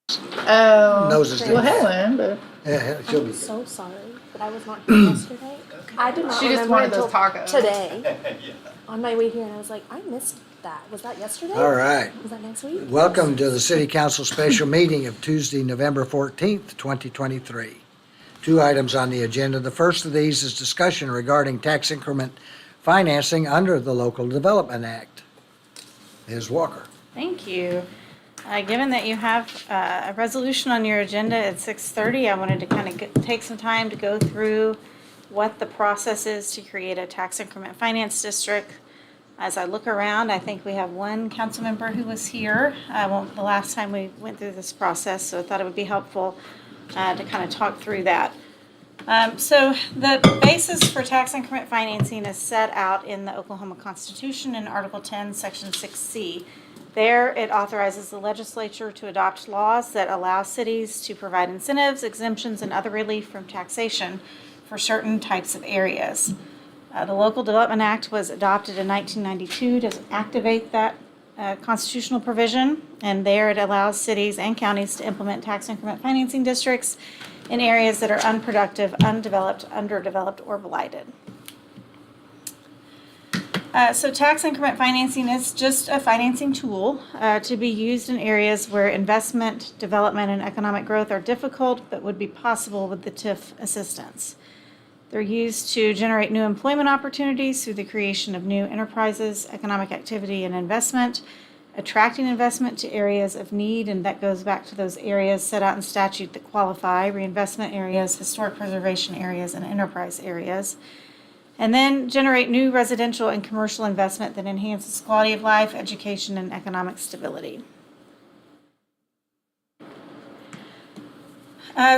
Oh, Noses well, didn't. Helen, but Yeah, she'll be I'm good. so sorry that I was not here yesterday. I did not she just remember wanted those until tacos. today on my way here, and I was like, I missed that. Was that yesterday? All right. Was that next week? Welcome to the City Council special meeting of Tuesday, November 14th, 2023. Two items on the agenda. The first of these is discussion regarding tax increment financing under the Local Development Act. Ms. Walker. Thank you. Given that you have a resolution on your agenda at 6:30, I wanted to kind of take some time to go through what the process is to create a tax increment finance district. As I look around, I think we have one council member who was here the last time we went through this process, so I thought it would be helpful to kind of talk through that. So the basis for tax increment financing is set out in the Oklahoma Constitution in Article 10, Section 6C. There, it authorizes the legislature to adopt laws that allow cities to provide incentives, exemptions, and other relief from taxation for certain types of areas. The Local Development Act was adopted in 1992 to activate that constitutional provision, and there it allows cities and counties to implement tax increment financing districts in areas that are unproductive, undeveloped, underdeveloped, or blighted. So tax increment financing is just a financing tool to be used in areas where investment, development, and economic growth are difficult but would be possible with the TIF assistance. They're used to generate new employment opportunities through the creation of new enterprises, economic activity, and investment, attracting investment to areas of need, and that goes back to those areas set out in statute that qualify: reinvestment areas, historic preservation areas, and enterprise areas. And then generate new residential and commercial investment that enhances quality of life, education, and economic stability.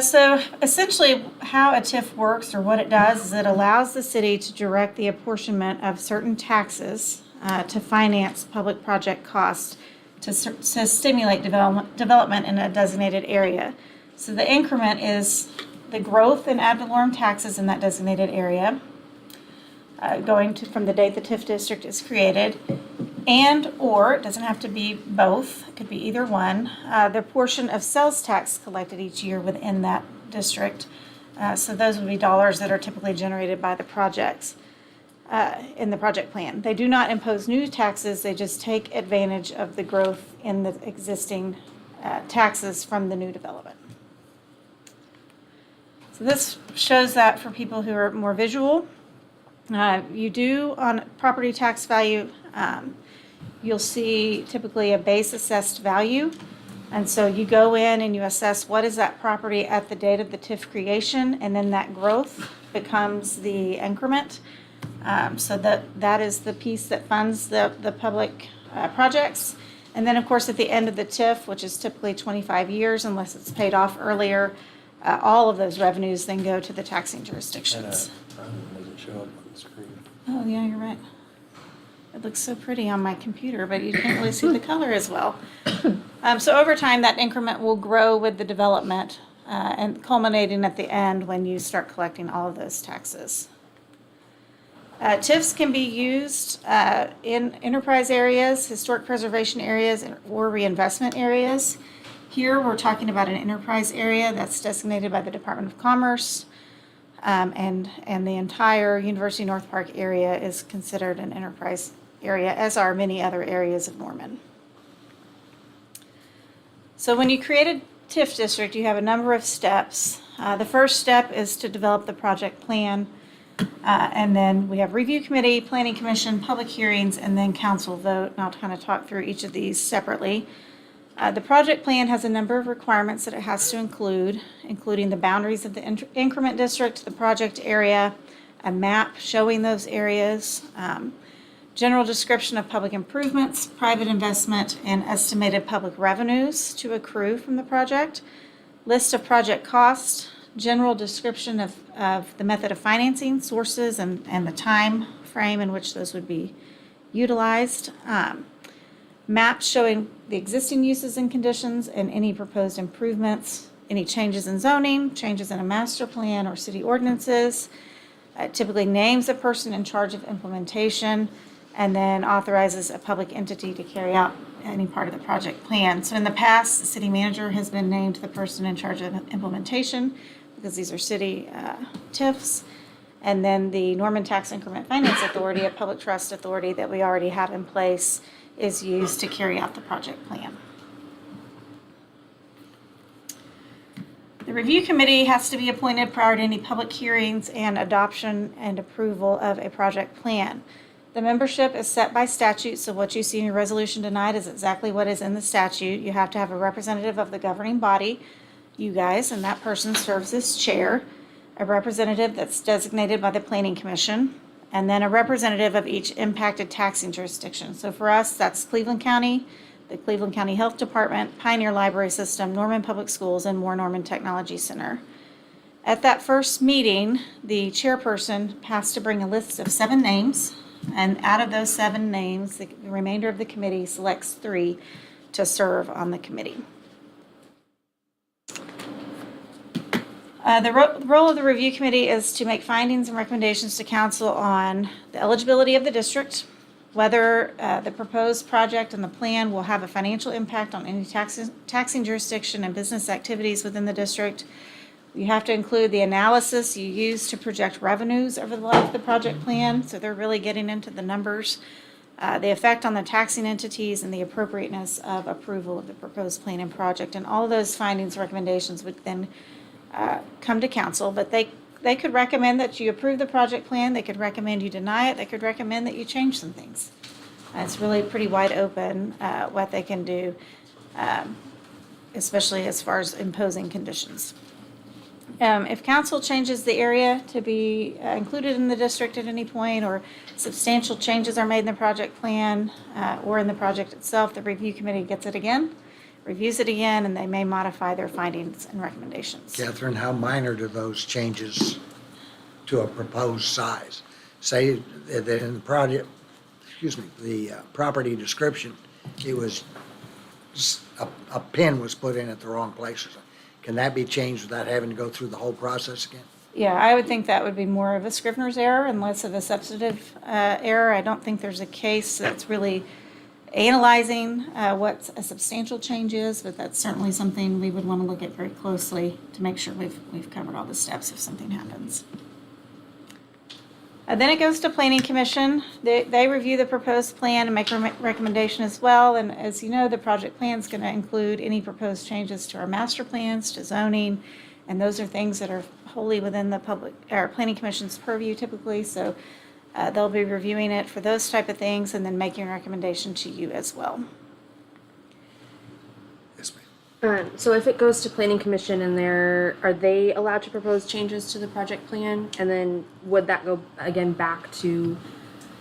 So essentially how a TIF works, or what it does, is it allows the city to direct the apportionment of certain taxes to finance public project costs to stimulate development in a designated area. So the increment is the growth in ad valorem taxes in that designated area, from the date the TIF district is created, or it doesn't have to be both, it could be either one, the portion of sales tax collected each year within that district. So those would be dollars that are typically generated by the projects in the project plan. They do not impose new taxes, they just take advantage of the growth in the existing taxes from the new development. So this shows that for people who are more visual. You do, on property tax value, you'll see typically a base assessed value. And so you go in and you assess what is that property at the date of the TIF creation, and then that growth becomes the increment. So that is the piece that funds the public projects. And then, of course, at the end of the TIF, which is typically 25 years unless it's paid off earlier, all of those revenues then go to the taxing jurisdictions. Doesn't show up on the screen. Oh, yeah, you're right. It looks so pretty on my computer, but you can't really see the color as well. So over time, that increment will grow with the development and culminating at the end when you start collecting all of those taxes. TIFs can be used in enterprise areas, historic preservation areas, or reinvestment areas. Here, we're talking about an enterprise area that's designated by the Department of Commerce. And the entire University North Park area is considered an enterprise area, as are many other areas of Norman. So when you create a TIF district, you have a number of steps. The first step is to develop the project plan, and then we have review committee, planning commission, public hearings, and then council vote. And I'll kind of talk through each of these separately. The project plan has a number of requirements that it has to include, including the boundaries of the increment district, the project area, a map showing those areas, general description of public improvements, private investment, and estimated public revenues to accrue from the project, list of project costs, general description of the method of financing, sources, and the time frame in which those would be utilized, maps showing the existing uses and conditions and any proposed improvements, any changes in zoning, changes in a master plan or city ordinances, typically names the person in charge of implementation, and then authorizes a public entity to carry out any part of the project plan. So in the past, the city manager has been named the person in charge of implementation because these are city TIFs. And then the Norman Tax Increment Finance Authority, a public trust authority that we already have in place, is used to carry out the project plan. The review committee has to be appointed prior to any public hearings and adoption and approval of a project plan. The membership is set by statute, so what you see in your resolution tonight is exactly what is in the statute. You have to have a representative of the governing body, you guys, and that person serves as chair, a representative that's designated by the Planning Commission, and then a representative of each impacted taxing jurisdiction. So for us, that's Cleveland County, the Cleveland County Health Department, Pioneer Library System, Norman Public Schools, and Moore Norman Technology Center. At that first meeting, the chairperson has to bring a list of 7 names, and out of those 7 names, the remainder of the committee selects 3 to serve on the committee. The role of the review committee is to make findings and recommendations to council on the eligibility of the district, whether the proposed project and the plan will have a financial impact on any taxing jurisdiction and business activities within the district. You have to include the analysis you use to project revenues over the life of the project plan, so they're really getting into the numbers, the effect on the taxing entities, and the appropriateness of approval of the proposed plan and project. And all of those findings, recommendations would then come to council, but they could recommend that you approve the project plan, they could recommend you deny it, they could recommend that you change some things. It's really pretty wide open what they can do, especially as far as imposing conditions. If council changes the area to be included in the district at any point, or substantial changes are made in the project plan or in the project itself, the review committee gets it again, reviews it again, and they may modify their findings and recommendations. Catherine, how minor do those changes to a proposed size? Say that in the project, the property description, it was, a pin was put in at the wrong place or something. Can that be changed without having to go through the whole process again? Yeah, I would think that would be more of a Scrivener's error and less of a substantive error. I don't think there's a case that's really analyzing what a substantial change is, but that's certainly something we would want to look at very closely to make sure we've covered all the steps if something happens. Then it goes to Planning Commission. They review the proposed plan and make a recommendation as well. And as you know, the project plan is going to include any proposed changes to our master plans, to zoning, and those are things that are wholly within the Planning Commission's purview typically. So they'll be reviewing it for those type of things and then making a recommendation to you as well. Yes, ma'am. So if it goes to Planning Commission and are they allowed to propose changes to the project plan? And then would that go again back to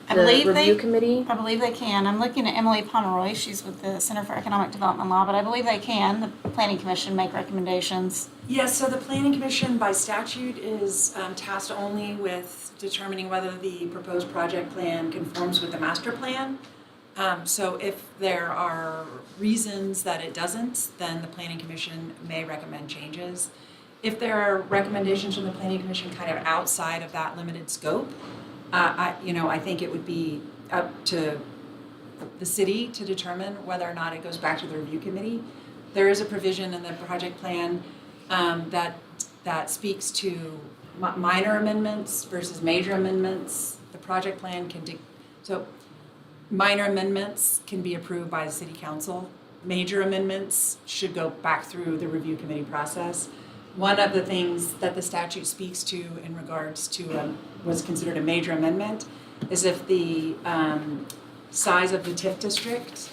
the review committee? I believe they can. I'm looking at Emily Pomeroy. She's with the Center for Economic Development Law, but I believe they can. The Planning Commission make recommendations. Yes, so the Planning Commission by statute is tasked only with determining whether the proposed project plan conforms with the master plan. So if there are reasons that it doesn't, then the Planning Commission may recommend changes. If there are recommendations from the Planning Commission kind of outside of that limited scope, I think it would be up to the city to determine whether or not it goes back to the review committee. There is a provision in the project plan that speaks to minor amendments versus major amendments. The project plan so minor amendments can be approved by the city council. Major amendments should go back through the review committee process. One of the things that the statute speaks to in regards to what's considered a major amendment is if the size of the TIF district,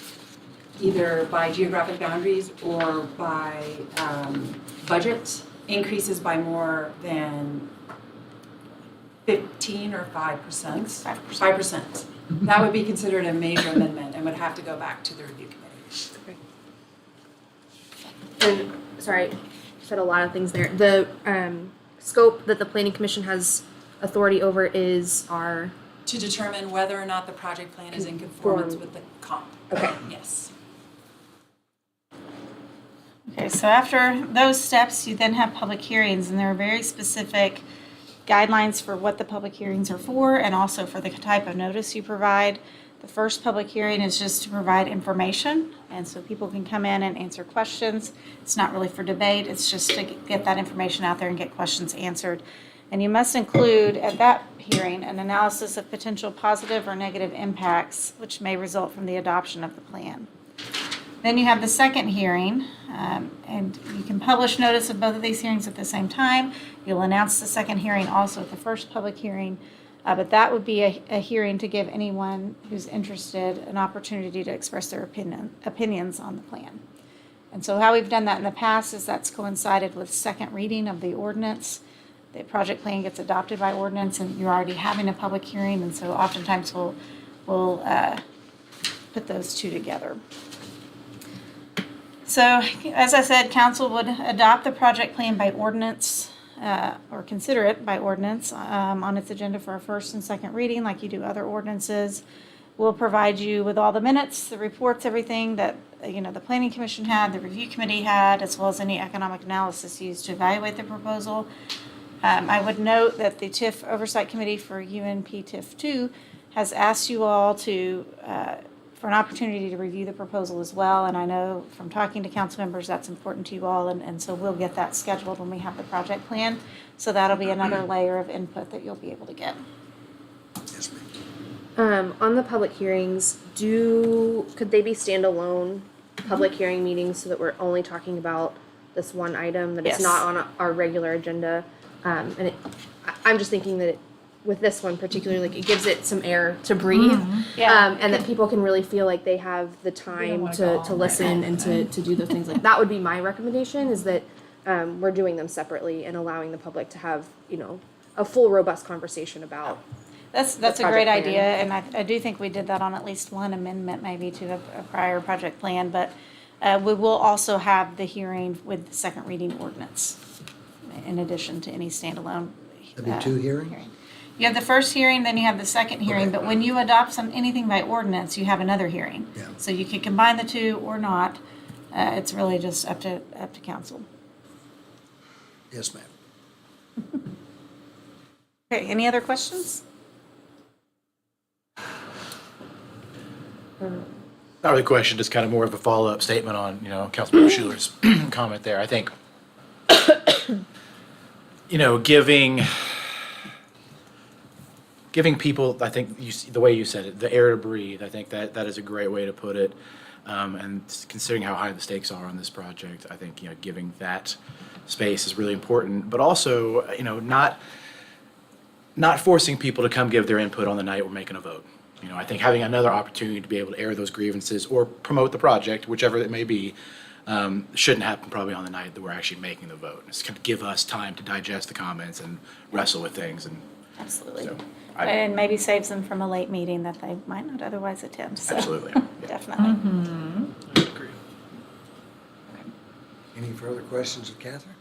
either by geographic boundaries or by budget, increases by more than 15 or 5%. 5%. That would be considered a major amendment and would have to go back to the review committee. Okay. And sorry, you said a lot of things there. The scope that the Planning Commission has authority over is our To determine whether or not the project plan is in conformance with the comp. Okay. Yes. Okay, so after those steps, you then have public hearings, and there are very specific guidelines for what the public hearings are for and also for the type of notice you provide. The first public hearing is just to provide information, and so people can come in and answer questions. It's not really for debate, it's just to get that information out there and get questions answered. And you must include at that hearing an analysis of potential positive or negative impacts which may result from the adoption of the plan. Then you have the second hearing, and you can publish notice of both of these hearings at the same time. You'll announce the second hearing also at the first public hearing, but that would be a hearing to give anyone who's interested an opportunity to express their opinions on the plan. And so how we've done that in the past is that's coincided with second reading of the ordinance. The project plan gets adopted by ordinance, and you're already having a public hearing, and so oftentimes we'll put those two together. So, as I said, council would adopt the project plan by ordinance, or consider it by ordinance on its agenda for a first and second reading, like you do other ordinances. We'll provide you with all the minutes, the reports, everything that the Planning Commission had, the Review Committee had, as well as any economic analysis used to evaluate the proposal. I would note that the TIF Oversight Committee for UNP TIF 2 has asked you all to for an opportunity to review the proposal as well, and I know from talking to council members that's important to you all, and so we'll get that scheduled when we have the project plan. So that'll be another layer of input that you'll be able to get. Yes, ma'am. On the public hearings, could they be standalone public hearing meetings so that we're only talking about this one item, that Yes. it's not on our regular agenda? I'm just thinking that with this one particularly, like, it gives it some air to breathe, Yeah. and that people can really feel like they have the time to listen and to do those things. Like, that would be my recommendation, is that we're doing them separately and allowing the public to have a full, robust conversation about. That's a project great plan. idea, and I do think we did that on at least one amendment maybe to a prior project plan, but we will also have the hearing with the second reading ordinance in addition to any standalone. There'll be two hearings? hearing. You have the first hearing, then you have the second hearing, but when you adopt anything by ordinance, you have another hearing. Yeah. So you can combine the two or not. It's really just up to council. Yes, ma'am. Okay, any other questions? Not really a question, just kind of more of a follow-up statement on, Councilmember Schuler's comment there. I think, giving people, I think the way you said it, the air to breathe, I think that is a great way to put it. And considering how high the stakes are on this project, I think, giving that space is really important, but also, not forcing people to come give their input on the night we're making a vote. I think having another opportunity to be able to air those grievances or promote the project, whichever it may be, shouldn't happen probably on the night that we're actually making the vote. It's going to give us time to digest the comments and wrestle with things. And Absolutely. so, And maybe saves them from a late meeting that they might not otherwise attend. So absolutely. definitely. I agree. Any further questions of Catherine?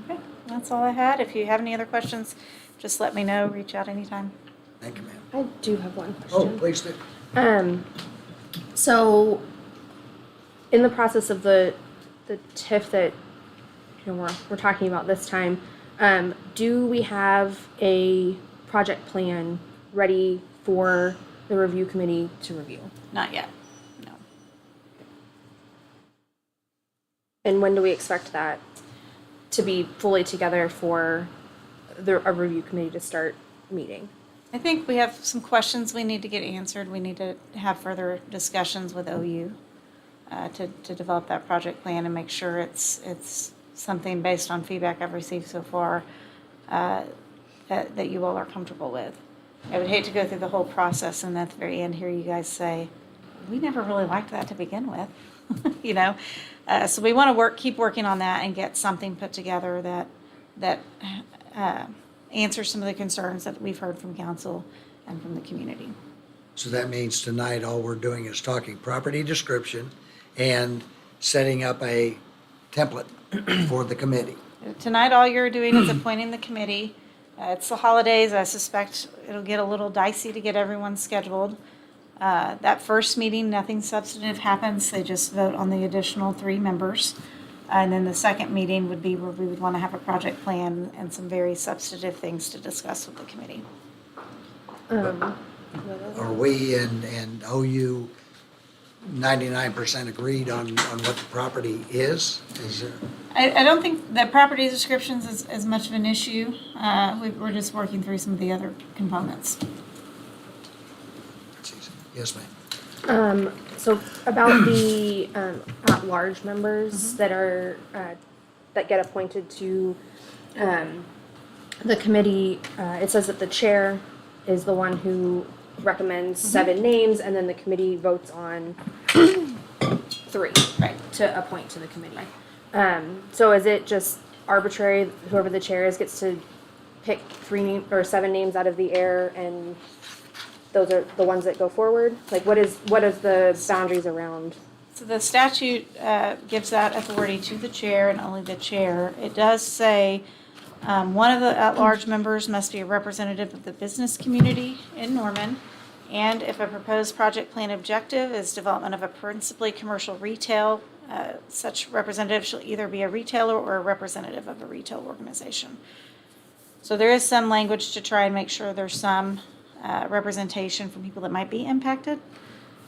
Okay, that's all I had. If you have any other questions, just let me know. Reach out anytime. Thank you, ma'am. I do have one Oh, question. please do. So, in the process of the TIF that we're talking about this time, do we have a project plan ready for the review committee to review? Not yet. No. And when do we expect that to be fully together for a review committee to start meeting? I think we have some questions we need to get answered. We need to have further discussions with OU to develop that project plan and make sure it's something based on feedback I've received so far that you all are comfortable with. I would hate to go through the whole process and at the very end hear you guys say, we never really liked that to begin with, So we want to keep working on that and get something put together that answer some of the concerns that we've heard from council and from the community. So that means tonight, all we're doing is talking property description and setting up a template for the committee. Tonight, all you're doing is appointing the committee. It's the holidays. I suspect it'll get a little dicey to get everyone scheduled. That first meeting, nothing substantive happens. They just vote on the additional 3 members. And then the second meeting would be where we would want to have a project plan and some very substantive things to discuss with the committee. are we and OU 99% agreed on what the property is? Is there? I don't think that property descriptions is as much of an issue. We're just working through some of the other components. Yes, ma'am. So about the at-large members that are that get appointed to the committee, it says that the chair is the one who recommends 7 names, and then the committee votes on 3 to appoint to the committee. So is it just arbitrary? Whoever the chair is gets to pick 7 names out of the air, and those are the ones that go forward? Like, what is the boundaries around? So the statute gives that authority to the chair and only the chair. It does say one of the at-large members must be a representative of the business community in Norman. And if a proposed project plan objective is development of a principally commercial retail, such representative shall either be a retailer or a representative of a retail organization. So there is some language to try and make sure there's some representation for people that might be impacted.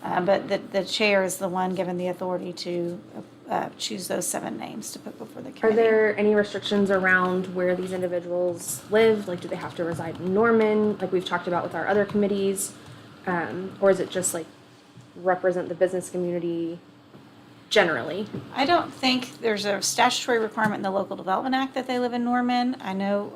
But the chair is the one given the authority to choose those 7 names to put before the committee. Are there any restrictions around where these individuals live? Like, do they have to reside in Norman, like we've talked about with our other committees? Or is it just like represent the business community generally? I don't think there's a statutory requirement in the Local Development Act that they live in Norman. I know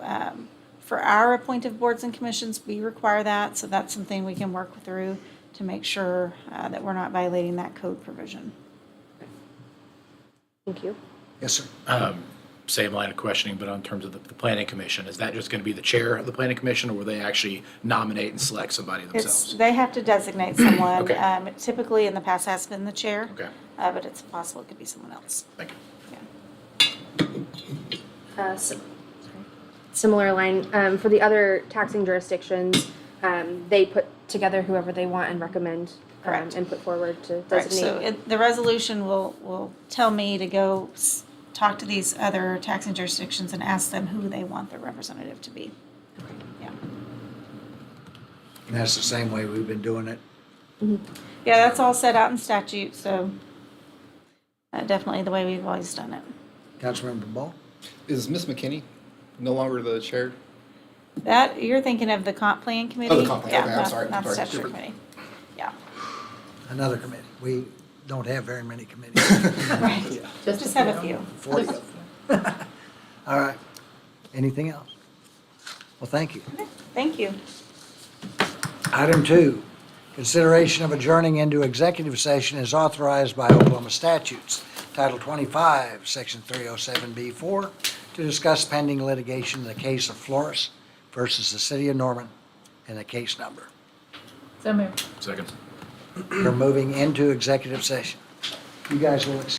for our appointed boards and commissions, we require that, so that's something we can work through to make sure that we're not violating that code provision. Thank you. Yes, sir. Same line of questioning, but in terms of the planning commission, is that just going to be the chair of the planning commission, or will they actually nominate and select somebody themselves? They have to designate someone. Okay. Typically, in the past, has been the chair. Okay. But it's possible it could be someone else. Thank you. Yeah. Similar line, for the other taxing jurisdictions, they put together whoever they want and recommend Correct. and put forward to Right, designate. so the resolution will tell me to go talk to these other taxing jurisdictions and ask them who they want their representative to be. Yeah. And that's the same way we've been doing it. Yeah, that's all set out in statute, so definitely the way we've always done it. Councilmember Ball? Is Miss McKinney no longer the chair? That, you're thinking of the comp plan committee? Oh, the comp plan, Yeah, okay, I'm not- sorry, Not the sorry, statutory different. committee. Yeah. Another committee. We don't have very many committees. Right. Just have a few. 40 of them. All right. Anything else? Well, thank you. Thank you. Item 2, consideration of adjourning into executive session is authorized by Oklahoma statutes, Title 25, Section 307B4, to discuss pending litigation in the case of Flores versus the City of Norman and the case number. So moved. Second. We're moving into executive session. You guys will excuse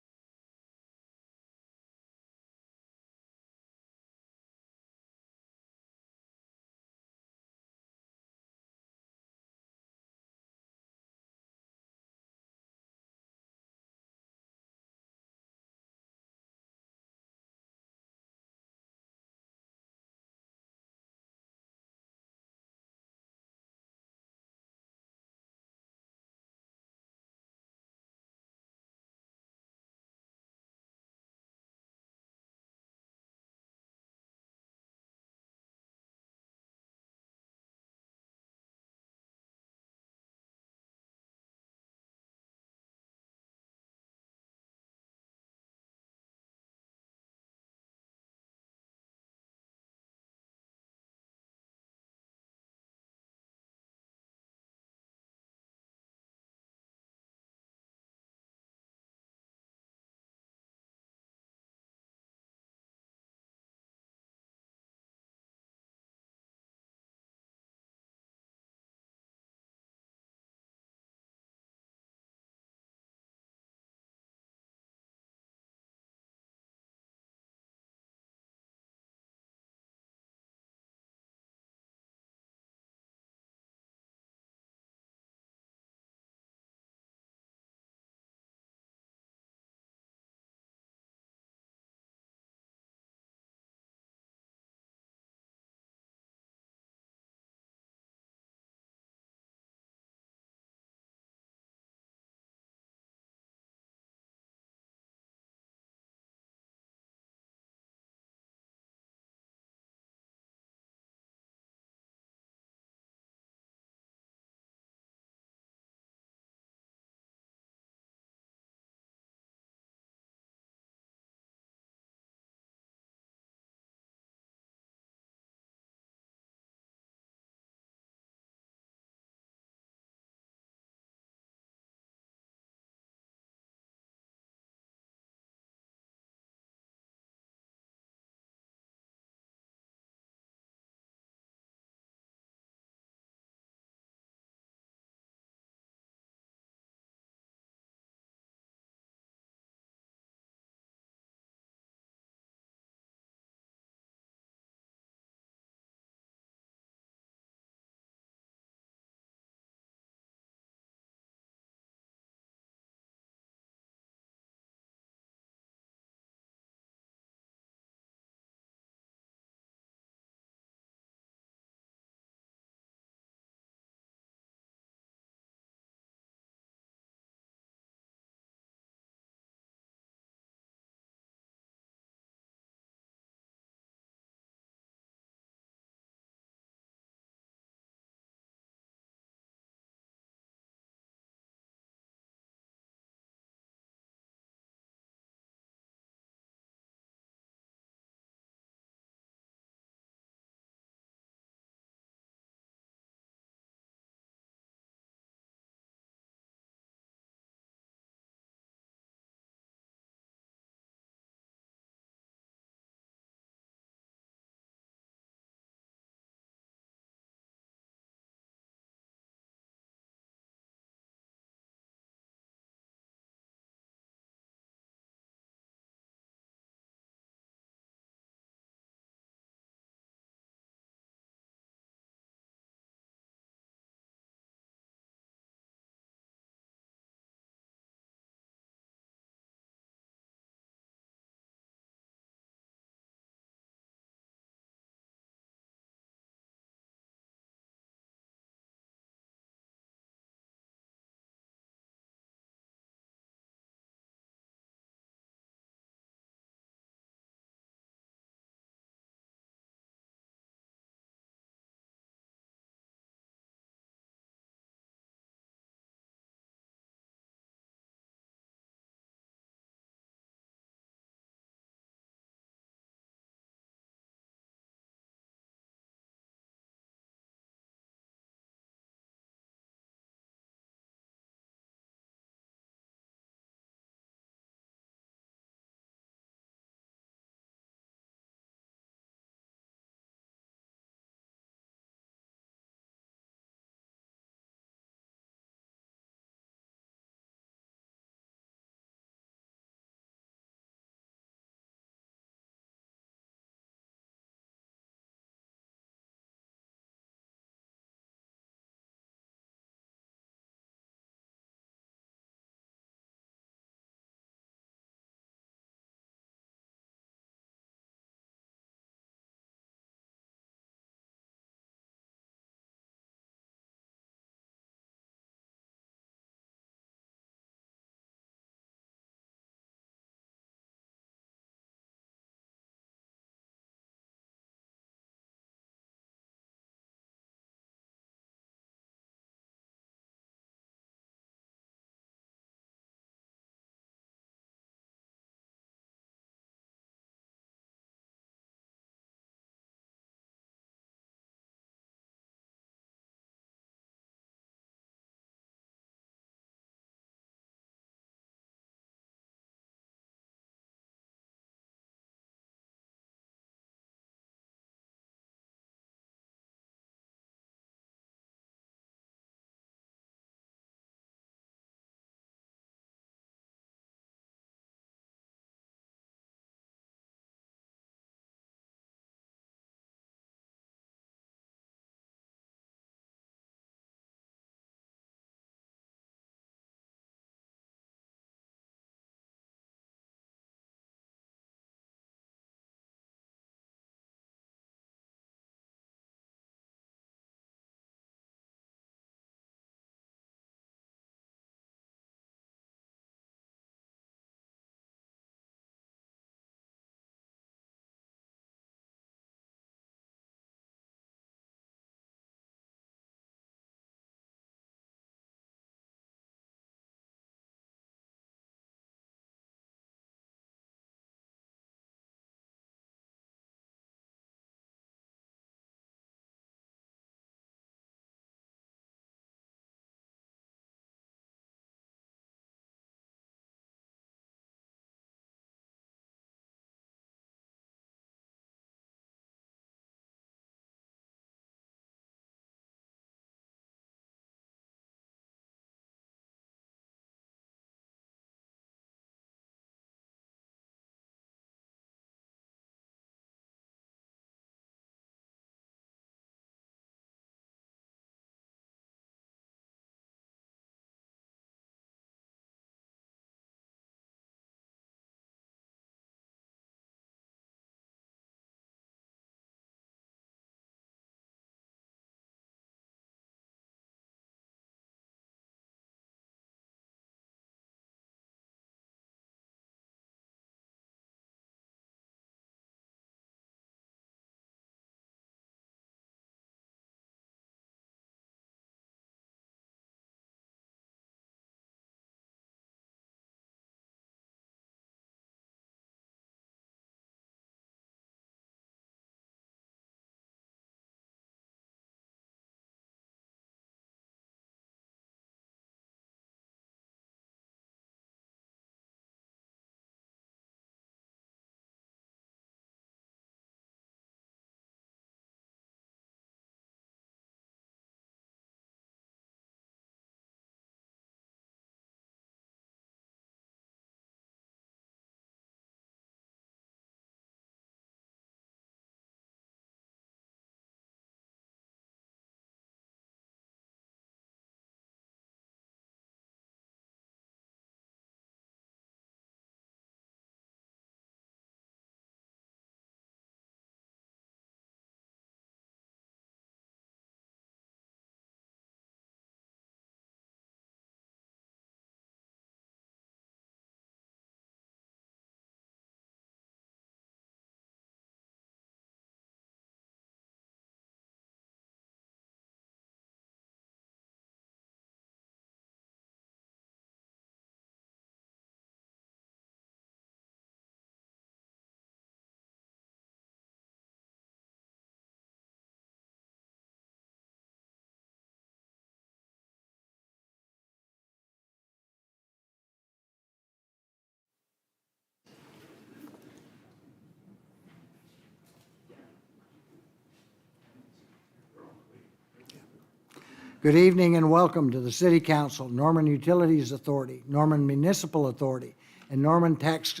Good evening and welcome to the City Council, Norman Utilities Authority, Norman Municipal Authority, and Norman Tax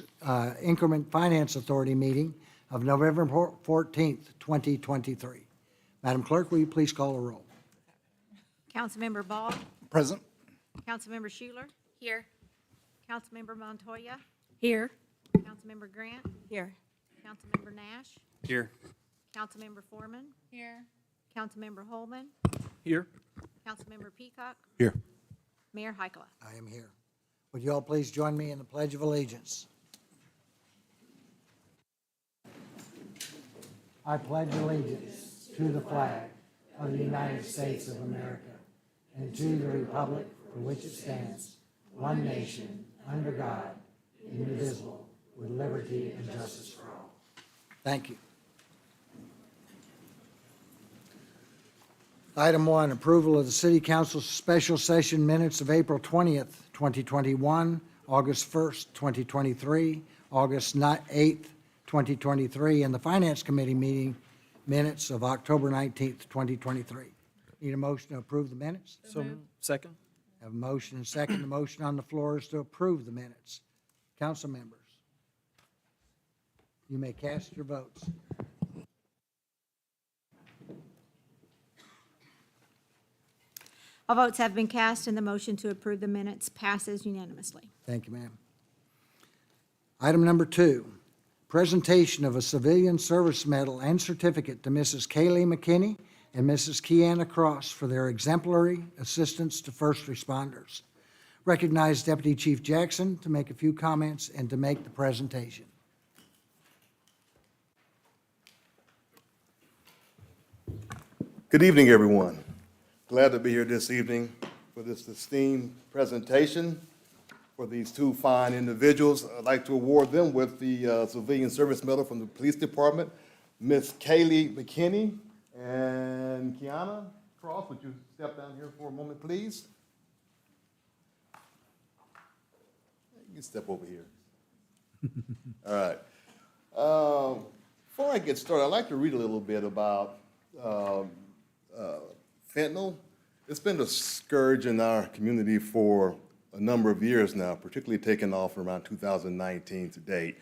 Increment Finance Authority meeting of November 14th, 2023. Madam Clerk, will you please call the roll? Councilmember Ball, Present. Councilmember Schuler, Here. Councilmember Montoya, Here. Councilmember Grant, Here. Councilmember Nash, Here. Councilmember Foreman, Here. Councilmember Holman, Here. Councilmember Peacock, Here. Mayor Hykela. I am here. Would you all please join me in the Pledge of Allegiance? I pledge allegiance to the flag of the United States of America and to the republic for which it stands, one nation, under God, indivisible, with liberty and justice for all. Thank you. Item 1, approval of the City Council special session minutes of April 20th, 2021, August 1st, 2023, August 8th, 2023, and the Finance Committee meeting minutes of October 19th, 2023. Need a motion to approve the minutes? So second? Have a motion and second. The motion on the floor is to approve the minutes. Council members, you may cast your votes. All votes have been cast and the motion to approve the minutes passes unanimously. Thank you, ma'am. Item number 2, presentation of a civilian service medal and certificate to Mrs. Kaylee McKinney and Mrs. Kiana Cross for their exemplary assistance to first responders. Recognize Deputy Chief Jackson to make a few comments and to make the presentation. Good evening, everyone. Glad to be here this evening for this esteemed presentation for these two fine individuals. I'd like to award them with the Civilian Service Medal from the Police Department. Miss Kaylee McKinney and Kiana Cross, would you step down here for a moment, please? You can step over here. All right. Before I get started, I'd like to read a little bit about fentanyl. It's been a scourge in our community for a number of years now, particularly taking off around 2019 to date.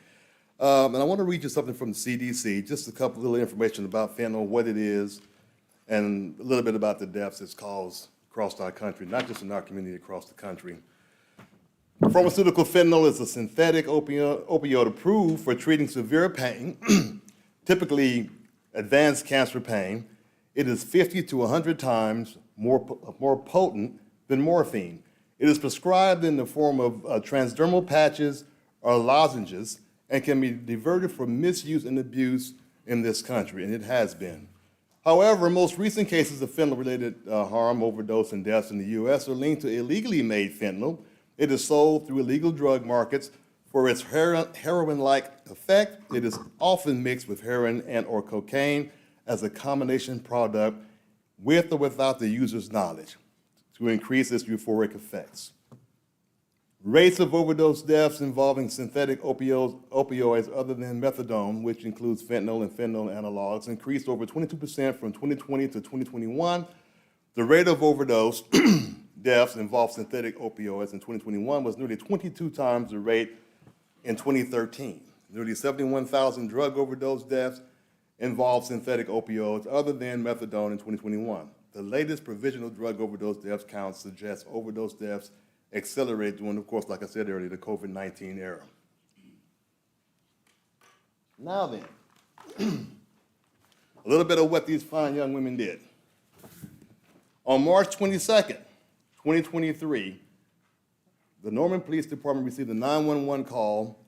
And I want to read you something from the CDC, just a couple little information about fentanyl, what it is, and a little bit about the deaths it's caused across our country, not just in our community, across the country. Pharmaceutical fentanyl is a synthetic opioid approved for treating severe pain, typically advanced cancer pain. It is 50 to 100 times more potent than morphine. It is prescribed in the form of transdermal patches or lozenges and can be diverted from misuse and abuse in this country, and it has been. However, most recent cases of fentanyl-related harm, overdose, and deaths in the U.S. are linked to illegally made fentanyl. It is sold through illegal drug markets for its heroin-like effect. It is often mixed with heroin and or cocaine as a combination product with or without the user's knowledge to increase its euphoric effects. Rates of overdose deaths involving synthetic opioids other than methadone, which includes fentanyl and fentanyl analogs, increased over 22% from 2020 to 2021. The rate of overdose deaths involving synthetic opioids in 2021 was nearly 22 times the rate in 2013. Nearly 71,000 drug overdose deaths involved synthetic opioids other than methadone in 2021. The latest provisional drug overdose deaths count suggests overdose deaths accelerated during, of course, like I said earlier, the COVID-19 era. Now then, a little bit of what these fine young women did. On March 22nd, 2023, the Norman Police Department received a 911 call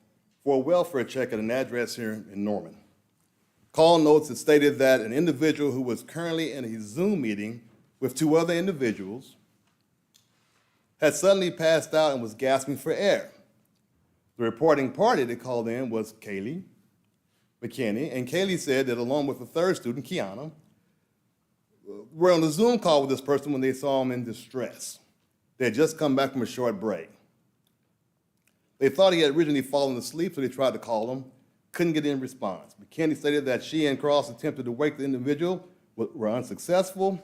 for a welfare check at an address here in Norman. Call notes that stated that an individual who was currently in a Zoom meeting with two other individuals had suddenly passed out and was gasping for air. The reporting party that called in was Kaylee McKinney, and Kaylee said that along with a third student, Kiana, were on a Zoom call with this person when they saw him in distress. They had just come back from a short break. They thought he had originally fallen asleep, so they tried to call him. Couldn't get any response. McKinney stated that she and Cross attempted to wake the individual, were unsuccessful,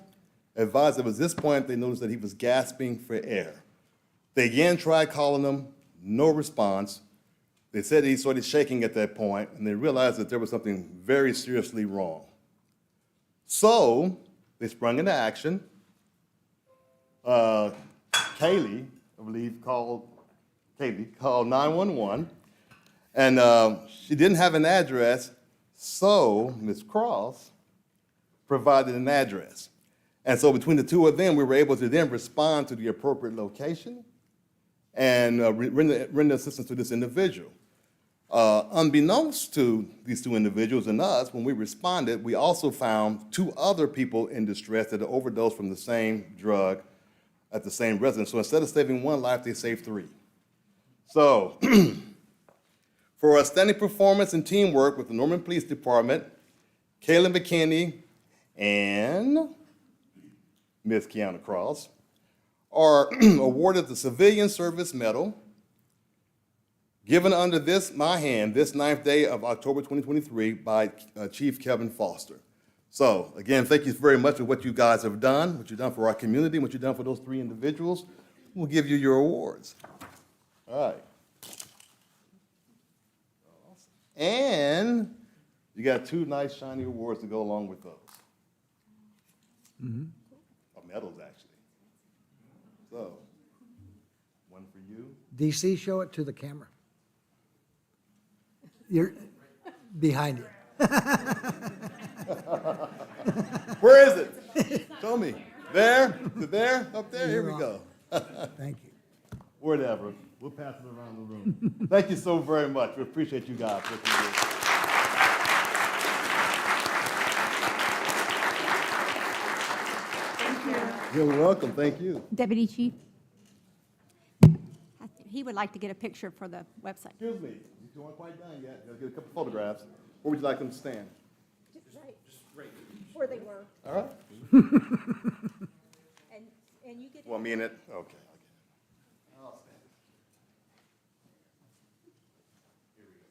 advised that it was this point they noticed that he was gasping for air. They again tried calling him, no response. They said he started shaking at that point, and they realized that there was something very seriously wrong. So they sprung into action. Kaylee, I believe, called 911, and she didn't have an address, so Ms. Cross provided an address. And so between the two of them, we were able to then respond to the appropriate location and render assistance to this individual. Unbeknownst to these two individuals and us, when we responded, we also found 2 other people in distress that had overdosed from the same drug at the same residence. So instead of saving 1 life, they saved 3. So for outstanding performance and teamwork with the Norman Police Department, Kayla McKinney and Ms. Kiana Cross are awarded the Civilian Service Medal given under my hand, this 9th day of October 2023 by Chief Kevin Foster. So again, thank you very much for what you guys have done, what you've done for our community, what you've done for those 3 individuals. We'll give you your awards. All right. And you got 2 nice shiny awards to go along with those. Or medals, actually. So, one for you. DC, show it to the camera. You're behind you. Where is it? Show me. There? Is it there? Up there? Here we go. Thank you. Whatever. We'll pass it around the room. Thank you so very much. We appreciate you guys. You're welcome. Thank you. Deputy Chief? He would like to get a picture for the website. Excuse me. You aren't quite done yet. I'll get a couple photographs. Where would you like them to stand? Just right where they were. All right. And you get. Want me in it? Okay. I'll stand. Here we go.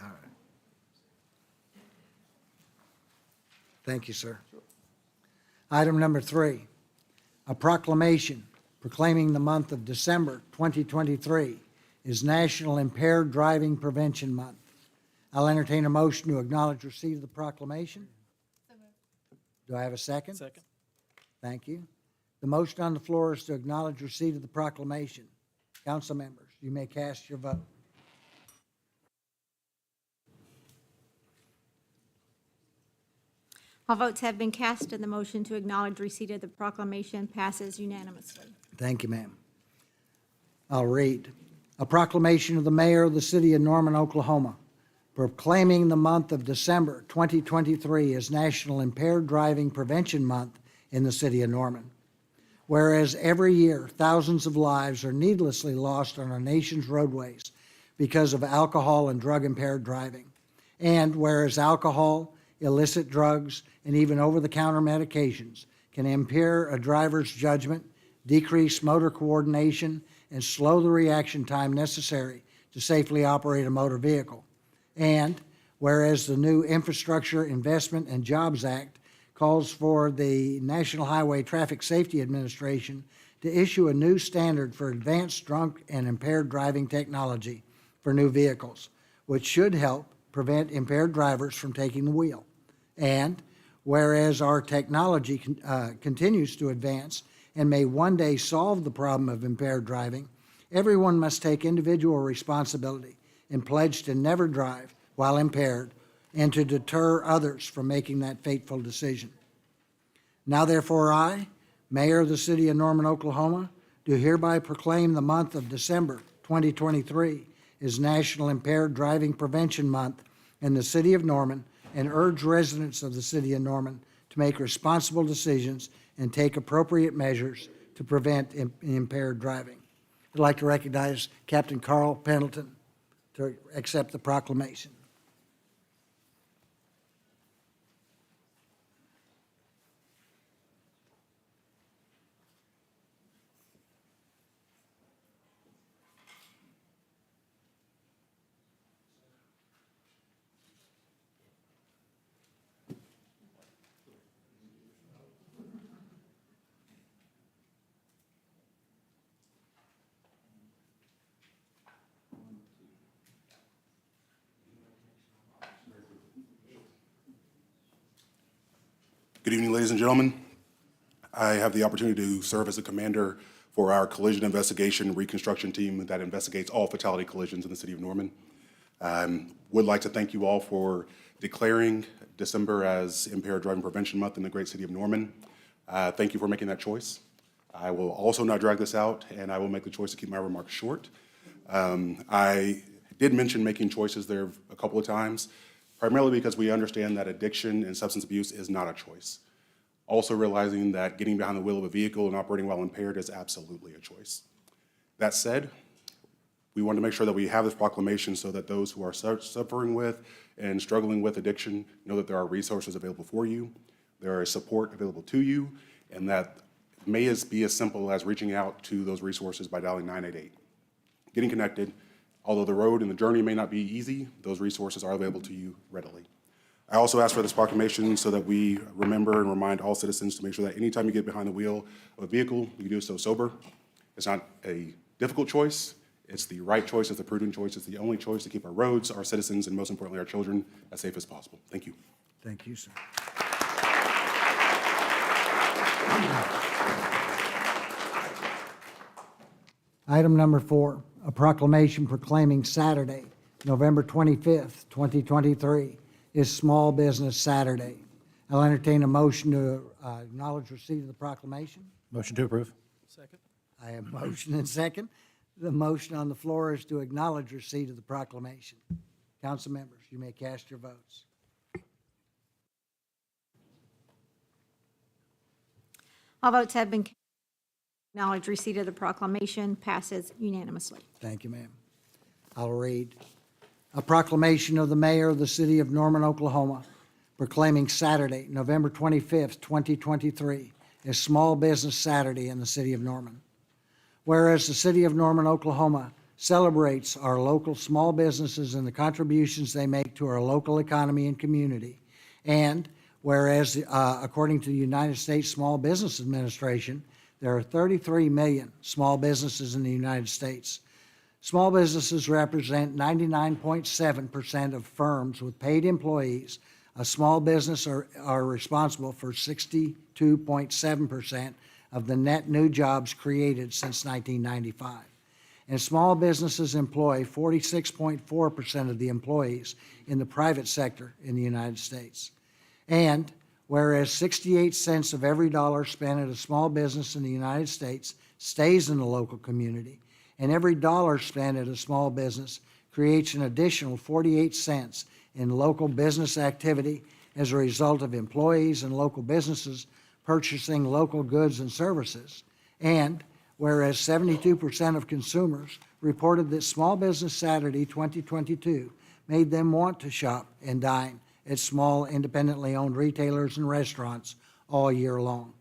All right. Thank you, sir. Item number 3, a proclamation proclaiming the month of December 2023 is National Impaired Driving Prevention Month. I'll entertain a motion to acknowledge receipt of the proclamation. Do I have a second? Second. Thank you. The motion on the floor is to acknowledge receipt of the proclamation. Council members, you may cast your vote. All votes have been cast and the motion to acknowledge receipt of the proclamation passes unanimously. Thank you, ma'am. I'll read. A proclamation of the mayor of the city of Norman, Oklahoma, proclaiming the month of December 2023 as National Impaired Driving Prevention Month in the city of Norman. Whereas every year, thousands of lives are needlessly lost on our nation's roadways because of alcohol and drug-impaired driving. And whereas alcohol, illicit drugs, and even over-the-counter medications can impair a driver's judgment, decrease motor coordination, and slow the reaction time necessary to safely operate a motor vehicle. And whereas the new Infrastructure Investment and Jobs Act calls for the National Highway Traffic Safety Administration to issue a new standard for advanced drunk and impaired driving technology for new vehicles, which should help prevent impaired drivers from taking the wheel. And whereas our technology continues to advance and may one day solve the problem of impaired driving, everyone must take individual responsibility and pledge to never drive while impaired and to deter others from making that fateful decision. Now therefore I, Mayor of the City of Norman, Oklahoma, do hereby proclaim the month of December 2023 is National Impaired Driving Prevention Month in the City of Norman and urge residents of the City of Norman to make responsible decisions and take appropriate measures to prevent impaired driving. I'd like to recognize Captain Carl Pendleton to accept the proclamation. Good evening, ladies and gentlemen. I have the opportunity to serve as a commander for our collision investigation reconstruction team that investigates all fatality collisions in the city of Norman. Would like to thank you all for declaring December as Impaired Driving Prevention Month in the great city of Norman. Thank you for making that choice. I will also not drag this out, and I will make the choice to keep my remarks short. I did mention making choices there a couple of times, primarily because we understand that addiction and substance abuse is not a choice. Also realizing that getting behind the wheel of a vehicle and operating while impaired is absolutely a choice. That said, we want to make sure that we have this proclamation so that those who are suffering with and struggling with addiction know that there are resources available for you, there is support available to you, and that may be as simple as reaching out to those resources by dialing 988. Getting connected, although the road and the journey may not be easy, those resources are available to you readily. I also ask for this proclamation so that we remember and remind all citizens to make sure that anytime you get behind the wheel of a vehicle, you do so sober. It's not a difficult choice. It's the right choice. It's the prudent choice. It's the only choice to keep our roads, our citizens, and most importantly, our children as safe as possible. Thank you. Thank you, sir. Item number 4, a proclamation proclaiming Saturday, November 25th, 2023, is Small Business Saturday. I'll entertain a motion to acknowledge receipt of the proclamation. Motion to approve. I have motion and second. The motion on the floor is to acknowledge receipt of the proclamation. Council members, you may cast your votes. All votes have been acknowledged. Receipt of the proclamation passes unanimously. Thank you, ma'am. I'll read. A proclamation of the mayor of the city of Norman, Oklahoma, proclaiming Saturday, November 25th, 2023, as Small Business Saturday in the city of Norman. Whereas the city of Norman, Oklahoma celebrates our local small businesses and the contributions they make to our local economy and community. And whereas, according to the United States Small Business Administration, there are 33 million small businesses in the United States. Small businesses represent 99.7% of firms with paid employees. A small business are responsible for 62.7% of the net new jobs created since 1995. And small businesses employ 46.4% of the employees in the private sector in the United States. And whereas 68 cents of every dollar spent at a small business in the United States stays in the local community, and every dollar spent at a small business creates an additional 48 cents in local business activity as a result of employees and local businesses purchasing local goods and services. And whereas 72% of consumers reported that Small Business Saturday 2022 made them want to shop and dine at small independently owned retailers and restaurants all year long.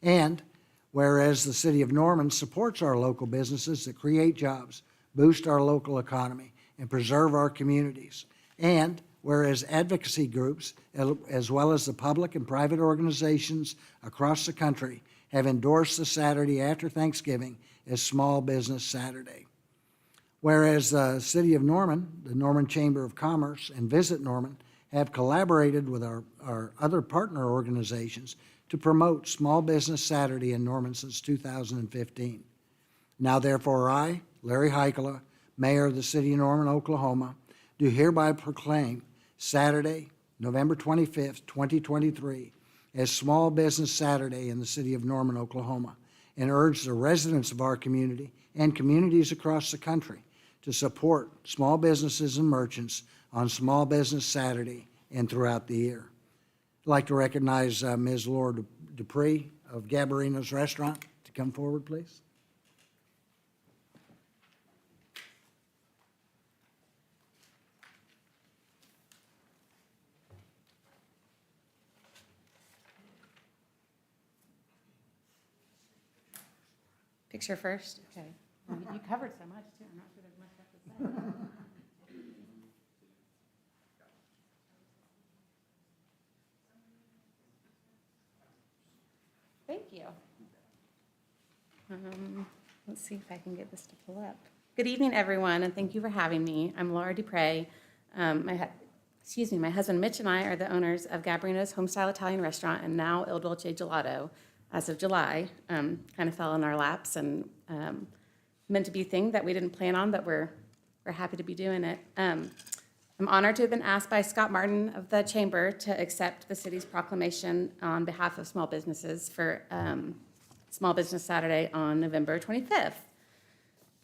And whereas the city of Norman supports our local businesses that create jobs, boost our local economy, and preserve our communities. And whereas advocacy groups, as well as the public and private organizations across the country, have endorsed the Saturday after Thanksgiving as Small Business Saturday. Whereas the city of Norman, the Norman Chamber of Commerce, and Visit Norman have collaborated with our other partner organizations to promote Small Business Saturday in Norman since 2015. Now therefore I, Larry Heikkila, Mayor of the City of Norman, Oklahoma, do hereby proclaim Saturday, November 25th, 2023, as Small Business Saturday in the City of Norman, Oklahoma, and urge the residents of our community and communities across the country to support small businesses and merchants on Small Business Saturday and throughout the year. I'd like to recognize Ms. Laura Dupree of Gabarino's Restaurant to come forward, please. Picture first? Okay. You covered so much, too. I'm not sure there's much left to say. Thank you. Let's see if I can get this to pull up. Good evening, everyone, and thank you for having me. I'm Laura Dupre. my husband Mitch and I are the owners of Gabarino's Homestyle Italian Restaurant and now Il Dolce Gelato as of July. Kind of fell in our laps and meant to be a thing that we didn't plan on, but we're happy to be doing it. I'm honored to have been asked by Scott Martin of the Chamber to accept the city's proclamation on behalf of small businesses for Small Business Saturday on November 25th.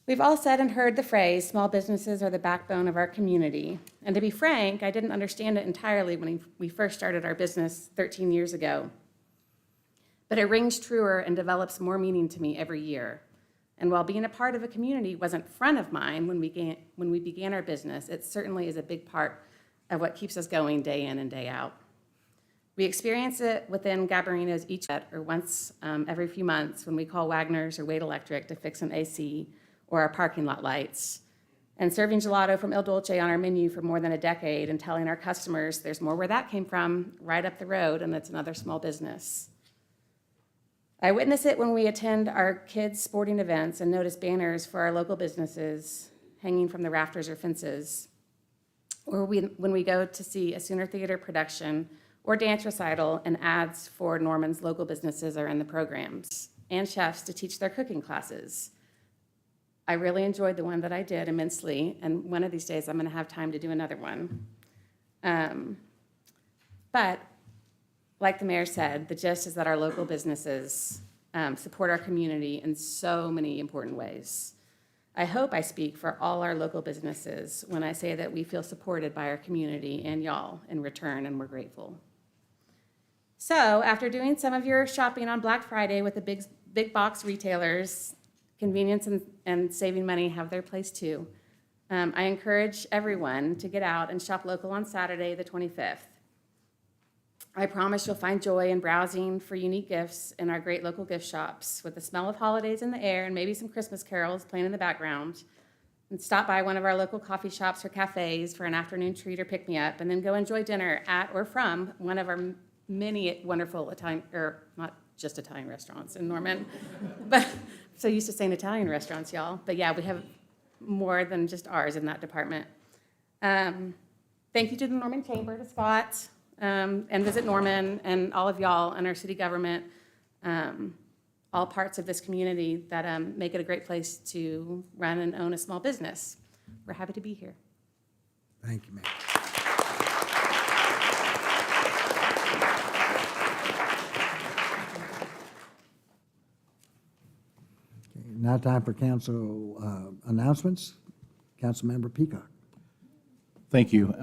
We've all said and heard the phrase, small businesses are the backbone of our community. And to be frank, I didn't understand it entirely when we first started our business 13 years ago. But it rings truer and develops more meaning to me every year. And while being a part of a community wasn't front of mind when we began our business, it certainly is a big part of what keeps us going day in and day out. We experience it within Gabarino's each or once every few months when we call Wagner's or Wade Electric to fix an AC or our parking lot lights. And serving gelato from Il Dolce on our menu for more than a decade and telling our customers there's more where that came from right up the road and it's another small business. I witness it when we attend our kids' sporting events and notice banners for our local businesses hanging from the rafters or fences, or when we go to see a Sooner Theater production or dance recital and ads for Norman's local businesses are in the programs, and chefs to teach their cooking classes. I really enjoyed the one that I did immensely, and one of these days I'm going to have time to do another one. But like the mayor said, the gist is that our local businesses support our community in so many important ways. I hope I speak for all our local businesses when I say that we feel supported by our community and y'all in return, and we're grateful. So after doing some of your shopping on Black Friday with the big box retailers, convenience and saving money have their place too. I encourage everyone to get out and shop local on Saturday, the 25th. I promise you'll find joy in browsing for unique gifts in our great local gift shops with the smell of holidays in the air and maybe some Christmas carols playing in the background. And stop by one of our local coffee shops or cafes for an afternoon treat or pick-me-up, and then go enjoy dinner at or from one of our many wonderful Italian, or not just Italian restaurants in Norman, but I'm so used to saying Italian restaurants, y'all. But yeah, we have more than just ours in that department. Thank you to the Norman Chamber, to Scott, and Visit Norman, and all of y'all and our city government, all parts of this community that make it a great place to run and own a small business. We're happy to be here. Thank you, ma'am. Now time for council announcements. Councilmember Peacock. Thank you.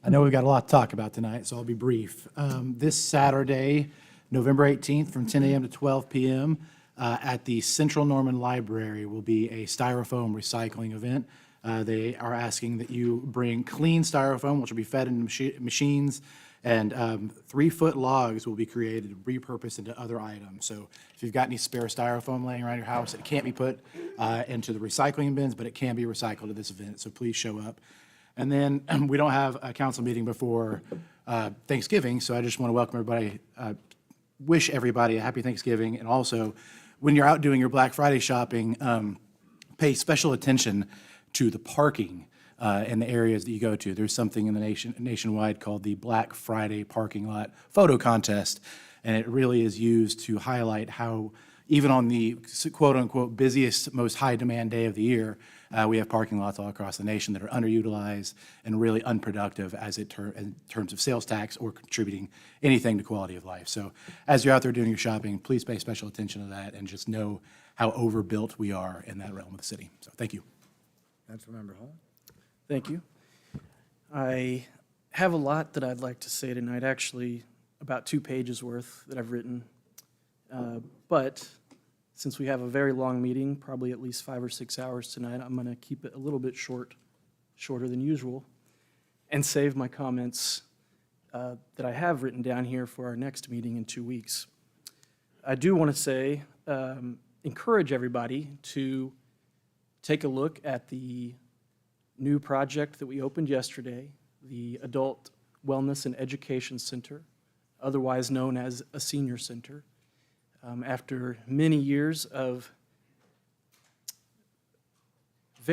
I know we've got a lot to talk about tonight, so I'll be brief. This Saturday, November 18th, from 10 a.m. to 12 p.m., at the Central Norman Library will be a styrofoam recycling event. They are asking that you bring clean styrofoam, which will be fed into machines, and 3-foot logs will be created to repurpose into other items. So if you've got any spare styrofoam laying around your house, it can't be put into the recycling bins, but it can be recycled at this event, so please show up. And then we don't have a council meeting before Thanksgiving, so I just want to welcome everybody, wish everybody a happy Thanksgiving, and also, when you're out doing your Black Friday shopping, pay special attention to the parking in the areas that you go to. There's something in the nationwide called the Black Friday Parking Lot Photo Contest, and it really is used to highlight how, even on the quote-unquote busiest, most high-demand day of the year, we have parking lots all across the nation that are underutilized and really unproductive in terms of sales tax or contributing anything to quality of life. So as you're out there doing your shopping, please pay special attention to that and just know how overbuilt we are in that realm of the city. So thank you. Councilmember Hall. Thank you. I have a lot that I'd like to say tonight, actually about 2 pages worth that I've written. But since we have a very long meeting, probably at least 5 or 6 hours tonight, I'm going to keep it a little bit shorter than usual, and save my comments that I have written down here for our next meeting in 2 weeks. I do want to say, encourage everybody to take a look at the new project that we opened yesterday, the Adult Wellness and Education Center, otherwise known as a senior center. After many years of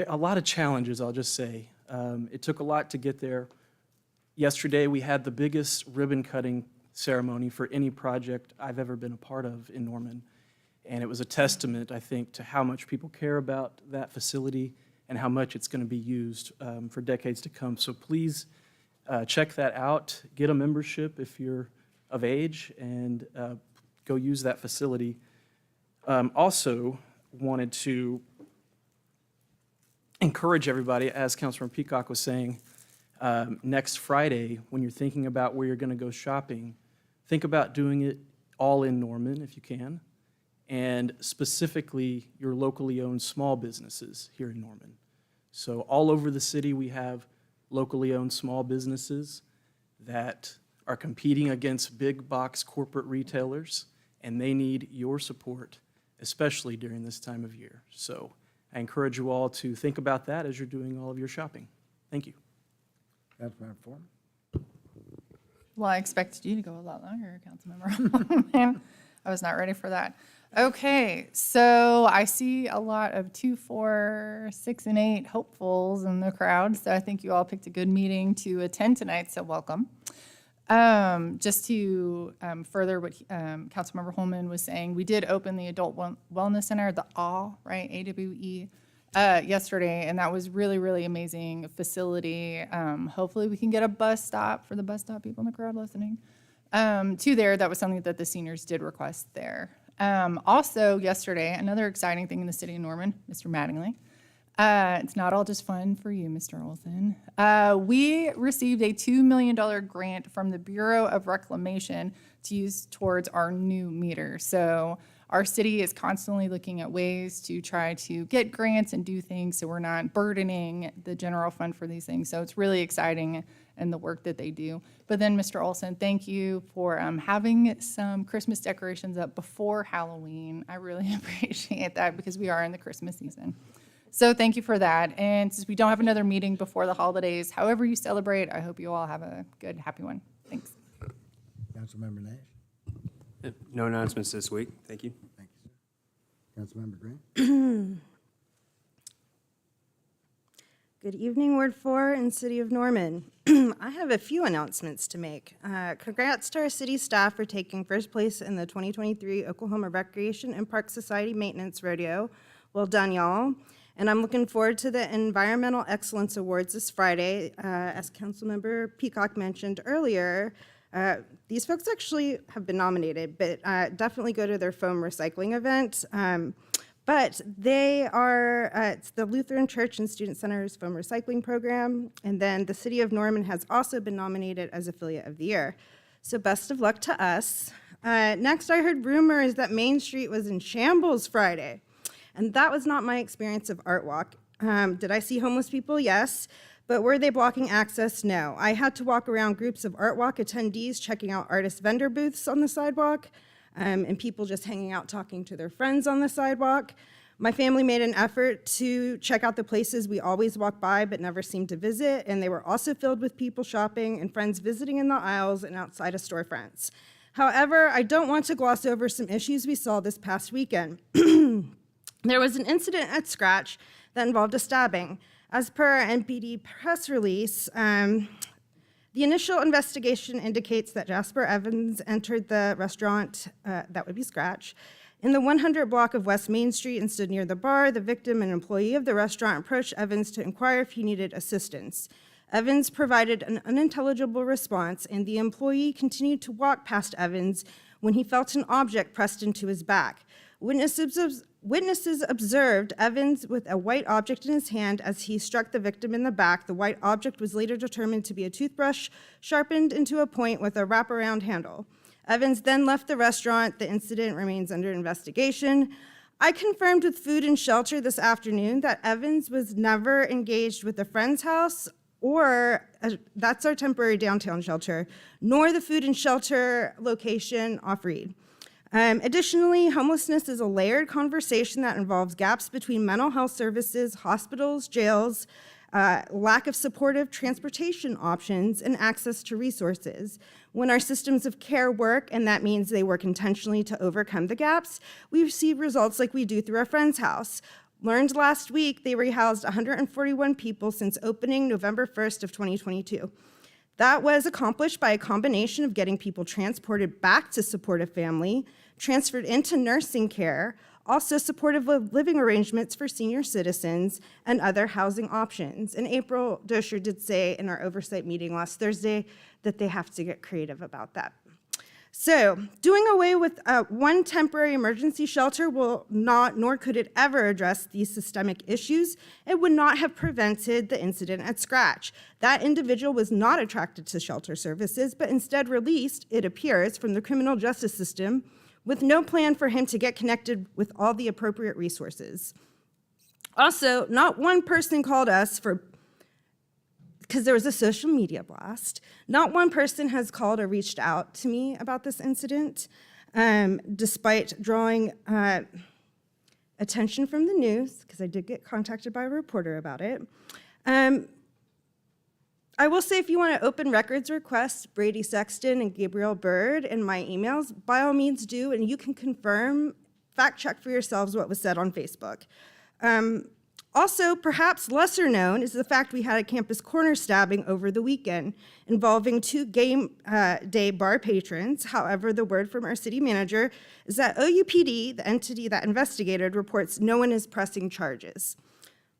a lot of challenges, I'll just say. It took a lot to get there. Yesterday, we had the biggest ribbon cutting ceremony for any project I've ever been a part of in Norman. And it was a testament, I think, to how much people care about that facility and how much it's going to be used for decades to come. So please check that out, get a membership if you're of age, and go use that facility. Also wanted to encourage everybody, as Councilmember Peacock was saying, next Friday, when you're thinking about where you're going to go shopping, think about doing it all in Norman if you can, and specifically your locally owned small businesses here in Norman. So all over the city, we have locally owned small businesses that are competing against big box corporate retailers, and they need your support, especially during this time of year. So I encourage you all to think about that as you're doing all of your shopping. Thank you. Councilmember Foreman? Well, I expected you to go a lot longer, Councilmember. I was not ready for that. Okay, so I see a lot of 2, 4, 6, and 8 hopefuls in the crowd. So I think you all picked a good meeting to attend tonight. So welcome. Just to further what Councilmember Holman was saying, we did open the Adult Wellness Center, the AWE, right, AWE, yesterday, and that was really, really amazing facility. Hopefully we can get a bus stop for the bus stop people in the crowd listening to there. That was something that the seniors did request there. Also yesterday, another exciting thing in the city of Norman, Mr. Mattingly. It's not all just fun for you, Mr. Olson. We received a $2 million grant from the Bureau of Reclamation to use towards our new meter. So our city is constantly looking at ways to try to get grants and do things so we're not burdening the general fund for these things. So it's really exciting and the work that they do. But then, Mr. Olson, thank you for having some Christmas decorations up before Halloween. I really appreciate that because we are in the Christmas season. So thank you for that. And since we don't have another meeting before the holidays, however you celebrate, I hope you all have a good, happy one. Thanks. Councilmember Nash? No announcements this week. Thank you. Thank you, sir. Councilmember Grant? Good evening, Ward 4 and City of Norman. I have a few announcements to make. Congrats to our city staff for taking first place in the 2023 Oklahoma Recreation and Park Society Maintenance Rodeo. Well done, y'all. And I'm looking forward to the Environmental Excellence Awards this Friday. As Councilmember Peacock mentioned earlier, these folks actually have been nominated, but definitely go to their foam recycling event. But they are, it's the Lutheran Church and Student Center's foam recycling program, and then the City of Norman has also been nominated as Affiliate of the Year. So best of luck to us. Next, I heard rumors that Main Street was in shambles Friday, and that was not my experience of Art Walk. Did I see homeless people? Yes. But were they blocking access? No. I had to walk around groups of Art Walk attendees checking out artist vendor booths on the sidewalk. And people just hanging out talking to their friends on the sidewalk. My family made an effort to check out the places we always walk by but never seem to visit, and they were also filled with people shopping and friends visiting in the aisles and outside of storefronts. However, I don't want to gloss over some issues we saw this past weekend. There was an incident at Scratch that involved a stabbing. As per our NPD press release, the initial investigation indicates that Jasper Evans entered the restaurant, that would be Scratch, in the 100 block of West Main Street and stood near the bar. The victim, an employee of the restaurant, approached Evans to inquire if he needed assistance. Evans provided an unintelligible response, and the employee continued to walk past Evans when he felt an object pressed into his back. Witnesses observed Evans with a white object in his hand as he struck the victim in the back. The white object was later determined to be a toothbrush sharpened into a point with a wraparound handle. Evans then left the restaurant. The incident remains under investigation. I confirmed with Food and Shelter this afternoon that Evans was never engaged with a friend's house, or that's our temporary downtown shelter, nor the Food and Shelter location off Reed. Additionally, homelessness is a layered conversation that involves gaps between mental health services, hospitals, jails, lack of supportive transportation options, and access to resources. When our systems of care work, and that means they work intentionally to overcome the gaps, we see results like we do through our friend's house. Learned last week, they rehoused 141 people since opening November 1st of 2022. That was accomplished by a combination of getting people transported back to supportive family, transferred into nursing care, also supportive living arrangements for senior citizens, and other housing options. And April Dosher did say in our oversight meeting last Thursday that they have to get creative about that. So, doing away with one temporary emergency shelter will not, nor could it ever address these systemic issues. It would not have prevented the incident at Scratch. That individual was not attracted to shelter services, but instead released, it appears, from the criminal justice system with no plan for him to get connected with all the appropriate resources. Also, not one person called us because there was a social media blast. Not one person has called or reached out to me about this incident, despite drawing attention from the news, because I did get contacted by a reporter about it. I will say, if you want to open records requests, Brady Sexton and Gabriel Bird in my emails, by all means do, and you can confirm, fact check for yourselves what was said on Facebook. Also, perhaps lesser known is the fact we had a campus corner stabbing over the weekend involving 2 game day bar patrons. However, the word from our city manager is that OUPD, the entity that investigated, reports no one is pressing charges.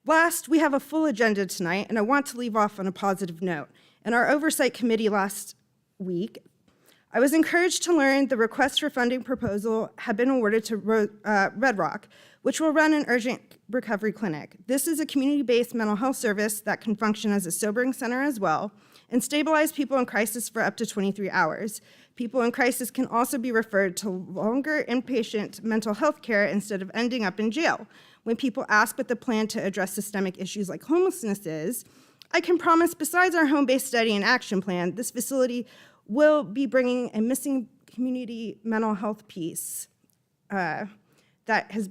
Last, we have a full agenda tonight, and I want to leave off on a positive note. In our oversight committee last week, I was encouraged to learn the request for funding proposal had been awarded to Red Rock, which will run an urgent recovery clinic. This is a community-based mental health service that can function as a sobering center as well and stabilize people in crisis for up to 23 hours. People in crisis can also be referred to longer inpatient mental health care instead of ending up in jail. When people ask what the plan to address systemic issues like homelessness is, I can promise, besides our home-based study and action plan, this facility will be bringing a missing community mental health piece that has,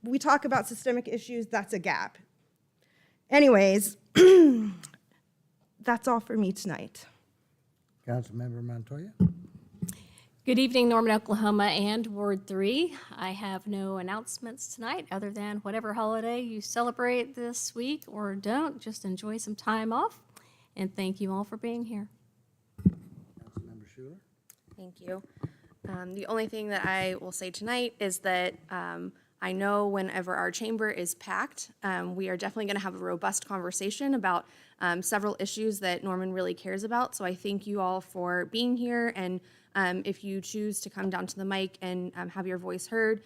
we talk about systemic issues, that's a gap. Anyways, that's all for me tonight. Councilmember Montoya. Good evening, Norman, Oklahoma, and Ward 3. I have no announcements tonight other than whatever holiday you celebrate this week or don't, just enjoy some time off. And thank you all for being here. Councilmember Schuler. Thank you. The only thing that I will say tonight is that I know whenever our chamber is packed, we are definitely going to have a robust conversation about several issues that Norman really cares about. So I thank you all for being here, and if you choose to come down to the mic and have your voice heard,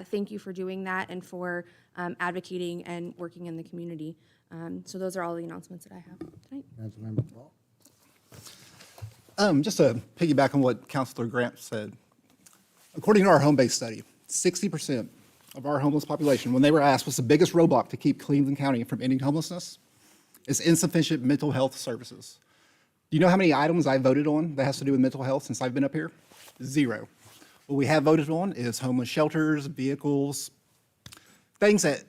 thank you for doing that and for advocating and working in the community. So those are all the announcements that I have tonight. Councilmember Paul. Just to piggyback on what Councilor Grant said, according to our home-based study, 60% of our homeless population, when they were asked what's the biggest roadblock to keep Cleveland County from ending homelessness, is insufficient mental health services. Do you know how many items I voted on that has to do with mental health since I've been up here? 0. What we have voted on is homeless shelters, vehicles, things that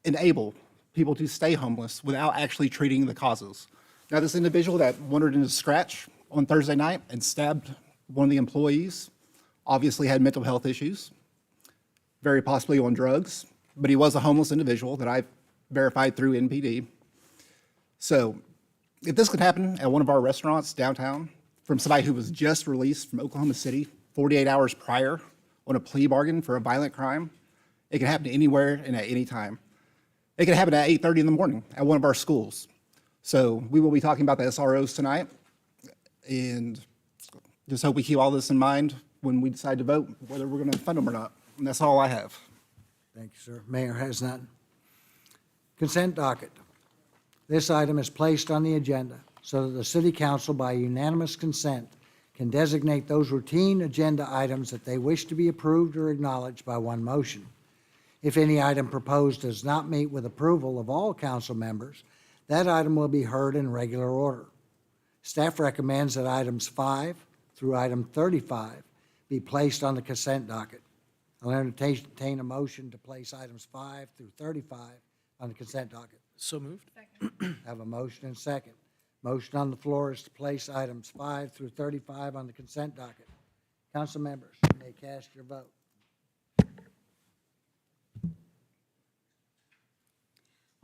enable people to stay homeless without actually treating the causes. Now, this individual that wandered into Scratch on Thursday night and stabbed one of the employees obviously had mental health issues, very possibly on drugs, but he was a homeless individual that I've verified through NPD. So if this could happen at one of our restaurants downtown from somebody who was just released from Oklahoma City 48 hours prior on a plea bargain for a violent crime, it can happen anywhere and at any time. It can happen at 8:30 in the morning at one of our schools. So we will be talking about the SROs tonight, and just hope we keep all this in mind when we decide to vote, whether we're going to fund them or not. And that's all I have. Thank you, sir. Mayor has none. Consent docket. This item is placed on the agenda so that the city council, by unanimous consent, can designate those routine agenda items that they wish to be approved or acknowledged by one motion. If any item proposed does not meet with approval of all council members, that item will be heard in regular order. Staff recommends that items 5 through item 35 be placed on the consent docket. I'll entertain a motion to place items 5 through 35 on the consent docket. So moved. Have a motion and second. Motion on the floor is to place items 5 through 35 on the consent docket. Council members, you may cast your vote.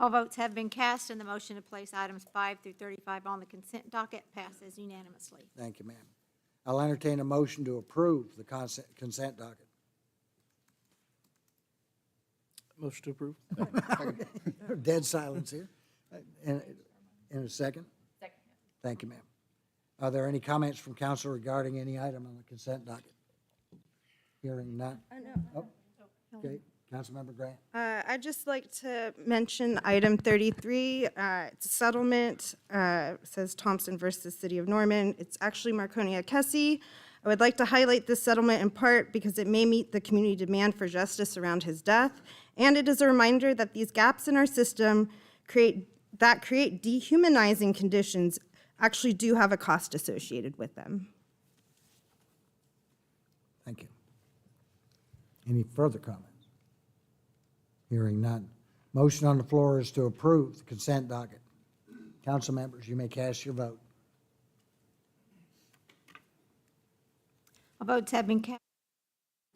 All votes have been cast, and the motion to place items 5 through 35 on the consent docket passes unanimously. Thank you, ma'am. I'll entertain a motion to approve the consent docket. Motion to approve. Dead silence here. In a second? Second. Thank you, ma'am. Are there any comments from council regarding any item on the consent docket? Hearing none. Oh, okay. Councilmember Grant. I'd just like to mention item 33. It's a settlement. It says Thompson versus City of Norman. It's actually Marconia Kessie. I would like to highlight this settlement in part because it may meet the community demand for justice around his death, and it is a reminder that these gaps in our system create dehumanizing conditions actually do have a cost associated with them. Thank you. Any further comments? Hearing none. Motion on the floor is to approve the consent docket. Council members, you may cast your vote. All votes have been cast.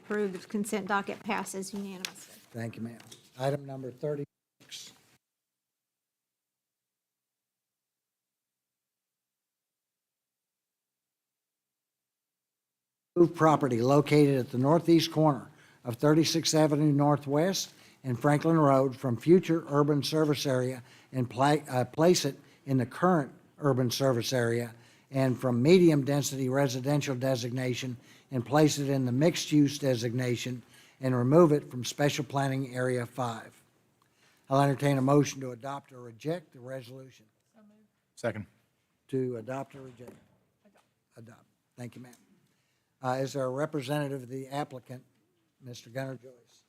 Approved. The consent docket passes unanimously. Thank you, ma'am. Item number 36. Property located at the northeast corner of 36th Avenue Northwest and Franklin Road from future urban service area and place it in the current urban service area, and from medium-density residential designation and place it in the mixed-use designation and remove it from Special Planning Area 5. I'll entertain a motion to adopt or reject the resolution. Second. To adopt or reject? Adopt. Thank you, ma'am. Is there a representative of the applicant, Mr. Gunnar Joyce?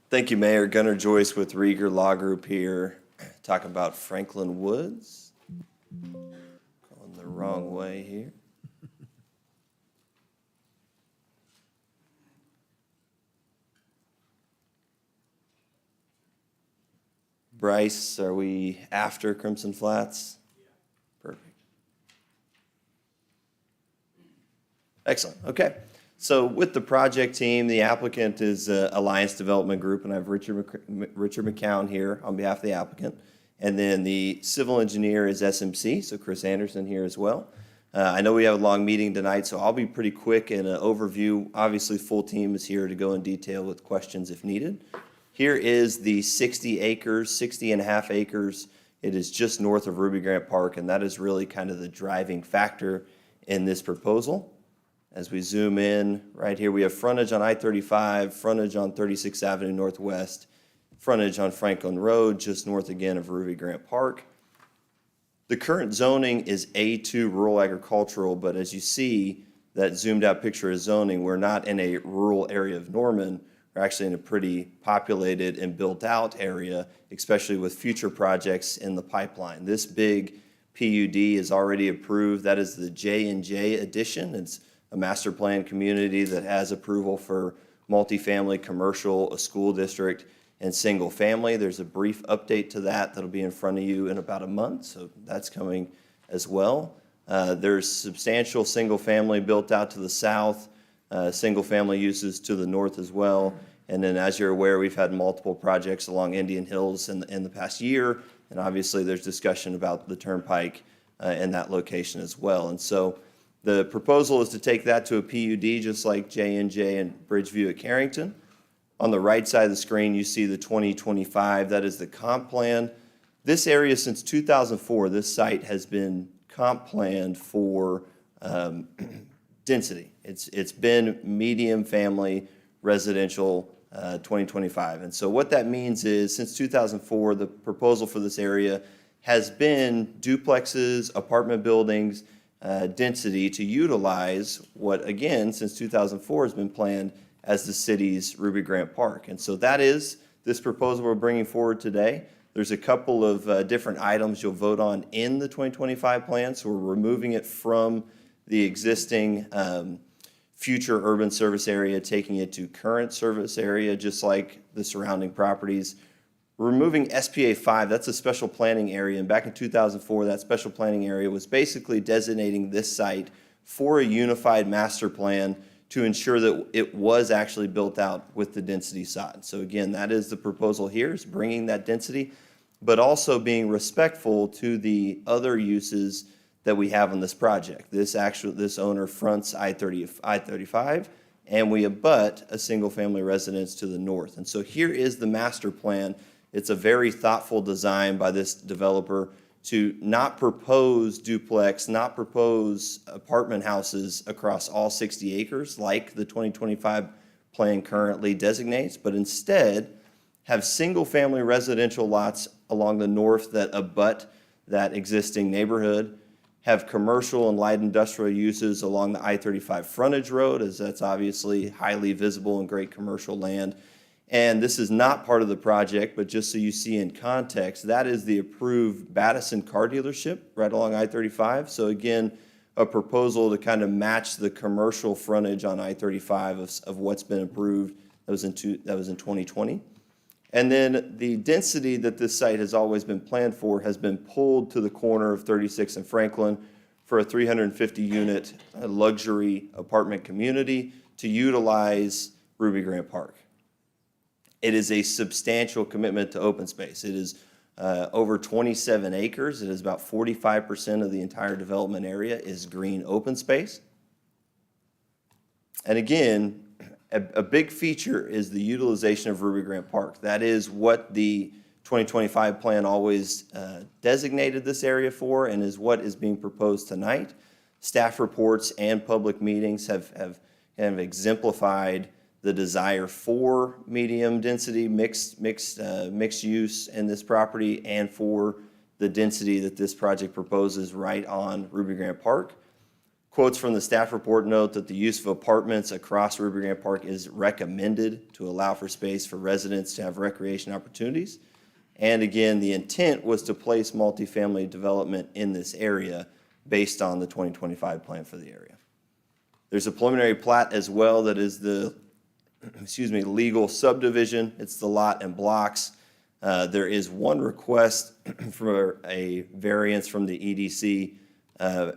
Thank you, Mayor. Gunnar Joyce with Rieger Law Group here. Talk about Franklin Woods. Going the wrong way here. Bryce, are we after Crimson Flats? Perfect. Excellent. Okay. So with the project team, the applicant is Alliance Development Group, and I have Richard McCown here on behalf of the applicant. And then the civil engineer is SMC, so Chris Anderson here as well. I know we have a long meeting tonight, so I'll be pretty quick in an overview. Obviously, full team is here to go in detail with questions if needed. Here is the 60 acres, 60 and a half acres. It is just north of Ruby Grant Park, and that is really kind of the driving factor in this proposal. As we zoom in, right here, we have frontage on I-35, frontage on 36th Avenue Northwest, frontage on Franklin Road, just north again of Ruby Grant Park. The current zoning is A2 rural agricultural, but as you see, that zoomed out picture of zoning, we're not in a rural area of Norman. We're actually in a pretty populated and built out area, especially with future projects in the pipeline. This big PUD is already approved. That is the J&J addition. It's a master plan community that has approval for multifamily, commercial, a school district, and single family. There's a brief update to that that'll be in front of you in about a month, so that's coming as well. There's substantial single family built out to the south, single family uses to the north as well. And then as you're aware, we've had multiple projects along Indian Hills in the past year, and obviously there's discussion about the turnpike in that location as well. And so the proposal is to take that to a PUD just like J&J and Bridgeview at Carrington. On the right side of the screen, you see the 2025. That is the comp plan. This area, since 2004, this site has been comp planned for density. It's been medium family residential 2025. And so what that means is since 2004, the proposal for this area has been duplexes, apartment buildings, density to utilize what, again, since 2004 has been planned as the city's Ruby Grant Park. And so that is this proposal we're bringing forward today. There's a couple of different items you'll vote on in the 2025 plan, so we're removing it from the existing future urban service area, taking it to current service area, just like the surrounding properties. We're removing SPA 5, that's a special planning area, and back in 2004, that special planning area was basically designating this site for a unified master plan to ensure that it was actually built out with the density sought. So again, that is the proposal here, is bringing that density, but also being respectful to the other uses that we have on this project. This owner fronts I-35, and we abut a single-family residence to the north. And so here is the master plan. It's a very thoughtful design by this developer to not propose duplex, not propose apartment houses across all 60 acres like the 2025 plan currently designates, but instead have single-family residential lots along the north that abut that existing neighborhood, have commercial and light industrial uses along the I-35 frontage road, as that's obviously highly visible and great commercial land. And this is not part of the project, but just so you see in context, that is the approved Battison car dealership right along I-35. So again, a proposal to kind of match the commercial frontage on I-35 of what's been approved. That was in 2020. And then the density that this site has always been planned for has been pulled to the corner of 36 and Franklin for a 350-unit luxury apartment community to utilize Ruby Grant Park. It is a substantial commitment to open space. It is over 27 acres. It is about 45% of the entire development area is green open space. And again, a big feature is the utilization of Ruby Grant Park. That is what the 2025 plan always designated this area for, and is what is being proposed tonight. Staff reports and public meetings have kind of exemplified the desire for medium density mixed use in this property, and for the density that this project proposes right on Ruby Grant Park. Quotes from the staff report note that the use of apartments across Ruby Grant Park is recommended to allow for space for residents to have recreation opportunities. And again, the intent was to place multifamily development in this area based on the 2025 plan for the area. There's a preliminary plat as well that is the legal subdivision. It's the lot and blocks. There is one request for a variance from the EDC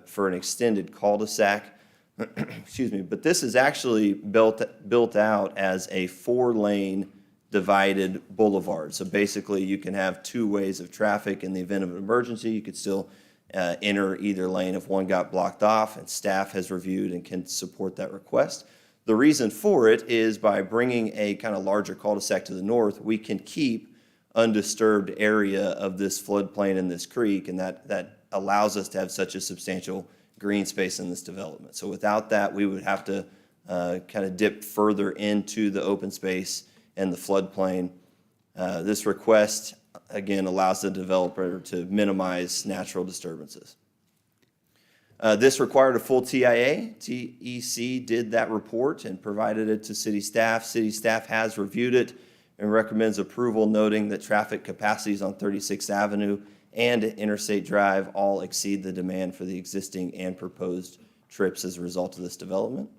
for an extended cul-de-sac. But this is actually built out as a 4-lane divided boulevard. So basically you can have 2 ways of traffic in the event of an emergency. You could still enter either lane if one got blocked off, and staff has reviewed and can support that request. The reason for it is by bringing a kind of larger cul-de-sac to the north, we can keep undisturbed area of this floodplain in this creek, and that allows us to have such a substantial green space in this development. So without that, we would have to kind of dip further into the open space and the floodplain. This request, again, allows the developer to minimize natural disturbances. This required a full TIA. TEC did that report and provided it to city staff. City staff has reviewed it and recommends approval, noting that traffic capacities on 36th Avenue and Interstate Drive all exceed the demand for the existing and proposed trips as a result of this development.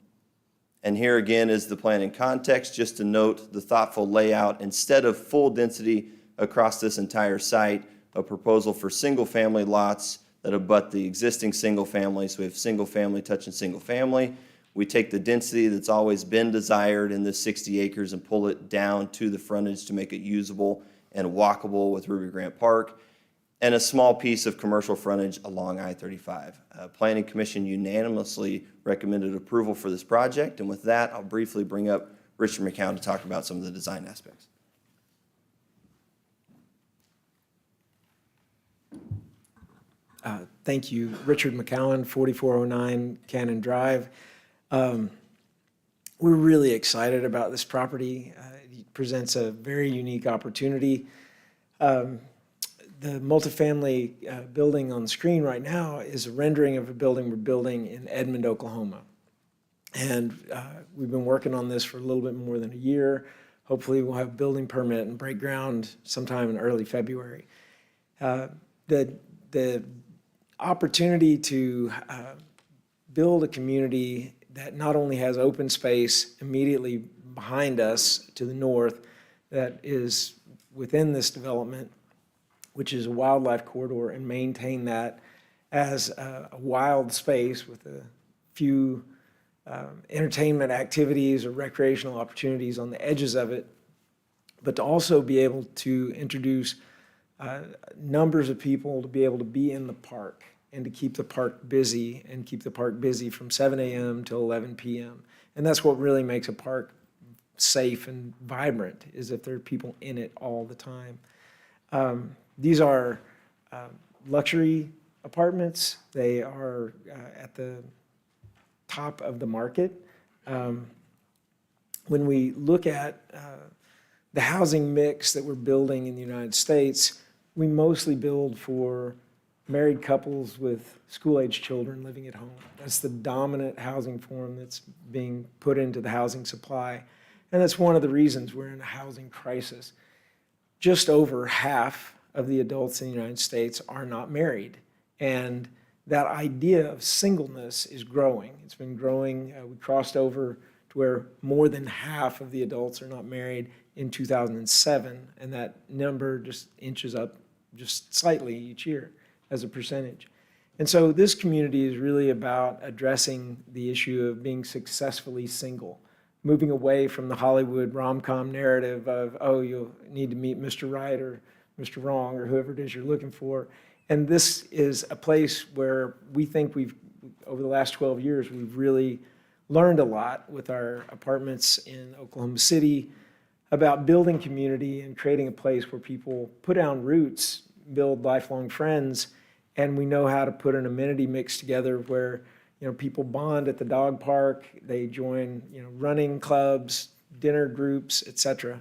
And here again is the plan in context, just to note the thoughtful layout. Instead of full density across this entire site, a proposal for single-family lots that abut the existing single family. So we have single family touching single family. We take the density that's always been desired in this 60 acres and pull it down to the frontage to make it usable and walkable with Ruby Grant Park, and a small piece of commercial frontage along I-35. Planning Commission unanimously recommended approval for this project, and with that, I'll briefly bring up Richard McCown to talk about some of the design aspects. Thank you. Richard McCowan, 4409 Cannon Drive. We're really excited about this property. It presents a very unique opportunity. The multifamily building on the screen right now is a rendering of a building we're building in Edmond, Oklahoma. And we've been working on this for a little bit more than a year. Hopefully we'll have a building permit and break ground sometime in early February. The opportunity to build a community that not only has open space immediately behind us to the north that is within this development, which is a wildlife corridor, and maintain that as a wild space with a few entertainment activities or recreational opportunities on the edges of it, but to also be able to introduce numbers of people to be able to be in the park and to keep the park busy and keep the park busy from 7 a.m. till 11 p.m. And that's what really makes a park safe and vibrant, is if there are people in it all the time. These are luxury apartments. They are at the top of the market. When we look at the housing mix that we're building in the United States, we mostly build for married couples with school-age children living at home. That's the dominant housing form that's being put into the housing supply. And that's one of the reasons we're in a housing crisis. Just over half of the adults in the United States are not married. And that idea of singleness is growing. It's been growing. We crossed over to where more than half of the adults are not married in 2007, and that number just inches up just slightly each year as a percentage. And so this community is really about addressing the issue of being successfully single, moving away from the Hollywood rom-com narrative of, oh, you'll need to meet Mr. Right or Mr. Wrong or whoever it is you're looking for. And this is a place where we think over the last 12 years, we've really learned a lot with our apartments in Oklahoma City about building community and creating a place where people put down roots, build lifelong friends, and we know how to put an amenity mix together where, you know, people bond at the dog park, they join, you know, running clubs, dinner groups, etc.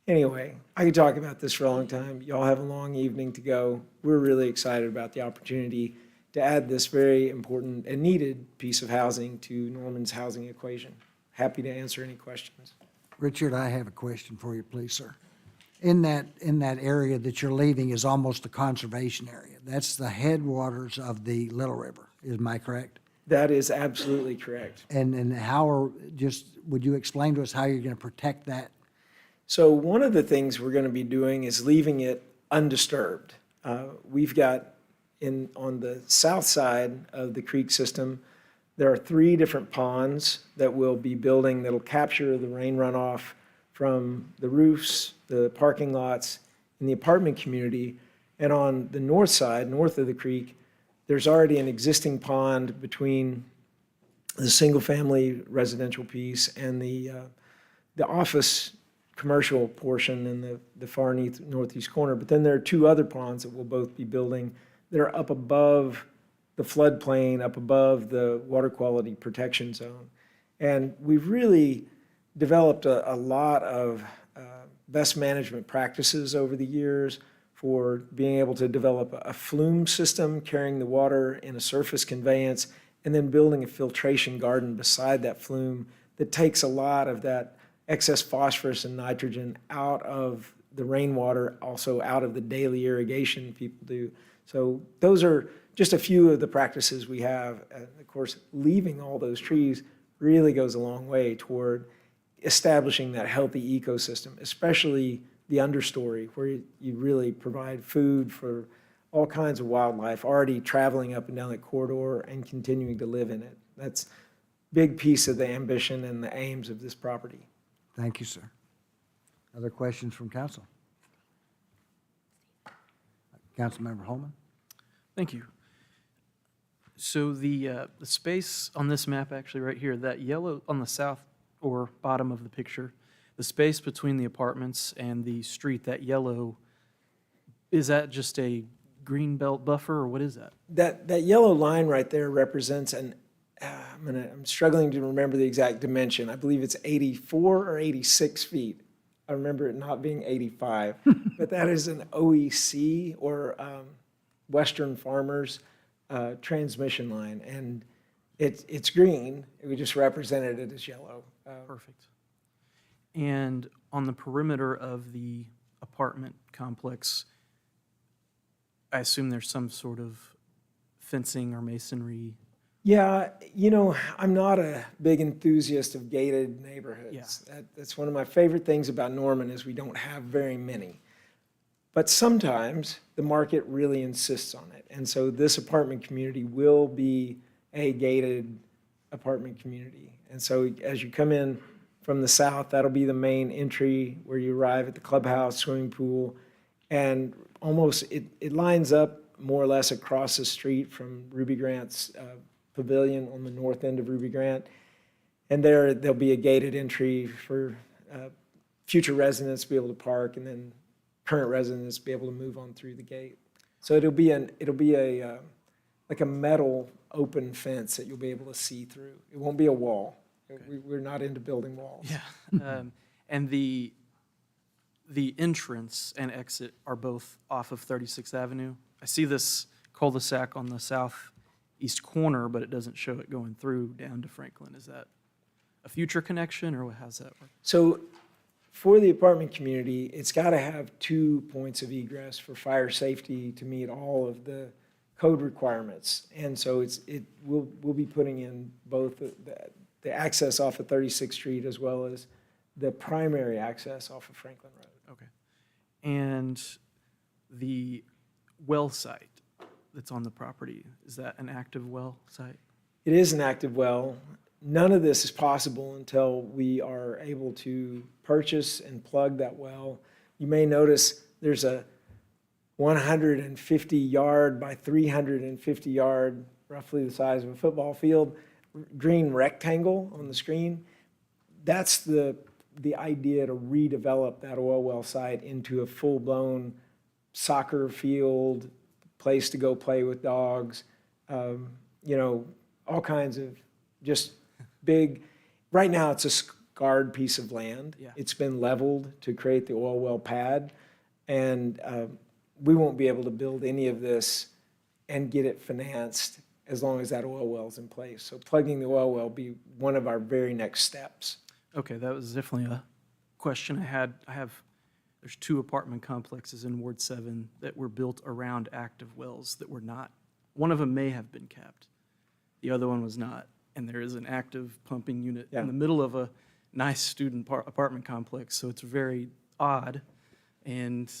Anyway, I could talk about this for a long time. Y'all have a long evening to go. We're really excited about the opportunity to add this very important and needed piece of housing to Norman's housing equation. Happy to answer any questions. Richard, I have a question for you, please, sir. In that area that you're leaving is almost a conservation area. That's the headwaters of the Little River. Am I correct? That is absolutely correct. And would you explain to us how you're going to protect that? So one of the things we're going to be doing is leaving it undisturbed. We've got on the south side of the creek system, there are 3 different ponds that we'll be building that'll capture the rain runoff from the roofs, the parking lots, and the apartment community. And on the north side, north of the creek, there's already an existing pond between the single-family residential piece and the office commercial portion in the far northeast corner. But then there are 2 other ponds that we'll both be building that are up above the floodplain, up above the water quality protection zone. And we've really developed a lot of best management practices over the years for being able to develop a flume system carrying the water in a surface conveyance, and then building a filtration garden beside that flume that takes a lot of that excess phosphorus and nitrogen out of the rainwater, also out of the daily irrigation people do. So those are just a few of the practices we have. Of course, leaving all those trees really goes a long way toward establishing that healthy ecosystem, especially the understory, where you really provide food for all kinds of wildlife already traveling up and down that corridor and continuing to live in it. That's a big piece of the ambition and the aims of this property. Thank you, sir. Other questions from council? Councilmember Holman? Thank you. So the space on this map, actually right here, that yellow on the south or bottom of the picture, the space between the apartments and the street, that yellow, is that just a green belt buffer or what is that? That yellow line right there represents I'm struggling to remember the exact dimension. I believe it's 84 or 86 feet. I remember it not being 85, but that is an OEC or Western Farmers transmission line, and it's green. We just represented it as yellow. Perfect. And on the perimeter of the apartment complex, I assume there's some sort of fencing or masonry. Yeah, I'm not a big enthusiast of gated neighborhoods. Yeah. That's one of my favorite things about Norman is we don't have very many. But sometimes the market really insists on it. And so this apartment community will be a gated apartment community. And so as you come in from the south, that'll be the main entry where you arrive at the clubhouse, swimming pool, and almost it lines up more or less across the street from Ruby Grant's pavilion on the north end of Ruby Grant. And there'll be a gated entry for future residents to be able to park, and then current residents to be able to move on through the gate. So it'll be a like a metal open fence that you'll be able to see through. It won't be a wall. We're not into building walls. Yeah. And the entrance and exit are both off of 36th Avenue. I see this cul-de-sac on the southeast corner, but it doesn't show it going through down to Franklin. Is that a future connection, or how's that work? So for the apartment community, it's got to have 2 points of egress for fire safety to meet all of the code requirements. And so we'll be putting in both the access off of 36th Street as well as the primary access off of Franklin Road. Okay. And the well site that's on the property, is that an active well site? It is an active well. None of this is possible until we are able to purchase and plug that well. You may notice there's a 150-yard by 350-yard, roughly the size of a football field, green rectangle on the screen. That's the idea to redevelop that oil well site into a full-blown soccer field, place to go play with dogs, all kinds of just big. Right now, it's a scarred piece of land. Yeah. It's been leveled to create the oil well pad, and we won't be able to build any of this and get it financed as long as that oil well's in place. So plugging the oil well will be one of our very next steps. Okay, that was definitely a question I had. There's 2 apartment complexes in Ward 7 that were built around active wells that were not. One of them may have been capped. The other one was not. And there is an active pumping unit in the middle of a nice student apartment complex. So it's very odd and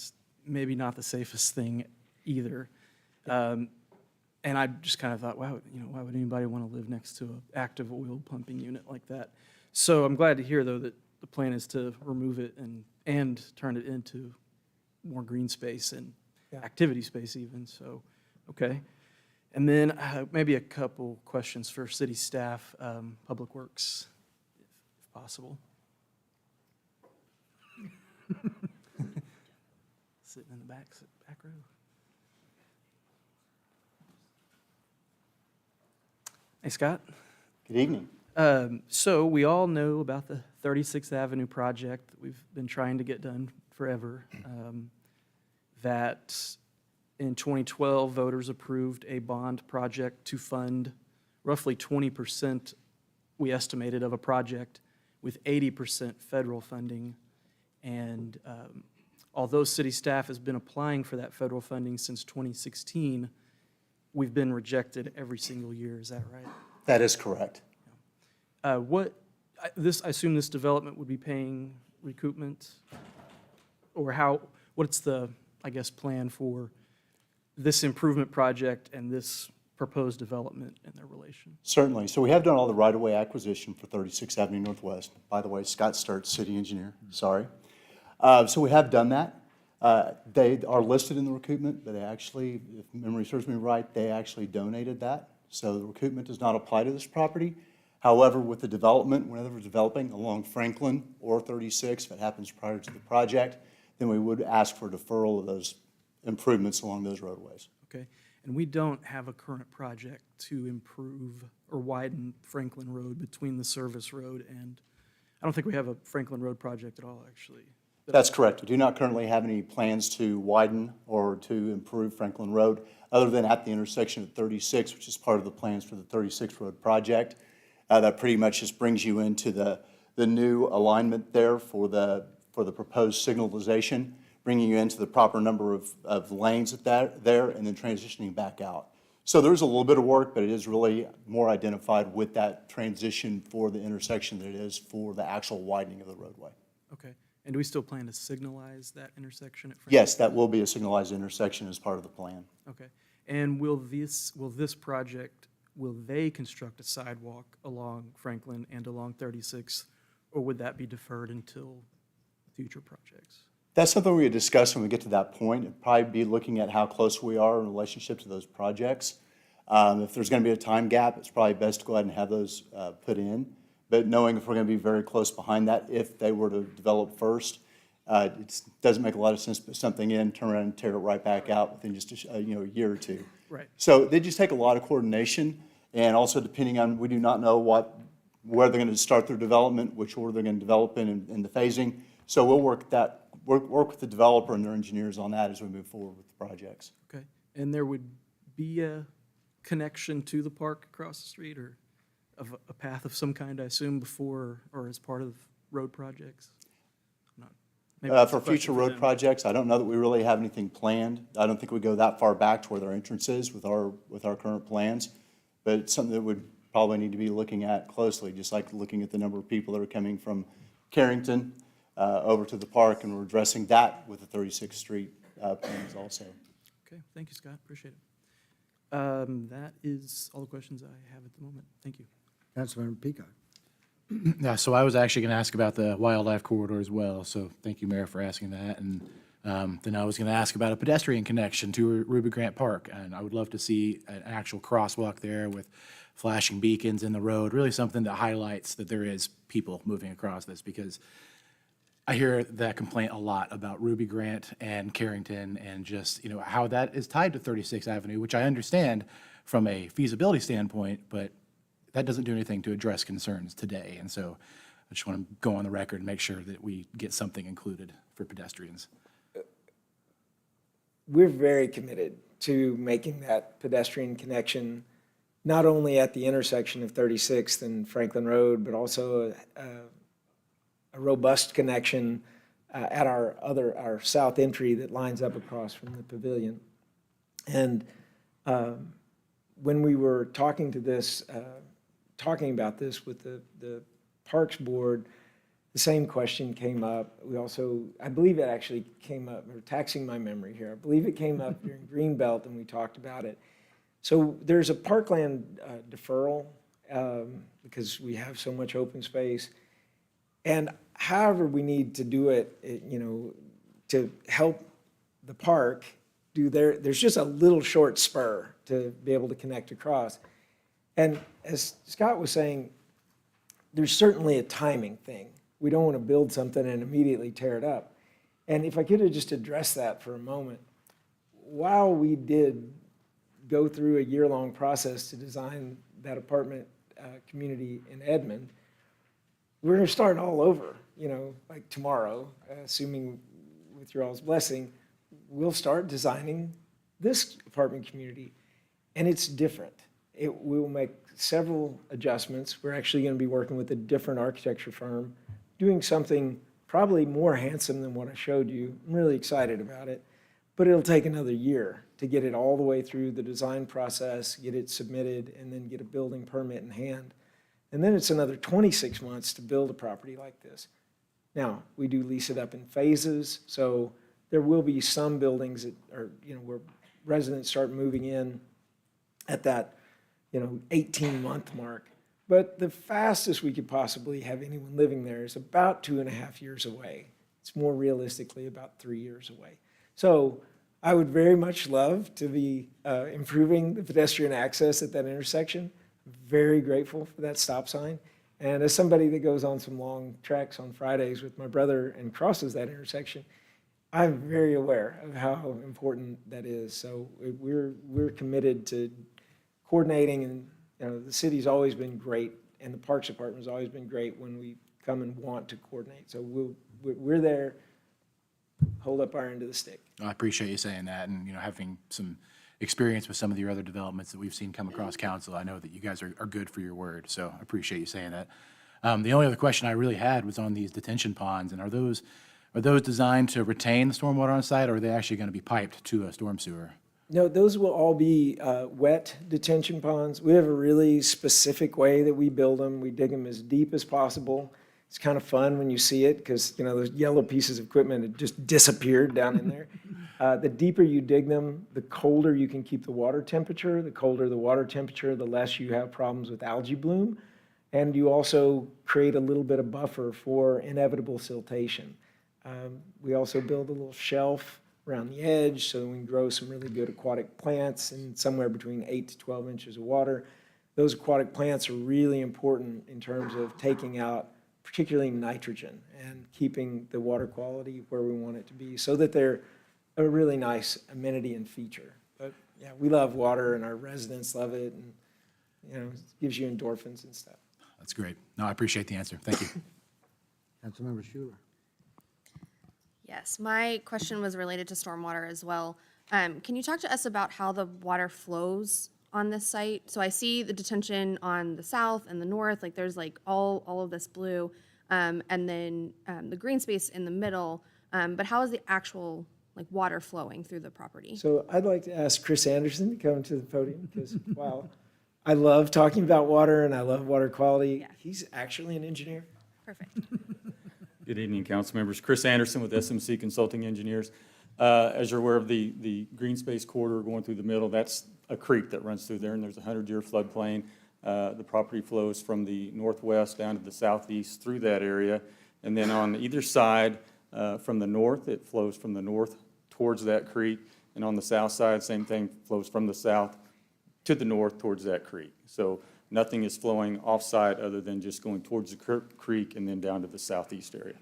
maybe not the safest thing either. And I just kind of thought, wow, why would anybody want to live next to an active oil pumping unit like that? So I'm glad to hear, though, that the plan is to remove it and turn it into more green space and activity space even. So, okay. And then maybe a couple questions for city staff, Public Works, if possible. Sitting in the back row. Hey, Scott. Good evening. So we all know about the 36th Avenue project that we've been trying to get done forever. That in 2012, voters approved a bond project to fund roughly 20%, we estimated, of a project with 80% federal funding. And although city staff has been applying for that federal funding since 2016, we've been rejected every single year. Is that right? That is correct. I assume this development would be paying recoupment? Or what's the, plan for this improvement project and this proposed development and their relation? Certainly. So we have done all the right-of-way acquisition for 36th Avenue Northwest. By the way, Scott Sturts, city engineer, sorry. So we have done that. They are listed in the recoupment, but they actually, if memory serves me right, they actually donated that. So the recoupment does not apply to this property. However, with the development, whenever we're developing along Franklin or 36, if it happens prior to the project, then we would ask for deferral of those improvements along those roadways. Okay, and we don't have a current project to improve or widen Franklin Road between the service road and, I don't think we have a Franklin Road project at all, actually. That's correct. We do not currently have any plans to widen or to improve Franklin Road, other than at the intersection of 36, which is part of the plans for the 36 Road project. That pretty much just brings you into the new alignment there for the proposed signalization, bringing you into the proper number of lanes there, and then transitioning back out. So there's a little bit of work, but it is really more identified with that transition for the intersection than it is for the actual widening of the roadway. Okay, and do we still plan to signalize that intersection at Franklin? Yes, that will be a signalized intersection as part of the plan. Okay, and will this project, will they construct a sidewalk along Franklin and along 36th, or would that be deferred until future projects? That's something we would discuss when we get to that point. It'd probably be looking at how close we are in relationship to those projects. If there's going to be a time gap, it's probably best to go ahead and have those put in. But knowing if we're going to be very close behind that, if they were to develop first, it doesn't make a lot of sense to put something in, turn around and tear it right back out within just a year or two. Right. So they just take a lot of coordination, and also depending on, we do not know where they're going to start their development, which order they're going to develop in the phasing. So we'll work with the developer and their engineers on that as we move forward with the projects. Okay. And there would be a connection to the park across the street, or of a path of some kind, I assume, before or as part of road projects? Maybe that's a For question future road them. projects, I don't know that we really have anything planned. I don't think we go that far back to where their entrance is with our current plans. But it's something that would probably need to be looking at closely, just like looking at the number of people that are coming from Carrington over to the park, and we're addressing that with the 36th Street plans also. Okay, thank you, Scott, appreciate it. That is all the questions I have at the moment. Thank you. Councilmember Peacock. Yeah, so I was actually going to ask about the wildlife corridor as well, so thank you, Mayor, for asking that. And then I was going to ask about a pedestrian connection to Ruby Grant Park, and I would love to see an actual crosswalk there with flashing beacons in the road, really something that highlights that there is people moving across this, because I hear that complaint a lot about Ruby Grant and Carrington and just, how that is tied to 36th Avenue, which I understand from a feasibility standpoint, but that doesn't do anything to address concerns today. And so I just want to go on the record and make sure that we get something included for pedestrians. We're very committed to making that pedestrian connection, not only at the intersection of 36th and Franklin Road, but also a robust connection at our south entry that lines up across from the pavilion. And when we were talking about this with the Parks Board, the same question came up. We also, I believe it actually came up, or taxing my memory here, I believe it came up during Greenbelt and we talked about it. So there's a parkland deferral because we have so much open space. And however we need to do it, to help the park there's just a little short spur to be able to connect across. And as Scott was saying, there's certainly a timing thing. We don't want to build something and immediately tear it up. And if I could have just addressed that for a moment, while we did go through a year-long process to design that apartment community in Edmond, we're going to start all over, like tomorrow, assuming with your all's blessing, we'll start designing this apartment community. And it's different. We will make several adjustments. We're actually going to be working with a different architecture firm, doing something probably more handsome than what I showed you. I'm really excited about it. But it'll take another year to get it all the way through the design process, get it submitted, and then get a building permit in hand. And then it's another 26 months to build a property like this. Now, we do lease it up in phases, so there will be some buildings that are, where residents start moving in at that 18-month mark. But the fastest we could possibly have anyone living there is about 2.5 years away. It's more realistically about 3 years away. So I would very much love to be improving the pedestrian access at that intersection. I'm very grateful for that stop sign. And as somebody that goes on some long treks on Fridays with my brother and crosses that intersection, I'm very aware of how important that is. So we're committed to coordinating, and the city's always been great, and the Parks Department's always been great when we come and want to coordinate. So we're there, hold up our end of the stick. I appreciate you saying that, and having some experience with some of your other developments that we've seen come across council, I know that you guys are good for your word, so I appreciate you saying that. The only other question I really had was on these detention ponds, and are those designed to retain the stormwater on site, or are they actually going to be piped to a storm sewer? No, those will all be wet detention ponds. We have a really specific way that we build them. We dig them as deep as possible, It's kind of fun when you see it because, you know, those yellow pieces of equipment had just disappeared down in there. The deeper you dig them, the colder you can keep the water temperature. The colder the water temperature, the less you have problems with algae bloom. And you also create a little bit of buffer for inevitable siltation. We also build a little shelf around the edge so we can grow some really good aquatic plants in somewhere between 8 to 12 inches of water. Those aquatic plants are really important in terms of taking out particularly nitrogen and keeping the water quality where we want it to be so that they're a really nice amenity and feature. But yeah, we love water and our residents love it, and you know, it gives you endorphins and stuff. That's great. No, I appreciate the answer. Thank you. Councilmember Schuler. Yes, my question was related to stormwater as well. Can you talk to us about how the water flows on this site? So I see the detention on the south and the north, like there's like all of this blue, and then the green space in the middle. But how is the actual like water flowing through the property? So I'd like to ask Chris Anderson to come to the podium because while I love talking about water and I love water quality, he's actually an engineer. Perfect. Good evening, council members. Chris Anderson with SMC Consulting Engineers. As you're aware of the green space corridor going through the middle, that's a creek that runs through there, and there's a 100-year floodplain. The property flows from the northwest down to the southeast through that area. And then on either side, from the north, it flows from the north towards that creek. And on the south side, same thing, flows from the south to the north towards that creek. So nothing is flowing offside other than just going towards the creek and then down to the southeast area.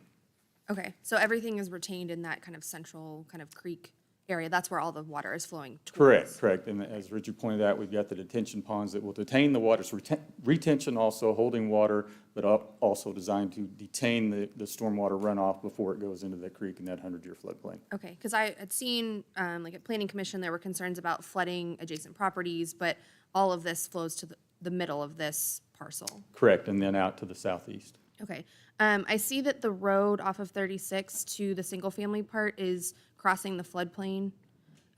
Okay, so everything is retained in that kind of central kind of creek area. That's where all the water is flowing towards. Correct. And as Richard pointed out, we've got the detention ponds that will detain the water. So retention also holding water, but also designed to detain the stormwater runoff before it goes into the creek in that 100-year floodplain. Okay, because I had seen, like at Planning Commission, there were concerns about flooding adjacent properties, but all of this flows to the middle of this parcel. Correct, and then out to the southeast. Okay. I see that the road off of 36 to the single-family part is crossing the floodplain.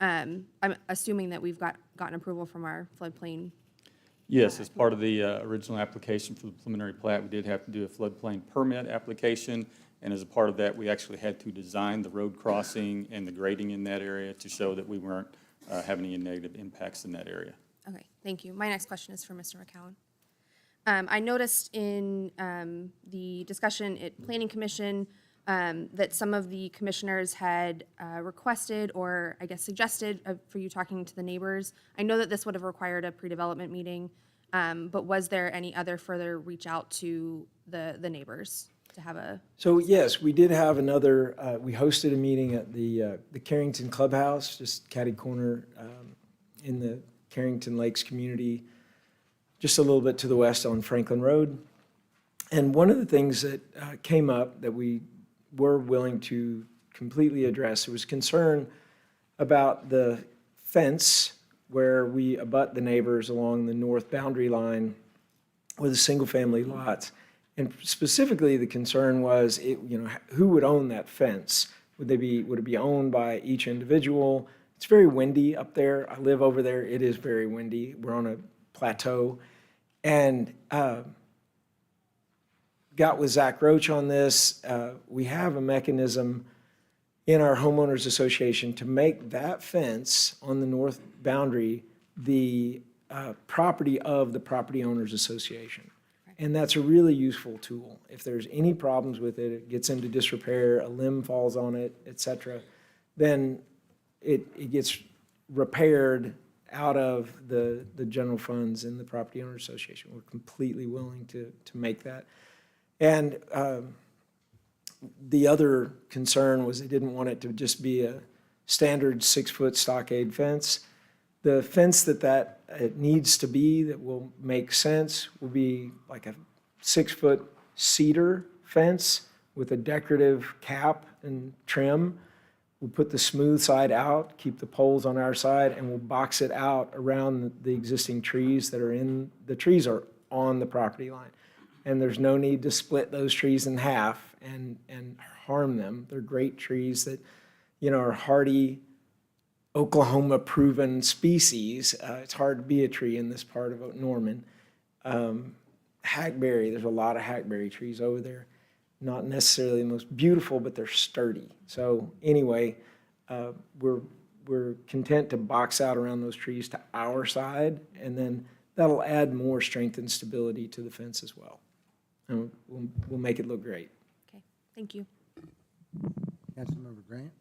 I'm assuming that we've gotten approval from our floodplain. Yes, as part of the original application for the preliminary plat, we did have to do a floodplain permit application. And as a part of that, we actually had to design the road crossing and the grading in that area to show that we weren't having any negative impacts in that area. Okay, thank you. My next question is for Mr. McCowan. I noticed in the discussion at Planning Commission that some of the commissioners had requested or I guess suggested for you talking to the neighbors. I know that this would have required a pre-development meeting, but was there any other further reach out to the neighbors to have a? So yes, we did have another, we hosted a meeting at the Carrington Clubhouse, just catty corner in the Carrington Lakes community, just a little bit to the west on Franklin Road. And one of the things that came up that we were willing to completely address, there was concern about the fence where we abut the neighbors along the north boundary line with the single-family lots. And specifically, the concern was, who would own that fence? Would it be owned by each individual? It's very windy up there. I live over there. It is very windy. We're on a plateau. And got with Zach Roach on this. We have a mechanism in our homeowners association to make that fence on the north boundary the property of the property owners association. And that's a really useful tool. If there's any problems with it, it gets into disrepair, a limb falls on it, et cetera, then it gets repaired out of the general funds in the property owner association. We're completely willing to make that. And the other concern was they didn't want it to just be a standard 6-foot stockade fence. The fence that it needs to be that will make sense will be like a 6-foot cedar fence with a decorative cap and trim. We'll put the smooth side out, keep the poles on our side, and we'll box it out around the existing trees that are the trees are on the property line. And there's no need to split those trees in half and harm them. They're great trees that, are hardy, Oklahoma-proven species. It's hard to be a tree in this part of Norman. Hackberry, there's a lot of hackberry trees over there. not necessarily the most beautiful, but they're sturdy. So anyway, we're content to box out around those trees to our side, and then that'll add more strength and stability to the fence as well. And we'll make it look great. Okay, thank you. Councilmember Grant?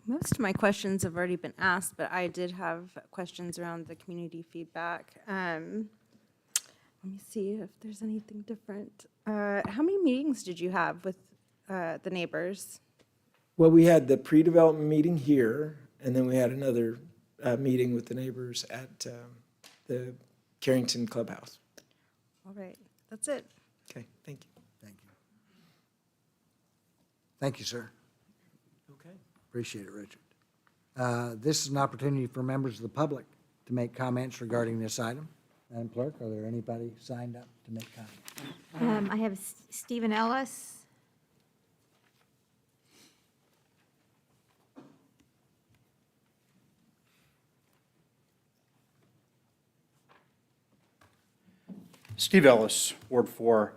Most of my questions have already been asked, but I did have questions around the community feedback. Let me see if there's anything different. How many meetings did you have with the neighbors? Well, we had the pre-development meeting here, and then we had another meeting with the neighbors at the Carrington Clubhouse. All right, that's it. Okay, thank you. Thank you. Thank you, sir. Okay. Appreciate it, Richard. This is an opportunity for members of the public to make comments regarding this item. Madam Clerk, are there anybody signed up to make comments? I have Stephen Ellis. Steve Ellis, Ward 4.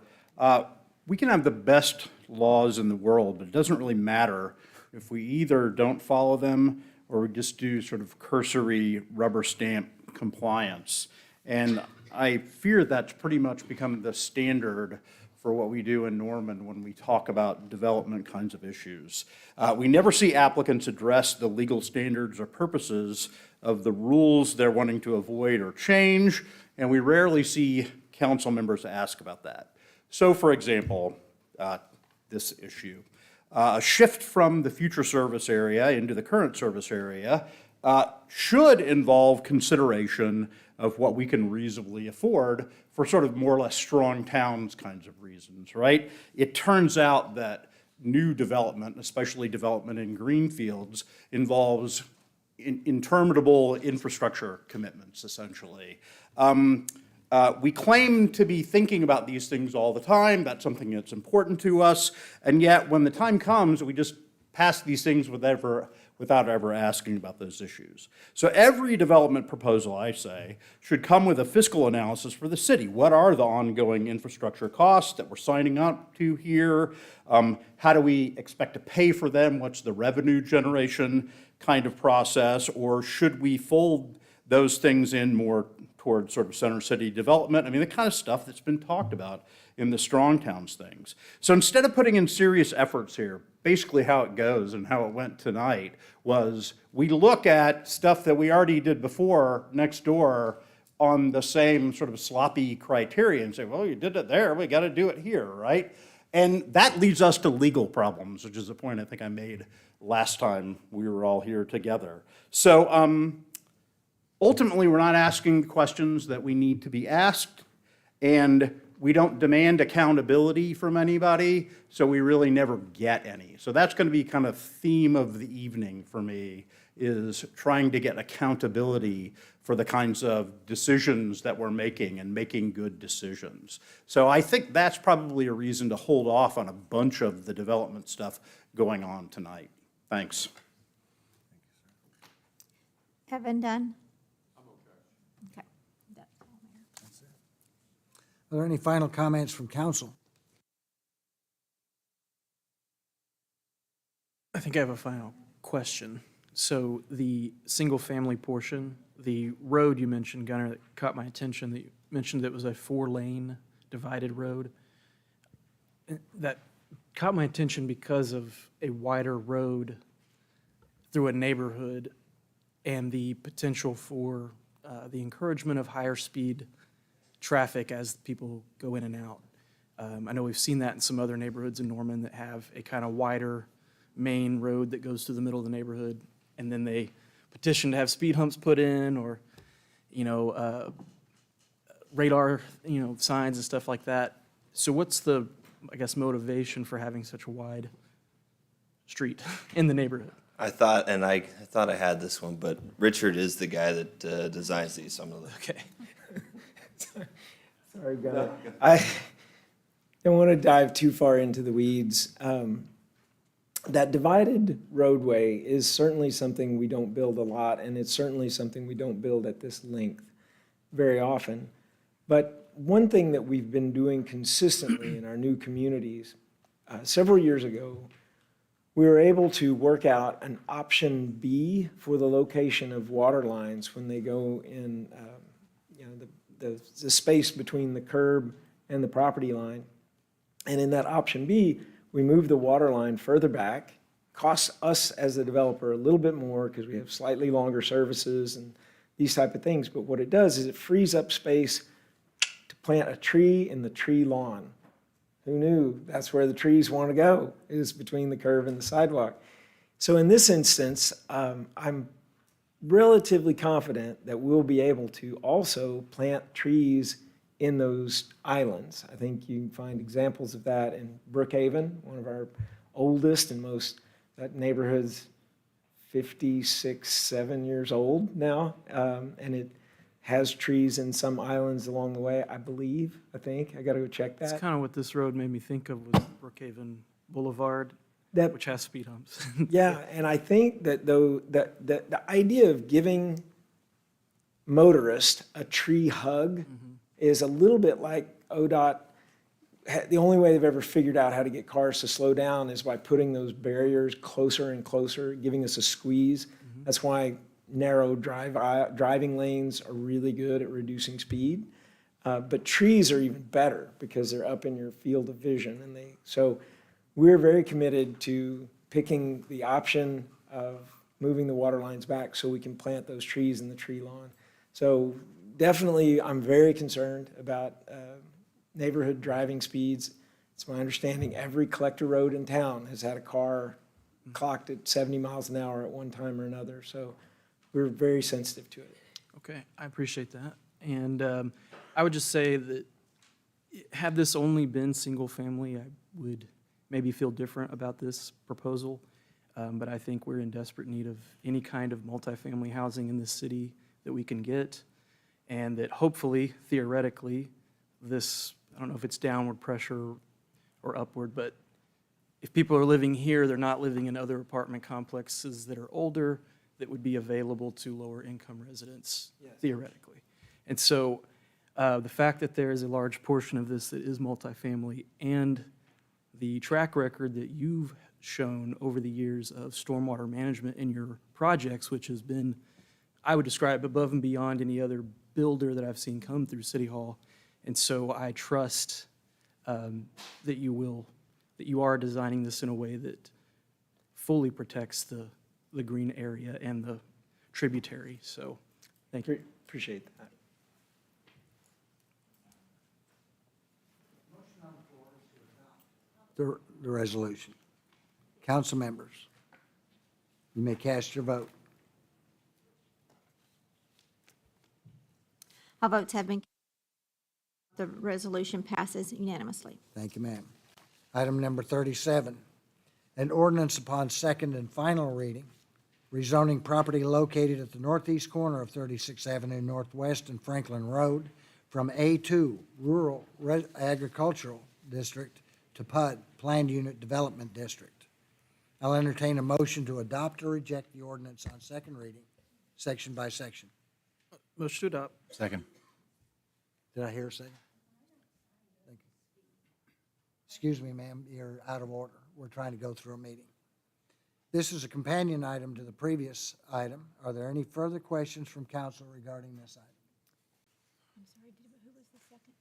We can have the best laws in the world, but it doesn't really matter if we either don't follow them or we just do sort of cursory rubber stamp compliance. And I fear that's pretty much become the standard for what we do in Norman when we talk about development kinds of issues. We never see applicants address the legal standards or purposes of the rules they're wanting to avoid or change, and we rarely see council members ask about that. So, for example, this issue. A shift from the future service area into the current service area should involve consideration of what we can reasonably afford for sort of more or less strong towns kinds of reasons, right? It turns out that new development, especially development in greenfields, involves interminable infrastructure commitments, essentially. We claim to be thinking about these things all the time. That's something that's important to us. And yet, when the time comes, we just pass these things without ever asking about those issues. So every development proposal, I say, should come with a fiscal analysis for the city. What are the ongoing infrastructure costs that we're signing up to here? How do we expect to pay for them? What's the revenue generation kind of process? Or should we fold those things in more towards sort of center city development? I mean, the kind of stuff that's been talked about in the strong towns things. So instead of putting in serious efforts here, basically how it goes and how it went tonight was we look at stuff that we already did before next door on the same sort of sloppy criteria and say, well, you did it there, we got to do it here, right? And that leads us to legal problems, which is a point I think I made last time we were all here together. So ultimately, we're not asking the questions that we need to be asked, and we don't demand accountability from anybody, so we really never get any. So that's going to be kind of theme of the evening for me, is trying to get accountability for the kinds of decisions that we're making and making good decisions. So I think that's probably a reason to hold off on a bunch of the development stuff going on tonight. Thanks. Evan Dunn. Are there any final comments from council? I think I have a final question. So the single-family portion, the road you mentioned, Gunnar, that caught my attention, that you mentioned that it was a 4-lane divided road. That caught my attention because of a wider road through a neighborhood and the potential for the encouragement of higher speed traffic as people go in and out. I know we've seen that in some other neighborhoods in Norman that have a kind of wider main road that goes through the middle of the neighborhood, and then they petition to have speed humps put in, or, radar, signs and stuff like that. So what's the, I guess, motivation for having such a wide street in the neighborhood? I thought I had this one, but Richard is the guy that designs these. So I'm gonna Okay. Sorry, Gunnar. I don't want to dive too far into the weeds. That divided roadway is certainly something we don't build a lot, and it's certainly something we don't build at this length very often. But one thing that we've been doing consistently in our new communities, several years ago, we were able to work out an option B for the location of water lines when they go in, the space between the curb and the property line. And in that option B, we moved the water line further back. Costs us as the developer a little bit more because we have slightly longer services and these type of things. But what it does is it frees up space to plant a tree in the tree lawn. Who knew that's where the trees want to go, is between the curb and the sidewalk. So in this instance, I'm relatively confident that we'll be able to also plant trees in those islands. I think you can find examples of that in Brookhaven, one of our oldest and most, that neighborhood's 56, 7 years old now, and it has trees in some islands along the way, I think. I gotta go check that. That's kind of what this road made me think of with Brookhaven Boulevard, which has speed humps. Yeah, and I think that the idea of giving motorists a tree hug is a little bit like ODOT. The only way they've ever figured out how to get cars to slow down is by putting those barriers closer and closer, giving us a squeeze. That's why narrow driving lanes are really good at reducing speed. But trees are even better because they're up in your field of vision. So we're very committed to picking the option of moving the water lines back so we can plant those trees in the tree lawn. So definitely, I'm very concerned about neighborhood driving speeds. It's my understanding every collector road in town has had a car clocked at 70 miles an hour at one time or another. So we're very sensitive to it. Okay, I appreciate that. And I would just say that had this only been single family, I would maybe feel different about this proposal. But I think we're in desperate need of any kind of multifamily housing in this city that we can get. And that hopefully, theoretically, this, I don't know if it's downward pressure or upward, but if people are living here, they're not living in other apartment complexes that are older that would be available to lower income residents, theoretically. And so the fact that there is a large portion of this that is multifamily and the track record that you've shown over the years of stormwater management in your projects, which has been, I would describe, above and beyond any other builder that I've seen come through City Hall. And so I trust that you are designing this in a way that fully protects the green area and the tributary. So thank you. Appreciate that. The resolution. Council members, you may cast your vote. All votes have been cast. The resolution passes unanimously. Thank you, ma'am. Item number 37, an ordinance upon second and final reading, rezoning property located at the northeast corner of 36th Avenue Northwest and Franklin Road from A2 Rural Agricultural District to PUD, Planned Unit Development District. I'll entertain a motion to adopt or reject the ordinance on second reading, section by section. Motion to adopt. Second. Did I hear a second? Thank you. Excuse me, ma'am, you're out of order. We're trying to go through a meeting. This is a companion item to the previous item. Are there any further questions from council regarding this item? I'm sorry, who was the second?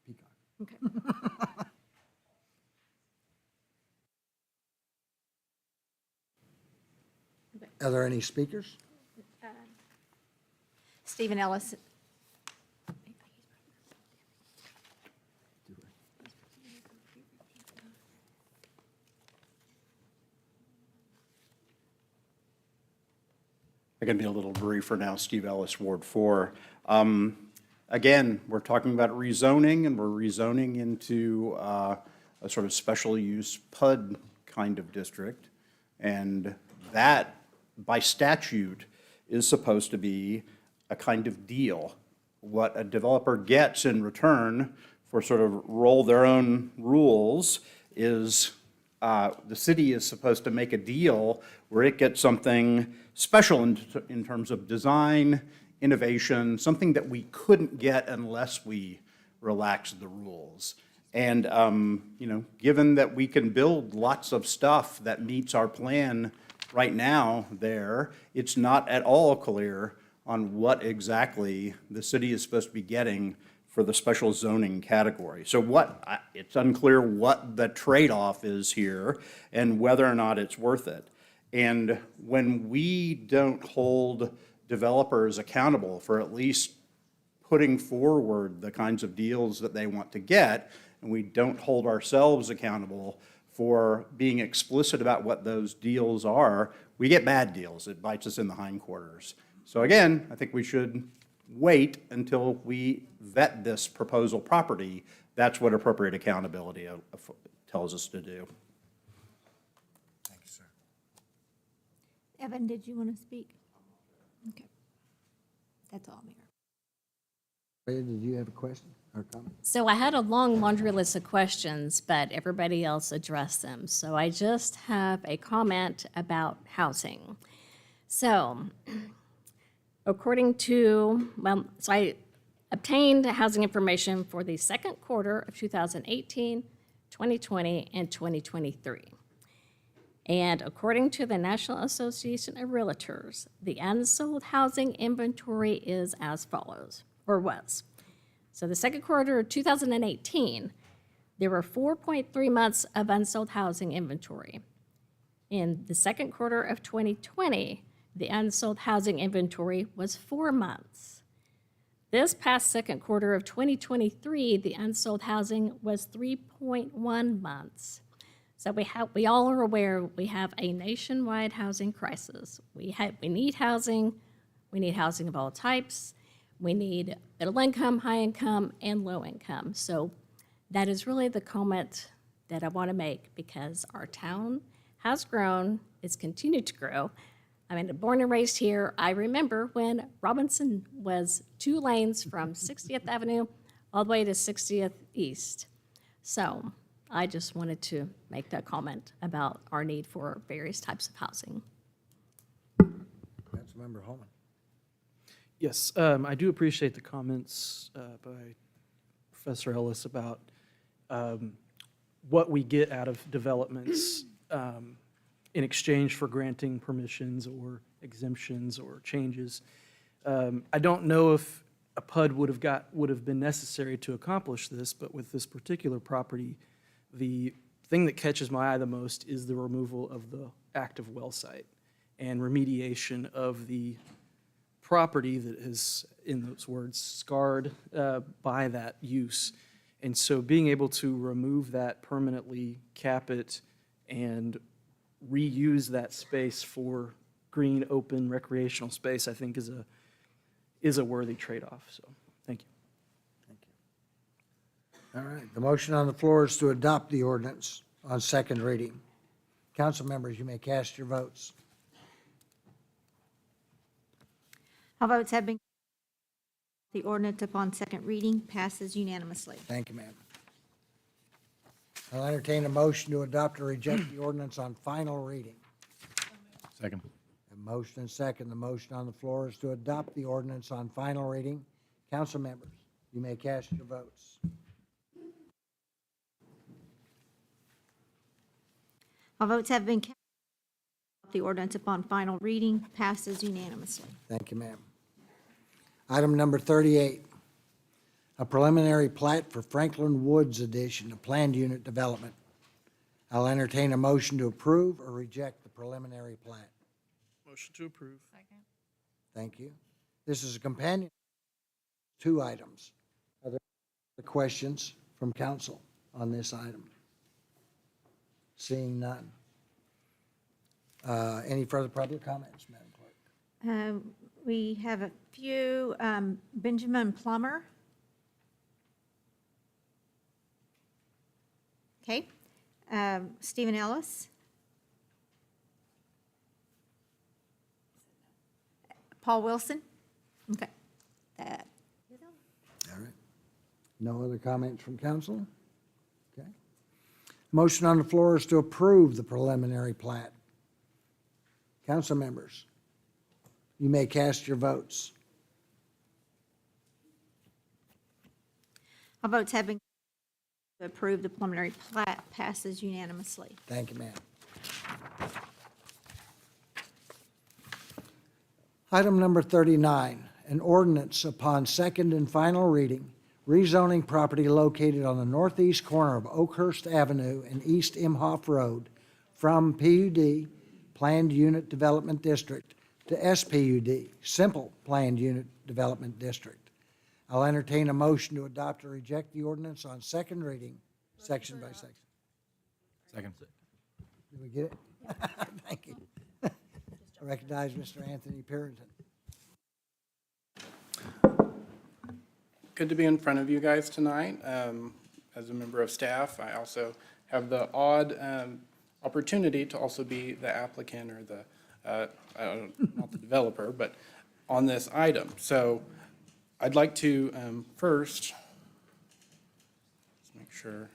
Peacock. Okay. Are there any speakers? Stephen Ellis. I'm going to be a little briefer now. Steve Ellis, Ward 4. Again, we're talking about rezoning, and we're rezoning into a sort of special use PUD kind of district. And that, by statute, is supposed to be a kind of deal. What a developer gets in return for sort of roll their own rules is the city is supposed to make a deal where it gets something special in terms of design, innovation, something that we couldn't get unless we relaxed the rules. And, given that we can build lots of stuff that meets our plan right now there, it's not at all clear on what exactly the city is supposed to be getting for the special zoning category. So it's unclear what the trade-off is here and whether or not it's worth it. And when we don't hold developers accountable for at least putting forward the kinds of deals that they want to get, and we don't hold ourselves accountable for being explicit about what those deals are, we get bad deals. It bites us in the hindquarters. So again, I think we should wait until we vet this proposal property. That's what appropriate accountability tells us to do. Thank you, sir. Evan, did you want to speak? Okay. That's all, Mayor. Ray, did you have a question or comment? So I had a long laundry list of questions, but everybody else addressed them. So I just have a comment about housing. So according to, so I obtained housing information for the second quarter of 2018, 2020, and 2023. And according to the National Association of Realtors, the unsold housing inventory is as follows, or was. So the second quarter of 2018, there were 4.3 months of unsold housing inventory. In the second quarter of 2020, the unsold housing inventory was 4 months. This past second quarter of 2023, the unsold housing was 3.1 months. So we all are aware we have a nationwide housing crisis. We need housing. We need housing of all types. We need middle income, high income, and low income. So that is really the comment that I want to make, because our town has grown, it's continued to grow. I mean, born and raised here, I remember when Robinson was 2 lanes from 60th Avenue all the way to 60th East. So I just wanted to make that comment about our need for various types of housing. Councilmember Holman. Yes, I do appreciate the comments by Professor Ellis about what we get out of developments in exchange for granting permissions or exemptions or changes. I don't know if a PUD would have been necessary to accomplish this, but with this particular property, the thing that catches my eye the most is the removal of the active well site and remediation of the property that is, in those words, scarred by that use. And so being able to remove that permanently, cap it, and reuse that space for green, open, recreational space, I think is a worthy trade-off. So, thank you. All right, the motion on the floor is to adopt the ordinance on second reading. Council members, you may cast your votes. All votes have been. The ordinance upon second reading passes unanimously. Thank you, ma'am. I'll entertain a motion to adopt or reject the ordinance on final reading. Second. A motion and second. The motion on the floor is to adopt the ordinance on final reading. Council members, you may cast your votes. All votes have been cast. The ordinance upon final reading passes unanimously. Thank you, ma'am. Item number 38, a preliminary plat for Franklin Woods addition to planned unit development. I'll entertain a motion to approve or reject the preliminary plat. Motion to approve. Second. Thank you. This is a companion, 2 items. Are there questions from council on this item? Seeing none. Any further public comments, Madam Clerk? We have a few. Benjamin Plummer. Okay. Stephen Ellis. Paul Wilson. Okay. That. All right. No other comments from council? Okay. Motion on the floor is to approve the preliminary plat. Council members, you may cast your votes. All votes have been to approve the preliminary plat passes unanimously. Thank you, ma'am. Item number 39, an ordinance upon second and final reading, rezoning property located on the northeast corner of Oakhurst Avenue and East Imhoff Road from PUD, Planned Unit Development District, to SPUD, Simple Planned Unit Development District. I'll entertain a motion to adopt or reject the ordinance on second reading, section by section. Second. Did we get it? Thank you. I recognize Mr. Anthony Perrington. Good to be in front of you guys tonight. As a member of staff, I also have the odd opportunity to also be the applicant or the, not the developer, but on this item. So I'd like to first, let's make sure,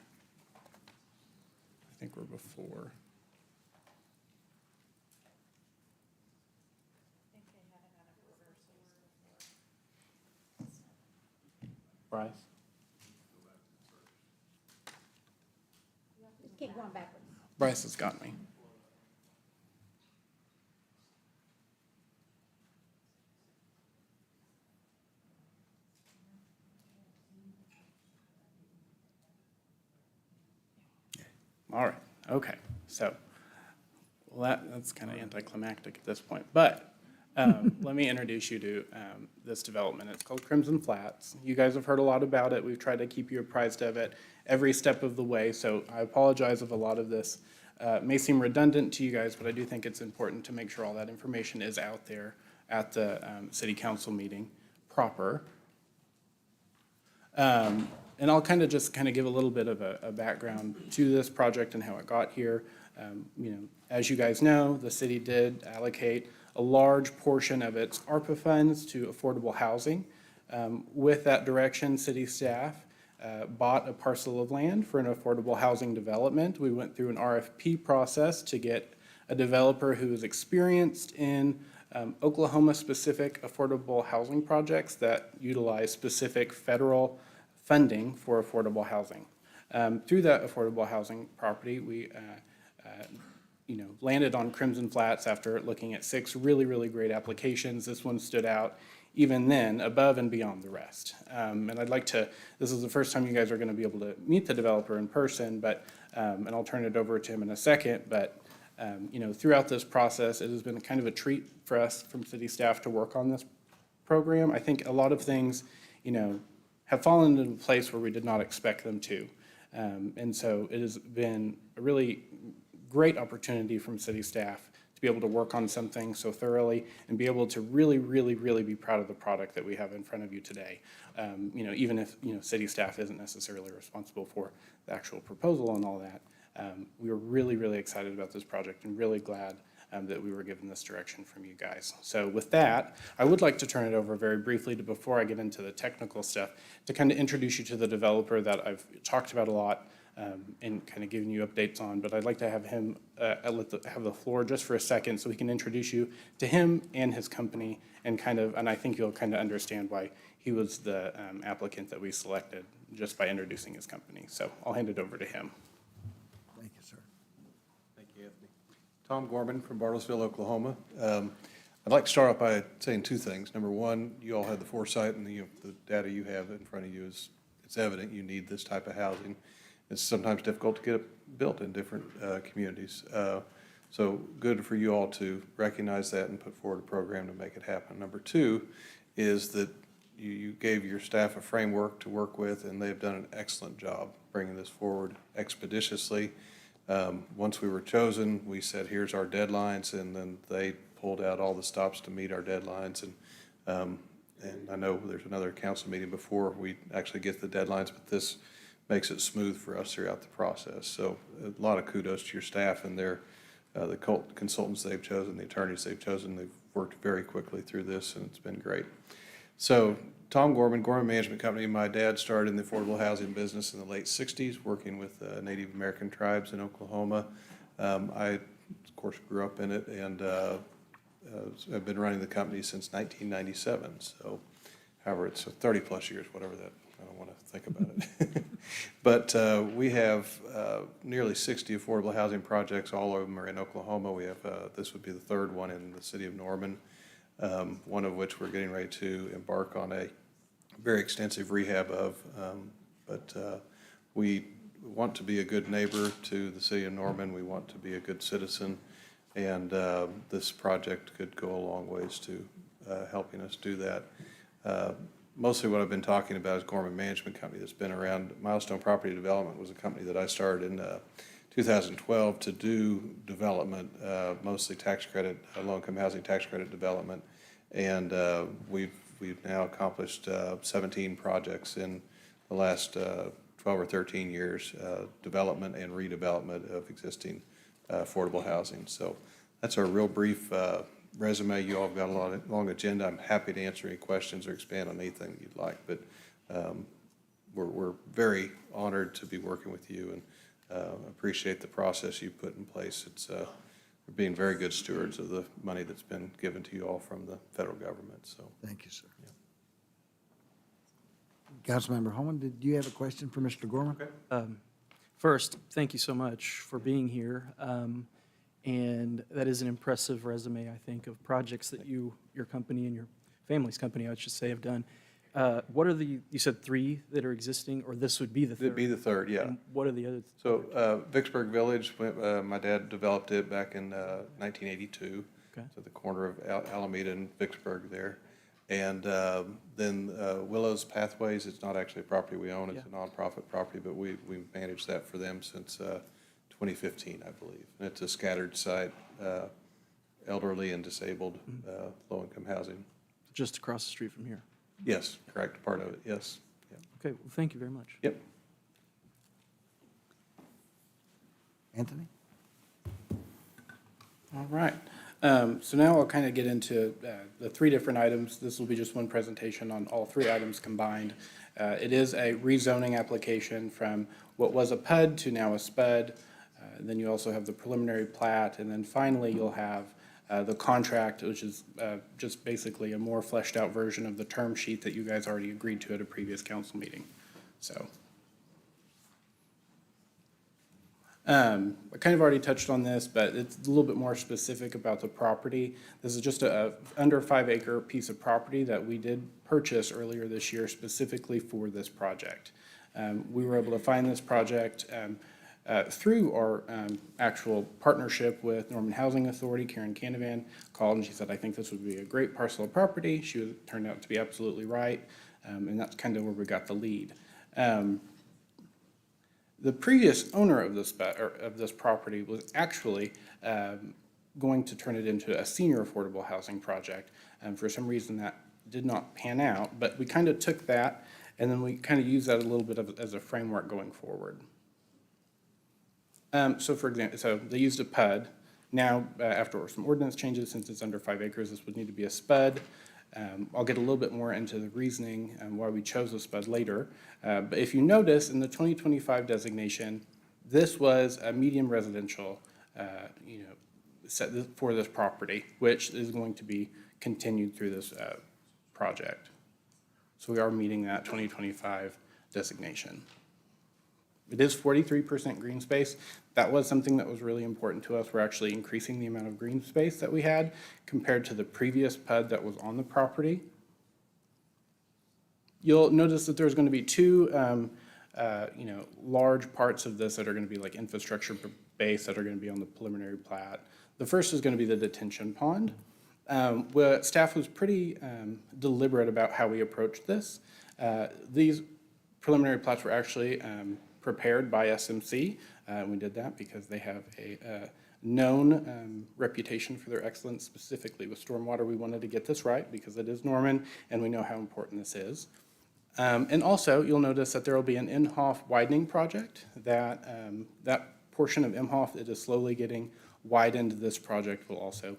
I think we're before. Bryce? Just keep going backwards. Bryce has got me. All right, okay, so, well, that's kind of anticlimactic at this point, but let me introduce you to this development. It's called Crimson Flats. You guys have heard a lot about it. We've tried to keep you apprised of it every step of the way, so I apologize if a lot of this may seem redundant to you guys, but I do think it's important to make sure all that information is out there at the city council meeting proper. And I'll just give a little bit of a background to this project and how it got here. As you guys know, the city did allocate a large portion of its ARPA funds to affordable housing. With that direction, city staff bought a parcel of land for an affordable housing development. We went through an RFP process to get a developer who is experienced in Oklahoma-specific affordable housing projects that utilize specific federal funding for affordable housing. Through that affordable housing property, we landed on Crimson Flats after looking at 6 really, really great applications. This one stood out even then, above and beyond the rest. And I'd like to, this is the first time you guys are going to be able to meet the developer in person, but, and I'll turn it over to him in a second, but throughout this process, it has been kind of a treat for us from city staff to work on this program. I think a lot of things, have fallen into a place where we did not expect them to. And so it has been a really great opportunity from city staff to be able to work on something so thoroughly and be able to really, really, really be proud of the product that we have in front of you today. Even if, city staff isn't necessarily responsible for the actual proposal and all that, we were really, really excited about this project and really glad that we were given this direction from you guys. So with that, I would like to turn it over very briefly to, before I get into the technical stuff, to introduce you to the developer that I've talked about a lot and giving you updates on, but I'd like to have him have the floor just for a second so he can introduce you to him and his company and I think you'll understand why he was the applicant that we selected just by introducing his company. So I'll hand it over to him. Thank you, sir. Thank you, Anthony. Tom Gorman from Bartlesville, Oklahoma. I'd like to start off by saying 2 things. Number one, you all had the foresight and the data you have in front of you it's evident you need this type of housing. It's sometimes difficult to get it built in different communities. So good for you all to recognize that and put forward a program to make it happen. Number 2 is that you gave your staff a framework to work with, and they've done an excellent job bringing this forward expeditiously. Once we were chosen, we said, here's our deadlines, and then they pulled out all the stops to meet our deadlines. And I know there's another council meeting before we actually get the deadlines, but this makes it smooth for us throughout the process. So a lot of kudos to your staff and the consultants they've chosen, the attorneys they've chosen. They've worked very quickly through this, and it's been great. So Tom Gorman, Gorman Management Company. My dad started in the affordable housing business in the late 60s, working with Native American tribes in Oklahoma. I, of course, grew up in it, and I've been running the company since 1997. So, however, it's 30-plus years, whatever that I don't want to think about it. But we have nearly 60 affordable housing projects. All of them are in Oklahoma. We have, this would be the third one in the city of Norman, one of which we're getting ready to embark on a very extensive rehab of. But we want to be a good neighbor to the city of Norman. We want to be a good citizen. And this project could go a long ways to helping us do that. Mostly what I've been talking about is Gorman Management Company that's been around. Milestone Property Development was a company that I started in 2012 to do development, mostly tax credit, low-income housing tax credit development. And we've now accomplished 17 projects in the last 12 or 13 years, development and redevelopment of existing affordable housing. So that's our real brief resume. You all have got a long agenda. I'm happy to answer any questions or expand on anything you'd like, but we're very honored to be working with you and appreciate the process you put in place. It's we're being very good stewards of the money that's been given to you all from the federal government. So Thank you, sir. Councilmember Holman, did you have a question for Mr. Gorman? First, thank you so much for being here. And that is an impressive resume, I think, of projects that your company and your family's company, I should say, have done. What are you said 3 that are existing, or this would be the third? it'd be the third, yeah. And what are the other? So Vicksburg Village, my dad developed it back in 1982. Okay. So the corner of Alameda and Vicksburg there. And then Willows Pathways, it's not actually a property we own, it's a nonprofit property, but we've managed that for them since 2015, I believe. And it's a scattered site, elderly and disabled, low-income housing. Just across the street from here? Yes, correct, part of it, yes. Yeah. Okay, well, thank you very much. Yep. Anthony? All right. So now I'll kind of get into the 3 different items. This will be just one presentation on all 3 items combined. It is a rezoning application from what was a PUD to now a SPUD. Then you also have the preliminary plat, and then finally you'll have the contract, which is just basically a more fleshed out version of the term sheet that you guys already agreed to at a previous council meeting. So I kind of already touched on this, but it's a little bit more specific about the property. This is just a under 5-acre piece of property that we did purchase earlier this year specifically for this project. We were able to find this project through our actual partnership with Norman Housing Authority. Karen Canavan called and she said, I think this would be a great parcel of property. Turned out to be absolutely right, and that's kind of where we got the lead. The previous owner of this property was actually going to turn it into a senior affordable housing project. And for some reason that did not pan out, but we kind of took that and then we kind of used that a little bit as a framework going forward. So for example, they used a PUD. Now, after some ordinance changes, since it's under 5 acres, this would need to be a SPUD. I'll get a little bit more into the reasoning and why we chose a SPUD later. But if you notice in the 2025 designation, this was a medium residential, set for this property, which is going to be continued through this project. So we are meeting that 2025 designation. It is 43% green space. That was something that was really important to us. We're actually increasing the amount of green space that we had compared to the previous PUD that was on the property. You'll notice that there's going to be 2, large parts of this that are going to be like infrastructure base that are going to be on the preliminary plat. The first is going to be the detention pond. Staff was pretty deliberate about how we approached this. These preliminary plats were actually prepared by SMC. We did that because they have a known reputation for their excellence, specifically with stormwater. We wanted to get this right because it is Norman and we know how important this is. And also, you'll notice that there will be an Imhoff widening project. That portion of Imhoff that is slowly getting widened, this project will also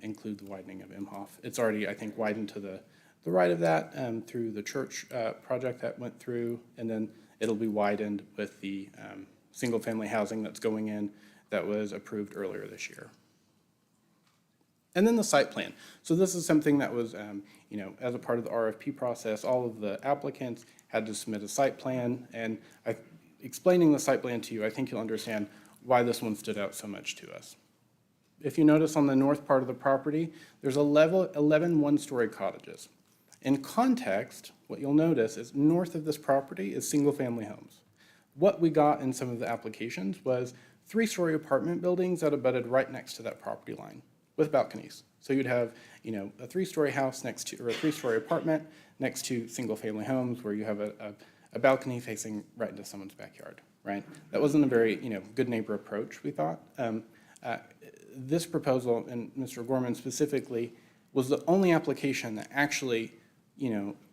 include the widening of Imhoff. It's already, I think, widened to the right of that through the church project that went through, and then it'll be widened with the single-family housing that's going in that was approved earlier this year. And then the site plan. So this is something that was, as a part of the RFP process, all of the applicants had to submit a site plan. And explaining the site plan to you, I think you'll understand why this one stood out so much to us. If you notice on the north part of the property, there's 11 one-story cottages. In context, what you'll notice is north of this property is single-family homes. What we got in some of the applications was 3-story apartment buildings that abutted right next to that property line with balconies. So you'd have, a 3-story house next to, or a 3-story apartment next to single-family homes where you have a balcony facing right into someone's backyard, right? That wasn't a very, good neighbor approach, we thought. This proposal, and Mr. Gorman specifically, was the only application that actually,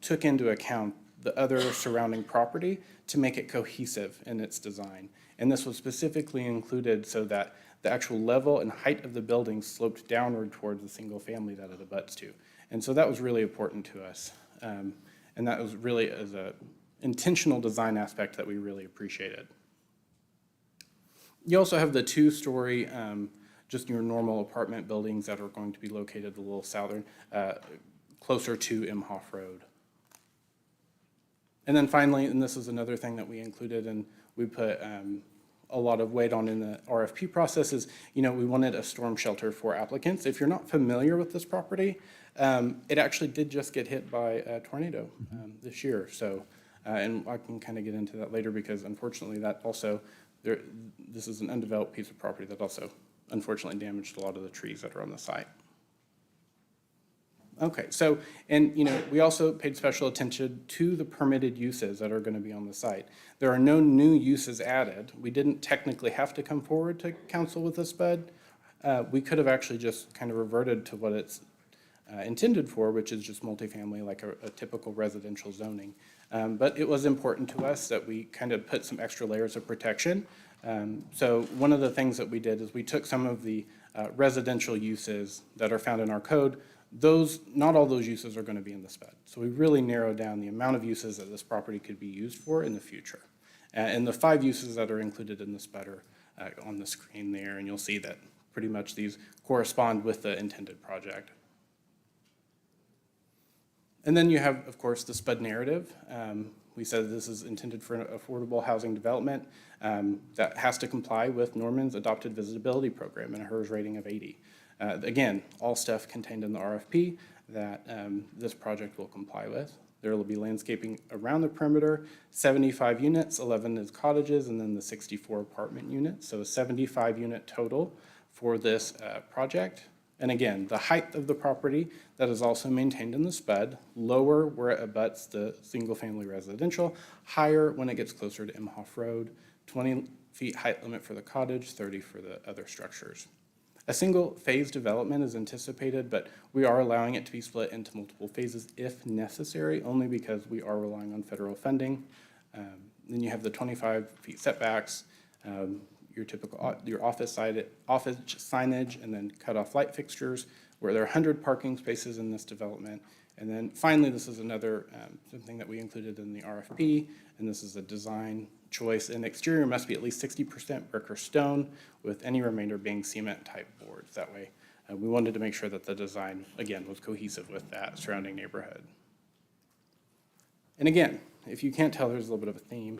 took into account the other surrounding property to make it cohesive in its design. And this was specifically included so that the actual level and height of the building sloped downward towards the single family that it abuts to. And so that was really important to us. And that was really as a intentional design aspect that we really appreciated. You also have the 2-story, just your normal apartment buildings that are going to be located a little southern, closer to Imhoff Road. And then finally, and this is another thing that we included and we put a lot of weight on in the RFP process is, we wanted a storm shelter for applicants. If you're not familiar with this property, it actually did just get hit by a tornado this year. So, and I can kind of get into that later because unfortunately that also, this is an undeveloped piece of property that also unfortunately damaged a lot of the trees that are on the site. Okay, so, and we also paid special attention to the permitted uses that are going to be on the site. There are no new uses added. We didn't technically have to come forward to council with this SPUD. We could have actually just kind of reverted to what it's intended for, which is just multifamily, like a typical residential zoning. But it was important to us that we kind of put some extra layers of protection. So one of the things that we did is we took some of the residential uses that are found in our code. Not all those uses are going to be in the SPUD. So we really narrowed down the amount of uses that this property could be used for in the future. And the 5 uses that are included in the SPUD are on the screen there, and you'll see that pretty much these correspond with the intended project. And then you have, of course, the SPUD narrative. We said this is intended for an affordable housing development that has to comply with Norman's adopted visibility program and a HERS rating of 80. Again, all stuff contained in the RFP that this project will comply with. There will be landscaping around the perimeter, 75 units, 11 is cottages, and then the 64 apartment units. So a 75 unit total for this project. And again, the height of the property that is also maintained in the SPUD, lower where it abuts the single family residential, higher when it gets closer to Imhoff Road, 20 feet height limit for the cottage, 30 for the other structures. A single phase development is anticipated, but we are allowing it to be split into multiple phases if necessary, only because we are relying on federal funding. Then you have the 25 feet setbacks, your typical, your office signage, and then cut-off light fixtures, where there are 100 parking spaces in this development. And then finally, this is another something that we included in the RFP, and this is a design choice. And exterior must be at least 60% brick or stone, with any remainder being cement-type boards. That way, we wanted to make sure that the design, again, was cohesive with that surrounding neighborhood. And again, if you can't tell, there's a little bit of a theme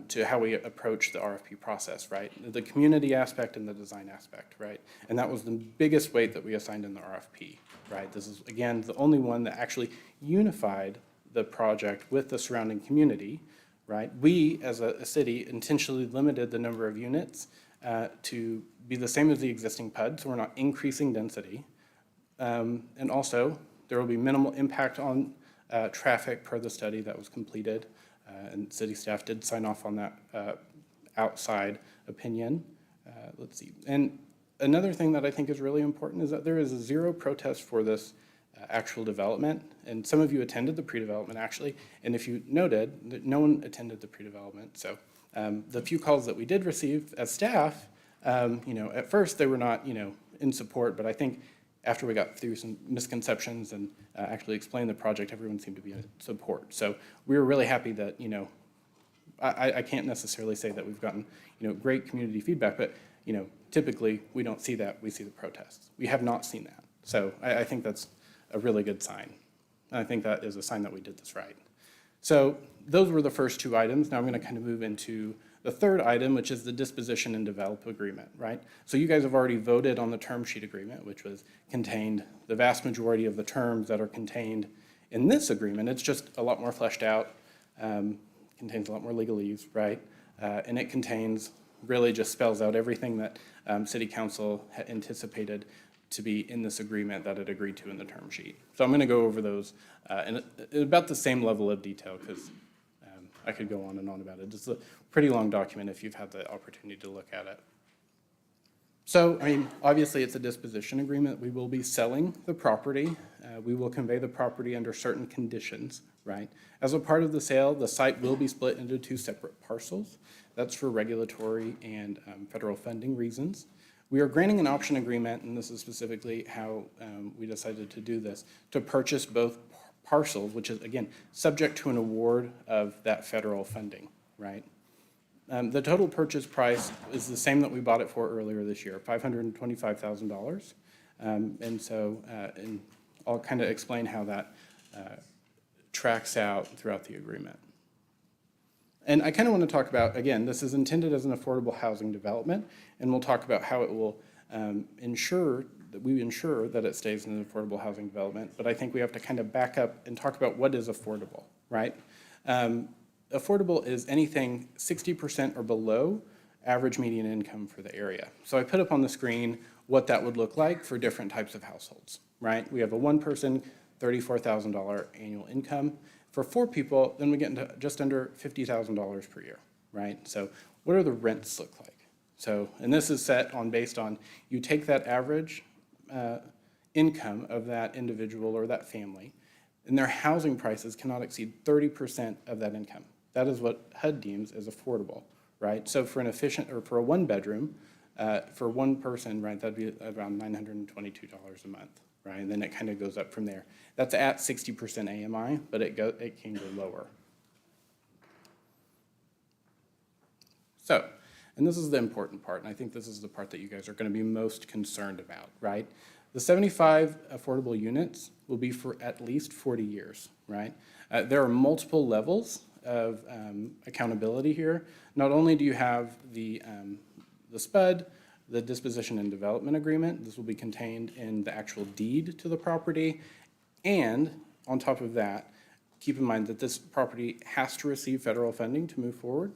to how we approach the RFP process, right? The community aspect and the design aspect, right? And that was the biggest weight that we assigned in the RFP, right? This is, again, the only one that actually unified the project with the surrounding community, right? We, as a city, intentionally limited the number of units to be the same as the existing PUD, so we're not increasing density. And also, there will be minimal impact on traffic per the study that was completed, and city staff did sign off on that outside opinion. Let's see. And another thing that I think is really important is that there is zero protest for this actual development. And some of you attended the pre-development actually, and if you noted, that no one attended the pre-development. So the few calls that we did receive as staff, at first they were not, in support, but I think after we got through some misconceptions and actually explained the project, everyone seemed to be in support. So we were really happy that, I can't necessarily say that we've gotten, great community feedback, but, typically we don't see that, we see the protests. We have not seen that. So I think that's a really good sign. And I think that is a sign that we did this right. So those were the first two items. Now I'm going to kind of move into the third item, which is the disposition and develop agreement, right? So you guys have already voted on the term sheet agreement, which was contained the vast majority of the terms that are contained in this agreement. It's just a lot more fleshed out, contains a lot more legalese, right? And it contains, really just spells out everything that City Council had anticipated to be in this agreement that it agreed to in the term sheet. So I'm going to go over those in about the same level of detail, because I could go on and on about it. It's a pretty long document if you've had the opportunity to look at it. So, I mean, obviously it's a disposition agreement. We will be selling the property. We will convey the property under certain conditions, right? As a part of the sale, the site will be split into two separate parcels. That's for regulatory and federal funding reasons. We are granting an option agreement, and this is specifically how we decided to do this, to purchase both parcels, which is, again, subject to an award of that federal funding, right? The total purchase price is the same that we bought it for earlier this year, $525,000. And so and I'll kind of explain how that tracks out throughout the agreement. And I kind of want to talk about, again, this is intended as an affordable housing development, and we'll talk about how it will ensure that it stays in an affordable housing development. But I think we have to kind of back up and talk about what is affordable, right? Affordable is anything 60% or below average median income for the area. So I put up on the screen what that would look like for different types of households, right? We have a one-person, $34,000 annual income. For 4 people, then we get into just under $50,000 per year, right? So what do the rents look like? So, and this is set on based on, you take that average income of that individual or that family, and their housing prices cannot exceed 30% of that income. That is what HUD deems as affordable, right? So for an efficient, or for a one-bedroom, for one person, right, that'd be around $922 a month, right? And then it kind of goes up from there. That's at 60% AMI, but it can go lower. So, and this is the important part, and I think this is the part that you guys are going to be most concerned about, right? The 75 affordable units will be for at least 40 years, right? There are multiple levels of accountability here. Not only do you have the SPUD, the disposition and development agreement, this will be contained in the actual deed to the property, and on top of that, keep in mind that this property has to receive federal funding to move forward.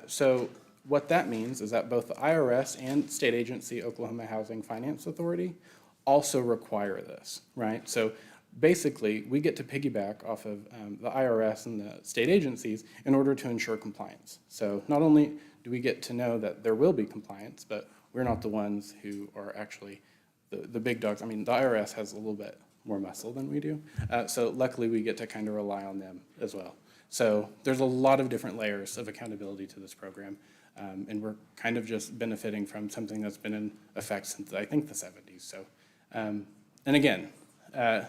So what that means is that both the IRS and state agency, Oklahoma Housing Finance Authority, also require this, right? So basically, we get to piggyback off of the IRS and the state agencies in order to ensure compliance. So not only do we get to know that there will be compliance, but we're not the ones who are actually the big dogs. I mean, the IRS has a little bit more muscle than we do. So luckily, we get to kind of rely on them as well. So there's a lot of different layers of accountability to this program. And we're kind of just benefiting from something that's been in effect since, I think, the 70s. So, and again, let's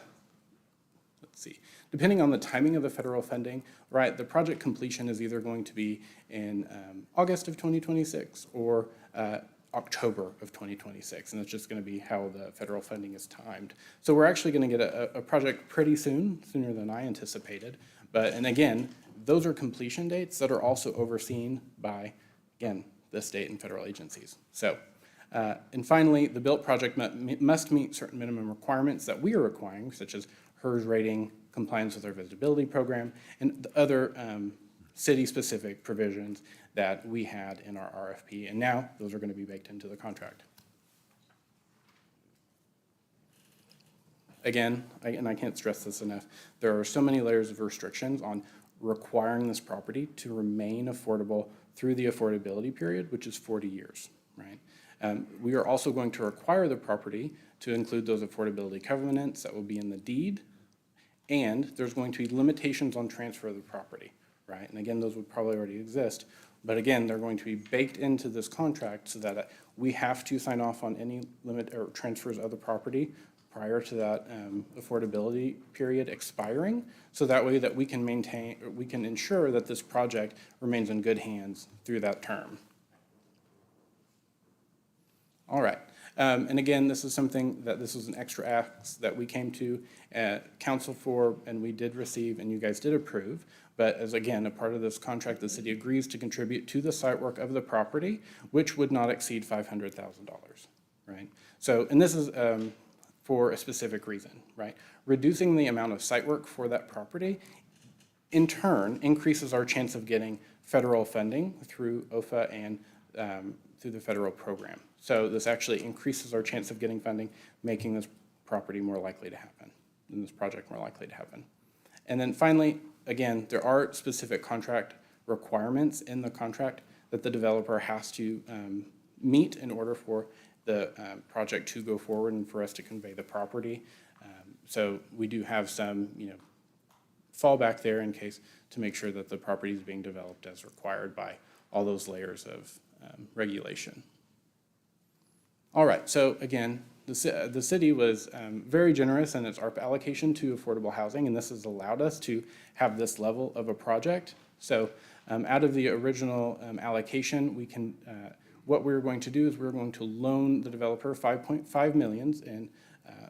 see, depending on the timing of the federal funding, right, the project completion is either going to be in August of 2026 or October of 2026, and it's just going to be how the federal funding is timed. So we're actually going to get a project pretty soon, sooner than I anticipated. But, and again, those are completion dates that are also overseen by, again, the state and federal agencies. So, and finally, the built project must meet certain minimum requirements that we are requiring, such as HERS rating, compliance with our visibility program, and the other city-specific provisions that we had in our RFP, and now those are going to be baked into the contract. Again, and I can't stress this enough, there are so many layers of restrictions on requiring this property to remain affordable through the affordability period, which is 40 years, right? We are also going to require the property to include those affordability covenants that will be in the deed, and there's going to be limitations on transfer of the property, right? And again, those would probably already exist, but again, they're going to be baked into this contract so that we have to sign off on any limit or transfers of the property prior to that affordability period expiring, so that way that we can maintain, or we can ensure that this project remains in good hands through that term. All right, And again, this is something that this was an extra ask that we came to council for, and we did receive, and you guys did approve. But as again, a part of this contract, the city agrees to contribute to the site work of the property, which would not exceed $500,000, right? So, and this is for a specific reason, right? Reducing the amount of site work for that property in turn increases our chance of getting federal funding through OFA and through the federal program. So this actually increases our chance of getting funding, making this property more likely to happen, and this project more likely to happen. And then finally, again, there are specific contract requirements in the contract that the developer has to meet in order for the project to go forward and for us to convey the property. So we do have some, fallback there in case to make sure that the property is being developed as required by all those layers of regulation. All right, so again, the city was very generous in its ARPA allocation to affordable housing, and this has allowed us to have this level of a project. So out of the original allocation, we can, what we're going to do is we're going to loan the developer $5.5 million in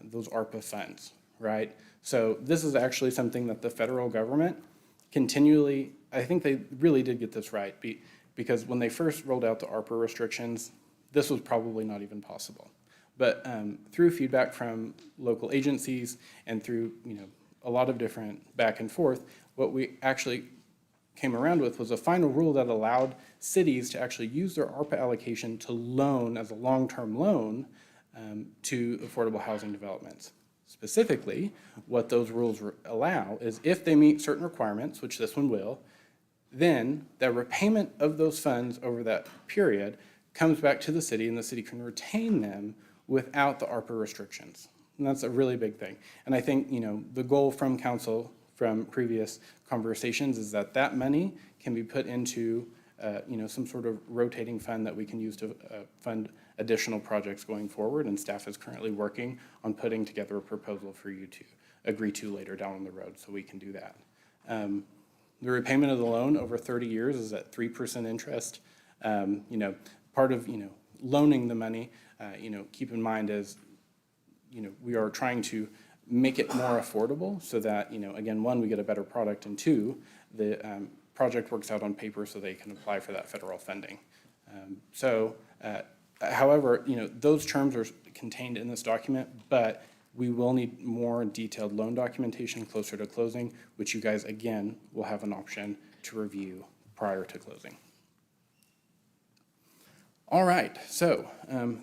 those ARPA funds, right? So this is actually something that the federal government continually, I think they really did get this right, because when they first rolled out the ARPA restrictions, this was probably not even possible. But through feedback from local agencies and through a lot of different back and forth, what we actually came around with was a final rule that allowed cities to actually use their ARPA allocation to loan as a long-term loan to affordable housing developments. Specifically, what those rules allow is if they meet certain requirements, which this one will, then the repayment of those funds over that period comes back to the city, and the city can retain them without the ARPA restrictions. And that's a really big thing. And I think, the goal from council from previous conversations is that that money can be put into, some sort of rotating fund that we can use to fund additional projects going forward. And staff is currently working on putting together a proposal for you to agree to later down the road, so we can do that. The repayment of the loan over 30 years is at 3% interest. Part of, loaning the money, keep in mind is, we are trying to make it more affordable so that, again, one, we get a better product, and two, the project works out on paper so they can apply for that federal funding. However, those terms are contained in this document, but we will need more detailed loan documentation closer to closing, which you guys, again, will have an option to review prior to closing. All right, so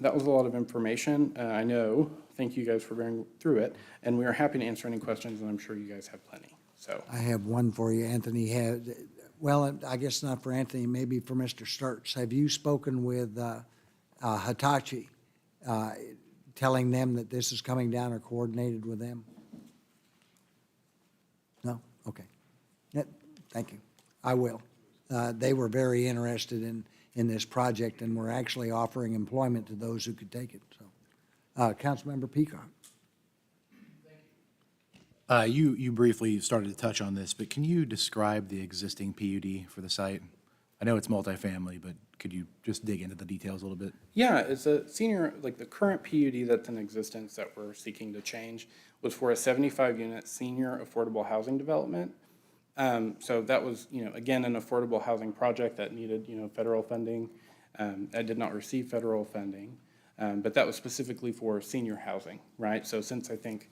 that was a lot of information. I know, thank you guys for bearing through it, and we are happy to answer any questions, and I'm sure you guys have plenty, so. I have one for you. Anthony had, well, I guess not for Anthony, maybe for Mr. Sturts. Have you spoken with Hitachi, telling them that this is coming down, or coordinated with them? No? Okay. Thank you. I will. They were very interested in this project, and we're actually offering employment to those who could take it. So, Councilmember Peacock. You briefly started to touch on this, but can you describe the existing PUD for the site? I know it's multifamily, but could you just dig into the details a little bit? Yeah, it's a senior, like the current PUD that's in existence that we're seeking to change was for a 75-unit senior affordable housing development. So that was, again, an affordable housing project that needed, federal funding. That did not receive federal funding, but that was specifically for senior housing, right? So since I think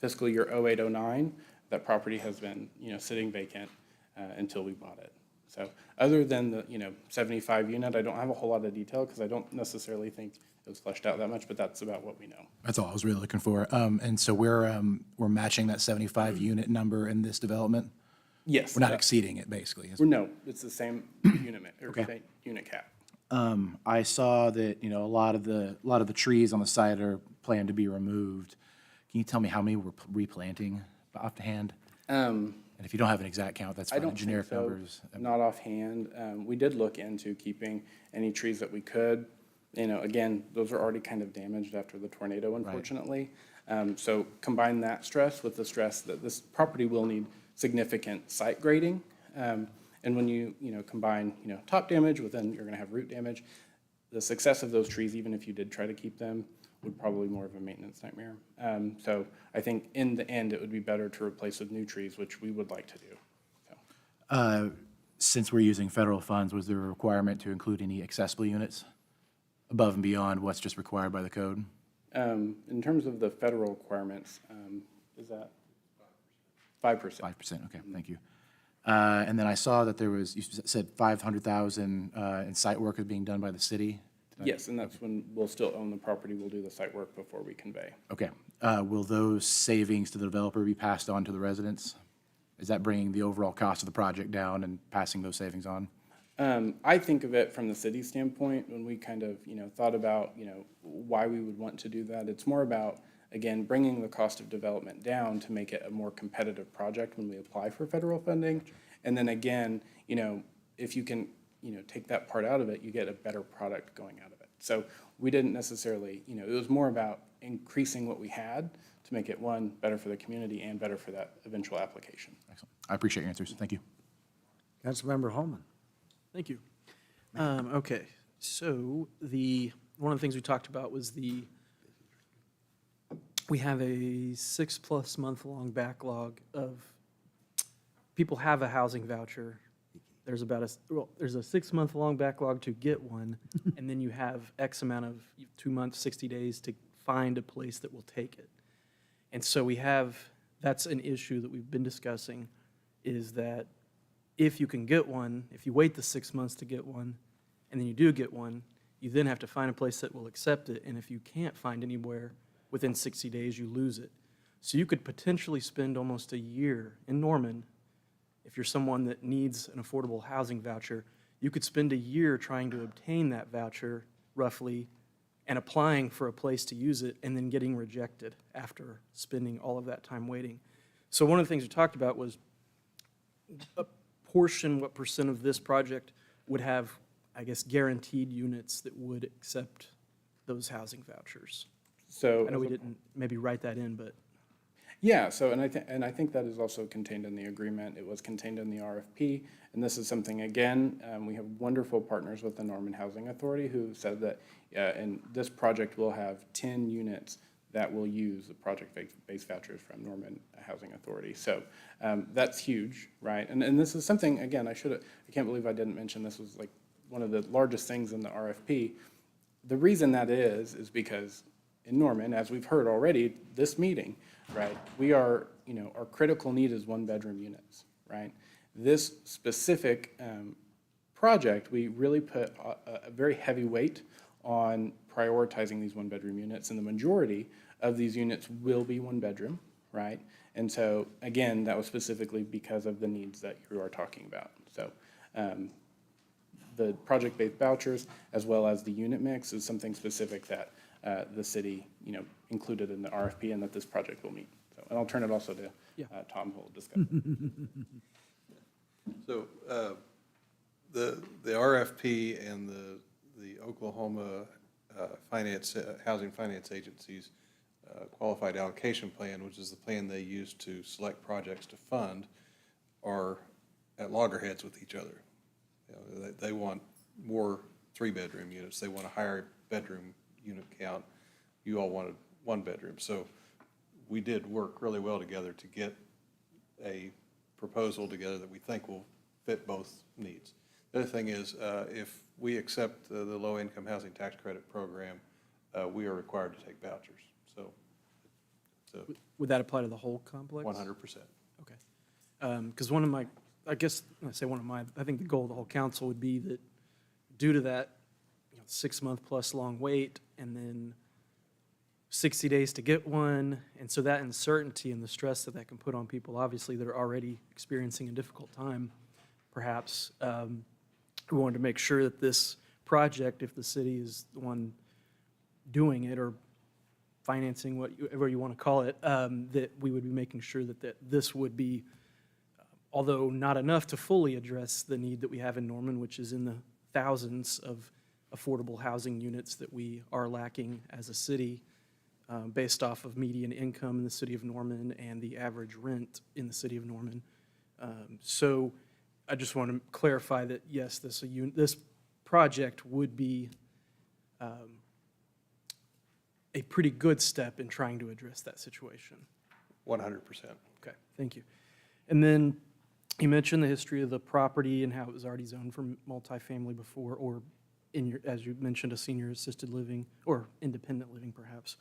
fiscal year 08-09, that property has been, sitting vacant until we bought it. So other than the, 75 unit, I don't have a whole lot of detail because I don't necessarily think it was fleshed out that much, but that's about what we know. That's all I was really looking for. And so we're matching that 75 unit number in this development? Yes. We're not exceeding it, basically. No, it's the same unit, or Okay. unit cap. I saw that, a lot of the trees on the site are planned to be removed. Can you tell me how many we're replanting offhand? And if you don't have an exact count, that's I fine. don't Generic think so. numbers. Not offhand. We did look into keeping any trees that we could. Again, those are already kind of damaged after the tornado, unfortunately. So combine that stress with the stress that this property will need significant site grading. And when you, combine, top damage with then you're going to have root damage, the success of those trees, even if you did try to keep them, would probably be more of a maintenance nightmare. So I think in the end, it would be better to replace with new trees, which we would like to do. Since we're using federal funds, was there a requirement to include any accessible units above and beyond what's just required by the code? In terms of the federal requirements, is that 5%? 5%, okay, thank you. And then I saw that there was, you said 500,000 in site work is being done by the city? Yes, and that's when we'll still own the property. We'll do the site work before we convey. Okay. Will those savings to the developer be passed on to the residents? Is that bringing the overall cost of the project down and passing those savings on? I think of it from the city standpoint, when we kind of, thought about, why we would want to do that. It's more about, again, bringing the cost of development down to make it a more competitive project when we apply for federal funding. And then again, if you can, take that part out of it, you get a better product going out of it. So we didn't necessarily, it was more about increasing what we had to make it, one, better for the community and better for that eventual application. Excellent. I appreciate your answers. Thank you. Councilmember Holman. Thank you. Okay, so one of the things we talked about was we have a 6+ month long backlog of people have a housing voucher. There's there's a 6-month long backlog to get one, and then you have X amount of 2 months, 60 days to find a place that will take it. And so that's an issue that we've been discussing, is that if you can get one, if you wait the 6 months to get one, and then you do get one, you then have to find a place that will accept it, and if you can't find anywhere within 60 days, you lose it. So you could potentially spend almost a year in Norman, if you're someone that needs an affordable housing voucher, you could spend a year trying to obtain that voucher, roughly, and applying for a place to use it, and then getting rejected after spending all of that time waiting. So one of the things we talked about was what percent of this project would have, I guess, guaranteed units that would accept those housing vouchers. So I know we didn't maybe write that in, but. Yeah, so, and I think that is also contained in the agreement. It was contained in the RFP, and this is something, again, we have wonderful partners with the Norman Housing Authority who said that, and this project will have 10 units that will use the project-based vouchers from Norman Housing Authority. So that's huge, right? And this is something, again, I can't believe I didn't mention this was like one of the largest things in the RFP. The reason that is because in Norman, as we've heard already, this meeting, right, our critical need is 1-bedroom units, right? This specific project, we really put a very heavy weight on prioritizing these 1-bedroom units, and the majority of these units will be 1-bedroom, right? And so, again, that was specifically because of the needs that you are talking about. So the project-based vouchers, as well as the unit mix, is something specific that the city, included in the RFP and that this project will meet. So, and I'll turn it also to Tom, who will discuss. So the RFP and the Oklahoma Housing Finance Agency's qualified allocation plan, which is the plan they use to select projects to fund, are at loggerheads with each other. They want more 3-bedroom units. They want a higher bedroom unit count. You all wanted 1-bedroom. So we did work really well together to get a proposal together that we think will fit both needs. The other thing is, if we accept the low-income housing tax credit program, we are required to take vouchers. So Would that apply to the whole complex? 100%. Okay. Because I think the goal of the whole council would be that due to that 6-month plus long wait, and then 60 days to get one, and so that uncertainty and the stress that can put on people, obviously, that are already experiencing a difficult time, perhaps, we wanted to make sure that this project, if the city is the one doing it or financing, whatever you want to call it, that we would be making sure that this would be, although not enough to fully address the need that we have in Norman, which is in the thousands of affordable housing units that we are lacking as a city, based off of median income in the city of Norman and the average rent in the city of Norman. So I just want to clarify that, yes, this project would be a pretty good step in trying to address that situation. 100%. Okay, thank you. And then you mentioned the history of the property and how it was already zoned for multifamily before, or in your, as you mentioned, a senior assisted living or independent living perhaps.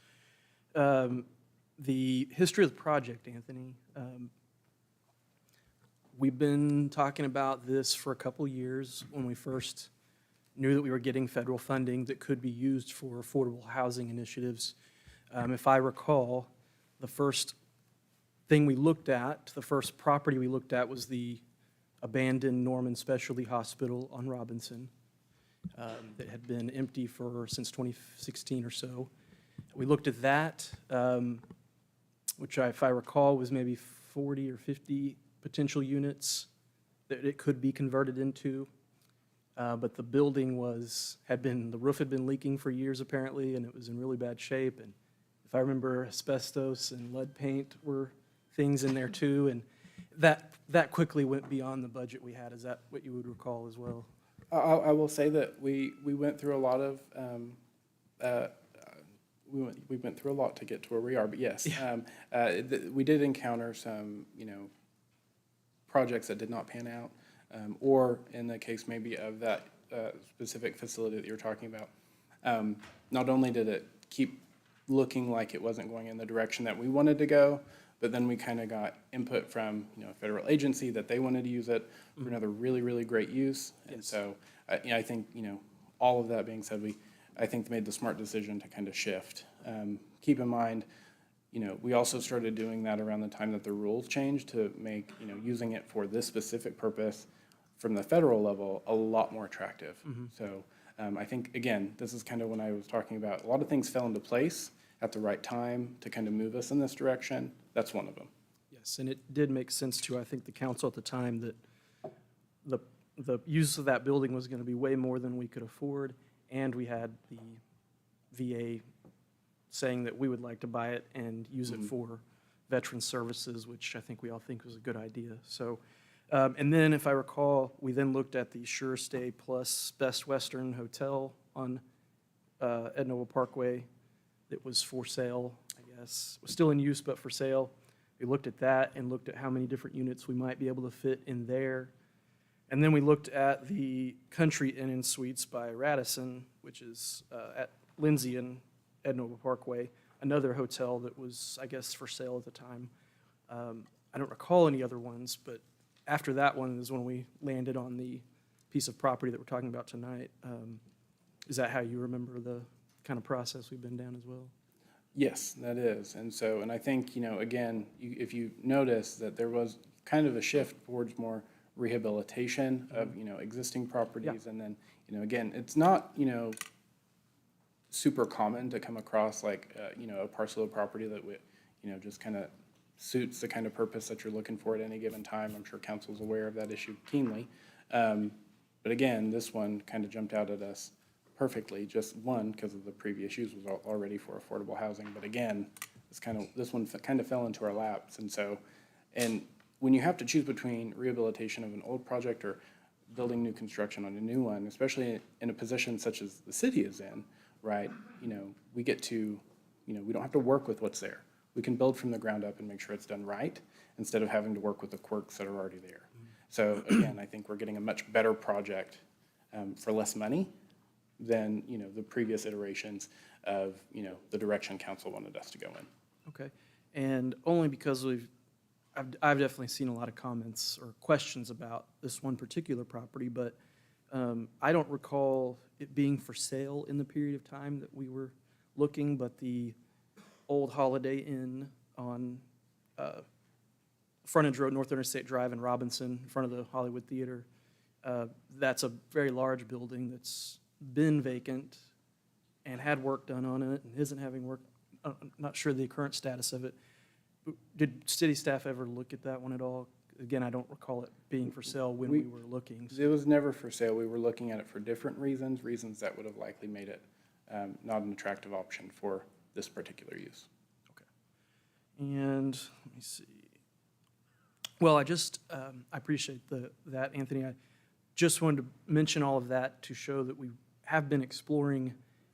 The history of the project, Anthony, we've been talking about this for a couple years when we first knew that we were getting federal funding that could be used for affordable housing initiatives. If I recall, the first thing we looked at, the first property we looked at was the abandoned Norman Specialty Hospital on Robinson that had been empty since 2016 or so. We looked at that, which if I recall was maybe 40 or 50 potential units that it could be converted into. But the building the roof had been leaking for years apparently, and it was in really bad shape. And if I remember, asbestos and lead paint were things in there too. And that quickly went beyond the budget we had. Is that what you would recall as well? I will say that we went through a lot of, we went through a lot to get to where we are, but yes. We did encounter some, projects that did not pan out, or in the case maybe of that specific facility that you're talking about. Not only did it keep looking like it wasn't going in the direction that we wanted to go, but then we kind of got input from, a federal agency that they wanted to use it for another really, really great use. And so, I think, all of that being said, I think made the smart decision to kind of shift. Keep in mind, we also started doing that around the time that the rules changed to make, using it for this specific purpose from the federal level a lot more attractive. So I think, again, this is kind of when I was talking about a lot of things fell into place at the right time to kind of move us in this direction. That's one of them. Yes, and it did make sense to, I think, the council at the time that the use of that building was going to be way more than we could afford, and we had the VA saying that we would like to buy it and use it for veteran services, which I think we all think was a good idea. So, and then if I recall, we then looked at the Sure Stay Plus Best Western Hotel on Ednova Parkway that was for sale, I guess. It was still in use, but for sale. We looked at that and looked at how many different units we might be able to fit in there. And then we looked at the Country Inn and Suites by Radisson, which is at Lindsay and Ednova Parkway, another hotel that was, I guess, for sale at the time. I don't recall any other ones, but after that one is when we landed on the piece of property that we're talking about tonight. Is that how you remember the kind of process we've been down as well? Yes, that is. And so, and I think, again, if you notice that there was kind of a shift towards more rehabilitation of, existing properties. And then, again, it's not, super common to come across like, a parcel of property that would, just kind of suits the kind of purpose that you're looking for at any given time. I'm sure council's aware of that issue keenly. But again, this one kind of jumped out at us perfectly, just one, because of the previous use was already for affordable housing. But again, this one kind of fell into our laps. And so, and when you have to choose between rehabilitation of an old project or building new construction on a new one, especially in a position such as the city is in, right? We get to, we don't have to work with what's there. We can build from the ground up and make sure it's done right instead of having to work with the quirks that are already there. So again, I think we're getting a much better project for less money than, the previous iterations of, the direction council wanted us to go in. Okay, and only because I've definitely seen a lot of comments or questions about this one particular property, but I don't recall it being for sale in the period of time that we were looking, but the old Holiday Inn on Frontage Road, North Interstate Drive in Robinson, in front of the Hollywood Theater, that's a very large building that's been vacant and had work done on it and isn't having work. I'm not sure the current status of it. Did city staff ever look at that one at all? Again, I don't recall it being for sale when we were looking. It was never for sale. We were looking at it for different reasons that would have likely made it not an attractive option for this particular use. Okay. And let me see. Well, I appreciate that, Anthony. I just wanted to mention all of that to show that we have been exploring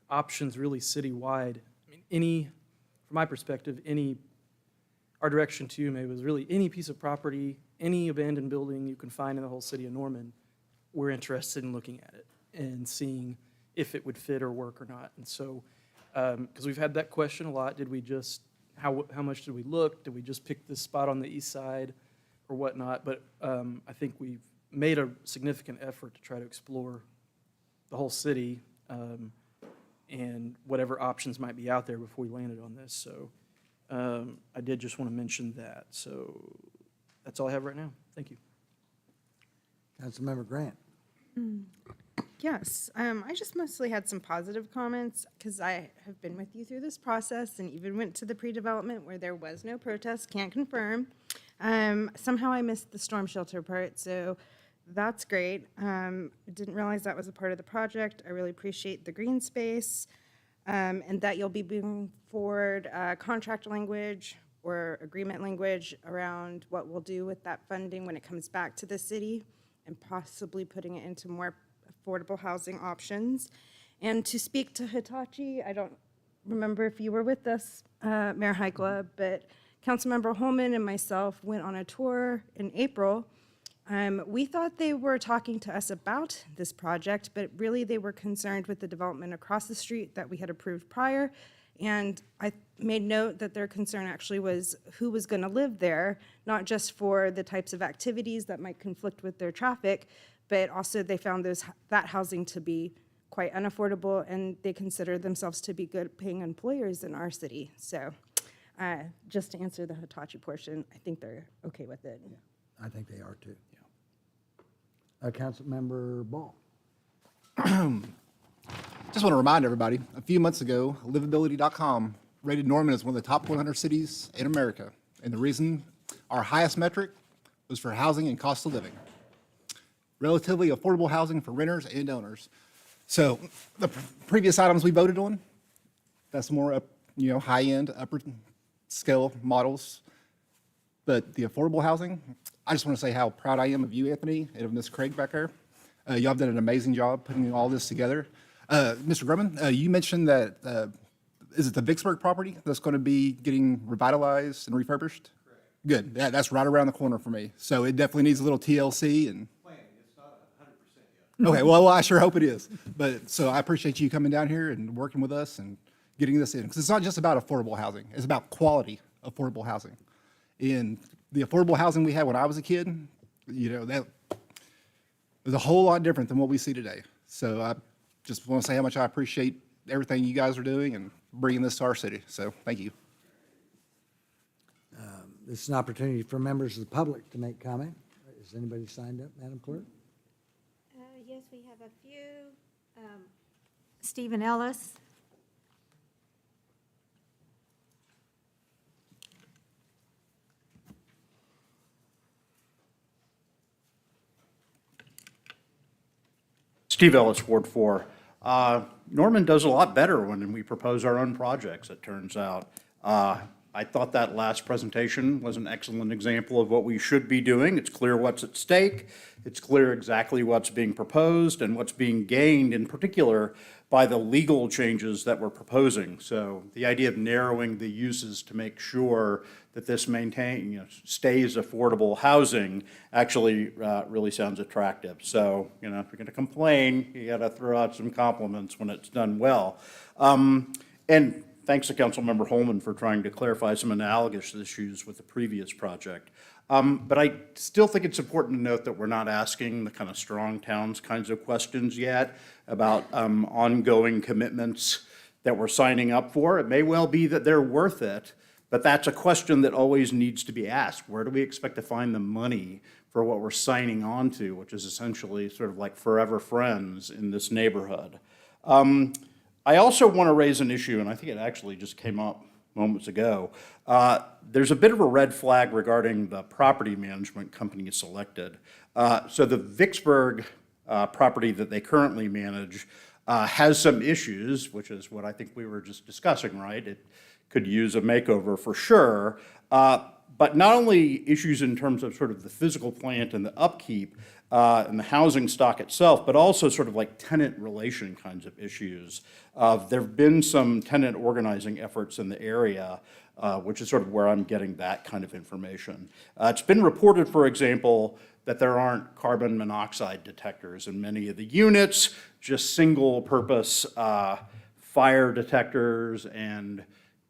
options really citywide. I mean, from my perspective, our direction to you, maybe, was really any piece of property, any abandoned building you can find in the whole city of Norman, we're interested in looking at it and seeing if it would fit or work or not. And so, because we've had that question a lot, how much did we look? Did we just pick this spot on the east side or whatnot? But I think we've made a significant effort to try to explore the whole city and whatever options might be out there before we landed on this. So I did just want to mention that. So that's all I have right now. Thank you. Councilmember Grant. Yes, I just mostly had some positive comments because I have been with you through this process and even went to the pre-development where there was no protest, can't confirm. Somehow I missed the storm shelter part, so that's great. I didn't realize that was a part of the project. I really appreciate the green space and that you'll be bringing forward contract language or agreement language around what we'll do with that funding when it comes back to the city and possibly putting it into more affordable housing options. And to speak to Hitachi, I don't remember if you were with us, Mayor Heikla, but Councilmember Holman and myself went on a tour in April. We thought they were talking to us about this project, but really they were concerned with the development across the street that we had approved prior. And I made note that their concern actually was who was going to live there, not just for the types of activities that might conflict with their traffic, but also they found that housing to be quite unaffordable, and they consider themselves to be good paying employers in our city. So just to answer the Hitachi portion, I think they're okay with it. Yeah, I think they are too. Yeah. Councilmember Ball. Just want to remind everybody, a few months ago, livability.com rated Norman as one of the top 100 cities in America. And the reason, our highest metric was for housing and cost of living. Relatively affordable housing for renters and owners. So the previous items we voted on, that's more up, high-end, upper scale models. But the affordable housing, I just want to say how proud I am of you, Anthony, and of Ms. Craig back there. Y'all have done an amazing job putting all this together. Mr. Grumman, you mentioned that, is it the Vicksburg property that's going to be getting revitalized and refurbished? Correct. Good. That's right around the corner for me. So it definitely needs a little TLC and. It's not 100% yet. Okay, well, I sure hope it is. But so I appreciate you coming down here and working with us and getting this in. Because it's not just about affordable housing. It's about quality affordable housing. And the affordable housing we had when I was a kid, that was a whole lot different than what we see today. So I just want to say how much I appreciate everything you guys are doing and bringing this to our city. So thank you. This is an opportunity for members of the public to make comment. Is anybody signed up, Madam Clerk? Yes, we have a few. Stephen Ellis. Steve Ellis, Ward 4. Norman does a lot better when we propose our own projects, it turns out. I thought that last presentation was an excellent example of what we should be doing. It's clear what's at stake. It's clear exactly what's being proposed and what's being gained, in particular, by the legal changes that we're proposing. So the idea of narrowing the uses to make sure that this stays affordable housing actually really sounds attractive. So, if you're going to complain, you got to throw out some compliments when it's done well. And thanks to Councilmember Holman for trying to clarify some analogous issues with the previous project. But I still think it's important to note that we're not asking the kind of strong towns kinds of questions yet about ongoing commitments that we're signing up for. It may well be that they're worth it, but that's a question that always needs to be asked. Where do we expect to find the money for what we're signing on to, which is essentially sort of like forever friends in this neighborhood? I also want to raise an issue, and I think it actually just came up moments ago. There's a bit of a red flag regarding the property management company selected. So the Vicksburg property that they currently manage has some issues, which is what I think we were just discussing, right? It could use a makeover for sure. But not only issues in terms of sort of the physical plant and the upkeep, and the housing stock itself, but also sort of like tenant relation kinds of issues. There have been some tenant organizing efforts in the area, which is sort of where I'm getting that kind of information. It's been reported, for example, that there aren't carbon monoxide detectors in many of the units, just single-purpose fire detectors, and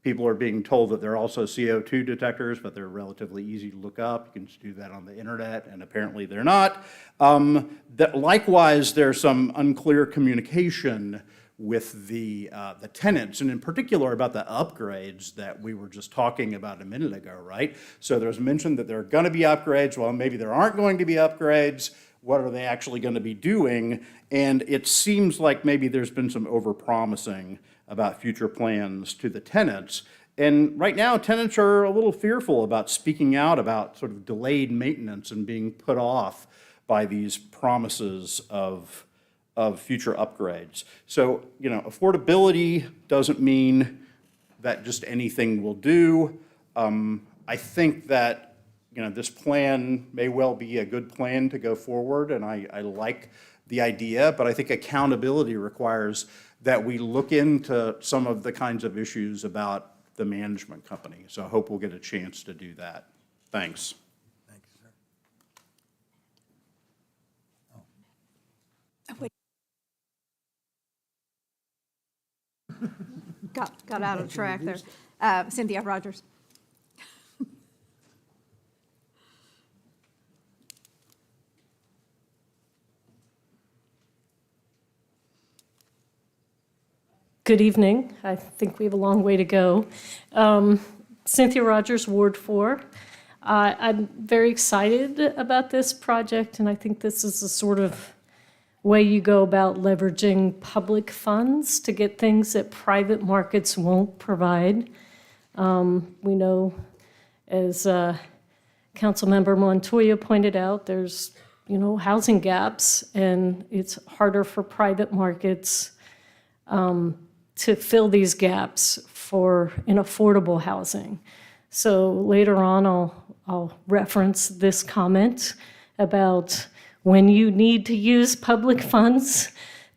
people are being told that there are also CO2 detectors, but they're relatively easy to look up. You can just do that on the internet, and apparently they're not. Likewise, there's some unclear communication with the tenants, and in particular about the upgrades that we were just talking about a minute ago, right? So there's mention that there are going to be upgrades. Well, maybe there aren't going to be upgrades. What are they actually going to be doing? And it seems like maybe there's been some overpromising about future plans to the tenants. And right now, tenants are a little fearful about speaking out about sort of delayed maintenance and being put off by these promises of future upgrades. So, you know, affordability doesn't mean that just anything will do. I think that, you know, this plan may well be a good plan to go forward, and I like the idea, but I think accountability requires that we look into some of the kinds of issues about the management company. So I hope we'll get a chance to do that. Thanks. Thank you, sir. Got out of track there. Cynthia Rogers. Good evening. I think we have a long way to go. Cynthia Rogers, Ward 4. I'm very excited about this project, and I think this is the sort of way you go about leveraging public funds to get things that private markets won't provide. We know, as Councilmember Montoya pointed out, there's, you know, housing gaps, and it's harder for private markets to fill these gaps in affordable housing. So later on, I'll reference this comment about when you need to use public funds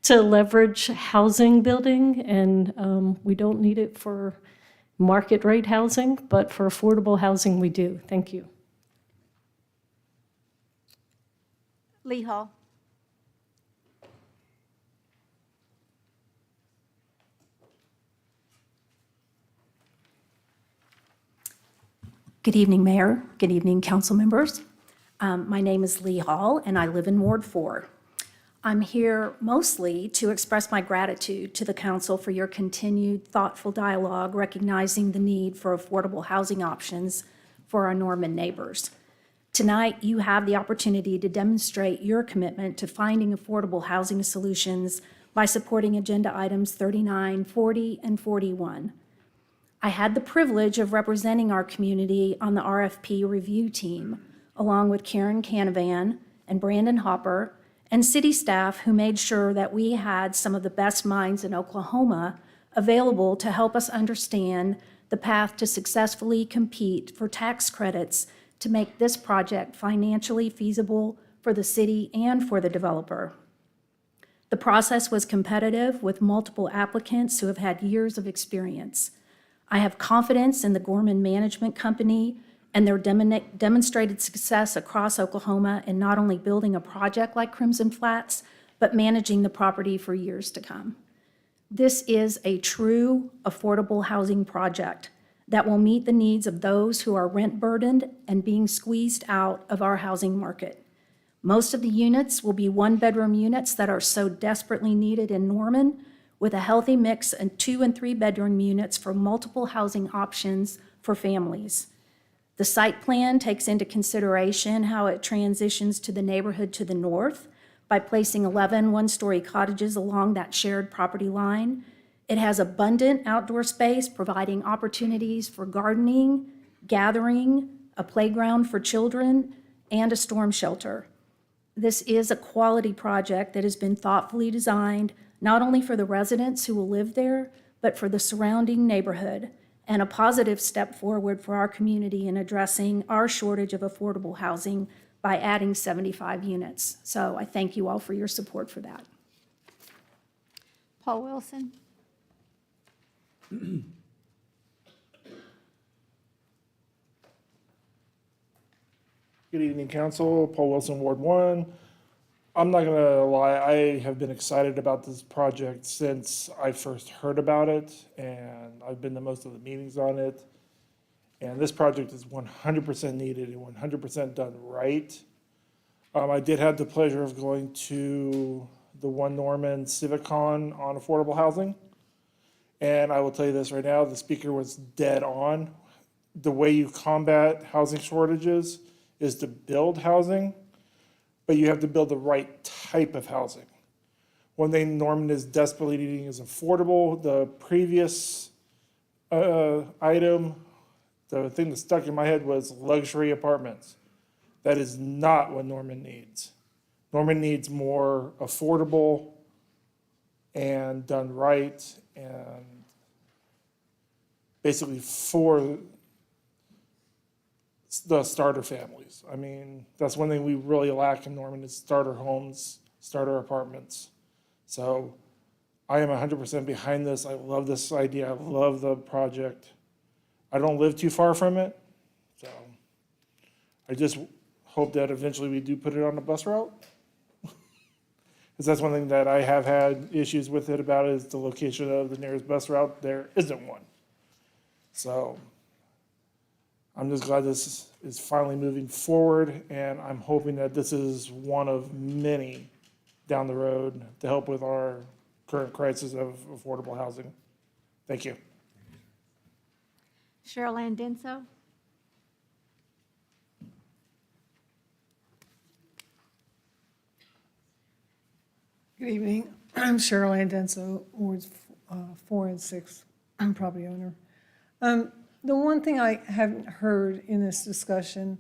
to leverage housing building, and we don't need it for market rate housing, but for affordable housing we do. Thank you. Lee Hall. Good evening, Mayor. Good evening, council members. My name is Lee Hall, and I live in Ward 4. I'm here mostly to express my gratitude to the council for your continued thoughtful dialogue, recognizing the need for affordable housing options for our Norman neighbors. Tonight, you have the opportunity to demonstrate your commitment to finding affordable housing solutions by supporting agenda items 39, 40, and 41. I had the privilege of representing our community on the RFP review team, along with Karen Canavan and Brandon Hopper and city staff who made sure that we had some of the best minds in Oklahoma available to help us understand the path to successfully compete for tax credits to make this project financially feasible for the city and for the developer. The process was competitive with multiple applicants who have had years of experience. I have confidence in the Gorman Management Company and their demonstrated success across Oklahoma in not only building a project like Crimson Flats, but managing the property for years to come. This is a true affordable housing project that will meet the needs of those who are rent burdened and being squeezed out of our housing market. Most of the units will be one-bedroom units that are so desperately needed in Norman, with a healthy mix of 2- and 3-bedroom units for multiple housing options for families. The site plan takes into consideration how it transitions to the neighborhood to the north by placing 11 one-story cottages along that shared property line. It has abundant outdoor space, providing opportunities for gardening, gathering, a playground for children, and a storm shelter. This is a quality project that has been thoughtfully designed not only for the residents who will live there, but for the surrounding neighborhood, and a positive step forward for our community in addressing our shortage of affordable housing by adding 75 units. So I thank you all for your support for that. Paul Wilson. Good evening, council. Paul Wilson, Ward 1. I'm not gonna lie, I have been excited about this project since I first heard about it, and I've been to most of the meetings on it. And this project is 100% needed and 100% done right. I did have the pleasure of going to the One Norman CivicCon on affordable housing. And I will tell you this right now, the speaker was dead on. The way you combat housing shortages is to build housing, but you have to build the right type of housing. One thing Norman is desperately needing is affordable. The previous item, the thing that stuck in my head was luxury apartments. That is not what Norman needs. Norman needs more affordable and done right and basically for the starter families. I mean, that's one thing we really lack in Norman is starter homes, starter apartments. So I am 100% behind this. I love this idea. I love the project. I don't live too far from it, so I just hope that eventually we do put it on a bus route. Because that's one thing that I have had issues with it about is the location of the nearest bus route. There isn't one. So I'm just glad this is finally moving forward, and I'm hoping that this is one of many down the road to help with our current crisis of affordable housing. Thank you. Cheryl Ann Denso. Good evening. I'm Cheryl Ann Denso, Wards 4 and 6. I'm property owner. The one thing I haven't heard in this discussion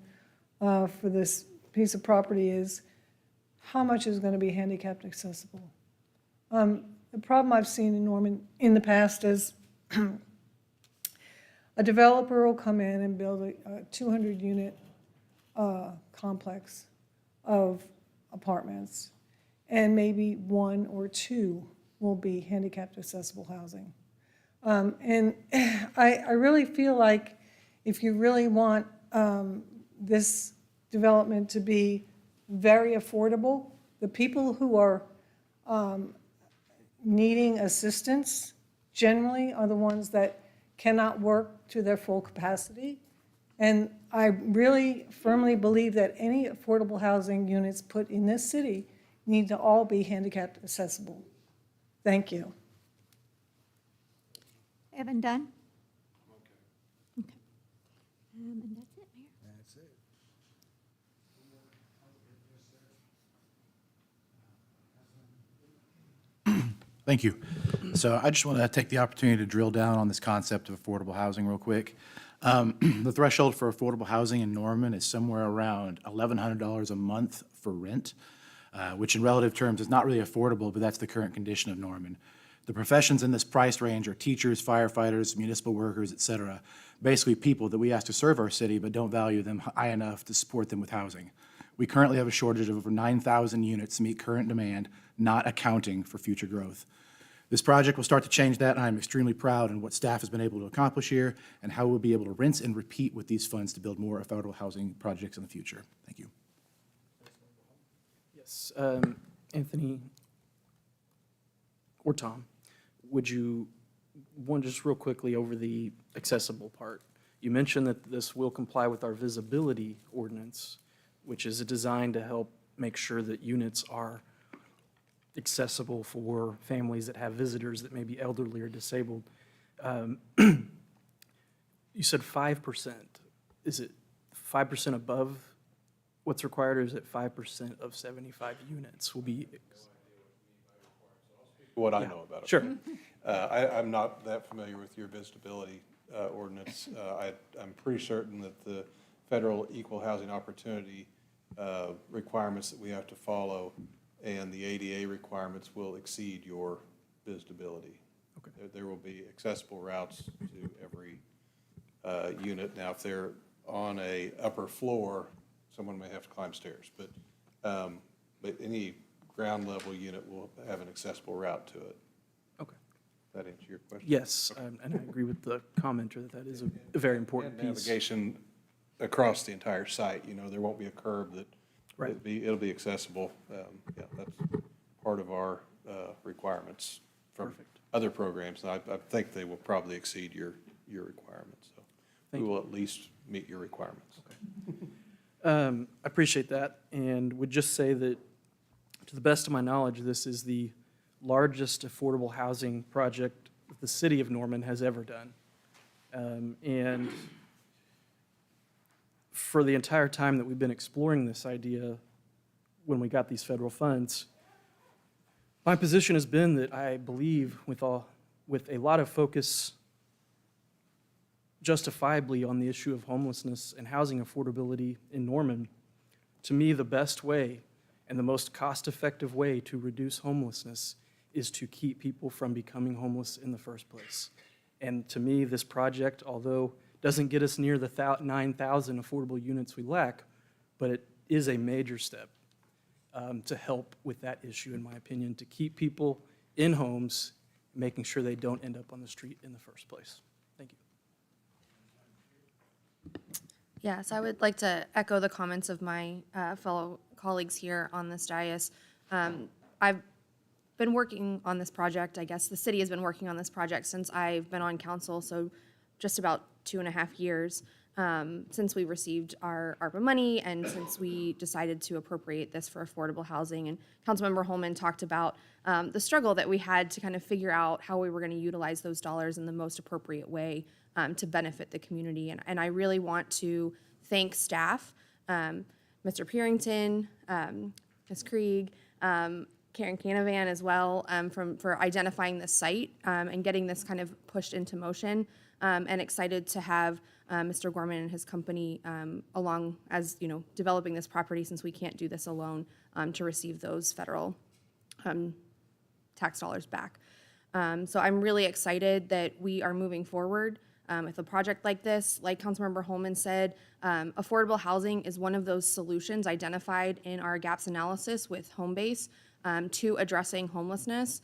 for this piece of property is how much is going to be handicapped accessible. The problem I've seen in Norman in the past is a developer will come in and build a 200-unit complex of apartments, and maybe one or two will be handicapped accessible housing. And I really feel like if you really want this development to be very affordable, the people who are needing assistance generally are the ones that cannot work to their full capacity. And I really firmly believe that any affordable housing units put in this city need to all be handicapped accessible. Thank you. Evan Dunn. Okay. And that's it, Mayor. That's it. Thank you. So I just want to take the opportunity to drill down on this concept of affordable housing real quick. The threshold for affordable housing in Norman is somewhere around $1,100 a month for rent, which in relative terms is not really affordable, but that's the current condition of Norman. The professions in this price range are teachers, firefighters, municipal workers, et cetera. Basically people that we ask to serve our city but don't value them high enough to support them with housing. We currently have a shortage of over 9,000 units to meet current demand, not accounting for future growth. This project will start to change that, and I'm extremely proud in what staff has been able to accomplish here and how we'll be able to rinse and repeat with these funds to build more affordable housing projects in the future. Thank you. Yes, Anthony or Tom, would you, one just real quickly over the accessible part. You mentioned that this will comply with our visibility ordinance, which is designed to help make sure that units are accessible for families that have visitors that may be elderly or disabled. You said 5%. Is it 5% above what's required, or is it 5% of 75 units will be? What I know about it. Sure. I'm not that familiar with your visibility ordinance. I'm pretty certain that the federal equal housing opportunity requirements that we have to follow and the ADA requirements will exceed your visibility. Okay. There will be accessible routes to every unit. Now, if they're on a upper floor, someone may have to climb stairs, but any ground level unit will have an accessible route to it. Okay. That answer your question? Yes, and I agree with the commenter that is a very important And piece. navigation across the entire site, there won't be a curb that, Right. it'll be accessible. Yeah, that's part of our requirements from Perfect. other programs. And I think they will probably exceed your requirements, so we Thank you. will at least meet your requirements. I appreciate that, and would just say that, to the best of my knowledge, this is the largest affordable housing project the city of Norman has ever done. And for the entire time that we've been exploring this idea, when we got these federal funds, my position has been that I believe with a lot of focus justifiably on the issue of homelessness and housing affordability in Norman, to me, the best way and the most cost-effective way to reduce homelessness is to keep people from becoming homeless in the first place. And to me, this project, although doesn't get us near the 9,000 affordable units we lack, but it is a major step to help with that issue, in my opinion, to keep people in homes, making sure they don't end up on the street in the first place. Thank you. Yes, I would like to echo the comments of my fellow colleagues here on this dais. I've been working on this project, I guess the city has been working on this project since I've been on council, so just about 2.5 years since we received our ARPA money and since we decided to appropriate this for affordable housing. And Councilmember Holman talked about the struggle that we had to kind of figure out how we were going to utilize those dollars in the most appropriate way to benefit the community. And I really want to thank staff, Mr. Purington, Ms. Krieg, Karen Canavan as well, for identifying this site and getting this kind of pushed into motion, and excited to have Mr. Gorman and his company along as, developing this property, since we can't do this alone, to receive those federal tax dollars back. So I'm really excited that we are moving forward with a project like this. Like Councilmember Holman said, affordable housing is one of those solutions identified in our gaps analysis with Homebase to addressing homelessness.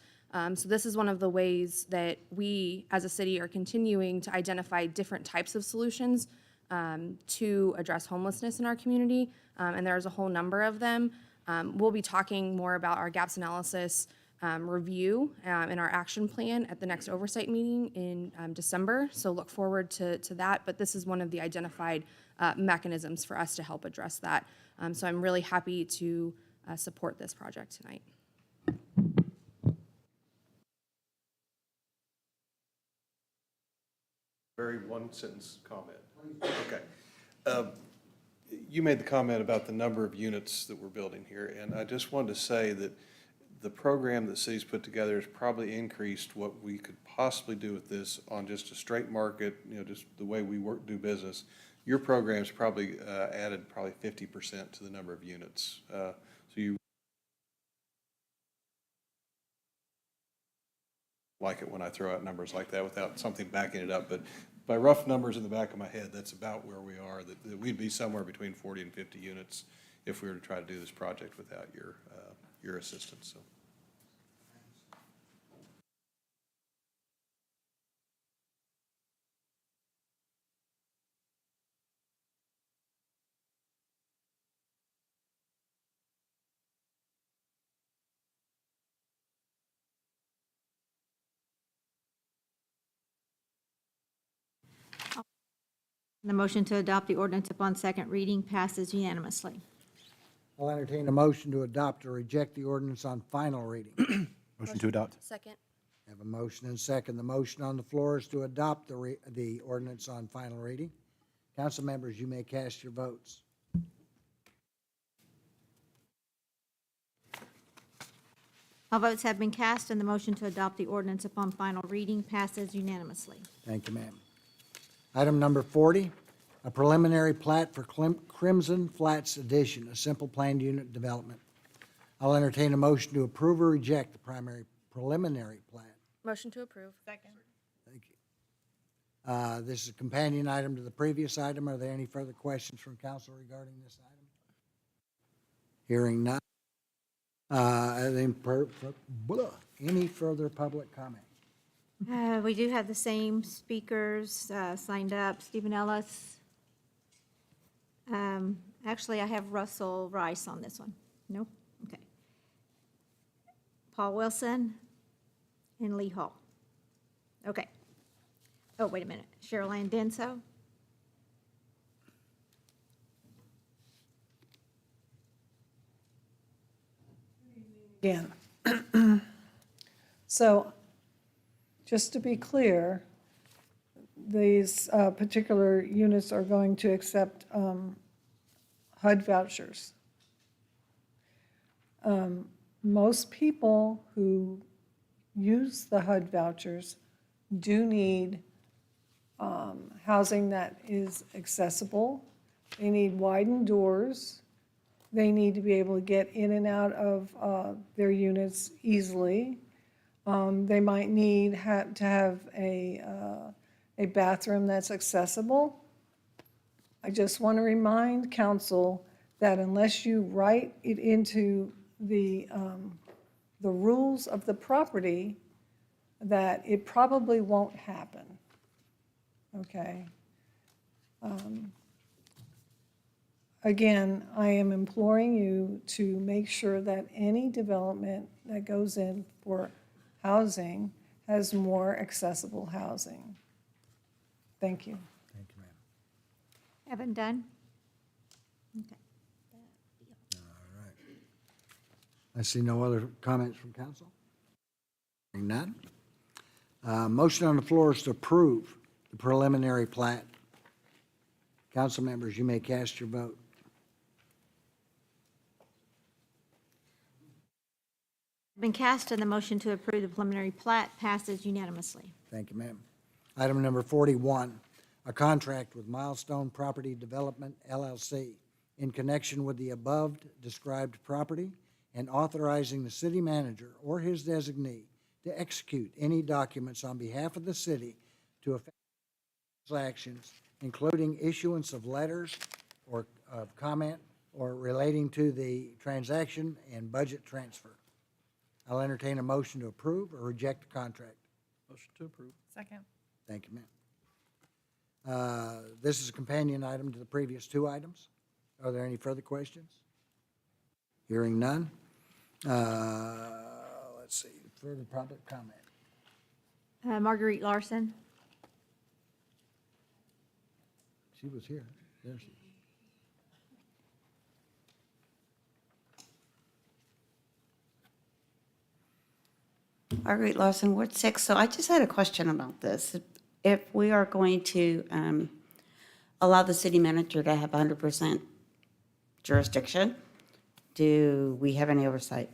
So this is one of the ways that we, as a city, are continuing to identify different types of solutions to address homelessness in our community, and there's a whole number of them. We'll be talking more about our gaps analysis review and our action plan at the next oversight meeting in December, so look forward to that, but this is one of the identified mechanisms for us to help address that. So I'm really happy to support this project tonight. Very one-sentence comment. Okay. You made the comment about the number of units that we're building here, and I just wanted to say that the program that the city's put together has probably increased what we could possibly do with this on just a straight market, just the way we do business. Your program's probably added probably 50% to the number of units. So you like it when I throw out numbers like that without something backing it up, but by rough numbers in the back of my head, that's about where we are, that we'd be somewhere between 40 and 50 units if we were to try to do this project without your assistance. So. The motion to adopt the ordinance upon second reading passes unanimously. I'll entertain a motion to adopt or reject the ordinance on final reading. Motion to adopt. Second. Have a motion and second. The motion on the floor is to adopt the ordinance on final reading. Council members, you may cast your votes. All votes have been cast, and the motion to adopt the ordinance upon final reading passes unanimously. Thank you, ma'am. Item number 40, a preliminary plat for Crimson Flats Addition, a simple planned unit development. I'll entertain a motion to approve or reject the preliminary plat. Motion to approve. Second. Thank you. This is a companion item to the previous item. Are there any further questions from council regarding this item? Hearing none. Any further public comment? We do have the same speakers signed up. Stephen Ellis. Actually, I have Russell Rice on this one. No? Okay. Paul Wilson and Lee Hall. Okay. Oh, wait a minute. Cheryl Ann Denso. Again. So, just to be clear, these particular units are going to accept HUD vouchers. Most people who use the HUD vouchers do need housing that is accessible. They need widened doors. They need to be able to get in and out of their units easily. They might need to have a bathroom that's accessible. I just want to remind council that unless you write it into the rules of the property, that it probably won't happen. Okay? Again, I am imploring you to make sure that any development that goes in for housing has more accessible housing. Thank you. Thank you, ma'am. Evan Dunn. Okay. All right. I see no other comments from council. Hearing none. Motion on the floor is to approve the preliminary plat. Council members, you may cast your vote. Been cast and the motion to approve the preliminary plat passes unanimously. Thank you, ma'am. Item number 41, a contract with Milestone Property Development, LLC, in connection with the above described property and authorizing the city manager or his designee to execute any documents on behalf of the city to effect actions, including issuance of letters or of comment or relating to the transaction and budget transfer. I'll entertain a motion to approve or reject the contract. Motion to approve. Second. Thank you, ma'am. This is a companion item to the previous two items. Are there any further questions? Hearing none. Let's see, further public comment. Marguerite Larson. She was here. There she is. Marguerite Lawson, Ward 6. So I just had a question about this. If we are going to allow the city manager to have 100% jurisdiction, do we have any oversight?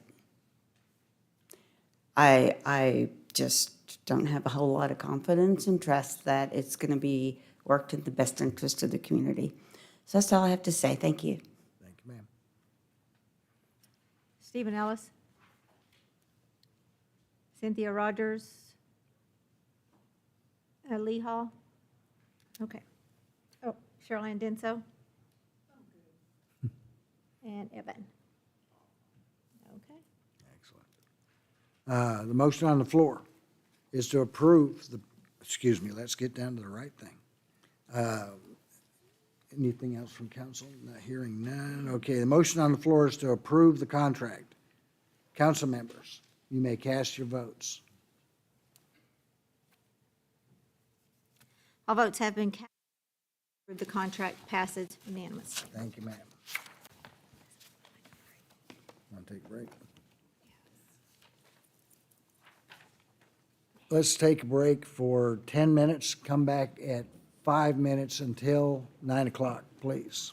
I just don't have a whole lot of confidence and trust that it's going to be worked in the best interest of the community. So that's all I have to say. Thank you. Thank you, ma'am. Stephen Ellis. Cynthia Rogers. Lee Hall. Okay. Oh, Cheryl Ann Denso. And Evan. Okay. Excellent. The motion on the floor is to approve the, excuse me, let's get down to the right thing. Anything else from council? Not hearing none. Okay, the motion on the floor is to approve the contract. Council members, you may cast your votes. All votes have been cast. The contract passes unanimously. Thank you, ma'am. Want to take a break? Let's take a break for 10 minutes, come back at 5 minutes until 9 o'clock, please.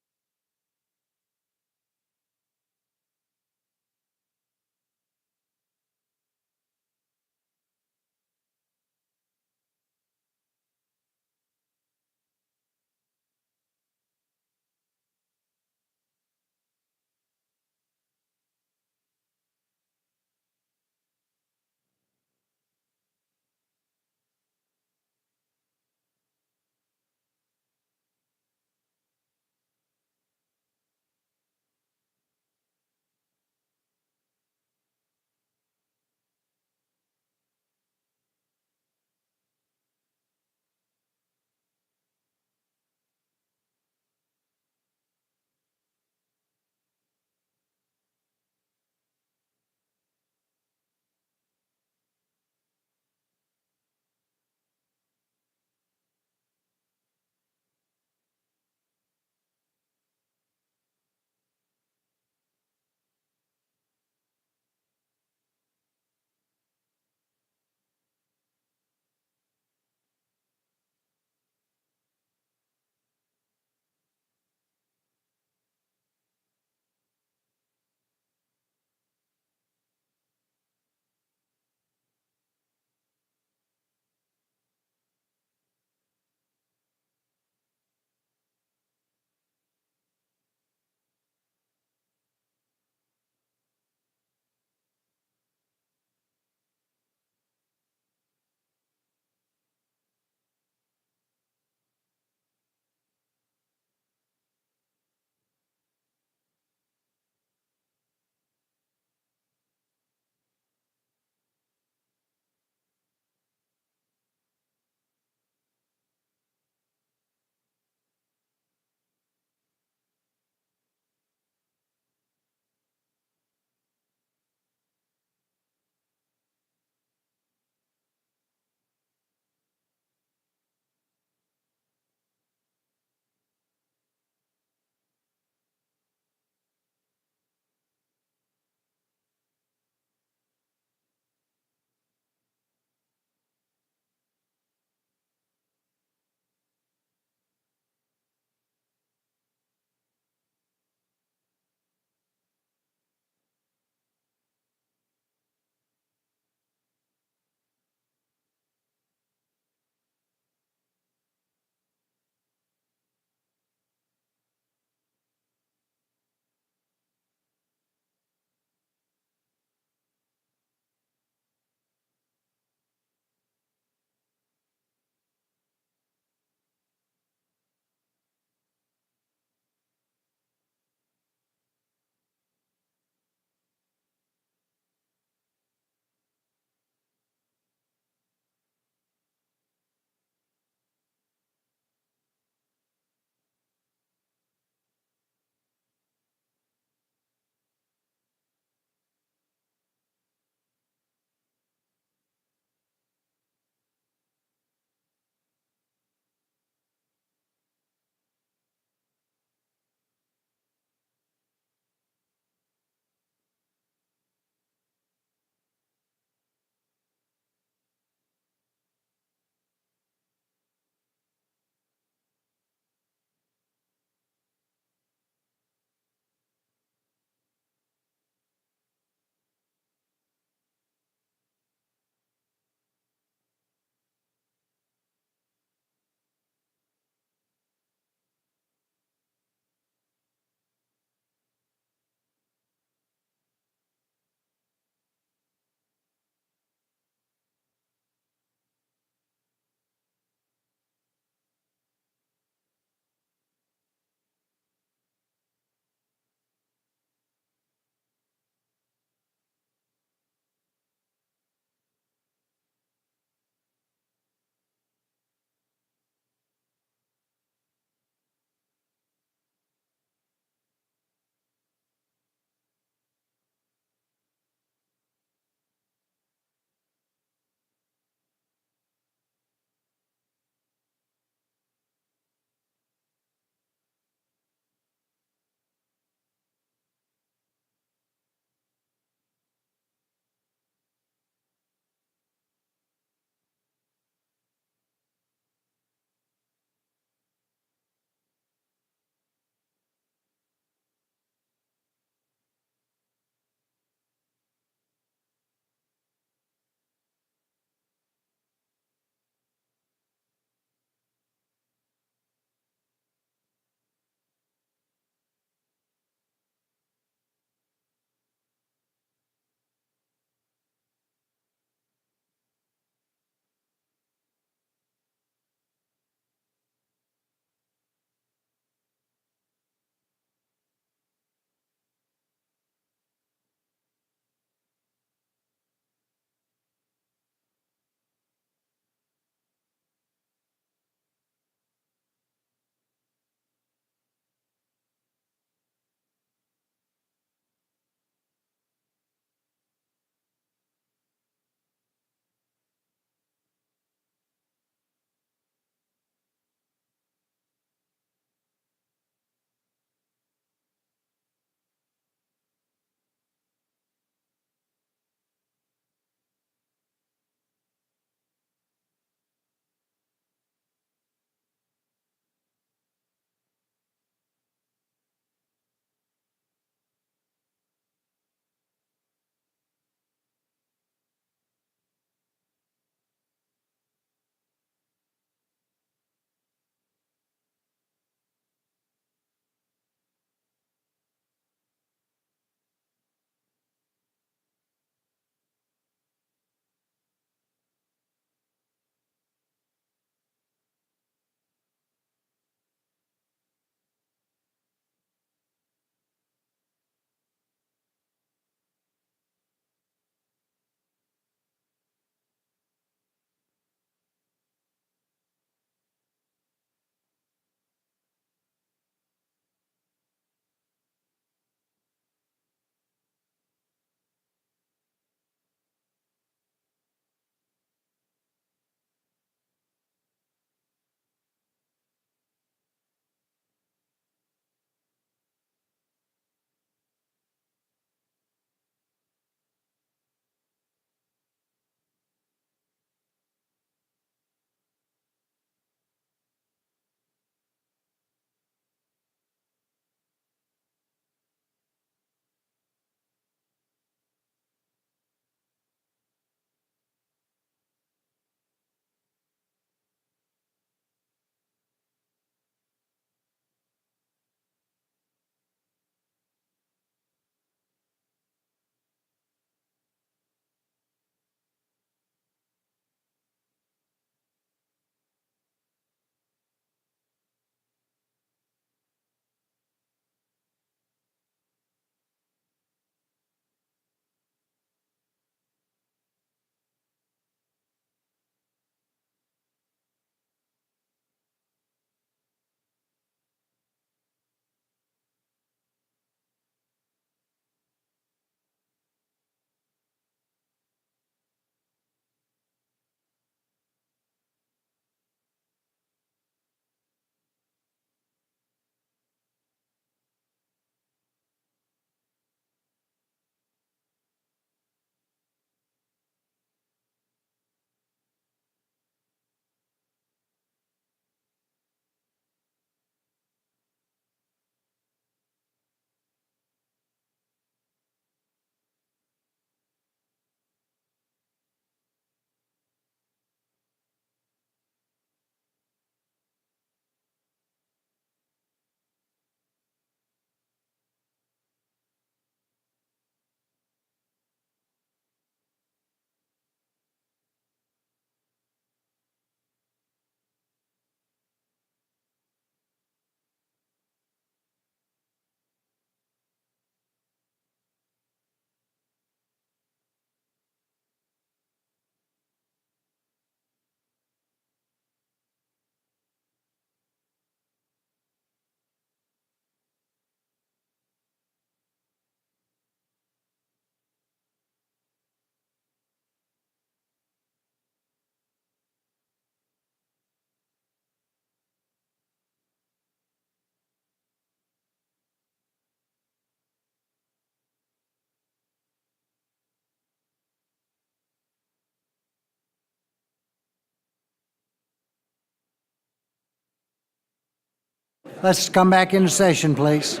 Let's come back into session, please.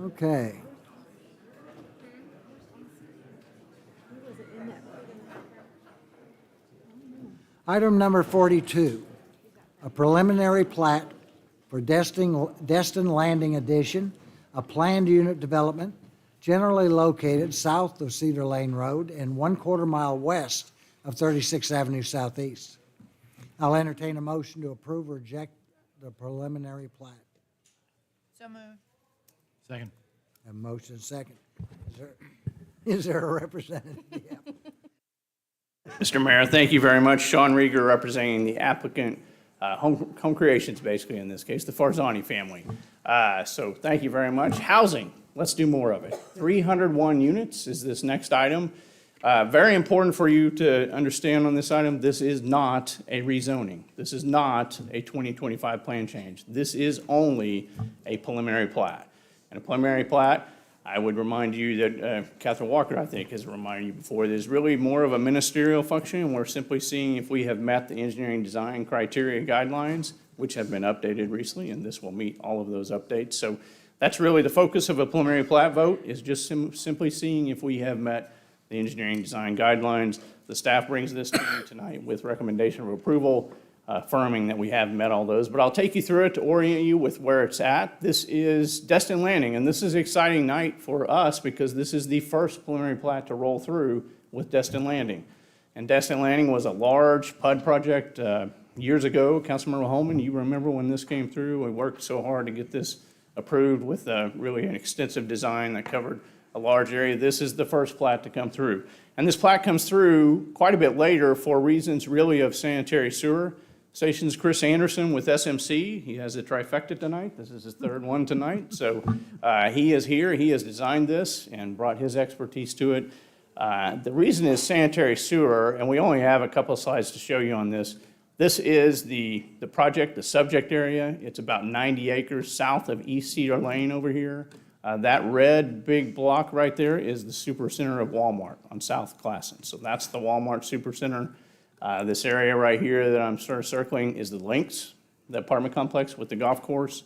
Okay. Item number 42, a preliminary plat for Destin Landing Addition, a planned unit development generally located south of Cedar Lane Road and 1/4 mile west of 36th Avenue Southeast. I'll entertain a motion to approve or reject the preliminary plat. So moved. Second. A motion and second. Is there a representative? Yeah. Mr. Mayor, thank you very much. Sean Rieger representing the applicant, Home Creations, basically in this case, the Farzani family. So thank you very much. Housing, let's do more of it. 301 units is this next item. Very important for you to understand on this item, this is not a rezoning. This is not a 2025 plan change. This is only a preliminary plat. And a preliminary plat, I would remind you that Catherine Walker, I think, has reminded you before, there's really more of a ministerial function, and we're simply seeing if we have met the engineering design criteria guidelines, which have been updated recently, and this will meet all of those updates. So that's really the focus of a preliminary plat vote, is just simply seeing if we have met the engineering design guidelines. The staff brings this to you tonight with recommendation of approval, affirming that we have met all those. But I'll take you through it to orient you with where it's at. This is Destin Landing, and this is an exciting night for us because this is the first preliminary plat to roll through with Destin Landing. And Destin Landing was a large PUD project years ago. Councilmember Holman, you remember when this came through? We worked so hard to get this approved with really an extensive design that covered a large area. This is the first plat to come through. And this plat comes through quite a bit later for reasons really of sanitary sewer. Station's Chris Anderson with SMC. He has a trifecta tonight. This is his third one tonight. So he is here. He has designed this and brought his expertise to it. The reason is sanitary sewer, and we only have a couple of slides to show you on this. This is the project, the subject area. It's about 90 acres south of East Cedar Lane over here. That red big block right there is the supercenter of Walmart on South Classen. So that's the Walmart supercenter. This area right here that I'm sort of circling is the Links, the apartment complex with the golf course.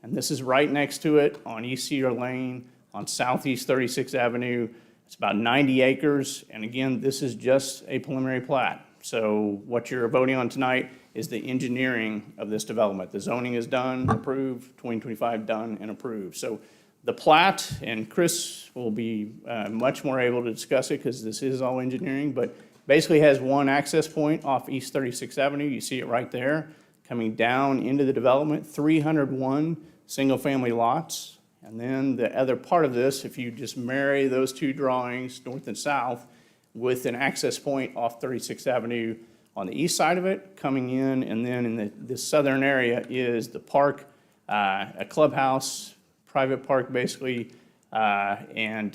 And this is right next to it on East Cedar Lane on Southeast 36th Avenue. It's about 90 acres. And again, this is just a preliminary plat. So what you're voting on tonight is the engineering of this development. The zoning is done, approved, 2025 done and approved. So the plat, and Chris will be much more able to discuss it because this is all engineering, but basically has one access point off East 36th Avenue. You see it right there, coming down into the development, 301 single-family lots. And then the other part of this, if you just marry those two drawings, north and south, with an access point off 36th Avenue on the east side of it, coming in, and then in this southern area is the park, a clubhouse, private park basically, and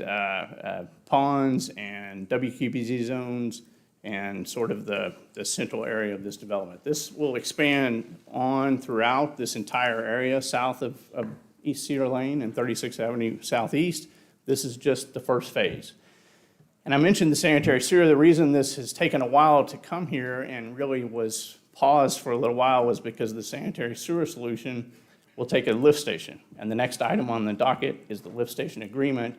ponds and WQPZ zones, and sort of the central area of this development. This will expand on throughout this entire area south of East Cedar Lane and 36th Avenue Southeast. This is just the first phase. And I mentioned the sanitary sewer. The reason this has taken a while to come here and really was paused for a little while was because the sanitary sewer solution will take a lift station. And the next item on the docket is the lift station agreement.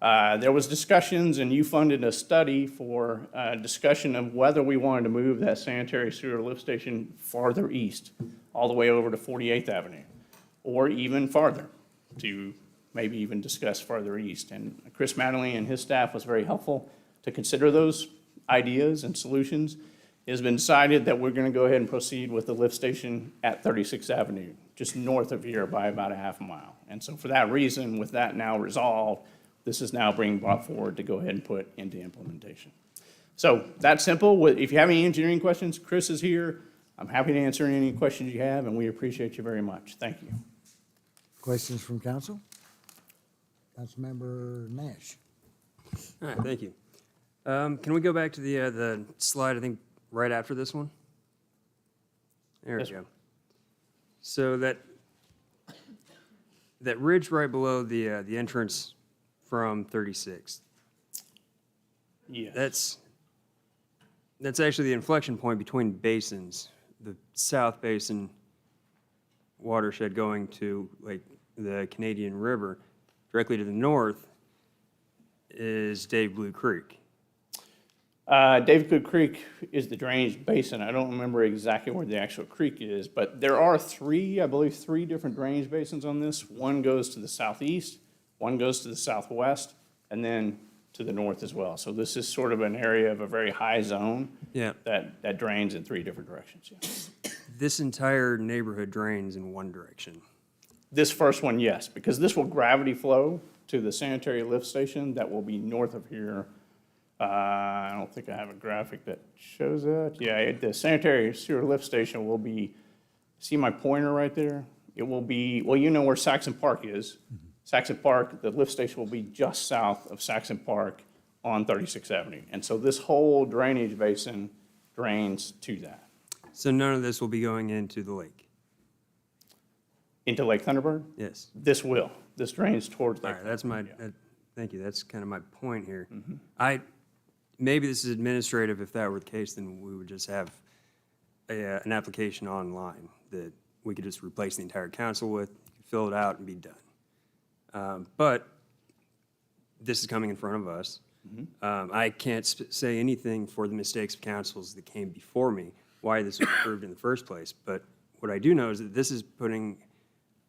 There was discussions, and you funded a study for discussion of whether we wanted to move that sanitary sewer lift station farther east, all the way over to 48th Avenue, or even farther, to maybe even discuss farther east. And Chris Mattingly and his staff was very helpful to consider those ideas and solutions. It has been decided that we're going to go ahead and proceed with the lift station at 36th Avenue, just north of here by about a half a mile. And so for that reason, with that now resolved, this is now being brought forward to go ahead and put into implementation. So that's simple. If you have any engineering questions, Chris is here. I'm happy to answer any questions you have, and we appreciate you very much. Thank you. Questions from council? Councilmember Nash. All right, thank you. Can we go back to the slide, I think, right after this one? There we go. So that ridge right below the entrance from 36th. Yes. That's actually the inflection point between basins. The South Basin watershed going to like the Canadian River, directly to the north is Dave Blue Creek. Dave Good Creek is the drainage basin. I don't remember exactly where the actual creek is, but there are three different drainage basins on this. One goes to the southeast, one goes to the southwest, and then to the north as well. So this is sort of an area of a very high zone that drains in three different directions. Yeah. This entire neighborhood drains in one direction. This first one, yes, because this will gravity flow to the sanitary lift station that will be north of here. I don't think I have a graphic that shows that. Yeah, the sanitary sewer lift station will be, see my pointer right there? It will be, well, you know where Saxon Park is. Saxon Park, the lift station will be just south of Saxon Park on 36th Avenue. And so this whole drainage basin drains to that. So none of this will be going into the lake? Into Lake Thunderbird? Yes. This will. This drains towards Lake All right, that's my, thank you, that's kind of my point here. Mm-hmm. Maybe this is administrative. If that were the case, then we would just have an application online that we could just replace the entire council with, fill it out and be done. But this is coming in front of us. I can't say anything for the mistakes of councils that came before me, why this was approved in the first place. But what I do know is that this is putting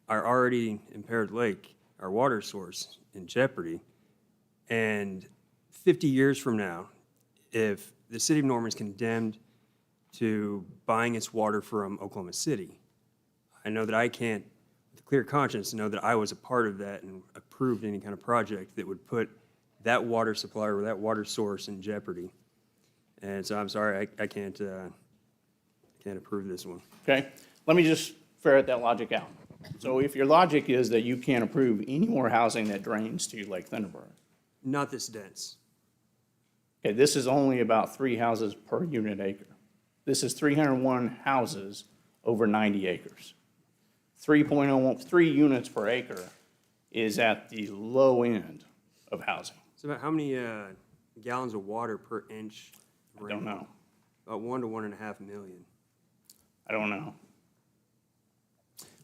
our already impaired lake, our water source, in jeopardy. And 50 years from now, if the city of Norman is condemned to buying its water from Oklahoma City, I know that I can't, with a clear conscience, know that I was a part of that and approved any kind of project that would put that water supply or that water source in jeopardy. And so I'm sorry, I can't approve this one. Okay, let me just ferret that logic out. So if your logic is that you can't approve any more housing that drains to Lake Thunderbird. Not this dense. Okay, this is only about 3 houses per unit acre. This is 301 houses over 90 acres. 3 units per acre is at the low end of housing. So about how many gallons of water per inch? I don't know. About 1 to 1.5 million. I don't know.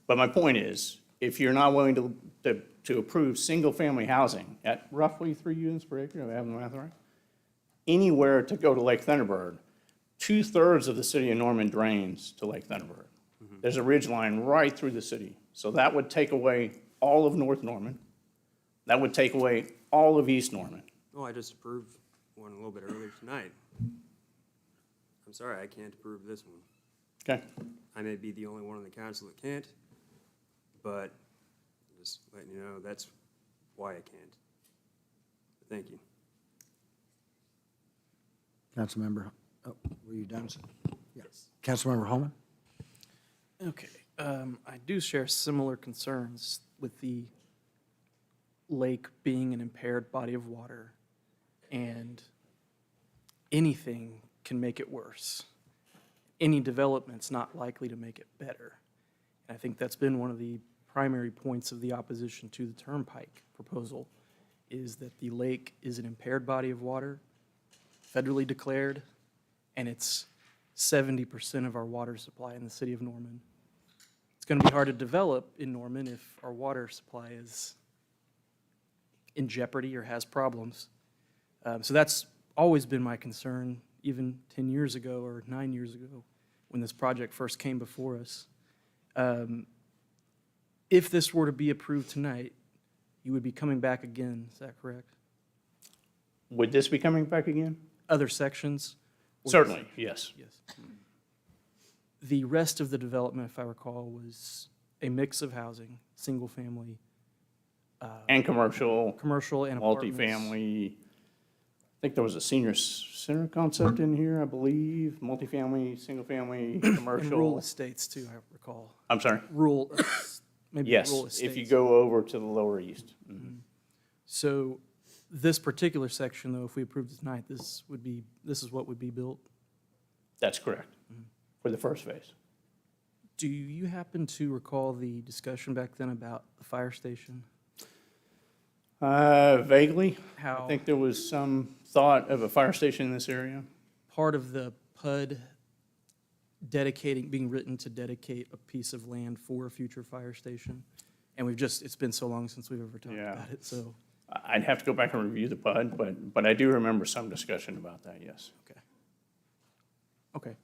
But my point is, if you're not willing to approve single-family housing at roughly 3 units per acre, if I have the math right, anywhere to go to Lake Thunderbird, 2/3 of the city of Norman drains to Lake Thunderbird. There's a ridge line right through the city. So that would take away all of North Norman. That would take away all of East Norman. Oh, I just approved one a little bit earlier tonight. I'm sorry, I can't approve this one. Okay. I may be the only one on the council that can't, but just letting you know, that's why I can't. Thank you. Councilmember, were you done? Yes. Councilmember Holman? Okay, I do share similar concerns with the lake being an impaired body of water, and anything can make it worse. Any development's not likely to make it better. And I think that's been one of the primary points of the opposition to the Turnpike proposal, is that the lake is an impaired body of water, federally declared, and it's 70% of our water supply in the city of Norman. It's going to be hard to develop in Norman if our water supply is in jeopardy or has problems. So that's always been my concern, even 10 years ago or 9 years ago when this project first came before us. If this were to be approved tonight, you would be coming back again, is that correct? Would this be coming back again? Other sections? Certainly, yes. Yes. The rest of the development, if I recall, was a mix of housing, single-family. And commercial. Commercial and apartments. Multifamily. I think there was a senior center concept in here, I believe. Multifamily, single-family, commercial. And rural estates too, I recall. I'm sorry? Rural, maybe Yes, rural estates. if you go over to the lower east. So this particular section, though, if we approve it tonight, this is what would be built? That's correct, for the first phase. Do you happen to recall the discussion back then about the fire station? Vaguely. How? I think there was some thought of a fire station in this area. Part of the PUD being written to dedicate a piece of land for a future fire station. And it's been so long since we've ever talked Yeah. about it, so. I'd have to go back and review the PUD, but I do remember some discussion about that, yes. Okay.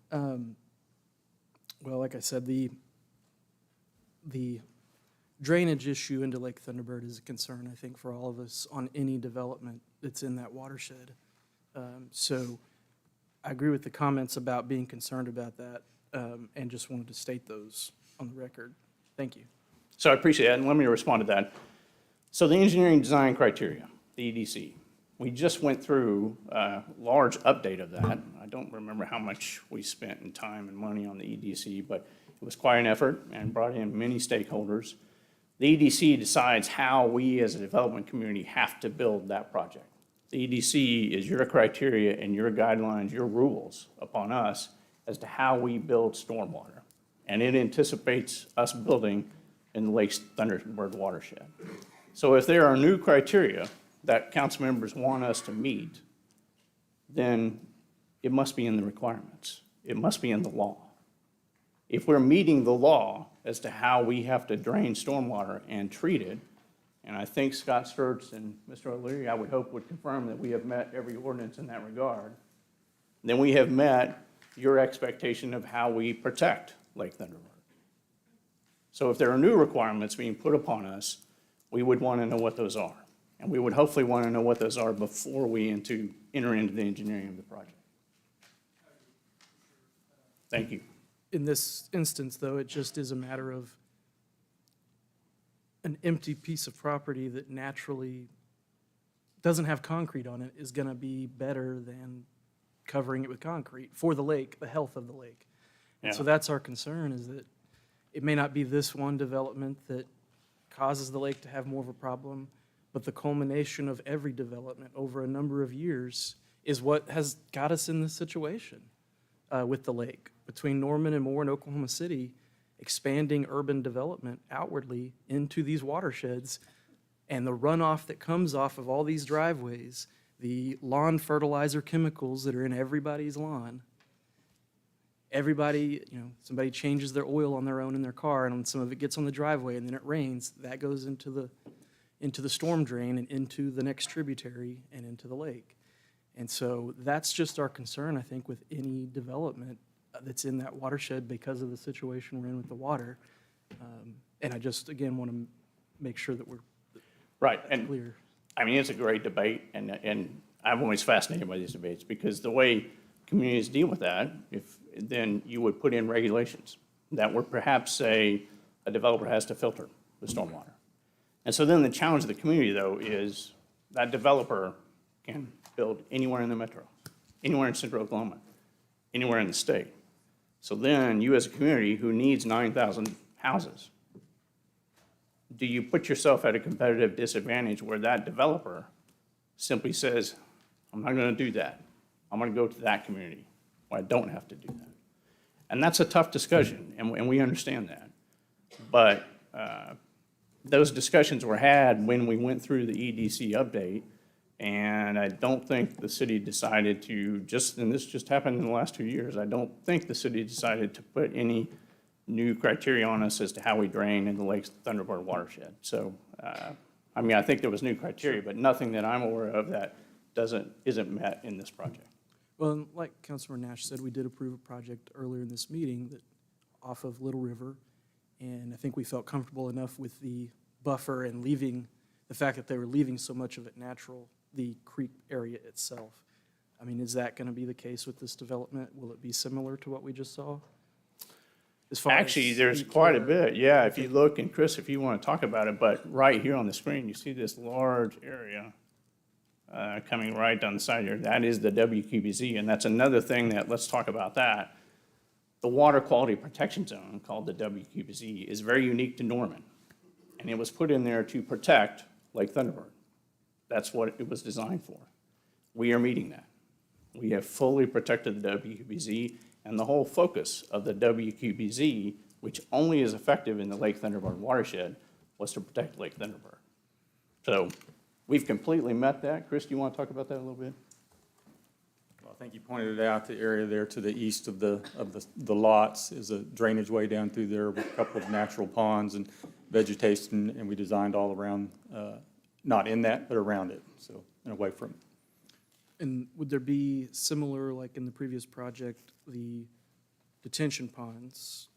Well, like I said, the drainage issue into Lake Thunderbird is a concern, I think, for all of us on any development that's in that watershed. So I agree with the comments about being concerned about that, and just wanted to state those on the record. Thank you. So I appreciate that, and let me respond to that. So the engineering design criteria, the EDC, we just went through a large update of that. I don't remember how much we spent in time and money on the EDC, but it was quite an effort and brought in many stakeholders. The EDC decides how we as a development community have to build that project. The EDC is your criteria and your guidelines, your rules upon us as to how we build stormwater. And it anticipates us building in the Lake Thunderbird watershed. So if there are new criteria that council members want us to meet, then it must be in the requirements. It must be in the law. If we're meeting the law as to how we have to drain stormwater and treat it, and I think Scott Sturts and Mr. O'Leary, I would hope, would confirm that we have met every ordinance in that regard, then we have met your expectation of how we protect Lake Thunderbird. So if there are new requirements being put upon us, we would want to know what those are. And we would hopefully want to know what those are before we enter into the engineering of the project. Thank you. In this instance, though, it just is a matter of an empty piece of property that naturally doesn't have concrete on it is going to be better than covering it with concrete for the lake, the health of the lake. And so Yeah. that's our concern, is that it may not be this one development that causes the lake to have more of a problem, but the culmination of every development over a number of years is what has got us in this situation with the lake. Between Norman and Moore and Oklahoma City, expanding urban development outwardly into these watersheds, and the runoff that comes off of all these driveways, the lawn fertilizer chemicals that are in everybody's lawn. Everybody, somebody changes their oil on their own in their car, and some of it gets on the driveway, and then it rains. That goes into the storm drain and into the next tributary and into the lake. And so that's just our concern, I think, with any development that's in that watershed because of the situation we're in with the water. And I just, again, want to make sure that we're Right, and clear. I mean, it's a great debate, and I'm always fascinated by these debates, because the way communities deal with that, then you would put in regulations that would perhaps say a developer has to filter the stormwater. And so then the challenge of the community, though, is that developer can build anywhere in the metro, anywhere in central Oklahoma, anywhere in the state. So then you as a community who needs 9,000 houses, do you put yourself at a competitive disadvantage where that developer simply says, I'm not going to do that. I'm going to go to that community where I don't have to do that. And that's a tough discussion, and we understand that. But those discussions were had when we went through the EDC update, and I don't think the city decided to and this just happened in the last 2 years, I don't think the city decided to put any new criteria on us as to how we drain in the Lake Thunderbird watershed. So, I think there was new criteria, but nothing that I'm aware of that isn't met in this project. Well, and like Councilor Nash said, we did approve a project earlier in this meeting that off of Little River, and I think we felt comfortable enough with the buffer and the fact that they were leaving so much of it natural, the creek area itself. I mean, is that going to be the case with this development? Will it be similar to what we just saw? Actually, there's quite a bit, yeah, if you look, and Chris, if you want to talk about it, but right here on the screen, you see this large area coming right down the side here. That is the WQBZ, and that's another thing let's talk about that. The Water Quality Protection Zone, called the WQBZ, is very unique to Norman, and it was put in there to protect Lake Thunderbird. That's what it was designed for. We are meeting that. We have fully protected the WQBZ, and the whole focus of the WQBZ, which only is effective in the Lake Thunderbird watershed, was to protect Lake Thunderbird. So We've completely met that. Chris, do you want to talk about that a little bit? Well, I think you pointed it out, the area there to the east of the lots is a drainage way down through there with a couple of natural ponds and vegetation, and we designed all around, not in that, but around it, so, and away from it. And would there be similar, like in the previous project, the detention ponds,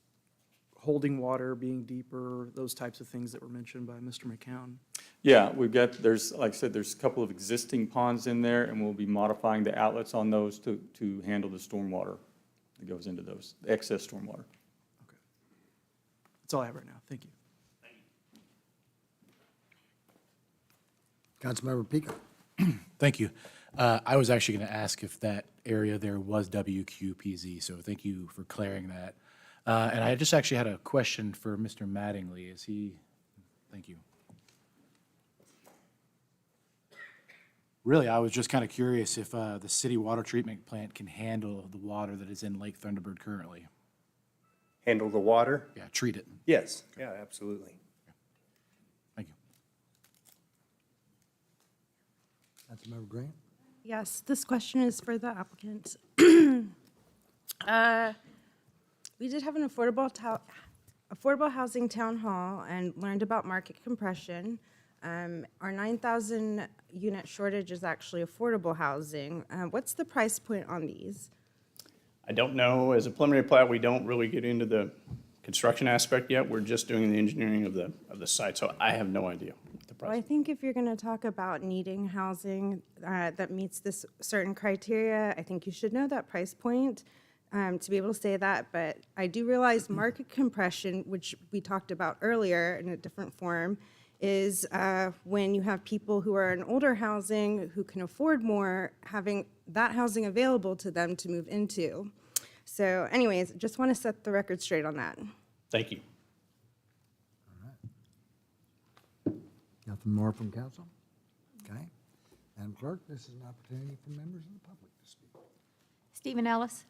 holding water, being deeper, those types of things that were mentioned by Mr. McCown? Yeah, there's, like I said, there's a couple of existing ponds in there, and we'll be modifying the outlets on those to handle the stormwater that goes into those, the excess stormwater. That's all I have right now. Thank you. Councilmember Pico. Thank you. I was actually going to ask if that area there was WQPZ, so thank you for clearing that. And I just actually had a question for Mr. Mattingly. Is he, thank you. Really, I was just kind of curious if the city water treatment plant can handle the water that is in Lake Thunderbird currently. Handle the water? Yeah, treat it. Yes, yeah, absolutely. Thank you. Councilmember Grant. Yes, this question is for the applicant. We did have an affordable housing town hall and learned about market compression. Our 9,000 unit shortage is actually affordable housing. What's the price point on these? I don't know. As a preliminary plat, we don't really get into the construction aspect yet. We're just doing the engineering of the site, so I have no idea what the price. Well, I think if you're going to talk about needing housing that meets this certain criteria, I think you should know that price point to be able to say that. But I do realize market compression, which we talked about earlier in a different form, is when you have people who are in older housing who can afford more, having that housing available to them to move into. So anyways, just want to set the record straight on that. Thank you. Nothing more from council? Okay. Madam Clerk, this is an opportunity for members of the public to speak. Stephen Ellis.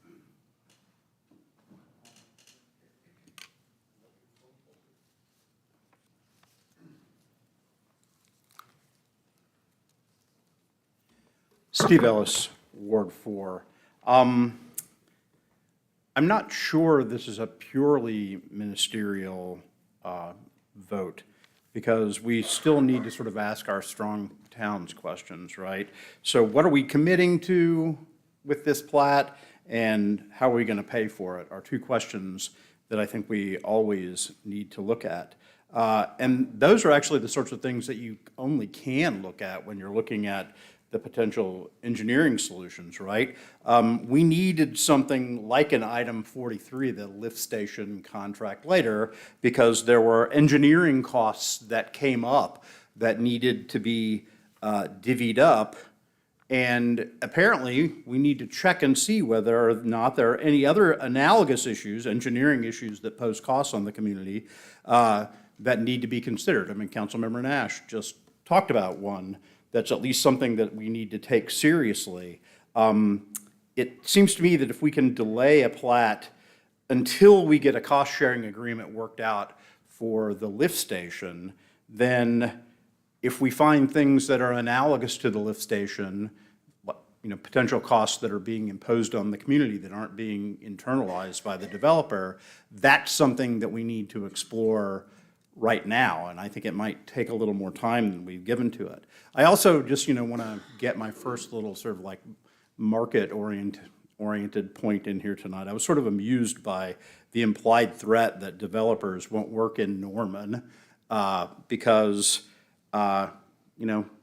Steve Ellis, Ward 4. I'm not sure this is a purely ministerial vote, because we still need to sort of ask our strong towns questions, right? So what are we committing to with this plat, and how are we going to pay for it, are two questions that I think we always need to look at. And those are actually the sorts of things that you only can look at when you're looking at the potential engineering solutions, right? We needed something like an item 43, the lift station contract later, because there were engineering costs that came up that needed to be divvied up. And apparently, we need to check and see whether or not there are any other analogous issues, engineering issues that pose costs on the community that need to be considered. I mean, Councilmember Nash just talked about one that's at least something that we need to take seriously. It seems to me that if we can delay a plat until we get a cost-sharing agreement worked out for the lift station, then if we find things that are analogous to the lift station, potential costs that are being imposed on the community that aren't being internalized by the developer, that's something that we need to explore right now, and I think it might take a little more time than we've given to it. I also just, want to get my first little sort of like market-oriented point in here tonight. I was sort of amused by the implied threat that developers won't work in Norman because, the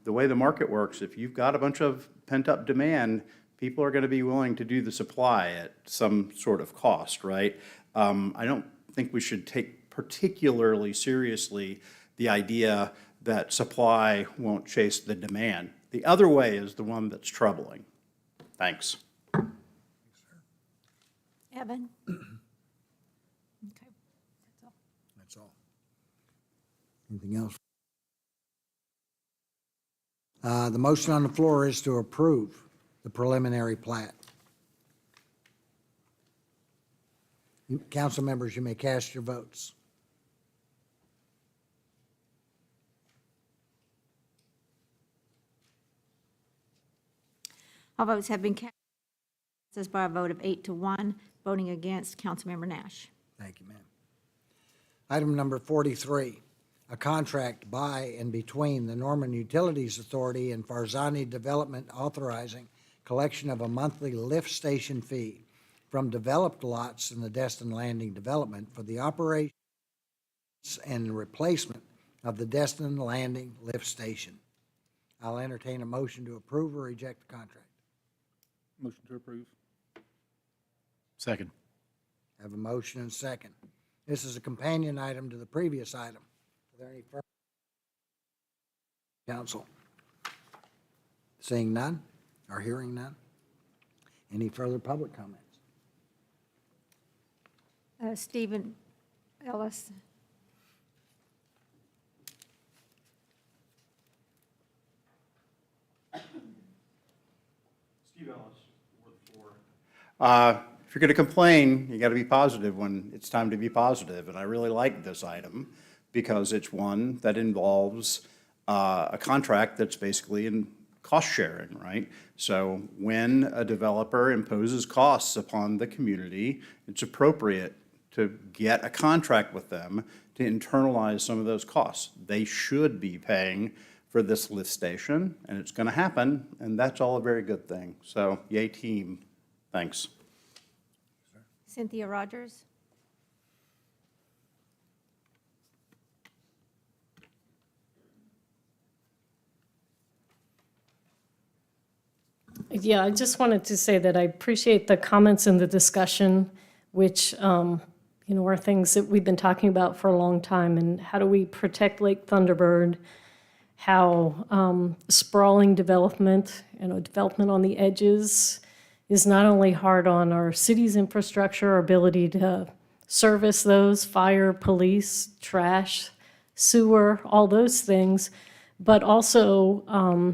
way the market works, if you've got a bunch of pent-up demand, people are going to be willing to do the supply at some sort of cost, right? I don't think we should take particularly seriously the idea that supply won't chase the demand. The other way is the one that's troubling. Thanks. Evan. Okay. That's all. Anything else? The motion on the floor is to approve the preliminary plat. Council members, you may cast your votes. All votes have been cast by a vote of 8-1. Voting against, Councilmember Nash. Thank you, ma'am. Item number 43, a contract by and between the Norman Utilities Authority and Farzani Development authorizing collection of a monthly lift station fee from developed lots in the Destin Landing development for the operations and replacement of the Destin Landing lift station. I'll entertain a motion to approve or reject the contract. Motion to approve. Second. Have a motion and second. This is a companion item to the previous item. Are there any further? Council? Seeing none or hearing none? Any further public comments? Stephen Ellis. Steve Ellis, Ward 4. If you're going to complain, you got to be positive when it's time to be positive. And I really like this item because it's one that involves a contract that's basically in cost sharing, right? So when a developer imposes costs upon the community, it's appropriate to get a contract with them to internalize some of those costs. They should be paying for this lift station, and it's going to happen, and that's all a very good thing. So yay team, thanks. Cynthia Rogers. Yeah, I just wanted to say that I appreciate the comments and the discussion, which, are things that we've been talking about for a long time. And how do we protect Lake Thunderbird? How sprawling development, development on the edges is not only hard on our city's infrastructure, our ability to service those, fire, police, trash, sewer, all those things, but also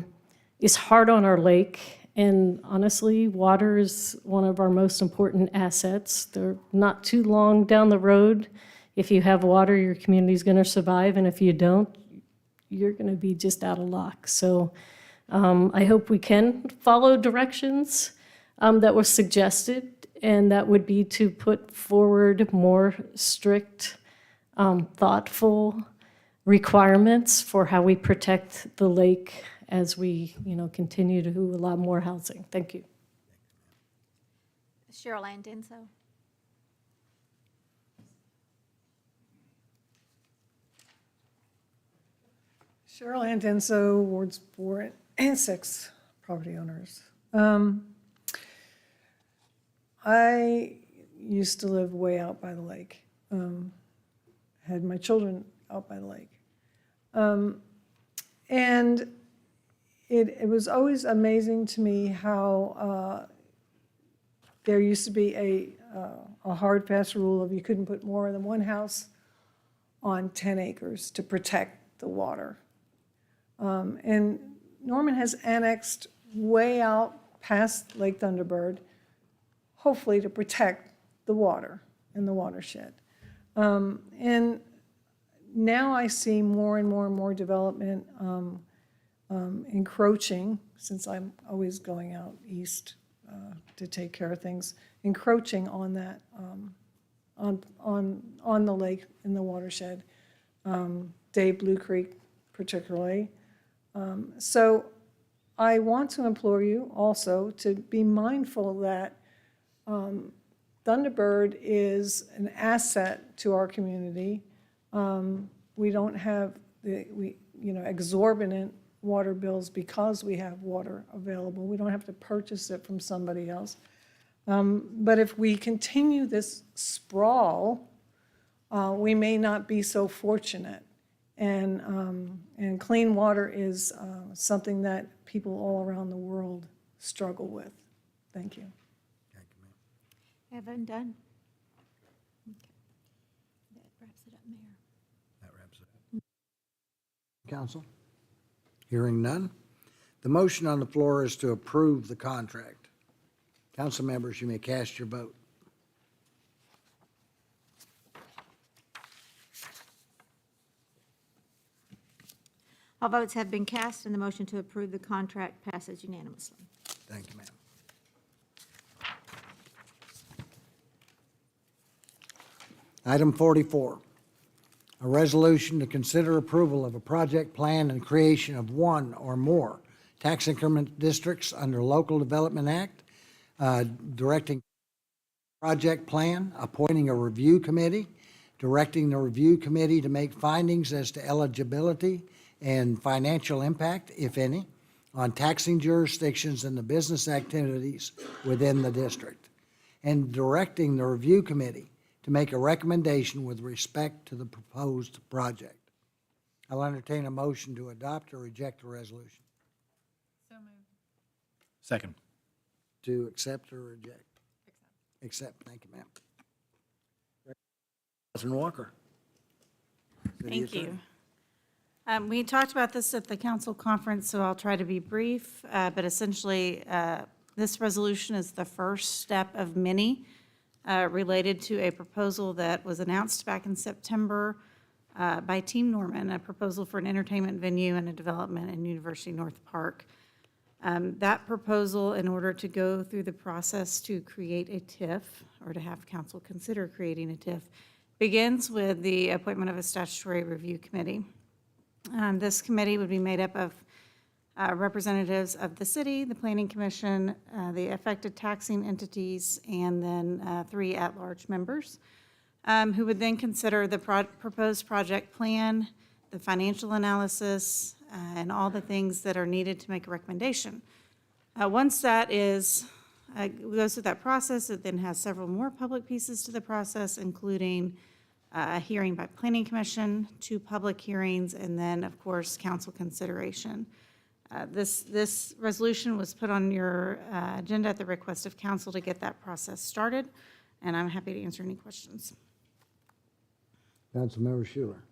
is hard on our lake. And honestly, water is one of our most important assets. They're not too long down the road. If you have water, your community's going to survive. And if you don't, you're going to be just out of luck. So I hope we can follow directions that were suggested, and that would be to put forward more strict, thoughtful requirements for how we protect the lake as we, continue to allow more housing. Thank you. Cheryl Ann Denso. Cheryl Ann Denso, Wards 4 and 6, property owners. I used to live way out by the lake. Had my children out by the lake. And it was always amazing to me how there used to be a hard, fast rule of you couldn't put more than one house on 10 acres to protect the water. And Norman has annexed way out past Lake Thunderbird, hopefully to protect the water and the watershed. And now I see more and more and more development encroaching, since I'm always going out east to take care of things, encroaching on that, on the lake and the watershed, Blue Creek particularly. So I want to implore you also to be mindful that Thunderbird is an asset to our community. We don't have exorbitant water bills because we have water available. We don't have to purchase it from somebody else. But if we continue this sprawl, we may not be so fortunate. And clean water is something that people all around the world struggle with. Thank you. Evan Dunn. Okay. That wraps it up, Mayor. That wraps it up. Council? Hearing none. The motion on the floor is to approve the contract. Council members, you may cast your vote. All votes have been cast, and the motion to approve the contract passes unanimously. Thank you, ma'am. Item 44, a resolution to consider approval of a project plan and creation of one or more tax increment districts under Local Development Act, directing project plan, appointing a review committee, directing the review committee to make findings as to eligibility and financial impact, if any, on taxing jurisdictions and the business activities within the district, and directing the review committee to make a recommendation with respect to the proposed project. I'll entertain a motion to adopt or reject the resolution. So moved. Second. To accept or reject? Accept. Thank you, ma'am. Councilman Walker. City Thank Attorney. you. We talked about this at the council conference, so I'll try to be brief. But essentially, this resolution is the first step of many related to a proposal that was announced back in September by Team Norman, a proposal for an entertainment venue and a development in University North Park. That proposal, in order to go through the process to create a TIF, or to have council consider creating a TIF, begins with the appointment of a statutory review committee. This committee would be made up of representatives of the city, the planning commission, the affected taxing entities, and then 3 at-large members, who would then consider the proposed project plan, the financial analysis, and all the things that are needed to make a recommendation. Once that is, goes through that process, it then has several more public pieces to the process, including a hearing by planning commission, 2 public hearings, and then, of course, council consideration. This resolution was put on your agenda at the request of council to get that process started, and I'm happy to answer any questions. Councilmember Schuler.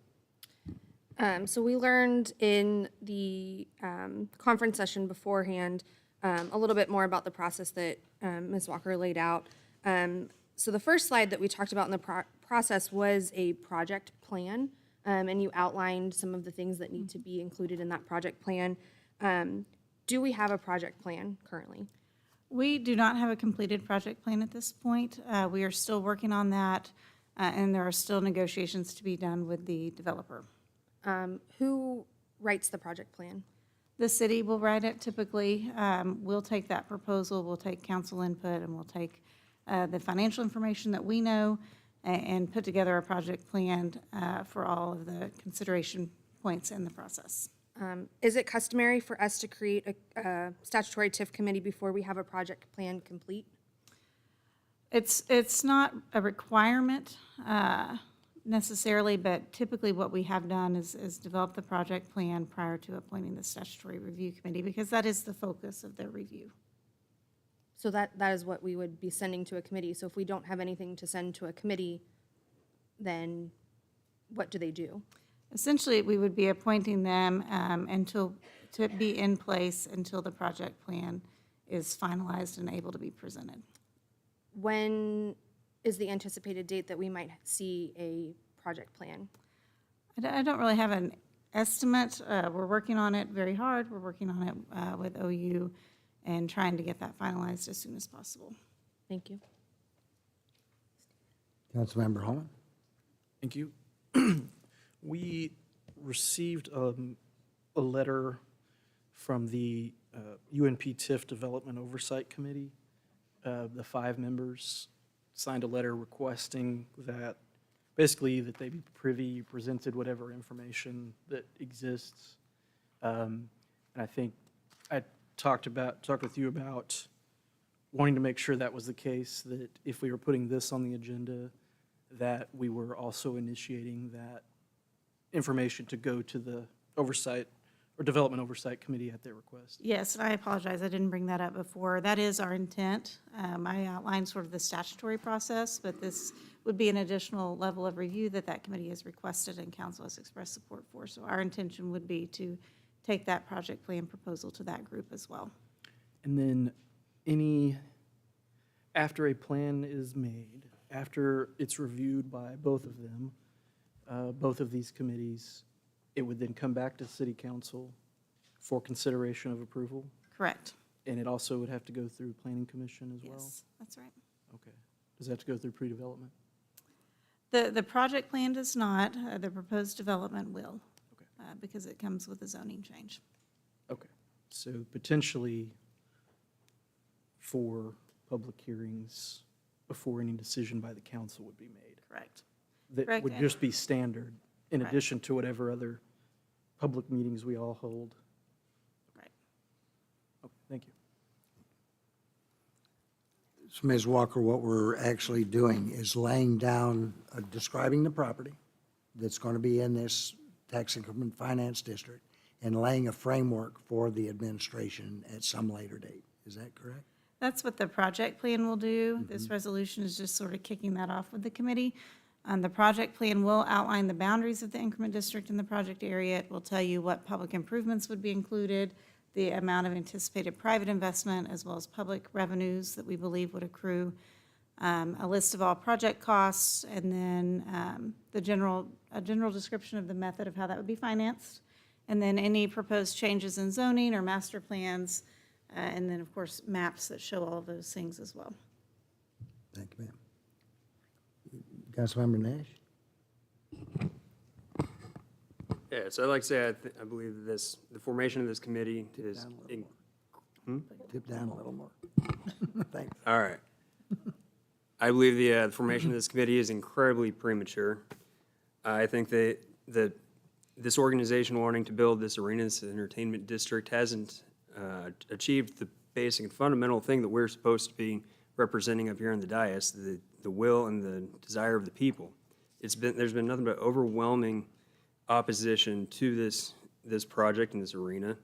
So we learned in the conference session beforehand a little bit more about the process that Ms. Walker laid out. So the first slide that we talked about in the process was a project plan, and you outlined some of the things that need to be included in that project plan. Do we have a project plan currently? We do not have a completed project plan at this point. We are still working on that, and there are still negotiations to be done with the developer. Who writes the project plan? The city will write it typically. We'll take that proposal, we'll take council input, and we'll take the financial information that we know and put together a project plan for all of the consideration points in the process. Is it customary for us to create a statutory TIF committee before we have a project plan complete? It's not a requirement necessarily, but typically what we have done is develop the project plan prior to appointing the statutory review committee, because that is the focus of their review. So that is what we would be sending to a committee. So if we don't have anything to send to a committee, then what do they do? Essentially, we would be appointing them to be in place until the project plan is finalized and able to be presented. When is the anticipated date that we might see a project plan? I don't really have an estimate. We're working on it very hard. We're working on it with OU and trying to get that finalized as soon as possible. Thank you. Councilmember Holman. Thank you. We received a letter from the UNP TIF Development Oversight Committee. The 5 members signed a letter requesting that, basically, that they be privy, presented whatever information that exists. And I think I talked with you about wanting to make sure that was the case, that if we were putting this on the agenda, that we were also initiating that information to go to the Oversight or Development Oversight Committee at their request. Yes, and I apologize, I didn't bring that up before. That is our intent. I outlined sort of the statutory process, but this would be an additional level of review that committee has requested and council has expressed support for. So our intention would be to take that project plan proposal to that group as well. And then after a plan is made, after it's reviewed by both of them, both of these committees, it would then come back to city council for consideration of approval? Correct. And it also would have to go through planning commission as well? Yes, that's right. Okay. Does it have to go through pre-development? The project plan does not, the proposed development will, because it comes with a zoning change. Okay. So potentially 4 public hearings before any decision by the council would be made. Correct. That Correct, would and- just be standard, in Right. addition to whatever other public meetings we all hold. Right. Oh, thank you. So Ms. Walker, what we're actually doing is laying down, describing the property that's going to be in this tax increment finance district and laying a framework for the administration at some later date. Is that correct? That's what the project plan will do. This resolution is just sort of kicking that off with the committee. The project plan will outline the boundaries of the increment district in the project area. It will tell you what public improvements would be included, the amount of anticipated private investment, as well as public revenues that we believe would accrue, a list of all project costs, and then a general description of the method of how that would be financed, and then any proposed changes in zoning or master plans, and then, of course, maps that show all of those things as well. Thank you, ma'am. Councilmember Nash? Yeah, so I'd like to say, I believe that the formation of this committee is. Tip down a little more. Thanks. All right. I believe the formation of this committee is incredibly premature. I think that this organization wanting to build this arena, this entertainment district, hasn't achieved the basic and fundamental thing that we're supposed to be representing up here in the dais, the will and the desire of the people. There's been nothing but overwhelming opposition to this project and this arena.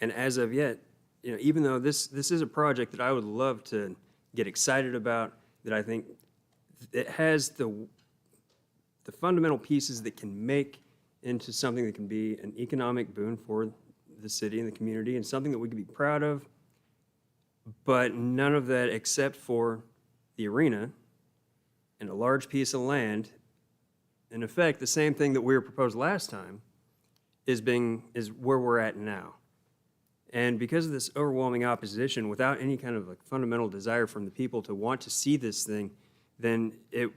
And as of yet, even though this is a project that I would love to get excited about, that I think it has the fundamental pieces that can make into something that can be an economic boon for the city and the community and something that we can be proud of, but none of that except for the arena and a large piece of land. In effect, the same thing that we were proposed last time is where we're at now. And because of this overwhelming opposition, without any kind of fundamental desire from the people to want to see this thing, then it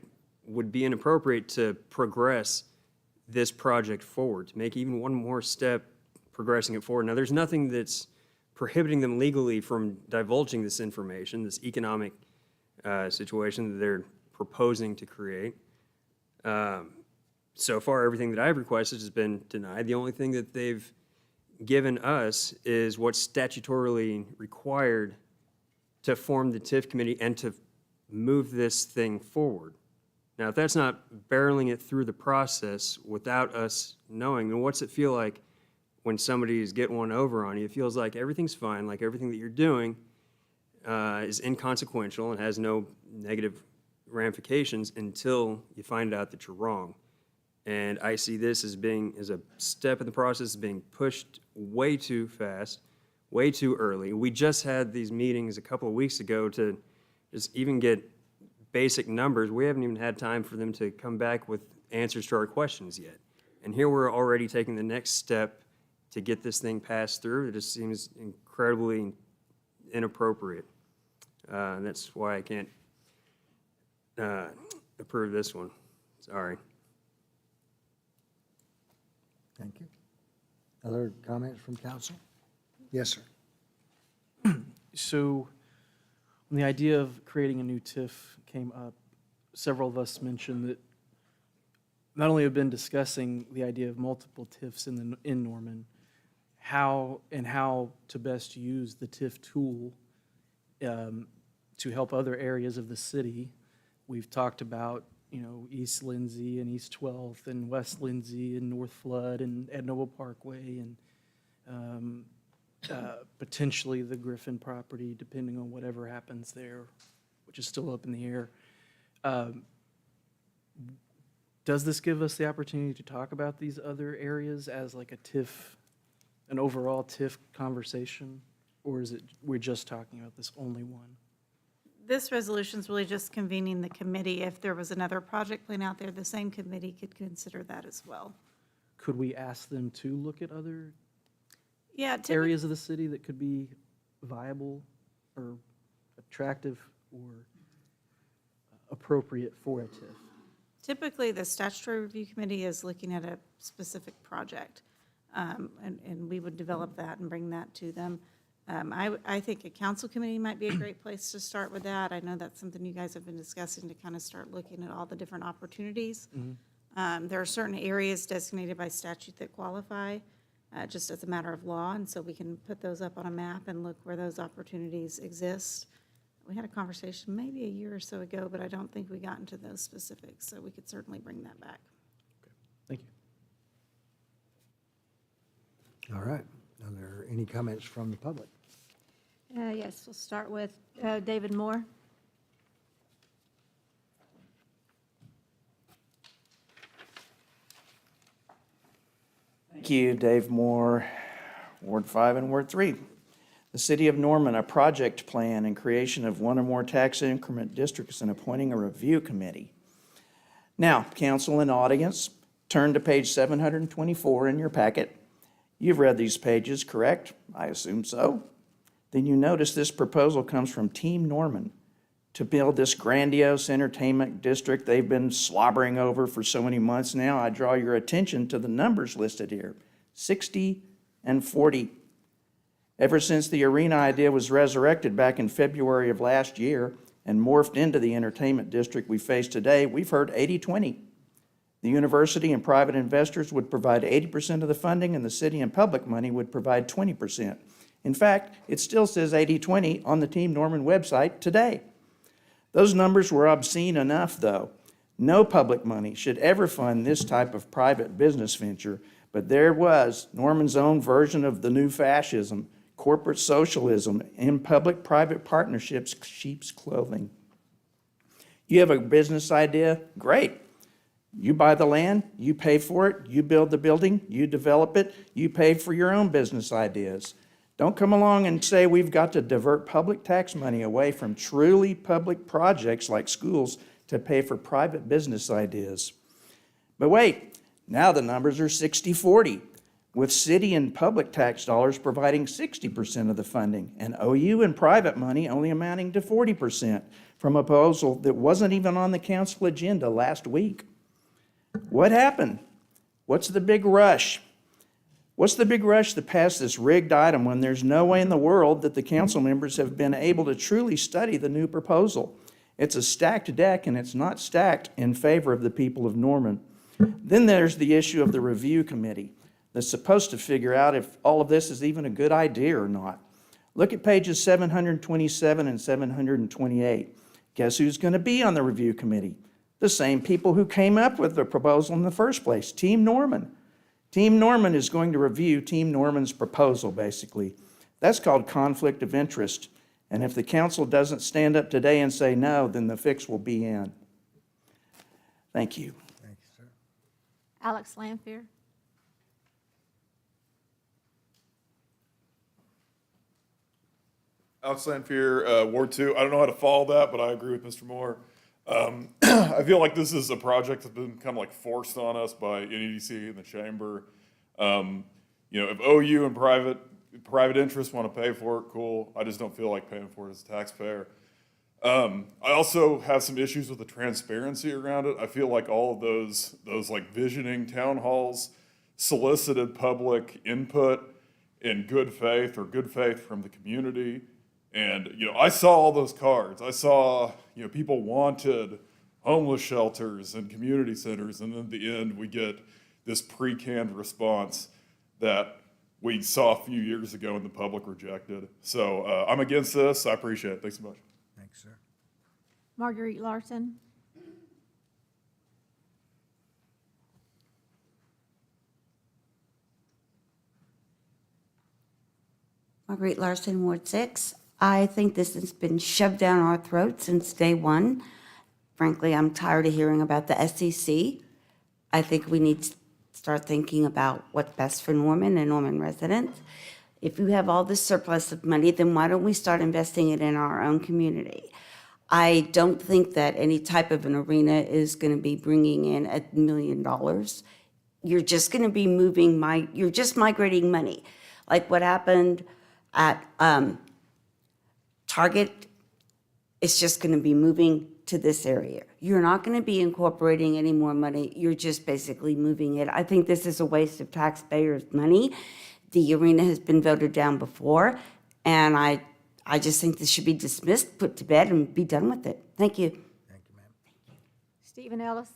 would be inappropriate to progress this project forward, to make even one more step progressing it forward. Now, there's nothing that's prohibiting them legally from divulging this information, this economic situation that they're proposing to create. So far, everything that I've requested has been denied. The only thing that they've given us is what's statutorily required to form the TIF committee and to move this thing forward. Now, if that's not barreling it through the process without us knowing, then what's it feel like when somebody's getting one over on you? It feels like everything's fine, like everything that you're doing is inconsequential and has no negative ramifications until you find out that you're wrong. And I see this as a step in the process being pushed way too fast, way too early. We just had these meetings a couple of weeks ago to just even get basic numbers. We haven't even had time for them to come back with answers to our questions yet. And here we're already taking the next step to get this thing passed through. It just seems incredibly inappropriate. And that's why I can't approve this one. Sorry. Thank you. Other comments from council? Yes, sir. So when the idea of creating a new TIF came up, several of us mentioned that not only have been discussing the idea of multiple TIFs in Norman, how to best use the TIF tool to help other areas of the city. We've talked about East Lindsay and East 12th and West Lindsay and North Flood and Ednova Parkway and potentially the Griffin property, depending on whatever happens there, which is still up in the air. Does this give us the opportunity to talk about these other areas as like a TIF, an overall TIF conversation? Or is it we're just talking about this only one? This resolution is really just convening the committee. If there was another project plan out there, the same committee could consider that as well. Could we ask them to look at other Yeah, areas of the city that could be viable or attractive or appropriate for a TIF? Typically, the statutory review committee is looking at a specific project, and we would develop that and bring that to them. I think a council committee might be a great place to start with that. I know that's something you guys have been discussing, to kind of start looking at all the different opportunities. There are certain areas designated by statute that qualify, just as a matter of law, and so we can put those up on a map and look where those opportunities exist. We had a conversation maybe a year or so ago, but I don't think we got into those specifics, so we could certainly bring that back. Thank you. All right. Are there any comments from the public? Yes, we'll start with David Moore. Thank you, Dave Moore, Ward 5 and Ward 3. The City of Norman, a project plan and creation of one or more tax increment districts and appointing a review committee. Now, council and audience, turn to page 724 in your packet. You've read these pages, correct? I assume so. Then you notice this proposal comes from Team Norman to build this grandiose entertainment district they've been slobbering over for so many months now. I draw your attention to the numbers listed here, 60 and 40. Ever since the arena idea was resurrected back in February of last year and morphed into the entertainment district we face today, we've heard 80-20. The university and private investors would provide 80% of the funding, and the city and public money would provide 20%. In fact, it still says 80-20 on the Team Norman website today. Those numbers were obscene enough, though. No public money should ever fund this type of private business venture, but there was Norman's own version of the new fascism, corporate socialism, and public-private partnerships, sheep's clothing. You have a business idea? Great. You buy the land, you pay for it, you build the building, you develop it, you pay for your own business ideas. Don't come along and say we've got to divert public tax money away from truly public projects like schools to pay for private business ideas. But wait, now the numbers are 60-40, with city and public tax dollars providing 60% of the funding, and OU and private money only amounting to 40% from a proposal that wasn't even on the council agenda last week. What happened? What's the big rush? What's the big rush to pass this rigged item when there's no way in the world that the council members have been able to truly study the new proposal? It's a stacked deck, and it's not stacked in favor of the people of Norman. Then there's the issue of the review committee that's supposed to figure out if all of this is even a good idea or not. Look at pages 727 and 728. Guess who's going to be on the review committee? The same people who came up with the proposal in the first place, Team Norman. Team Norman is going to review Team Norman's proposal, basically. That's called conflict of interest. And if the council doesn't stand up today and say no, then the fix will be in. Thank you. Thank you, sir. Alex Lanfear. Alex Lanfear, Ward 2. I don't know how to follow that, but I agree with Mr. Moore. I feel like this is a project that's been kind of like forced on us by NEDC and the chamber. If OU and private interests want to pay for it, cool. I just don't feel like paying for it as a taxpayer. I also have some issues with the transparency around it. I feel like all of those like visioning town halls solicited public input in good faith from the community. And, I saw all those cards. I saw, people wanted homeless shelters and community centers. And then at the end, we get this pre-canned response that we saw a few years ago and the public rejected. So I'm against this. I appreciate it. Thanks so much. Thanks, sir. Marguerite Larson. Marguerite Larson, Ward 6. I think this has been shoved down our throats since day one. Frankly, I'm tired of hearing about the SEC. I think we need to start thinking about what's best for Norman and Norman residents. If you have all this surplus of money, then why don't we start investing it in our own community? I don't think that any type of an arena is going to be bringing in $1 million. You're just going to be you're just migrating money. Like what happened at Target is just going to be moving to this area. You're not going to be incorporating any more money. You're just basically moving it. I think this is a waste of taxpayers' money. The arena has been voted down before, and I just think this should be dismissed, put to bed, and be done with it. Thank you. Stephen Ellis.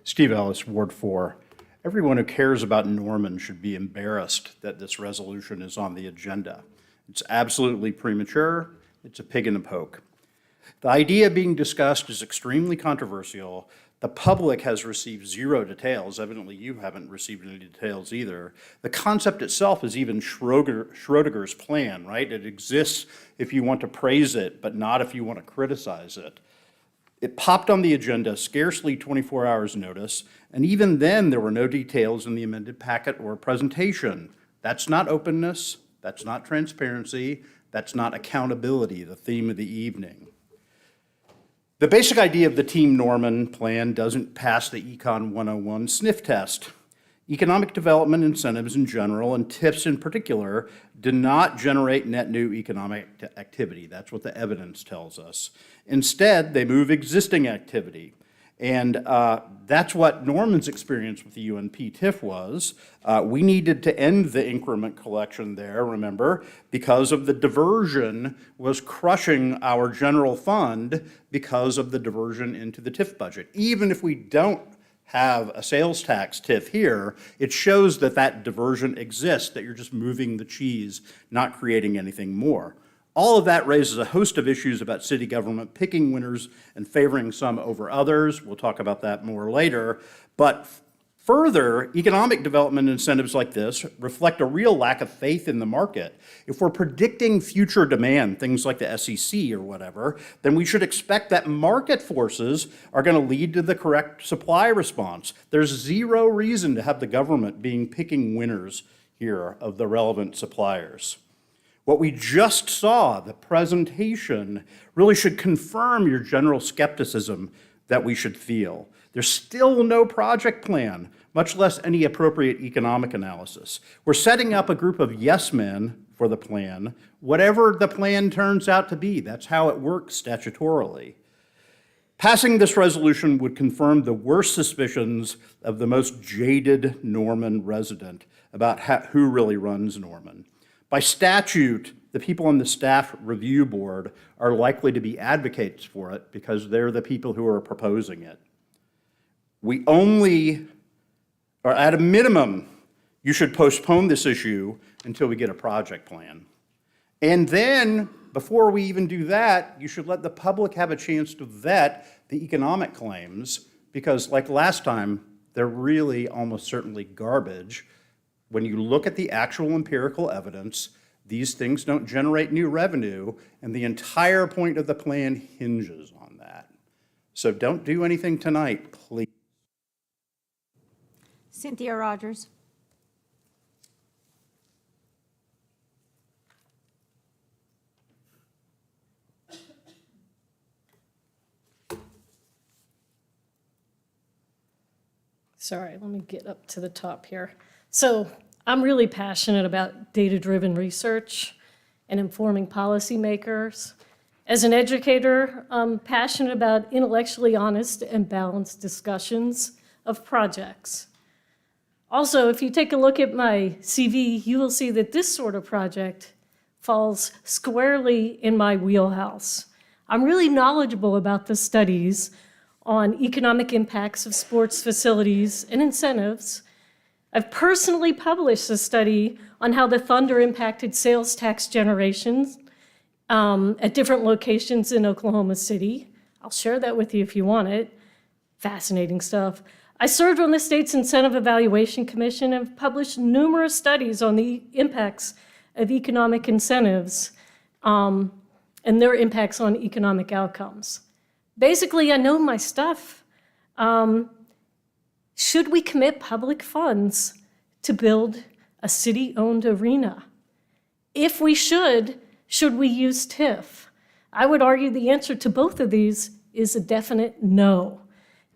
Steve Ellis, Ward 4. Everyone who cares about Norman should be embarrassed that this resolution is on the agenda. It's absolutely premature. It's a pig in the poke. The idea being discussed is extremely controversial. The public has received zero details. Evidently, you haven't received any details either. The concept itself is even Schrodinger's plan, right? It exists if you want to praise it, but not if you want to criticize it. It popped on the agenda scarcely 24 hours notice, and even then there were no details in the amended packet or presentation. That's not openness, that's not transparency, that's not accountability, the theme of the evening. The basic idea of the Team Norman plan doesn't pass the Econ 101 sniff test. Economic development incentives in general, and TIFs in particular, do not generate net new economic activity. That's what the evidence tells us. Instead, they move existing activity. And that's what Norman's experience with the UNP TIF was. We needed to end the increment collection there, remember, because of the diversion was crushing our general fund because of the diversion into the TIF budget. Even if we don't have a sales tax TIF here, it shows that that diversion exists, that you're just moving the cheese, not creating anything more. All of that raises a host of issues about city government picking winners and favoring some over others. We'll talk about that more later. But further, economic development incentives like this reflect a real lack of faith in the market. If we're predicting future demand, things like the SEC or whatever, then we should expect that market forces are going to lead to the correct supply response. There's zero reason to have the government being picking winners here of the relevant suppliers. What we just saw, the presentation, really should confirm your general skepticism that we should feel. There's still no project plan, much less any appropriate economic analysis. We're setting up a group of yes men for the plan, whatever the plan turns out to be. That's how it works statutorily. Passing this resolution would confirm the worst suspicions of the most jaded Norman resident about who really runs Norman. By statute, the people on the staff review board are likely to be advocates for it because they're the people who are proposing it. We only, or at a minimum, you should postpone this issue until we get a project plan. And then, before we even do that, you should let the public have a chance to vet the economic claims because, like last time, they're really almost certainly garbage. When you look at the actual empirical evidence, these things don't generate new revenue, and the entire point of the plan hinges on that. So don't do anything tonight, please. Cynthia Rogers. Sorry, let me get up to the top here. So I'm really passionate about data-driven research and informing policymakers. As an educator, I'm passionate about intellectually honest and balanced discussions of projects. Also, if you take a look at my CV, you will see that this sort of project falls squarely in my wheelhouse. I'm really knowledgeable about the studies on economic impacts of sports facilities and incentives. I've personally published a study on how the thunder impacted sales tax generations at different locations in Oklahoma City. I'll share that with you if you want it. Fascinating stuff. I served on the state's Incentive Evaluation Commission and have published numerous studies on the impacts of economic incentives and their impacts on economic outcomes. Basically, I know my stuff. Should we commit public funds to build a city-owned arena? If we should we use TIF? I would argue the answer to both of these is a definite no.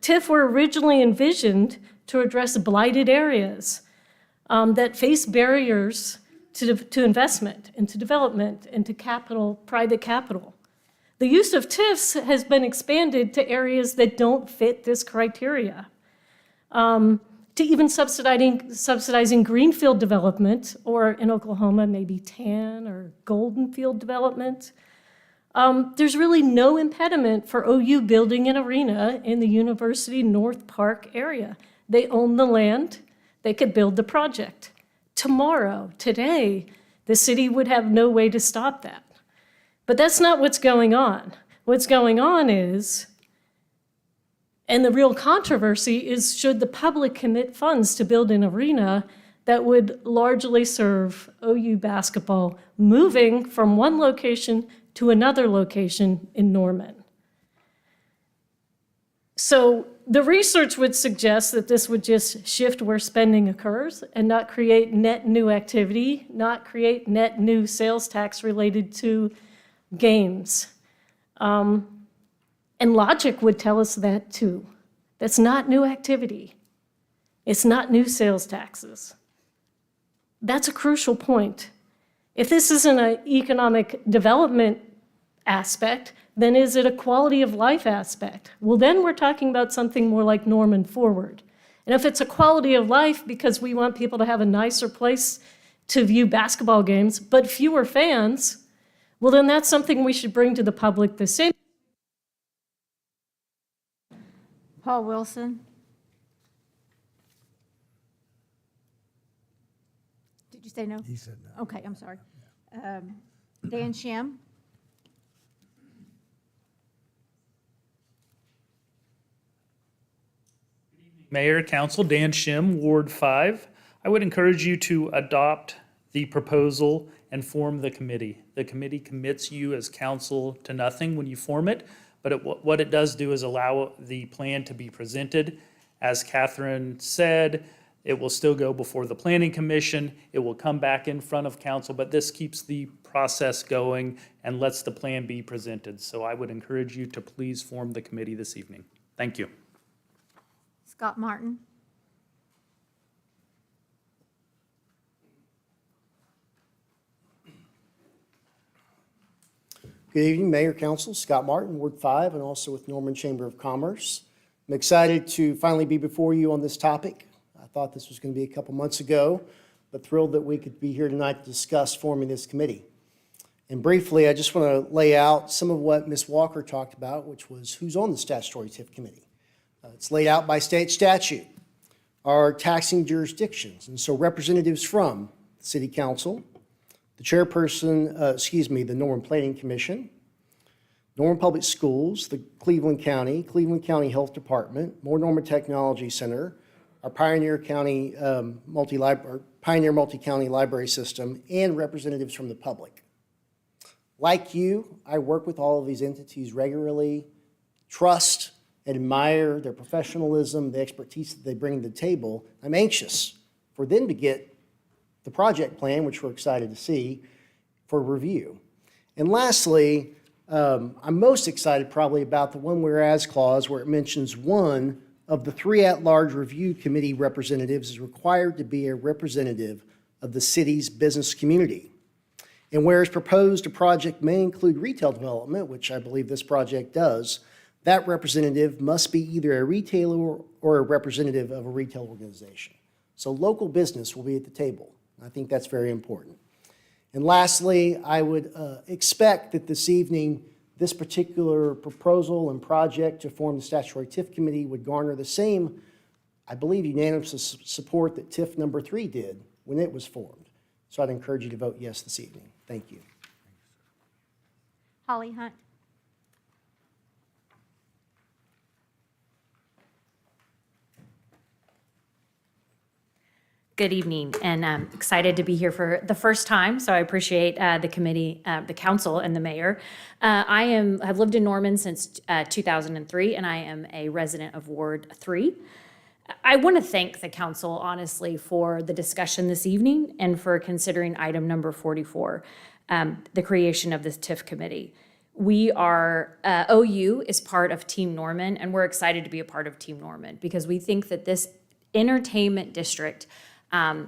TIF were originally envisioned to address blighted areas that face barriers to investment and to development and to capital, private capital. The use of TIFs has been expanded to areas that don't fit this criteria, to even subsidizing greenfield development, or in Oklahoma, maybe tan or golden field development. There's really no impediment for OU building an arena in the University North Park area. They own the land, they could build the project. Tomorrow, today, the city would have no way to stop that. But that's not what's going on. What's going on is, and the real controversy is, should the public commit funds to build an arena that would largely serve OU basketball, moving from one location to another location in Norman. So the research would suggest that this would just shift where spending occurs and not create net new activity, not create net new sales tax related to games. And logic would tell us that too. That's not new activity. It's not new sales taxes. That's a crucial point. If this isn't an economic development aspect, then is it a quality of life aspect? Well, then we're talking about something more like Norman Forward. And if it's a quality of life because we want people to have a nicer place to view basketball games, but fewer fans, well, then that's something we should bring to the public the same. Paul Wilson? Did you say no? He said no. Okay, I'm sorry. Dan Shem? Mayor, Council, Dan Shem, Ward 5. I would encourage you to adopt the proposal and form the committee. The committee commits you as council to nothing when you form it, but what it does do is allow the plan to be presented. As Catherine said, it will still go before the Planning Commission. It will come back in front of council, but this keeps the process going and lets the plan be presented. So I would encourage you to please form the committee this evening. Thank you. Scott Martin? Good evening, Mayor, Council. Scott Martin, Ward 5, and also with Norman Chamber of Commerce. I'm excited to finally be before you on this topic. I thought this was going to be a couple months ago, but thrilled that we could be here tonight to discuss forming this committee. And briefly, I just want to lay out some of what Ms. Walker talked about, which was who's on the statutory TIF committee. It's laid out by state statute, our taxing jurisdictions, and so representatives from the City Council, the chairperson, the Norman Planning Commission, Norman Public Schools, the Cleveland County Health Department, More Norman Technology Center, our Pioneer Multi-County Library System, and representatives from the public. Like you, I work with all of these entities regularly, trust and admire their professionalism, the expertise that they bring to the table. I'm anxious for them to get the project plan, which we're excited to see, for review. And lastly, I'm most excited probably about the one whereas clause where it mentions one of the 3 at-large review committee representatives is required to be a representative of the city's business community. And whereas proposed a project may include retail development, which I believe this project does, that representative must be either a retailer or a representative of a retail organization. So local business will be at the table. I think that's very important. And lastly, I would expect that this evening, this particular proposal and project to form the statutory TIF committee would garner the same, I believe, unanimous support that TIF number 3 did when it was formed. So I'd encourage you to vote yes this evening. Thank you. Holly Hunt? Good evening, and I'm excited to be here for the first time, so I appreciate the committee, the council, and the mayor. I've lived in Norman since 2003, and I am a resident of Ward 3. I want to thank the council, honestly, for the discussion this evening and for considering item number 44, the creation of this TIF committee. We are, OU is part of Team Norman, and we're excited to be a part of Team Norman because we think that this entertainment district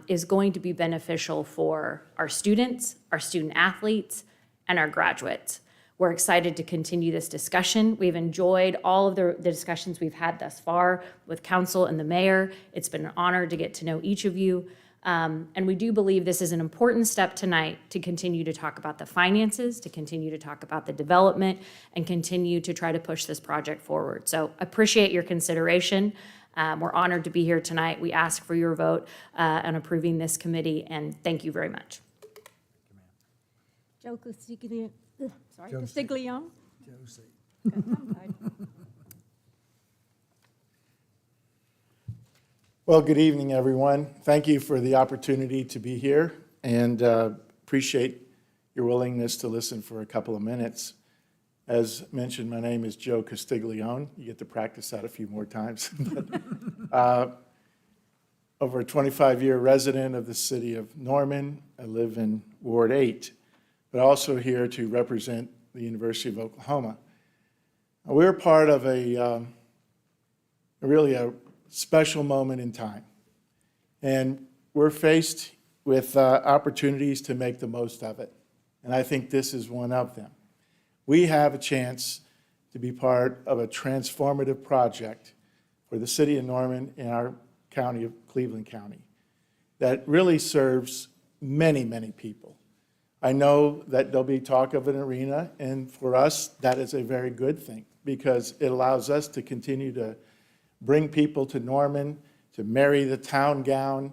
is going to be beneficial for our students, our student athletes, and our graduates. We're excited to continue this discussion. We've enjoyed all of the discussions we've had thus far with council and the mayor. It's been an honor to get to know each of you. And we do believe this is an important step tonight to continue to talk about the finances, to continue to talk about the development, and continue to try to push this project forward. So appreciate your consideration. We're honored to be here tonight. We ask for your vote on approving this committee, and thank you very much. Joe Castiglione. Well, good evening, everyone. Thank you for the opportunity to be here, and appreciate your willingness to listen for a couple of minutes. As mentioned, my name is Joe Castiglione. You get to practice that a few more times. Over a 25-year resident of the city of Norman. I live in Ward 8, but also here to represent the University of Oklahoma. We're part of really a special moment in time. And we're faced with opportunities to make the most of it. And I think this is one of them. We have a chance to be part of a transformative project for the city of Norman and our county of Cleveland County that really serves many, many people. I know that there'll be talk of an arena, and for us, that is a very good thing because it allows us to continue to bring people to Norman, to marry the town gown,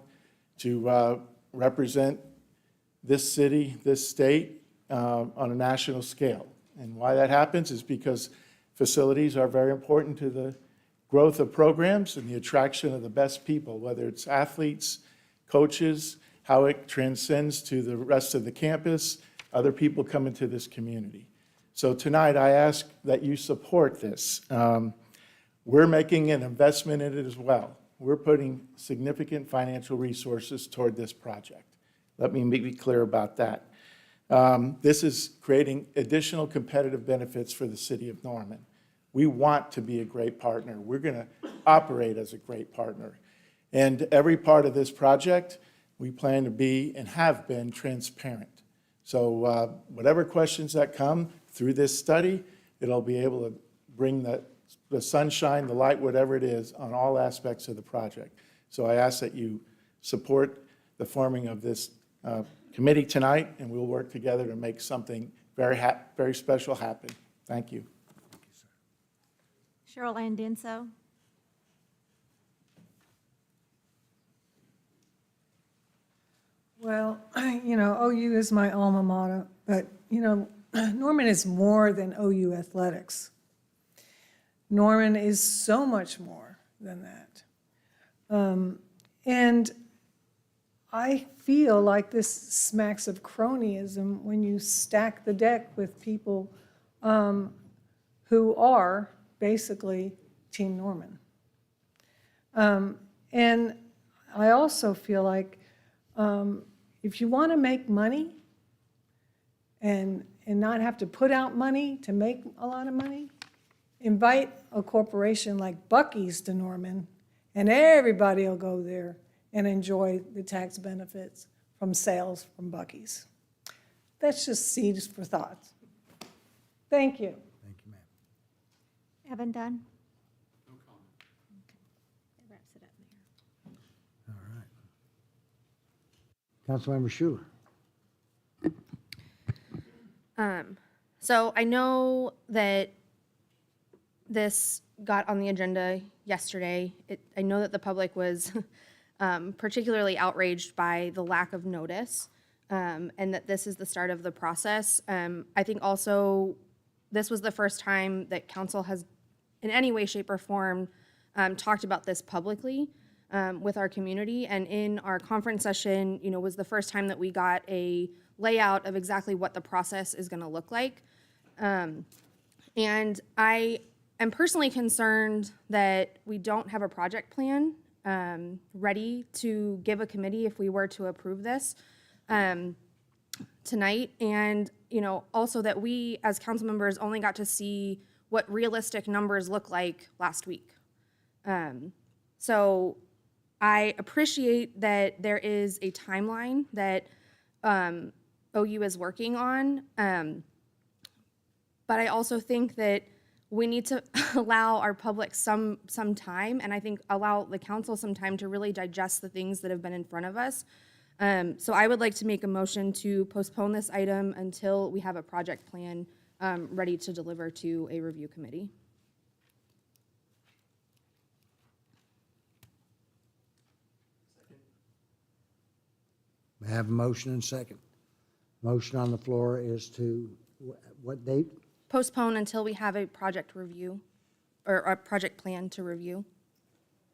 to represent this city, this state on a national scale. And why that happens is because facilities are very important to the growth of programs and the attraction of the best people, whether it's athletes, coaches, how it transcends to the rest of the campus, other people come into this community. So tonight I ask that you support this. We're making an investment in it as well. We're putting significant financial resources toward this project. Let me be clear about that. This is creating additional competitive benefits for the city of Norman. We want to be a great partner. We're going to operate as a great partner. And every part of this project, we plan to be and have been transparent. So whatever questions that come through this study, it'll be able to bring the sunshine, the light, whatever it is, on all aspects of the project. So I ask that you support the forming of this committee tonight, and we'll work together to make something very special happen. Thank you. Cheryl Andenso. Well, OU is my alma mater, but, Norman is more than OU athletics. Norman is so much more than that. And I feel like this smacks of cronyism when you stack the deck with people who are basically Team Norman. And I also feel like if you want to make money and not have to put out money to make a lot of money, invite a corporation like Buc-ee's to Norman, and everybody will go there and enjoy the tax benefits from sales from Buc-ee's. That's just seeds for thought. Thank you. Thank you, ma'am. Evan Dunn. All right. Councilmember Schuler. So I know that this got on the agenda yesterday. I know that the public was particularly outraged by the lack of notice, and that this is the start of the process. I think also this was the first time that council has, in any way, shape, or form, talked about this publicly with our community. And in our conference session, was the first time that we got a layout of exactly what the process is going to look like. And I am personally concerned that we don't have a project plan ready to give a committee if we were to approve this. tonight, and, also that we, as council members, only got to see what realistic numbers look like last week. So I appreciate that there is a timeline that OU is working on, but I also think that we need to allow our public some time, and I think allow the council some time to really digest the things that have been in front of us. So I would like to make a motion to postpone this item until we have a project plan ready to deliver to a review committee. May I have a motion and second? Motion on the floor is to, what date? Postpone until we have a project review, or a project plan to review.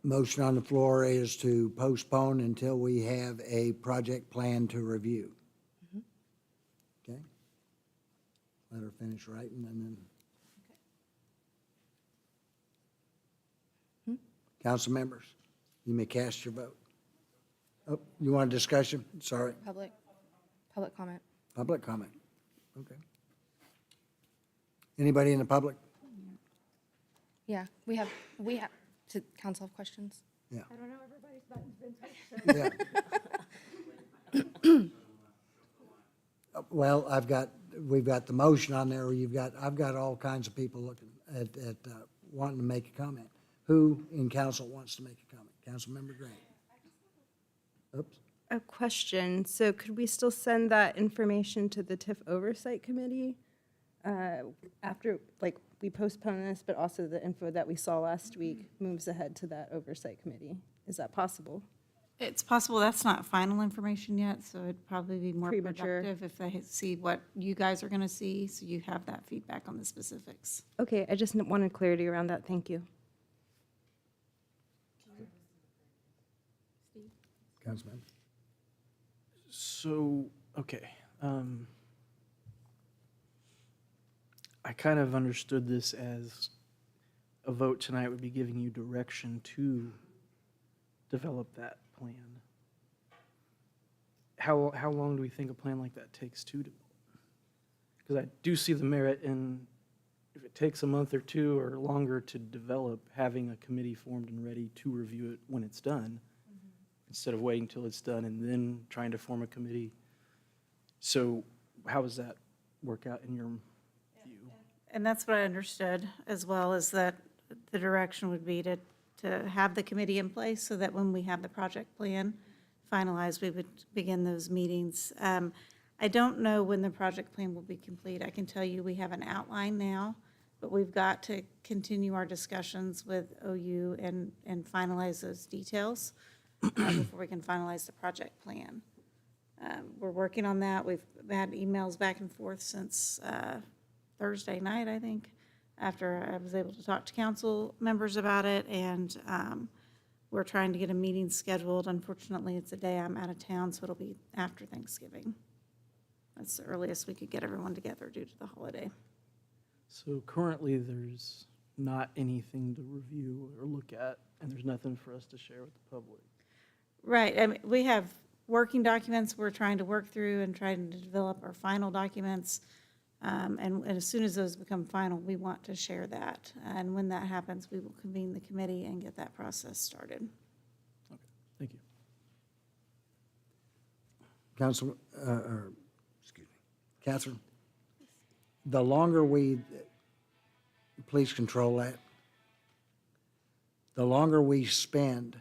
Motion on the floor is to postpone until we have a project plan to review. Okay? Let her finish writing and then. Council members, you may cast your vote. Oh, you want a discussion? Sorry. Public comment. Public comment. Okay. Anybody in the public? Yeah, we have, to council have questions? Yeah. I don't know, everybody's button's been pushed. Yeah. Well, we've got the motion on there, I've got all kinds of people looking at wanting to make a comment. Who in council wants to make a comment? Councilmember Grant. Oops. A question. So could we still send that information to the TIF Oversight Committee after, like, we postpone this, but also the info that we saw last week moves ahead to that Oversight Committee? Is that possible? It's possible. That's not final information yet, so it'd probably be more Premature. productive if they see what you guys are going to see, so you have that feedback on the specifics. Okay, I just wanted clarity around that. Thank you. Councilman. So, okay. I kind of understood this as a vote tonight would be giving you direction to develop that plan. How long do we think a plan like that takes to develop? Because I do see the merit in, if it takes a month or two or longer to develop, having a committee formed and ready to review it when it's done, instead of waiting till it's done and then trying to form a committee. So how does that work out in your view? And that's what I understood, as well as that the direction would be to have the committee in place so that when we have the project plan finalized, we would begin those meetings. I don't know when the project plan will be complete. I can tell you we have an outline now, but we've got to continue our discussions with OU and finalize those details before we can finalize the project plan. We're working on that. We've had emails back and forth since Thursday night, I think, after I was able to talk to council members about it, and we're trying to get a meeting scheduled. Unfortunately, it's a day I'm out of town, so it'll be after Thanksgiving. That's the earliest we could get everyone together due to the holiday. So currently, there's not anything to review or look at, and there's nothing for us to share with the public. Right. I mean, we have working documents we're trying to work through and trying to develop our final documents. And as soon as those become final, we want to share that. And when that happens, we will convene the committee and get that process started. Okay, thank you. Council, excuse me, Catherine, the longer we, please control that, the longer we spend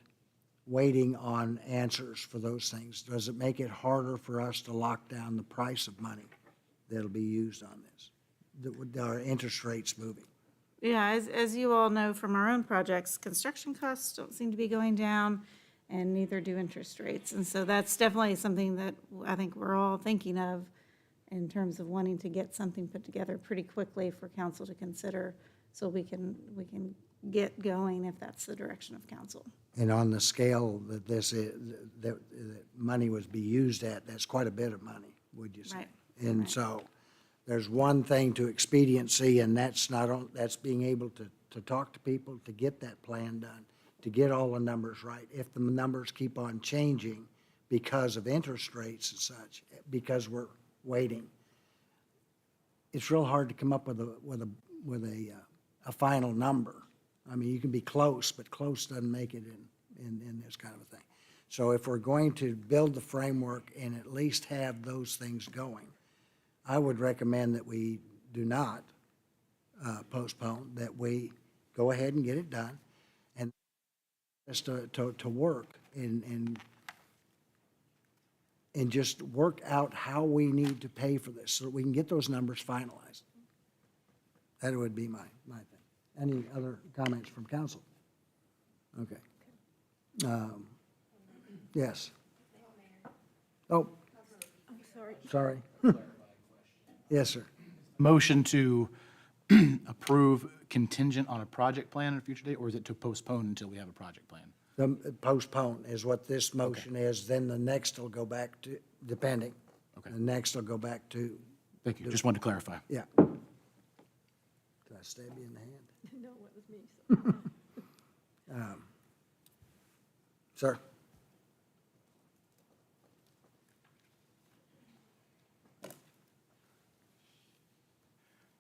waiting on answers for those things, does it make it harder for us to lock down the price of money that'll be used on this? Our interest rates moving? Yeah, as you all know from our own projects, construction costs don't seem to be going down, and neither do interest rates. And so that's definitely something that I think we're all thinking of in terms of wanting to get something put together pretty quickly for council to consider, so we can get going if that's the direction of council. And on the scale that this is, that money was be used at, that's quite a bit of money, would you say? Right. And so there's one thing to expediency, and that's that's being able to talk to people, to get that plan done, to get all the numbers right. If the numbers keep on changing because of interest rates and such, because we're waiting. It's real hard to come up with a final number. I mean, you can be close, but close doesn't make it in this kind of a thing. So if we're going to build the framework and at least have those things going, I would recommend that we do not postpone, that we go ahead and get it done, and just to work and just work out how we need to pay for this so that we can get those numbers finalized. That would be my thing. Any other comments from council? Okay. Yes. Oh, sorry. Yes, sir. Motion to approve contingent on a project plan at a future date, or is it to postpone until we have a project plan? Postpone is what this motion is, then the next will go back to, depending. Okay. The next will go back to. Thank you. Just wanted to clarify. Yeah. Did I stab you in the hand? No, it was me. Sir?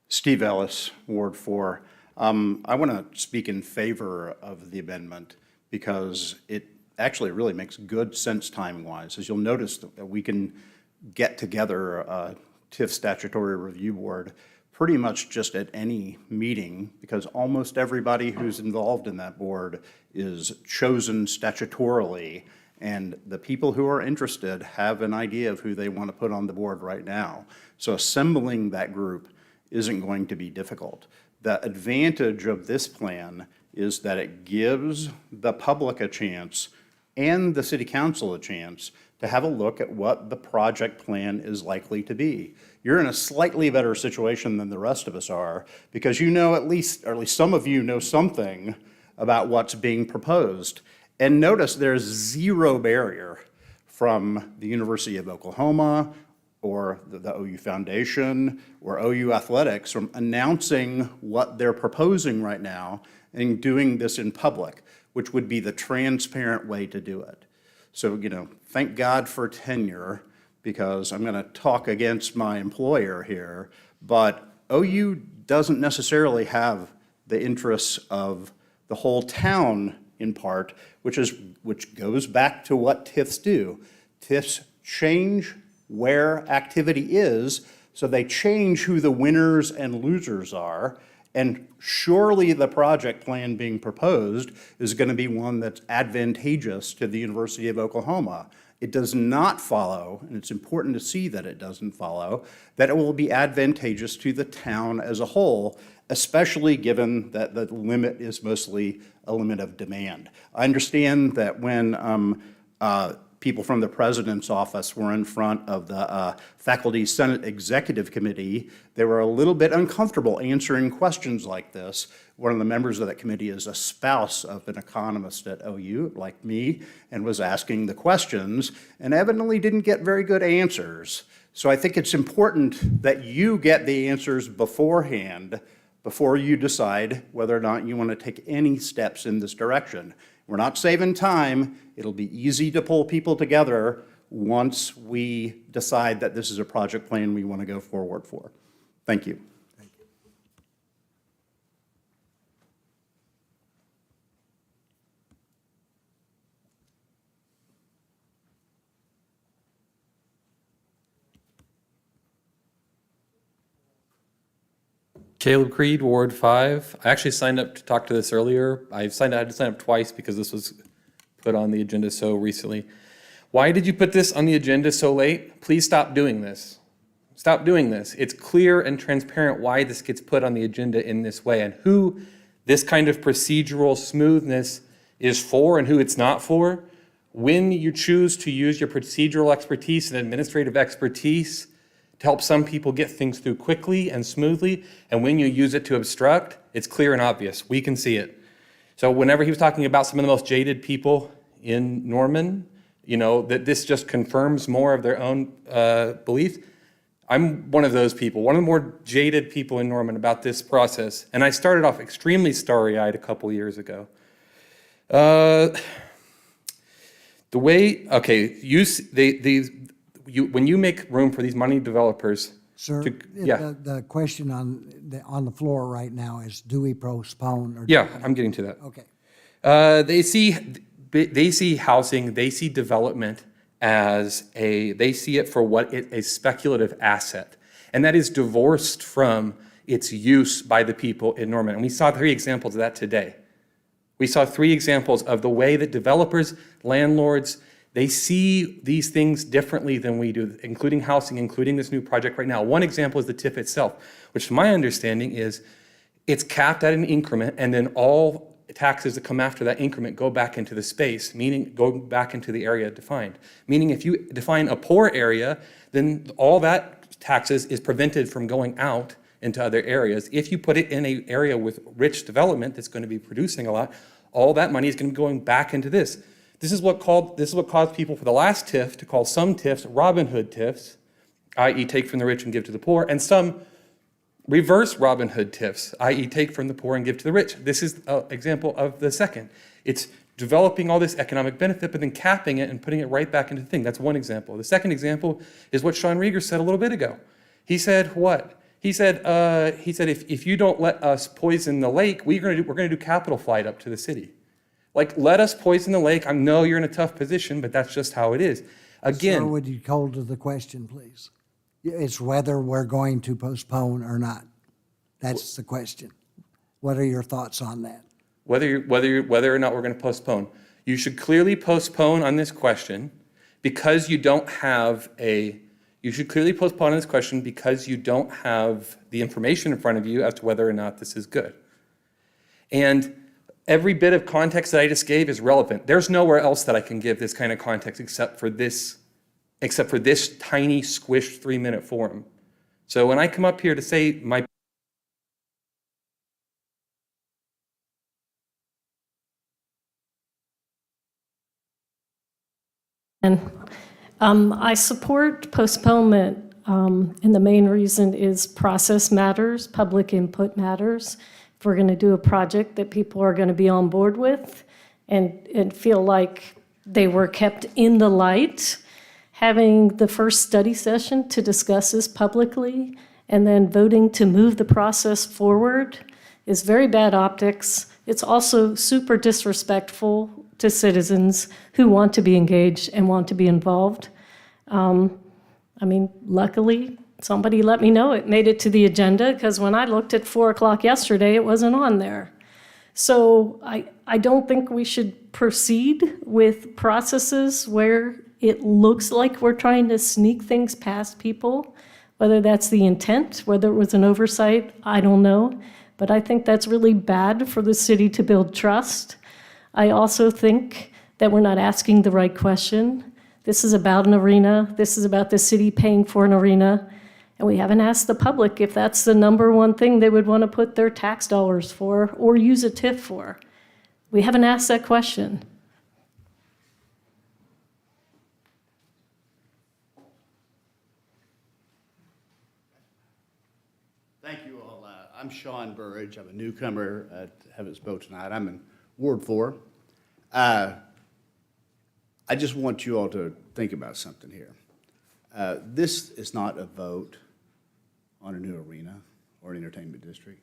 Steve Ellis, Ward 4. I want to speak in favor of the amendment because it actually really makes good sense timing-wise. As you'll notice, that we can get together a TIF statutory review board pretty much just at any meeting because almost everybody who's involved in that board is chosen statutorily, and the people who are interested have an idea of who they want to put on the board right now. So assembling that group isn't going to be difficult. The advantage of this plan is that it gives the public a chance and the city council a chance to have a look at what the project plan is likely to be. You're in a slightly better situation than the rest of us are because you know at least, or at least some of you know something about what's being proposed. And notice there's zero barrier from the University of Oklahoma or the OU Foundation or OU Athletics from announcing what they're proposing right now and doing this in public, which would be the transparent way to do it. So, thank God for tenure, because I'm going to talk against my employer here, but OU doesn't necessarily have the interests of the whole town in part, which goes back to what TIFs do. TIFs change where activity is, so they change who the winners and losers are, and surely the project plan being proposed is going to be one that's advantageous to the University of Oklahoma. It does not follow, and it's important to see that it doesn't follow, that it will be advantageous to the town as a whole, especially given that the limit is mostly a limit of demand. I understand that when people from the president's office were in front of the Faculty Senate Executive Committee, they were a little bit uncomfortable answering questions like this. One of the members of that committee is a spouse of an economist at OU, like me, and was asking the questions, and evidently didn't get very good answers. So I think it's important that you get the answers beforehand before you decide whether or not you want to take any steps in this direction. We're not saving time. It'll be easy to pull people together once we decide that this is a project plan we want to go forward for. Thank you. Caleb Creed, Ward 5. I actually signed up to talk to this earlier. I had to sign up twice because this was put on the agenda so recently. Why did you put this on the agenda so late? Please stop doing this. Stop doing this. It's clear and transparent why this gets put on the agenda in this way and who this kind of procedural smoothness is for and who it's not for. When you choose to use your procedural expertise and administrative expertise to help some people get things through quickly and smoothly, and when you use it to obstruct, it's clear and obvious. We can see it. So whenever he was talking about some of the most jaded people in Norman, that this just confirms more of their own belief. I'm one of those people, one of the more jaded people in Norman about this process. And I started off extremely starry-eyed a couple years ago. when you make room for these money developers Sir, to, yeah, the question on the floor right now is, do we postpone or? yeah, I'm getting to that. Okay. They see housing, they see development they see it for what a speculative asset. And that is divorced from its use by the people in Norman. And we saw 3 examples of that today. We saw 3 examples of the way that developers, landlords, they see these things differently than we do, including housing, including this new project right now. One example is the TIF itself, which to my understanding is it's capped at an increment, and then all taxes that come after that increment go back into the space, meaning go back into the area defined. Meaning if you define a poor area, then all that taxes is prevented from going out into other areas. If you put it in an area with rich development that's going to be producing a lot, all that money is going to be going back into this. This is what caused people for the last TIF to call some TIFs Robin Hood TIFs, i.e. take from the rich and give to the poor, and some reverse Robin Hood TIFs, i.e. take from the poor and give to the rich. This is an example of the second. It's developing all this economic benefit, but then capping it and putting it right back into the thing. That's one example. The second example is what Sean Rieger said a little bit ago. He said what? He said if you don't let us poison the lake, we're going to do capital flight up to the city. Like, let us poison the lake. I know you're in a tough position, but that's just how it is. Again. Sir, would you hold to the question, please? It's whether we're going to postpone or not. That's the question. What are your thoughts on that? Whether or not we're going to postpone. You should clearly postpone on this question because you don't have the information in front of you as to whether or not this is good. And every bit of context that I just gave is relevant. There's nowhere else that I can give this kind of context except for this tiny squished 3-minute forum. So when I come up here to say my I support postponement, and the main reason is process matters, public input matters. If we're going to do a project that people are going to be on board with and feel like they were kept in the light, having the first study session to discuss this publicly and then voting to move the process forward is very bad optics. It's also super disrespectful to citizens who want to be engaged and want to be involved. Luckily, somebody let me know it made it to the agenda, because when I looked at 4 o'clock yesterday, it wasn't on there. So I don't think we should proceed with processes where it looks like we're trying to sneak things past people, whether that's the intent, whether it was an oversight, I don't know. But I think that's really bad for the city to build trust. I also think that we're not asking the right question. This is about an arena. This is about the city paying for an arena. And we haven't asked the public if that's the number one thing they would want to put their tax dollars for or use a TIF for. We haven't asked that question. Thank you all. I'm Sean Burridge. I'm a newcomer at Heaven's Boat tonight. I'm in Ward 4. I just want you all to think about something here. This is not a vote on a new arena or an entertainment district.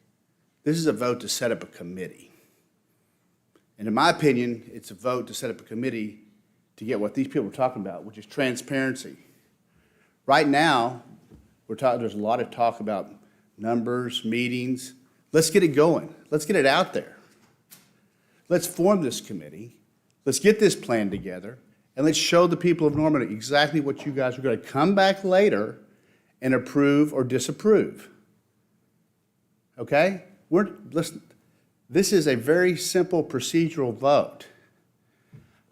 This is a vote to set up a committee. And in my opinion, it's a vote to set up a committee to get what these people are talking about, which is transparency. Right now, there's a lot of talk about numbers, meetings. Let's get it going. Let's get it out there. Let's form this committee. Let's get this plan together, and let's show the people of Norman exactly what you guys are going to come back later and approve or disapprove. Okay? Listen, this is a very simple procedural vote.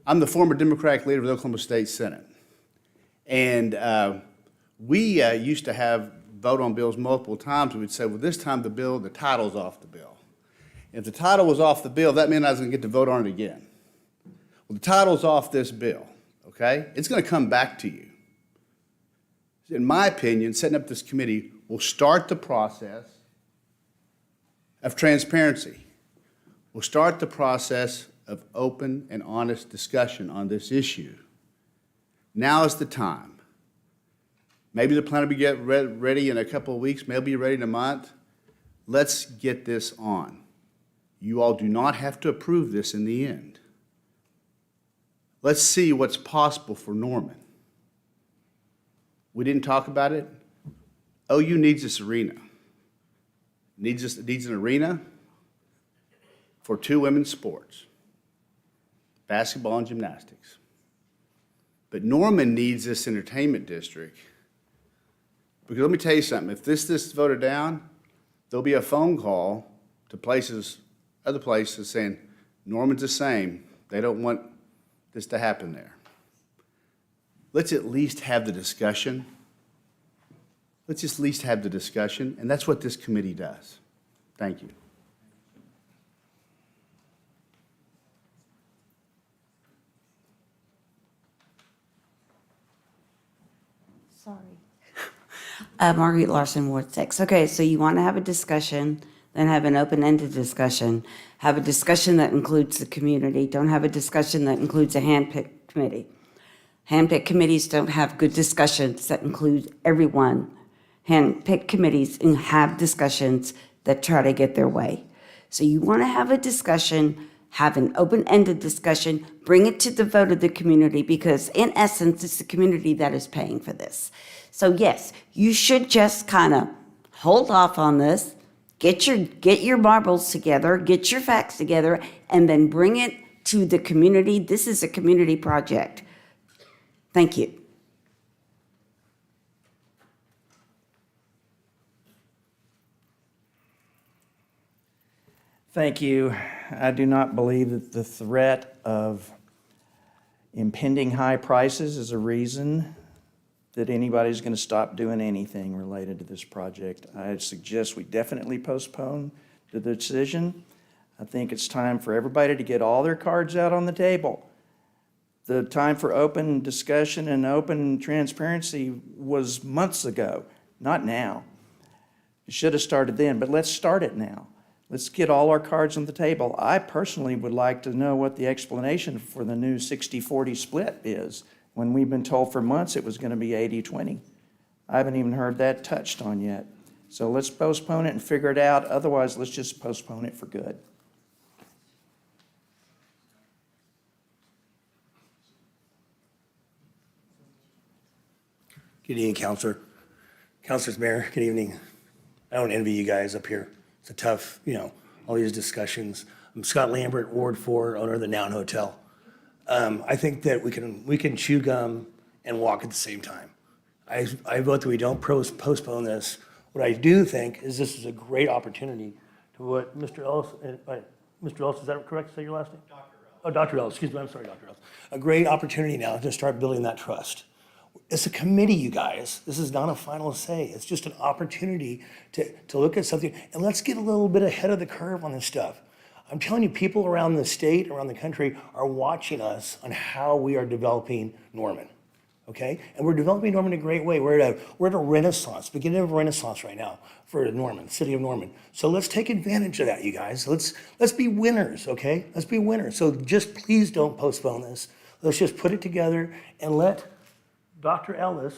I'm the former Democratic leader of the Oklahoma State Senate. And we used to have vote on bills multiple times. We would say, well, this time the title's off the bill. If the title was off the bill, that meant I was going to get to vote on it again. Well, the title's off this bill, okay? It's going to come back to you. In my opinion, setting up this committee will start the process of transparency. We'll start the process of open and honest discussion on this issue. Now is the time. Maybe the plan will be ready in a couple of weeks, maybe ready in a month. Let's get this on. You all do not have to approve this in the end. Let's see what's possible for Norman. We didn't talk about it. OU needs this arena. Needs an arena for 2 women's sports, basketball and gymnastics. But Norman needs this entertainment district. Because let me tell you something, if this is voted down, there'll be a phone call to other places saying, Norman's the same. They don't want this to happen there. Let's at least have the discussion. Let's just at least have the discussion, and that's what this committee does. Thank you. Sorry. Marguerite Larson, Ward 6. Okay, so you want to have a discussion, then have an open-ended discussion. Have a discussion that includes the community. Don't have a discussion that includes a hand-picked committee. Hand-picked committees don't have good discussions that include everyone. Hand-picked committees and have discussions that try to get their way. So you want to have a discussion, have an open-ended discussion, bring it to the vote of the community, because in essence, it's the community that is paying for this. So yes, you should just kind of hold off on this, get your marbles together, get your facts together, and then bring it to the community. This is a community project. Thank you. Thank you. I do not believe that the threat of impending high prices is a reason that anybody's going to stop doing anything related to this project. I suggest we definitely postpone the decision. I think it's time for everybody to get all their cards out on the table. The time for open discussion and open transparency was months ago, not now. It should have started then, but let's start it now. Let's get all our cards on the table. I personally would like to know what the explanation for the new 60-40 split is, when we've been told for months it was going to be 80-20. I haven't even heard that touched on yet. So let's postpone it and figure it out. Otherwise, let's just postpone it for good. Good evening, Councilors, Mayor, good evening. I don't envy you guys up here. It's a tough, all these discussions. I'm Scott Lambert, Ward 4, owner of the Noun Hotel. I think that we can chew gum and walk at the same time. I vote that we don't postpone this. What I do think is this is a great opportunity to what Mr. Ellis, is that correct to say your last name? Dr. Ellis. Oh, Dr. Ellis, excuse me, I'm sorry, Dr. Ellis. A great opportunity now to start building that trust. It's a committee, you guys. This is not a final say. It's just an opportunity to look at something, and let's get a little bit ahead of the curve on this stuff. I'm telling you, people around the state, around the country, are watching us on how we are developing Norman, okay? And we're developing Norman in a great way. We're at a renaissance, beginning of a renaissance right now for Norman, city of Norman. So let's take advantage of that, you guys. Let's be winners, okay? Let's be winners. So just please don't postpone this. Let's just put it together and let Dr. Ellis,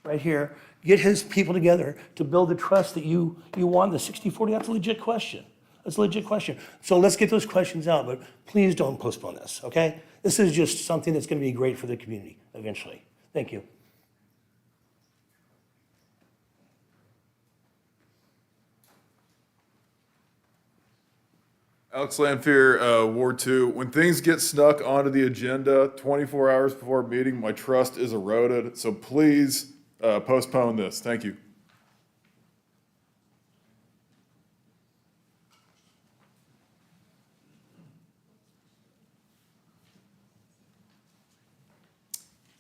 right here, get his people together to build the trust that you want. The 60-40, that's a legit question. That's a legit question. So let's get those questions out, but please don't postpone this, okay? This is just something that's going to be great for the community eventually. Thank you. Alex Lanfear, Ward 2. When things get snuck onto the agenda 24 hours before a meeting, my trust is eroded. So please postpone this. Thank you.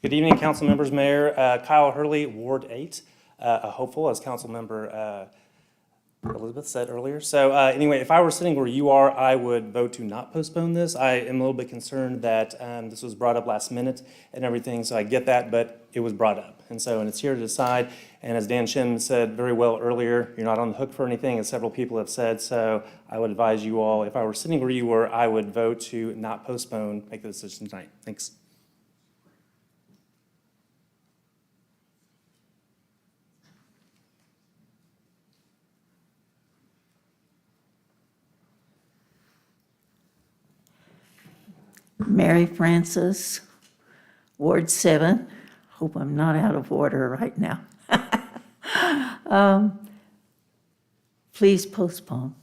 Good evening, council members, Mayor. Kyle Hurley, Ward 8, a hopeful, as council member Elizabeth said earlier. So anyway, if I were sitting where you are, I would vote to not postpone this. I am a little bit concerned that this was brought up last minute and everything, so I get that, but it was brought up. And it's here to decide. And as Dan Shim said very well earlier, you're not on the hook for anything, as several people have said. So I would advise you all, if I were sitting where you were, I would vote to not postpone, make the decision tonight. Thanks. Mary Frances, Ward 7. Hope I'm not out of order right now. Please postpone.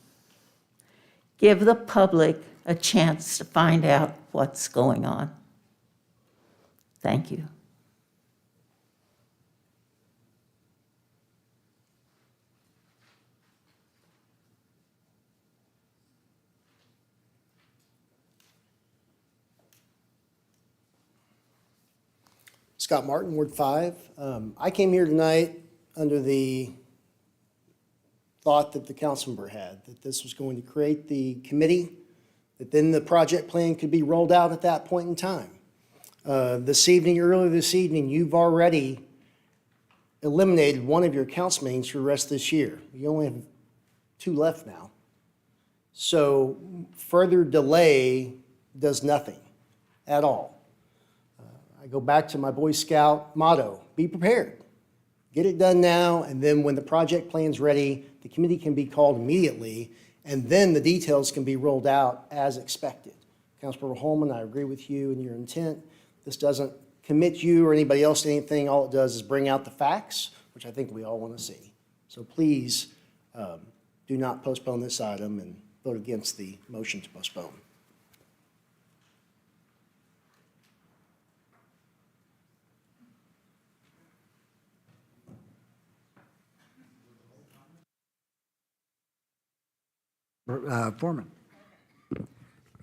Give the public a chance to find out what's going on. Thank you. Scott Martin, Ward 5. I came here tonight under the thought that the council member had, that this was going to create the committee, that then the project plan could be rolled out at that point in time. Earlier this evening, you've already eliminated one of your council meetings for the rest of this year. You only have 2 left now. So further delay does nothing at all. I go back to my Boy Scout motto, be prepared. Get it done now, and then when the project plan's ready, the committee can be called immediately, and then the details can be rolled out as expected. Councilmember Holman, I agree with you in your intent. This doesn't commit you or anybody else to anything. All it does is bring out the facts, which I think we all want to see. So please do not postpone this item and vote against the motion to postpone. Foreman.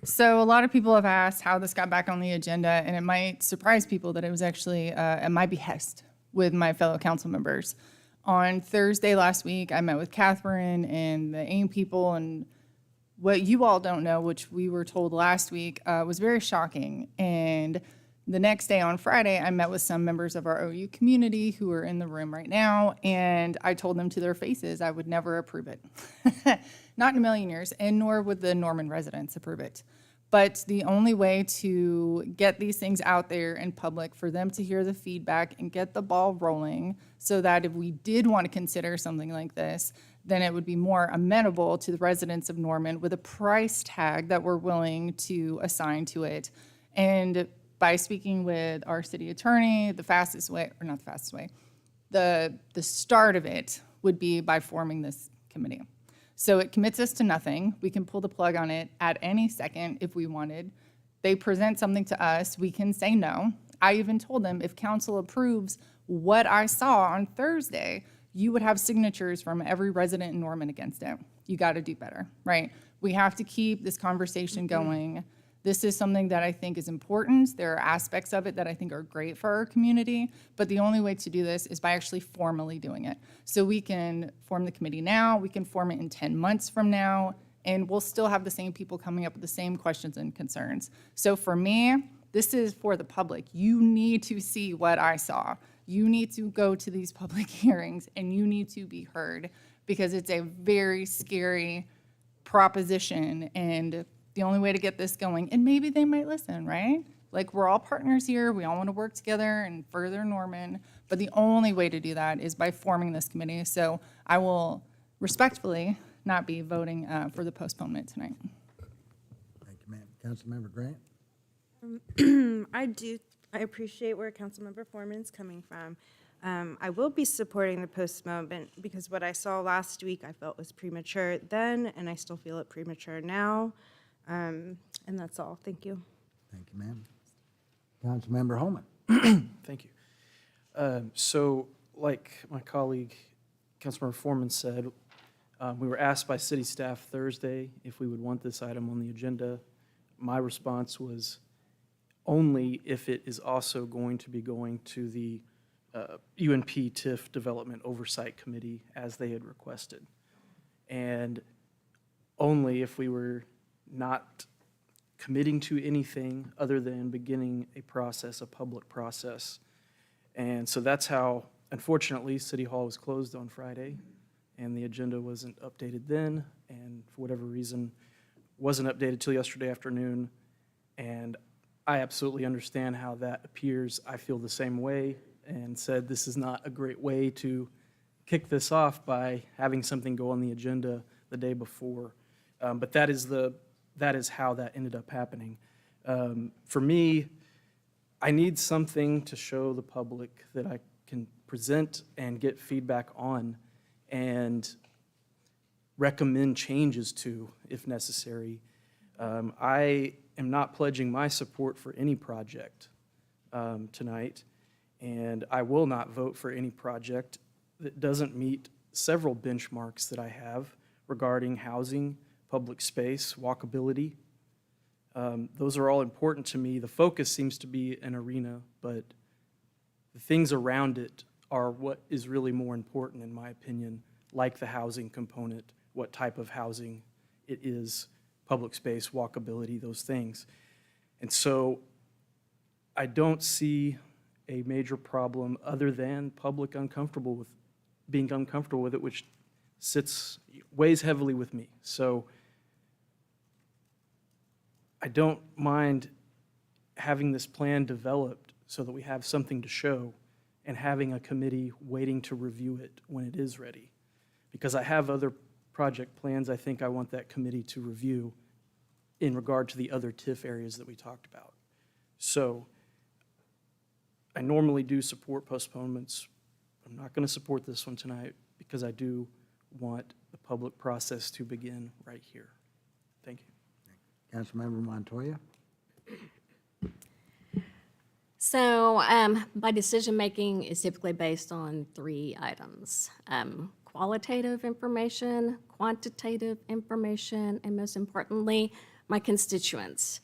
So a lot of people have asked how this got back on the agenda, and it might surprise people that it was actually at my behest with my fellow council members. On Thursday last week, I met with Catherine and the AIM people, and what you all don't know, which we were told last week, was very shocking. And the next day on Friday, I met with some members of our OU community who are in the room right now, and I told them to their faces I would never approve it. Not in a million years, and nor would the Norman residents approve it. But the only way to get these things out there in public, for them to hear the feedback and get the ball rolling, so that if we did want to consider something like this, then it would be more amenable to the residents of Norman with a price tag that we're willing to assign to it. And by speaking with our city attorney, the fastest way, or not the fastest way, the start of it would be by forming this committee. So it commits us to nothing. We can pull the plug on it at any second if we wanted. They present something to us, we can say no. I even told them if council approves what I saw on Thursday, you would have signatures from every resident in Norman against it. You got to do better, right? We have to keep this conversation going. This is something that I think is important. There are aspects of it that I think are great for our community, but the only way to do this is by actually formally doing it. So we can form the committee now, we can form it in 10 months from now, and we'll still have the same people coming up with the same questions and concerns. So for me, this is for the public. You need to see what I saw. You need to go to these public hearings, and you need to be heard, because it's a very scary proposition, and the only way to get this going, and maybe they might listen, right? Like, we're all partners here. We all want to work together and further Norman. But the only way to do that is by forming this committee. So I will respectfully not be voting for the postponement tonight. Thank you, ma'am. Councilmember Grant? I appreciate where Councilmember Foreman's coming from. I will be supporting the postponement because what I saw last week I felt was premature then, and I still feel it premature now. And that's all. Thank you. Thank you, ma'am. Councilmember Holman? Thank you. So, like my colleague, Councilmember Foreman said, we were asked by city staff Thursday if we would want this item on the agenda. My response was only if it is also going to be going to the UNP TIF Development Oversight Committee as they had requested. And only if we were not committing to anything other than beginning a process, a public process. And so that's how, unfortunately, City Hall was closed on Friday, and the agenda wasn't updated then, and for whatever reason, wasn't updated till yesterday afternoon. And I absolutely understand how that appears. I feel the same way, and said this is not a great way to kick this off by having something go on the agenda the day before. But that is how that ended up happening. For me, I need something to show the public that I can present and get feedback on and recommend changes to if necessary. I am not pledging my support for any project tonight, and I will not vote for any project that doesn't meet several benchmarks that I have regarding housing, public space, walkability. Those are all important to me. The focus seems to be an arena, but the things around it are what is really more important, in my opinion, like the housing component, what type of housing it is, public space, walkability, those things. And so I don't see a major problem other than public being uncomfortable with it, which weighs heavily with me. So I don't mind having this plan developed so that we have something to show and having a committee waiting to review it when it is ready. Because I have other project plans I think I want that committee to review in regard to the other TIF areas that we talked about. So I normally do support postponements. I'm not going to support this one tonight because I do want the public process to begin right here. Thank you. Councilmember Montoya? So my decision-making is typically based on 3 items. Qualitative information, quantitative information, and most importantly, my constituents.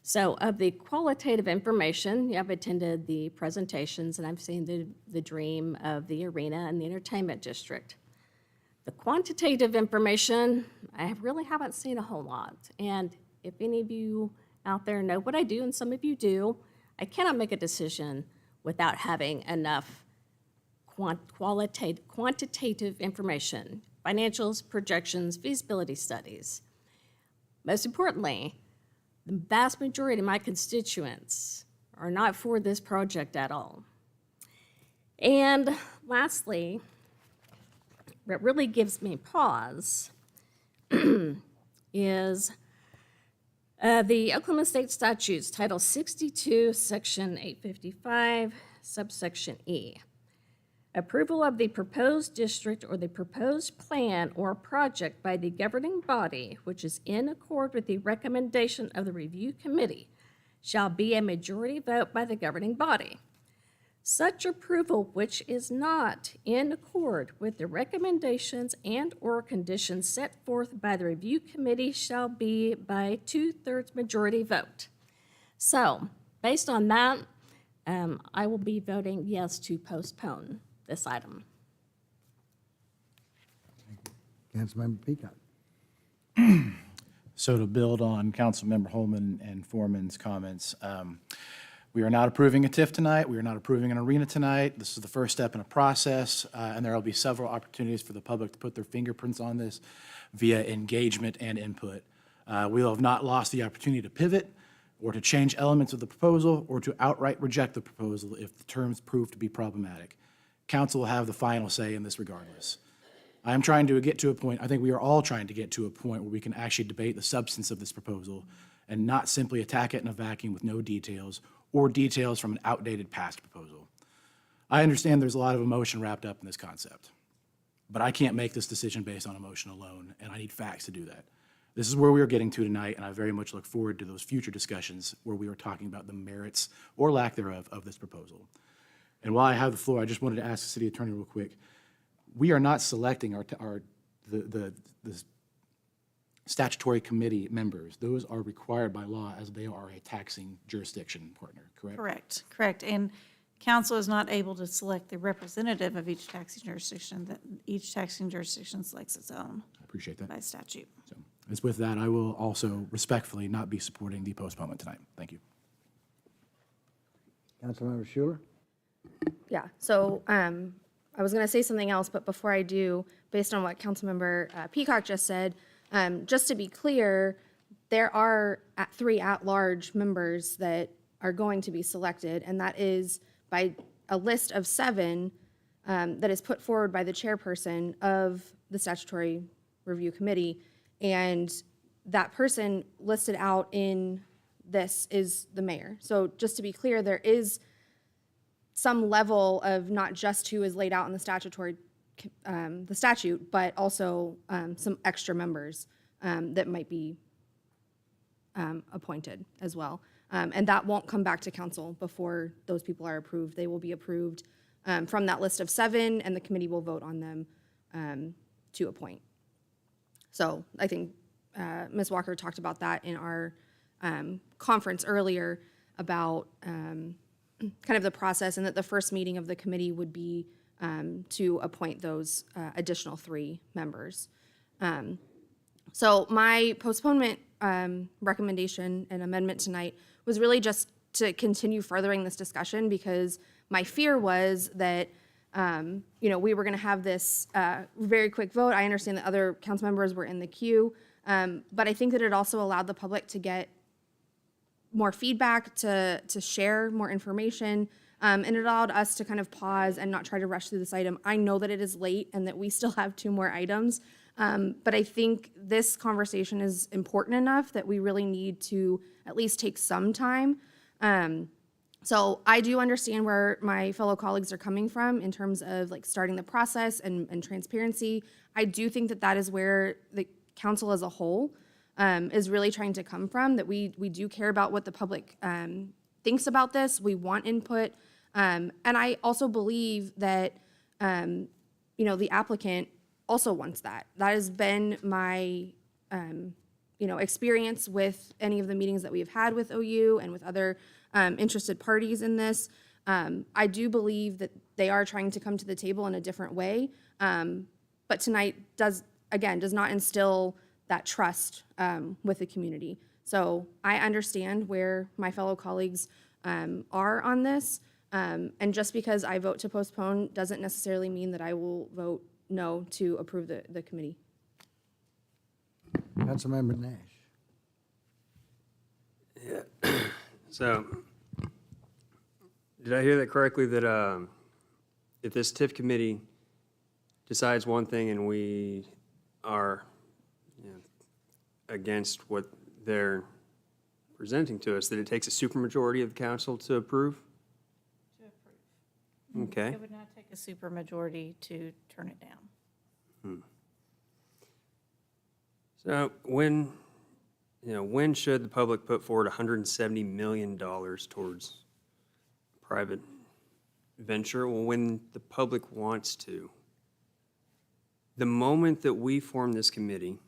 So of the qualitative information, I've attended the presentations and I've seen the dream of the arena and the entertainment district. The quantitative information, I really haven't seen a whole lot. And if any of you out there know what I do, and some of you do, I cannot make a decision without having enough quantitative information, financials, projections, feasibility studies. Most importantly, the vast majority of my constituents are not for this project at all. And lastly, what really gives me pause is the Oklahoma State Statutes, Title 62, Section 855, subsection E. Approval of the proposed district or the proposed plan or project by the governing body, which is in accord with the recommendation of the review committee, shall be a majority vote by the governing body. Such approval which is not in accord with the recommendations and/or conditions set forth by the review committee shall be by 2/3 majority vote. So, based on that, I will be voting yes to postpone this item. Councilmember Peacock? So to build on Councilmember Holman and Foreman's comments, we are not approving a TIF tonight. We are not approving an arena tonight. This is the first step in a process, and there will be several opportunities for the public to put their fingerprints on this via engagement and input. We will have not lost the opportunity to pivot or to change elements of the proposal or to outright reject the proposal if the terms prove to be problematic. Council will have the final say in this regardless. I am trying to get to a point, I think we are all trying to get to a point where we can actually debate the substance of this proposal and not simply attack it in a vacuum with no details or details from an outdated past proposal. I understand there's a lot of emotion wrapped up in this concept, but I can't make this decision based on emotion alone, and I need facts to do that. This is where we are getting to tonight, and I very much look forward to those future discussions where we are talking about the merits or lack thereof of this proposal. And while I have the floor, I just wanted to ask the city attorney real quick. We are not selecting the statutory committee members. Those are required by law as they are a taxing jurisdiction partner, correct? Correct. And council is not able to select the representative of each taxing jurisdiction, that each taxing jurisdiction selects its own. I appreciate that. By statute. So, as with that, I will also respectfully not be supporting the postponement tonight. Thank you. Councilmember Schuler? Yeah, so I was going to say something else, but before I do, based on what Councilmember Peacock just said, just to be clear, there are 3 at-large members that are going to be selected, and that is by a list of 7 that is put forward by the chairperson of the Statutory Review Committee, and that person listed out in this is the mayor. So just to be clear, there is some level of not just who is laid out in the the statute, but also some extra members that might be appointed as well. And that won't come back to council before those people are approved. They will be approved from that list of 7, and the committee will vote on them to appoint. So I think Ms. Walker talked about that in our conference earlier about kind of the process, and that the first meeting of the committee would be to appoint those additional 3 members. So my postponement recommendation and amendment tonight was really just to continue furthering this discussion, because my fear was that we were going to have this very quick vote. I understand that other council members were in the queue, but I think that it also allowed the public to get more feedback, to share more information, and it allowed us to kind of pause and not try to rush through this item. I know that it is late and that we still have 2 more items, but I think this conversation is important enough that we really need to at least take some time. So I do understand where my fellow colleagues are coming from in terms of like starting the process and transparency. I do think that that is where the council as a whole is really trying to come from, that we do care about what the public thinks about this. We want input. And I also believe that, the applicant also wants that. That has been my, experience with any of the meetings that we've had with OU and with other interested parties in this. I do believe that they are trying to come to the table in a different way. But tonight does not instill that trust with the community. So I understand where my fellow colleagues are on this. And just because I vote to postpone doesn't necessarily mean that I will vote no to approve the committee. Councilmember Nash. Yeah. So, did I hear that correctly, that if this TIF committee decides one thing and we are against what they're presenting to us, that it takes a supermajority of the council to approve? To approve. Okay. It would not take a supermajority to turn it down. So when should the public put forward $170 million towards private venture? Well, when the public wants to. The moment that we form this committee,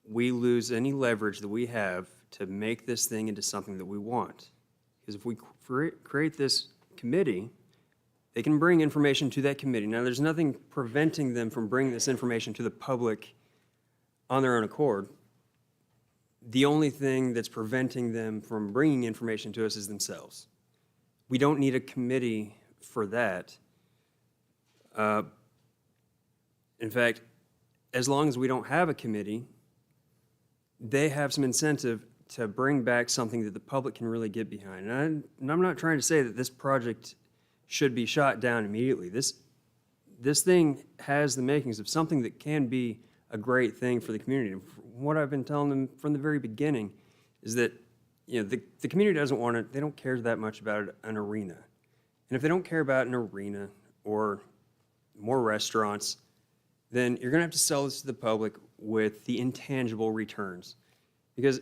we lose any leverage that we have to make this thing into something that we want. Because if we create this committee, they can bring information to that committee. Now, there's nothing preventing them from bringing this information to the public on their own accord. The only thing that's preventing them from bringing information to us is themselves. We don't need a committee for that. In fact, as long as we don't have a committee, they have some incentive to bring back something that the public can really get behind. And I'm not trying to say that this project should be shot down immediately. This thing has the makings of something that can be a great thing for the community. What I've been telling them from the very beginning is that the community doesn't want it, they don't care that much about an arena. And if they don't care about an arena or more restaurants, then you're gonna have to sell this to the public with the intangible returns. Because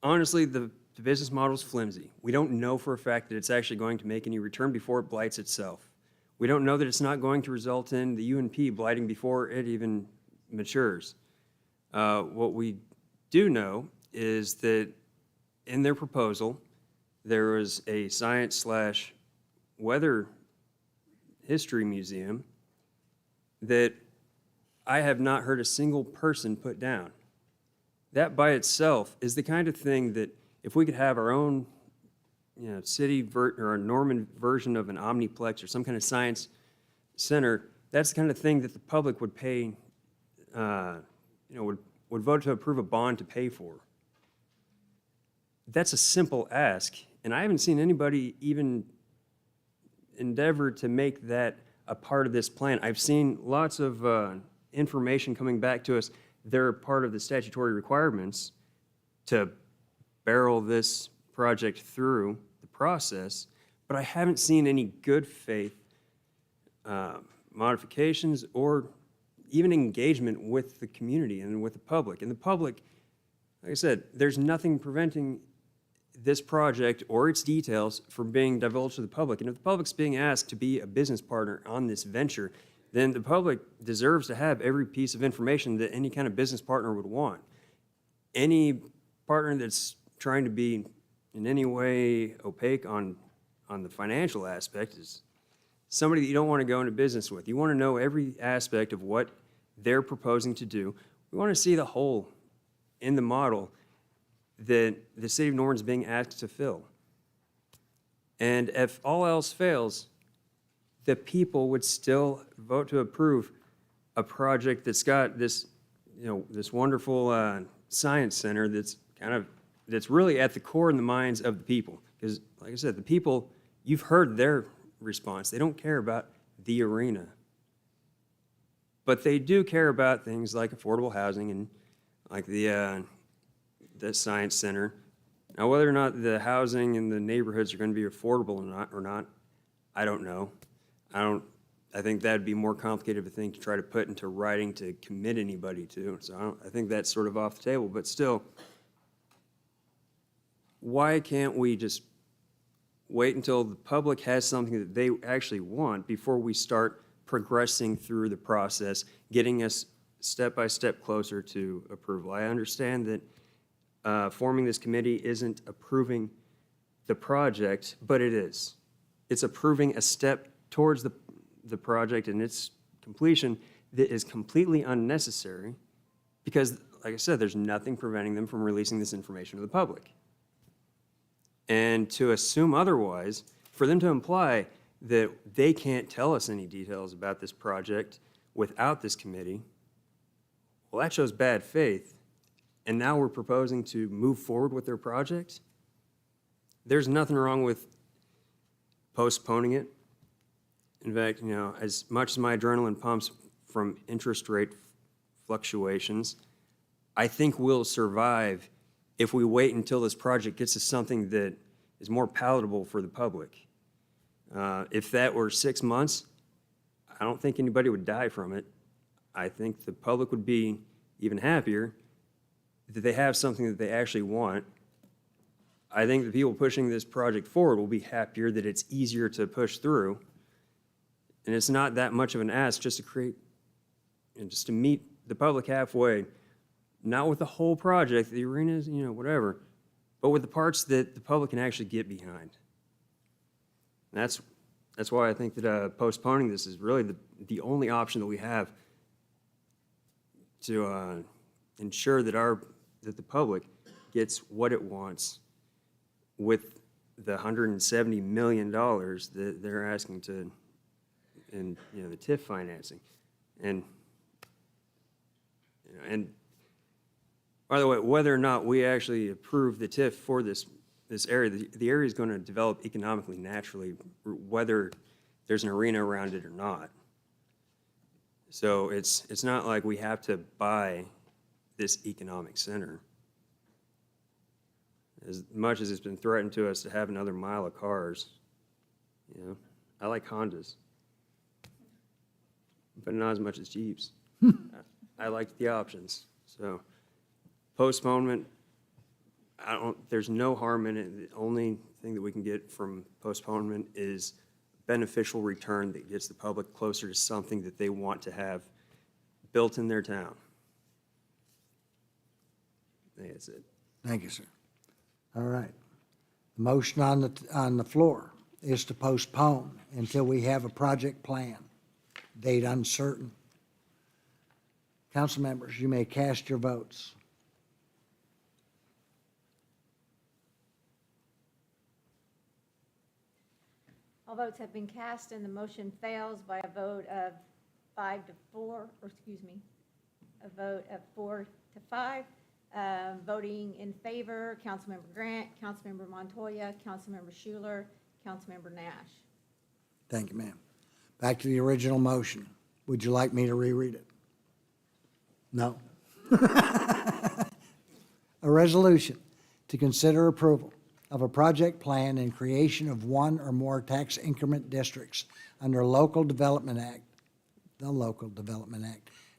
honestly, the business model is flimsy. We don't know for a fact that it's actually going to make any return before it blights itself. We don't know that it's not going to result in the UNP blighting before it even matures. What we do know is that in their proposal, there was a science/weather history museum that I have not heard a single person put down. That by itself is the kind of thing that if we could have our own city or a Norman version of an Omniplex or some kind of science center, that's the kind of thing that the public would pay, would vote to approve a bond to pay for. That's a simple ask, and I haven't seen anybody even endeavor to make that a part of this plan. I've seen lots of information coming back to us. They're part of the statutory requirements, to barrel this project through the process, but I haven't seen any good faith modifications or even engagement with the community and with the public. And the public, like I said, there's nothing preventing this project or its details from being divulged to the public. And if the public's being asked to be a business partner on this venture, then the public deserves to have every piece of information that any kind of business partner would want. Any partner that's trying to be in any way opaque on the financial aspect is somebody that you don't want to go into business with. You want to know every aspect of what they're proposing to do. We want to see the whole in the model that the city of Norman's being asked to fill. And if all else fails, the people would still vote to approve a project that's got this, this wonderful science center that's really at the core in the minds of the people. Because, like I said, the people, you've heard their response. They don't care about the arena. But they do care about things like affordable housing and like the science center. Now, whether or not the housing in the neighborhoods are going to be affordable or not, I don't know. I think that'd be more complicated of a thing to try to put into writing to commit anybody to. So I think that's sort of off the table. But still, why can't we just wait until the public has something that they actually want before we start progressing through the process, getting us step by step closer to approval? I understand that forming this committee isn't approving the project, but it is. It's approving a step towards the project and its completion that is completely unnecessary because, like I said, there's nothing preventing them from releasing this information to the public. And to assume otherwise, for them to imply that they can't tell us any details about this project without this committee, well, that shows bad faith. And now we're proposing to move forward with their project? There's nothing wrong with postponing it. In fact, as much as my adrenaline pumps from interest rate fluctuations, I think we'll survive if we wait until this project gets to something that is more palatable for the public. If that were 6 months, I don't think anybody would die from it. I think the public would be even happier that they have something that they actually want. I think the people pushing this project forward will be happier that it's easier to push through. And it's not that much of an ask just to create, just to meet the public halfway, not with the whole project, the arenas, whatever, but with the parts that the public can actually get behind. And that's why I think that postponing this is really the only option that we have to ensure that the public gets what it wants with the $170 million that they're asking to, and the TIF financing, and by the way, whether or not we actually approve the TIF for this area, the area is going to develop economically naturally, whether there's an arena around it or not. So it's not like we have to buy this economic center. As much as it's been threatened to us to have another mile of cars, I like Hondas, but not as much as Jeeps. I like the options. So postponement, there's no harm in it. The only thing that we can get from postponement is beneficial return that gets the public closer to something that they want to have built in their town. I think that's it. Thank you, sir. All right. The motion on the floor is to postpone until we have a project plan, date uncertain. Council members, you may cast your votes. All votes have been cast and the motion fails by a vote of 5 to 4, or excuse me, a vote of 4 to 5. Voting in favor, Councilmember Grant, Councilmember Montoya, Councilmember Schuler, Councilmember Nash. Thank you, ma'am. Back to the original motion. Would you like me to reread it? No? A resolution to consider approval of a project plan and creation of one or more tax increment districts under the Local Development Act,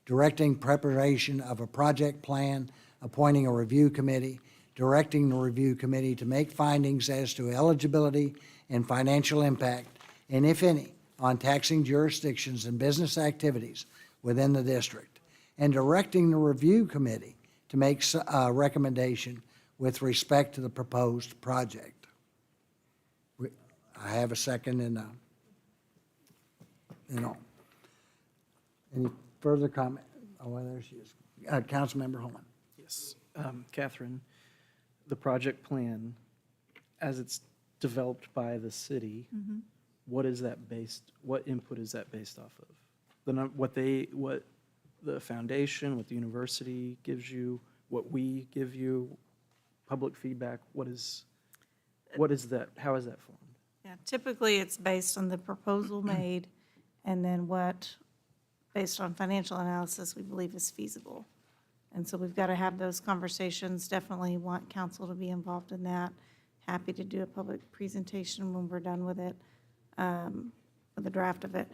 directing preparation of a project plan, appointing a review committee, directing the review committee to make findings as to eligibility and financial impact, and if any, on taxing jurisdictions and business activities within the district, and directing the review committee to make a recommendation with respect to the proposed project. I have a second and all. Any further comment? Oh, well, there she is. Councilmember Holman. Yes. Catherine, the project plan, as it's developed by the city, what is that based, what input is that based off of? What the foundation, what the university gives you, what we give you, public feedback, what is that, how is that formed? Yeah, typically it's based on the proposal made and then what, based on financial analysis, we believe is feasible. And so we've got to have those conversations, definitely want council to be involved in that. Happy to do a public presentation when we're done with it, with the draft of it.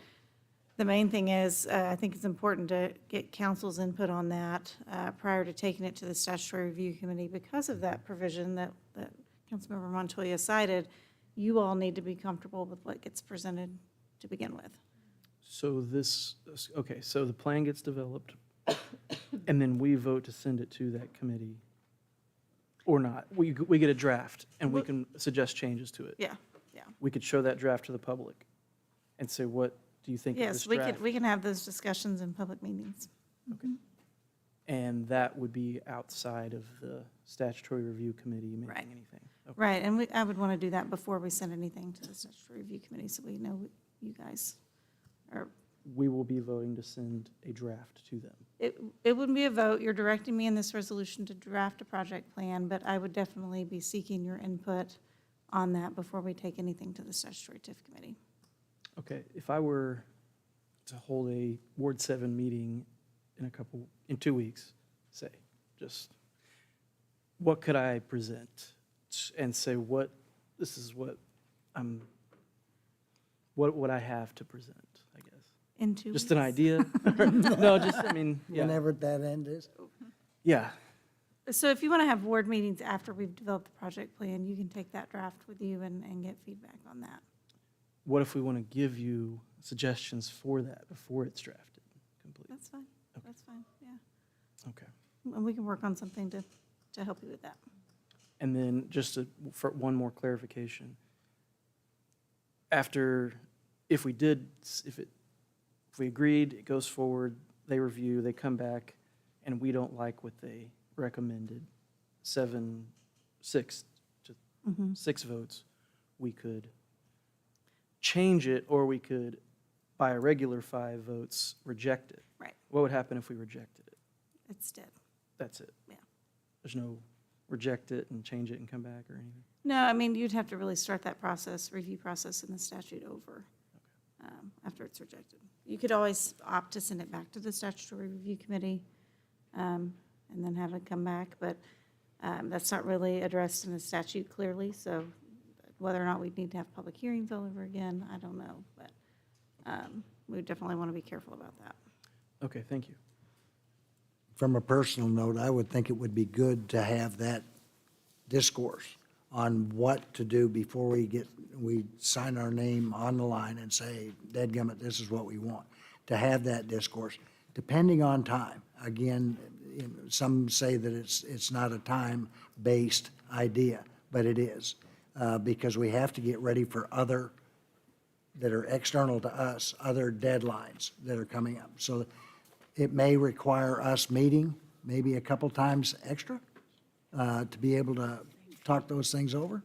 The main thing is, I think it's important to get council's input on that prior to taking it to the statutory review committee. Because of that provision that Councilmember Montoya cited, you all need to be comfortable with what gets presented to begin with. So so the plan gets developed, and then we vote to send it to that committee, or not? We get a draft, and we can suggest changes to it. Yeah. We could show that draft to the public and say, what do you think of this Yes, draft? we can have those discussions in public meetings. And that would be outside of the statutory review committee making Right. anything? Okay. Right, and I would want to do that before we send anything to the statutory review committee, so we know what you guys are. We will be voting to send a draft to them. It wouldn't be a vote. You're directing me in this resolution to draft a project plan, but I would definitely be seeking your input on that before we take anything to the statutory TIF committee. Okay, if I were to hold a Ward 7 meeting in 2 weeks, say, just, what could I present and say, what would I have to present, I guess? In 2 Just weeks? an idea? No, just, I mean, yeah. Whenever that end is. Yeah, So if you want to have board meetings after we've developed the project plan, you can take that draft with you and get feedback on that. what if we want to give you suggestions for that before it's drafted completely? That's fine. That's fine, yeah. Okay. And we can work on something to help you with that. And then just for one more clarification, if we agreed, it goes forward, they review, they come back, and we don't like what they recommended, 6 votes, we could change it, or we could, by a regular 5 votes, reject it. Right. What would happen if we rejected it? It's dead. That's it? Yeah. There's no reject it and change it and come back or anything? No, I mean, you'd have to really start that review process in the statute over after it's rejected. You could always opt to send it back to the statutory review committee and then have it come back, but that's not really addressed in the statute clearly, so whether or not we'd need to have public hearings all over again, I don't know, but we definitely want to be careful about that. Okay, thank you. From a personal note, I would think it would be good to have that discourse on what to do before we sign our name on the line and say, dadgummit, this is what we want. To have that discourse, depending on time. Again, some say that it's not a time-based idea, but it is, because we have to get ready for other that are external to us, other deadlines that are coming up. So it may require us meeting maybe a couple times extra to be able to talk those things over.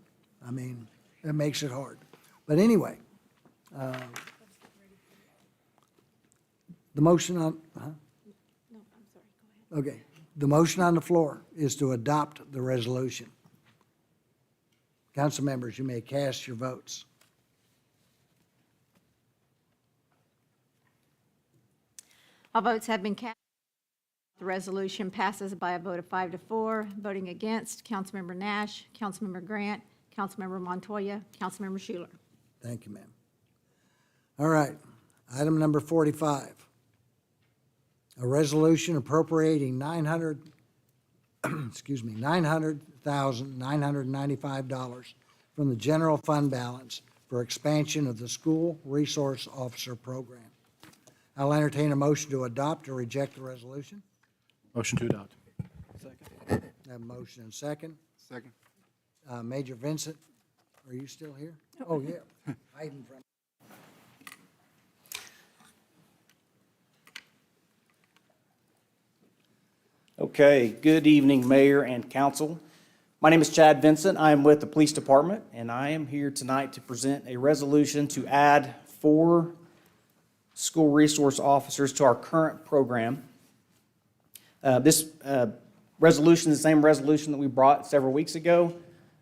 I mean, it makes it hard. But anyway, the motion on, No, I'm sorry, go ahead. okay, the motion on the floor is to adopt the resolution. Council members, you may cast your votes. All votes have been cast. The resolution passes by a vote of 5 to 4. Voting against, Councilmember Nash, Councilmember Grant, Councilmember Montoya, Councilmember Schuler. Thank you, ma'am. All right, item number 45. A resolution appropriating $900,995 from the general fund balance for expansion of the school resource officer program. I'll entertain a motion to adopt or reject the resolution. Motion to adopt. Have a motion and second. Second. Major Vincent, are you still here? Oh, yeah. Hiding from. Okay, good evening, Mayor and Council. My name is Chad Vincent. I am with the Police Department, and I am here tonight to present a resolution to add 4 school resource officers to our current program. This resolution is the same resolution that we brought several weeks ago.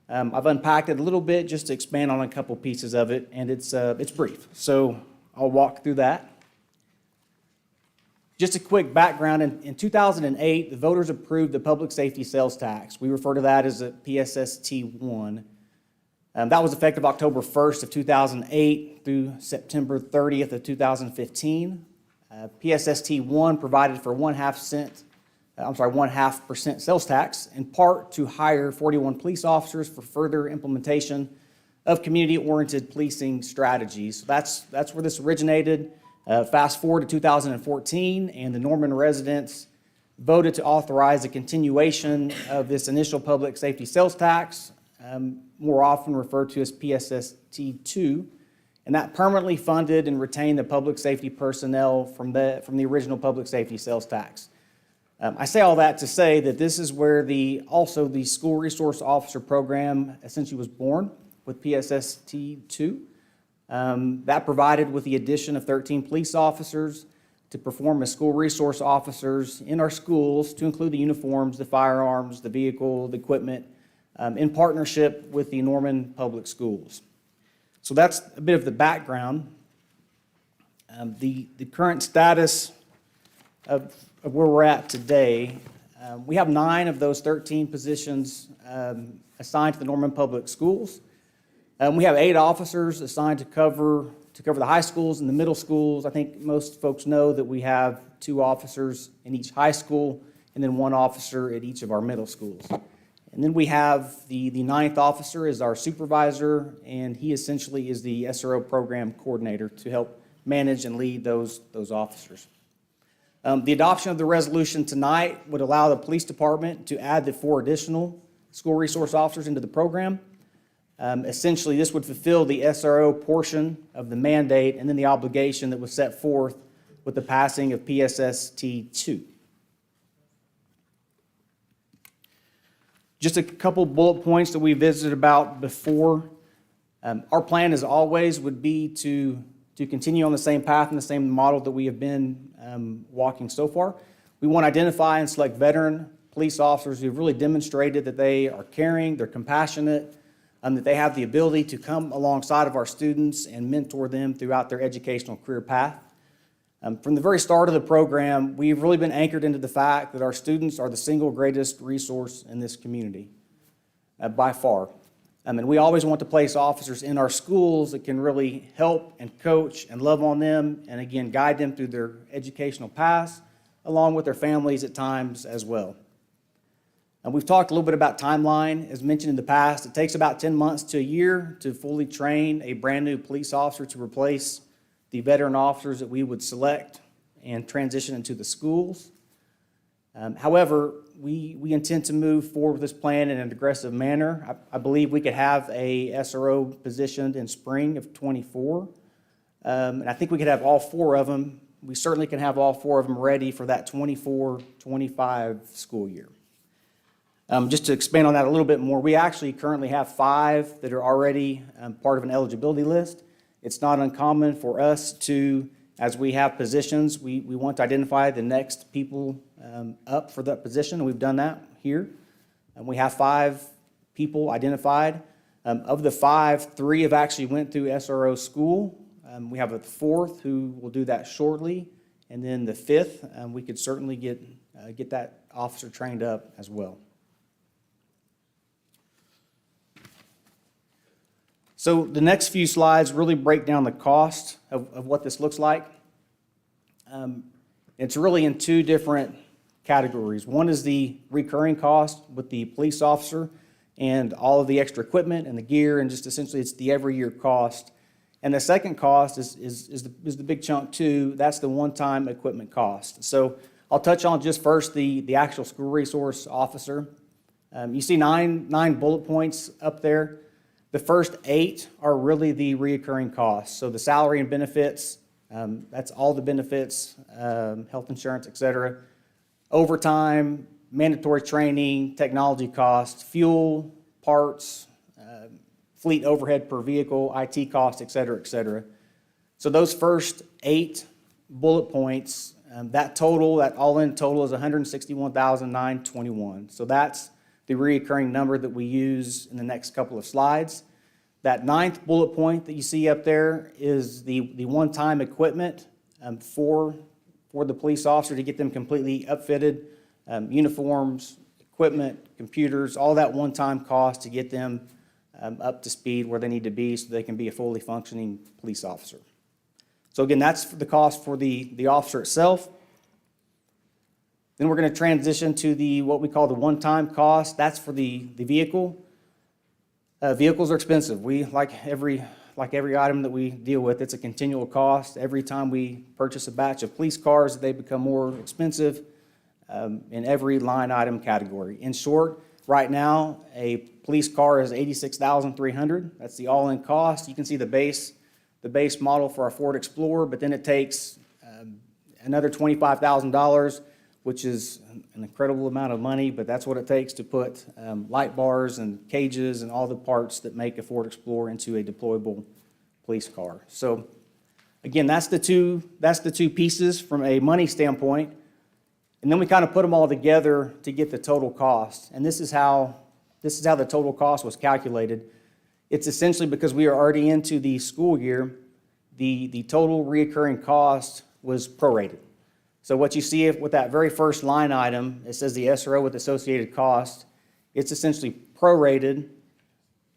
I've unpacked it a little bit just to expand on a couple pieces of it, and it's brief. So I'll walk through that. Just a quick background, in 2008, the voters approved the public safety sales tax. We refer to that as a PSST1. That was effective October 1st of 2008 through September 30th of 2015. PSST1 provided for 1.5% sales tax, in part to hire 41 police officers for further implementation of community-oriented policing strategies. So that's where this originated. Fast forward to 2014, and the Norman residents voted to authorize a continuation of this initial public safety sales tax, more often referred to as PSST2, and that permanently funded and retained the public safety personnel from the original public safety sales tax. I say all that to say that this is where also the school resource officer program essentially was born with PSST2. That provided with the addition of 13 police officers to perform as school resource officers in our schools, to include the uniforms, the firearms, the vehicle, the equipment, in partnership with the Norman Public Schools. So that's a bit of the background. The current status of where we're at today, we have 9 of those 13 positions assigned to the Norman Public Schools. We have 8 officers assigned to cover the high schools and the middle schools. I think most folks know that we have 2 officers in each high school and then 1 officer at each of our middle schools. And then we have the 9th officer is our supervisor, and he essentially is the SRO program coordinator to help manage and lead those officers. The adoption of the resolution tonight would allow the police department to add the 4 additional school resource officers into the program. Essentially, this would fulfill the SRO portion of the mandate and then the obligation that was set forth with the passing of PSST2. Just a couple bullet points that we visited about before. Our plan, as always, would be to continue on the same path and the same model that we have been walking so far. We want to identify and select veteran police officers who have really demonstrated that they are caring, they're compassionate, that they have the ability to come alongside of our students and mentor them throughout their educational career path. From the very start of the program, we've really been anchored into the fact that our students are the single greatest resource in this community, by far. And we always want to place officers in our schools that can really help and coach and love on them, and again, guide them through their educational paths, along with their families at times as well. And we've talked a little bit about timeline. As mentioned in the past, it takes about 10 months to a year to fully train a brand new police officer to replace the veteran officers that we would select and transition into the schools. However, we intend to move forward with this plan in an aggressive manner. I believe we could have a SRO positioned in spring of '24. And I think we could have all 4 of them. We certainly can have all 4 of them ready for that 24-25 school year. Just to expand on that a little bit more, we actually currently have 5 that are already part of an eligibility list. It's not uncommon for us to, as we have positions, we want to identify the next people up for that position, and we've done that here. And we have 5 people identified. Of the 5, 3 have actually went through SRO school. We have a 4th who will do that shortly, and then the 5th, we could certainly get get that officer trained up as well. So the next few slides really break down the cost of what this looks like. It's really in two different categories. One is the recurring cost with the police officer and all of the extra equipment and the gear, and just essentially it's the every year cost. And the second cost is the big chunk too. That's the one-time equipment cost. So I'll touch on just first the actual school resource officer. You see nine bullet points up there. The first 8 are really the reoccurring costs. So the salary and benefits, that's all the benefits, health insurance, et cetera. Overtime, mandatory training, technology costs, fuel, parts, fleet overhead per vehicle, IT costs, et cetera, et cetera. So those first 8 bullet points, that all-in total is $161,921. So that's the reoccurring number that we use in the next couple of slides. That 9th bullet point that you see up there is the one-time equipment for the police officer to get them completely upfitted, uniforms, equipment, computers, all that one-time cost to get them up to speed where they need to be so they can be a fully functioning police officer. So again, that's the cost for the officer itself. Then we're going to transition to what we call the one-time cost. That's for the vehicle. Vehicles are expensive. We, like every item that we deal with, it's a continual cost. Every time we purchase a batch of police cars, they become more expensive in every line item category. In short, right now, a police car is $86,300. That's the all-in cost. You can see the base model for our Ford Explorer, but then it takes another $25,000, which is an incredible amount of money, but that's what it takes to put light bars and cages and all the parts that make a Ford Explorer into a deployable police car. So again, that's the two pieces from a money standpoint. And then we kind of put them all together to get the total cost. And this is how the total cost was calculated. It's essentially because we are already into the school year, the total reoccurring cost was prorated. So what you see with that very first line item, it says the SRO with associated cost. It's essentially prorated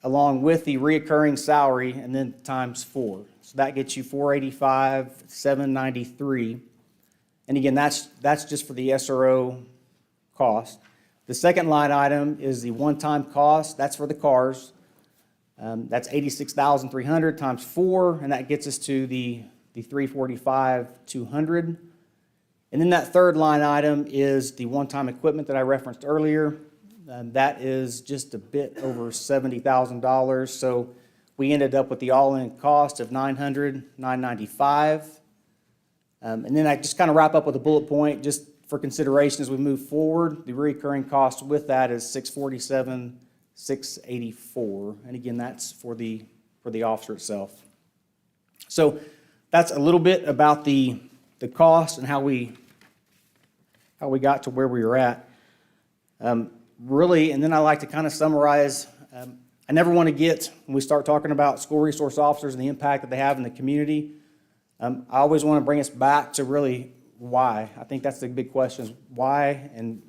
along with the reoccurring salary and then times 4. So that gets you $485,793. And again, that's just for the SRO cost. The second line item is the one-time cost. That's for the cars. That's $86,300 times 4, and that gets us to the $345,200. And then that third line item is the one-time equipment that I referenced earlier. That is just a bit over $70,000. So we ended up with the all-in cost of $995. And then I just kind of wrap up with a bullet point just for consideration as we move forward. The recurring cost with that is $647,684. And again, that's for the officer itself. So that's a little bit about the cost and how we got to where we were at. Really, and then I like to kind of summarize. I never want to get, when we start talking about school resource officers and the impact that they have in the community, I always want to bring us back to really why. I think that's the big question, is why and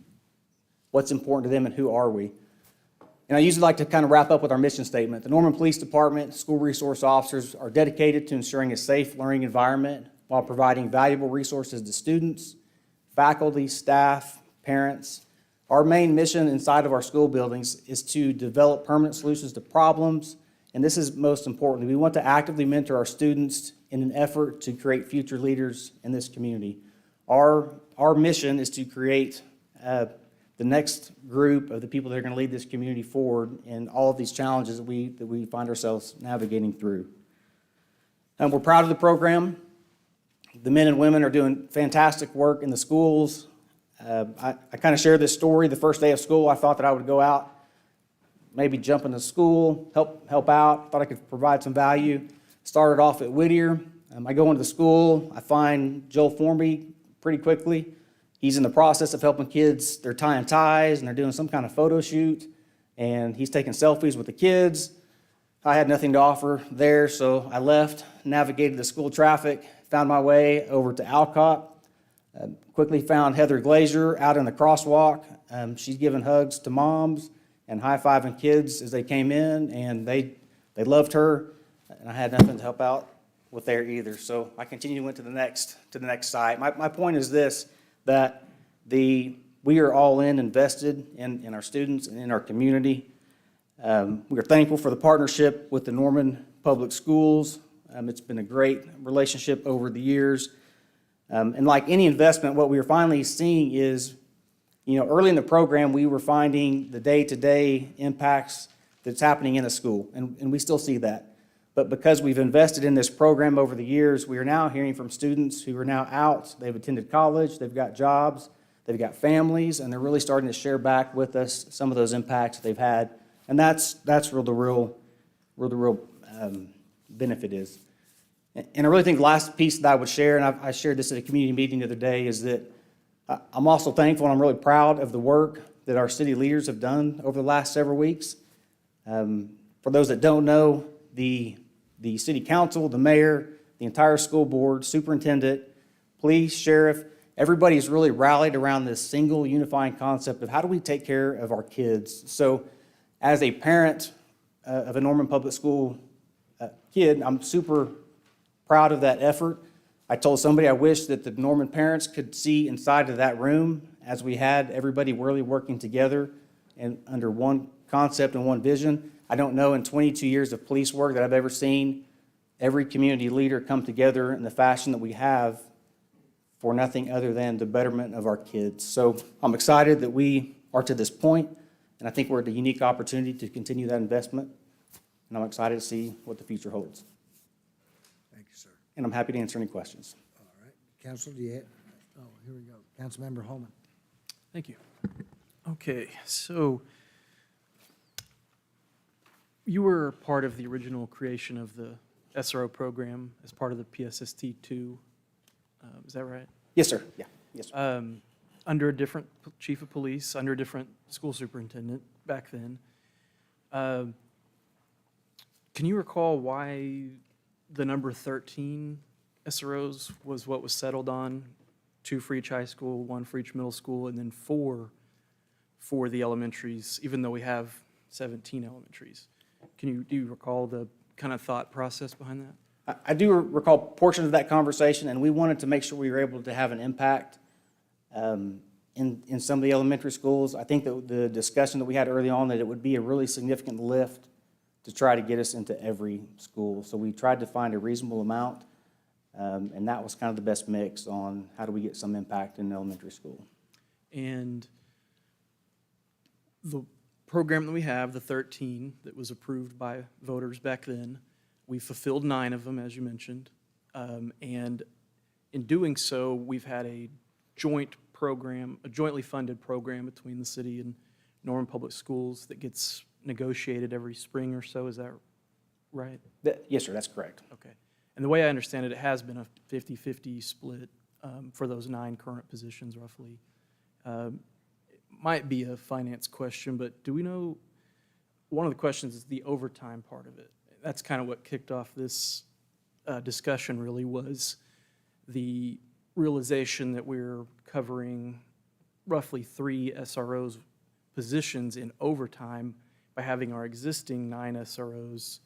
what's important to them and who are we. And I usually like to kind of wrap up with our mission statement. The Norman Police Department school resource officers are dedicated to ensuring a safe learning environment while providing valuable resources to students, faculty, staff, parents. Our main mission inside of our school buildings is to develop permanent solutions to problems, and this is most importantly, we want to actively mentor our students in an effort to create future leaders in this community. Our mission is to create the next group of the people that are going to lead this community forward in all of these challenges that we find ourselves navigating through. And we're proud of the program. The men and women are doing fantastic work in the schools. I kind of share this story. The first day of school, I thought that I would go out, maybe jump into school, help out, thought I could provide some value. Started off at Whittier. I go into the school. I find Joel Formby pretty quickly. He's in the process of helping kids. They're tying ties, and they're doing some kind of photo shoot, and he's taking selfies with the kids. I had nothing to offer there, so I left, navigated the school traffic, found my way over to Alcott. Quickly found Heather Glazier out in the crosswalk. She's giving hugs to moms and high-fiving kids as they came in, and they loved her, and I had nothing to help out with there either. So I continued and went to the next site. My point is this, that we are all invested in our students and in our community. We are thankful for the partnership with the Norman Public Schools. It's been a great relationship over the years. And like any investment, what we are finally seeing is, early in the program, we were finding the day-to-day impacts that's happening in a school, and we still see that. But because we've invested in this program over the years, we are now hearing from students who are now out. They've attended college, they've got jobs, they've got families, and they're really starting to share back with us some of those impacts they've had. And that's where the real benefit is. And I really think the last piece that I would share, and I shared this at a community meeting the other day, is that I'm also thankful and I'm really proud of the work that our city leaders have done over the last several weeks. For those that don't know, the city council, the mayor, the entire school board, superintendent, police, sheriff, everybody's really rallied around this single unifying concept of how do we take care of our kids. So as a parent of a Norman Public School kid, I'm super proud of that effort. I told somebody I wish that the Norman parents could see inside of that room as we had everybody really working together and under one concept and one vision. I don't know in 22 years of police work that I've ever seen every community leader come together in the fashion that we have for nothing other than the betterment of our kids. So I'm excited that we are to this point, and I think we're at a unique opportunity to continue that investment, and I'm excited to see what the future holds. Thank you, sir. And I'm happy to answer any questions. All right. Council, do you have, here we go. Councilmember Holman. Thank you. Okay, so you were part of the original creation of the SRO program as part of the PSST2. Is that right? Yes, sir. Yeah. Yes, sir. Under a different chief of police, under a different school superintendent back then. Can you recall why the number 13 SROs was what was settled on? 2 for each high school, 1 for each middle school, and then 4 for the elementaries, even though we have 17 elementaries. Do you recall the kind of thought process behind that? I do recall portions of that conversation, and we wanted to make sure we were able to have an impact in some of the elementary schools. I think that the discussion that we had early on, that it would be a really significant lift to try to get us into every school. So we tried to find a reasonable amount, and that was kind of the best mix on how do we get some impact in elementary school. And the program that we have, the 13 that was approved by voters back then, we fulfilled 9 of them, as you mentioned. And in doing so, we've had a joint program, a jointly funded program between the city and Norman Public Schools that gets negotiated every spring or so. Is that right? Yes, sir, that's correct. Okay. And the way I understand it, it has been a 50-50 split for those 9 current positions, roughly. It might be a finance question, but do we know, one of the questions is the overtime part of it. That's kind of what kicked off this discussion, really, was the realization that we're covering roughly 3 SROs positions in overtime by having our existing 9 SROs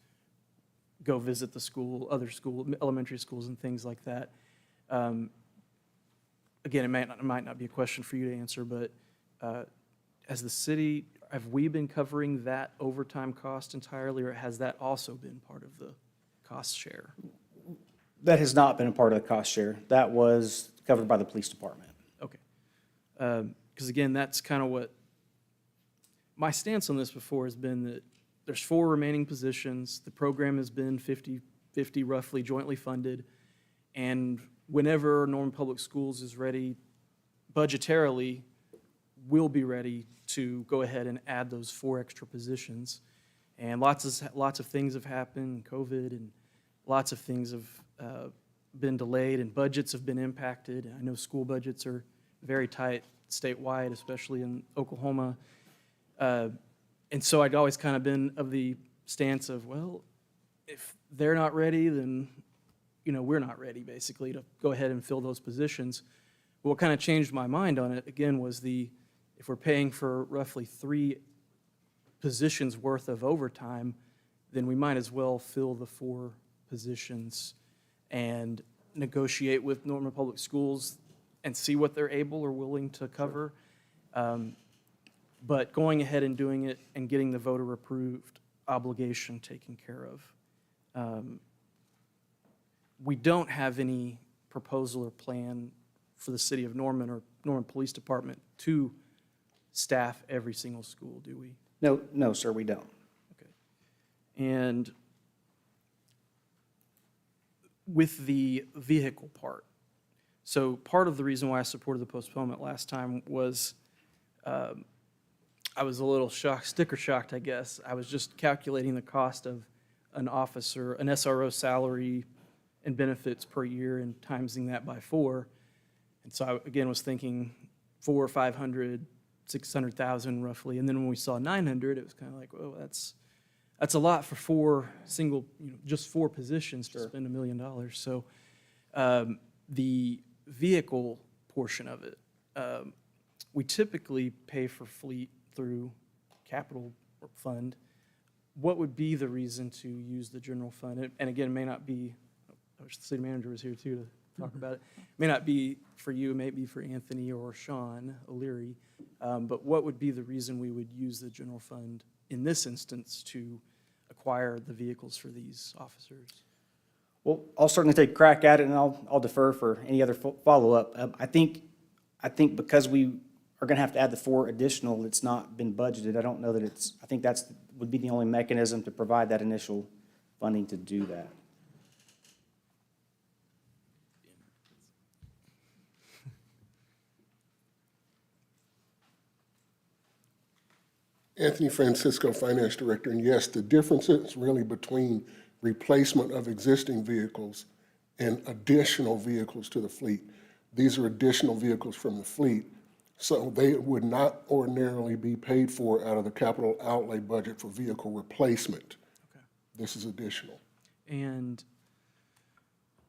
go visit the school, other school, elementary schools and things like that. Again, it might not be a question for you to answer, but as the city, have we been covering that overtime cost entirely, or has that also been part of the cost share? That has not been a part of the cost share. That was covered by the police department. Okay. Because again, that's kind of what, my stance on this before has been that there's 4 remaining positions. The program has been 50-50 roughly jointly funded. And whenever Norman Public Schools is ready budgetarily, we'll be ready to go ahead and add those 4 extra positions. And lots of things have happened, COVID, and lots of things have been delayed, and budgets have been impacted. I know school budgets are very tight statewide, especially in Oklahoma. And so I'd always kind of been of the stance of, well, if they're not ready, then we're not ready, basically, to go ahead and fill those positions. What kind of changed my mind on it, again, was if we're paying for roughly 3 positions worth of overtime, then we might as well fill the 4 positions and negotiate with Norman Public Schools and see what they're able or willing to cover. But going ahead and doing it and getting the voter-approved obligation taken care of. We don't have any proposal or plan for the city of Norman or Norman Police Department to staff every single school, do we? No, sir, we don't. And with the vehicle part, so part of the reason why I supported the postponement last time was I was a little shocked, sticker shocked, I guess. I was just calculating the cost of an officer, an SRO salary and benefits per year and timesing that by 4. And so I, again, was thinking 400, 500, 600,000 roughly. And then when we saw 900, it was kind of like, oh, that's a lot for 4 single, just 4 positions to spend $1 million. So the vehicle portion of it, we typically pay for fleet through capital fund. What would be the reason to use the general fund? And again, it may not be, I wish the city manager was here too to talk about it. It may not be for you, it may be for Anthony or Sean O'Leary, but what would be the reason we would use the general fund in this instance to acquire the vehicles for these officers? Well, I'll certainly take a crack at it, and I'll defer for any other follow-up. I think because we are going to have to add the 4 additional, it's not been budgeted. I don't know that I think that's would be the only mechanism to provide that initial funding to do that. Anthony Francisco, Finance Director, and yes, the difference is really between replacement of existing vehicles and additional vehicles to the fleet. These are additional vehicles from the fleet, so they would not ordinarily be paid for out of the capital outlay budget for vehicle replacement. Okay. This is additional. And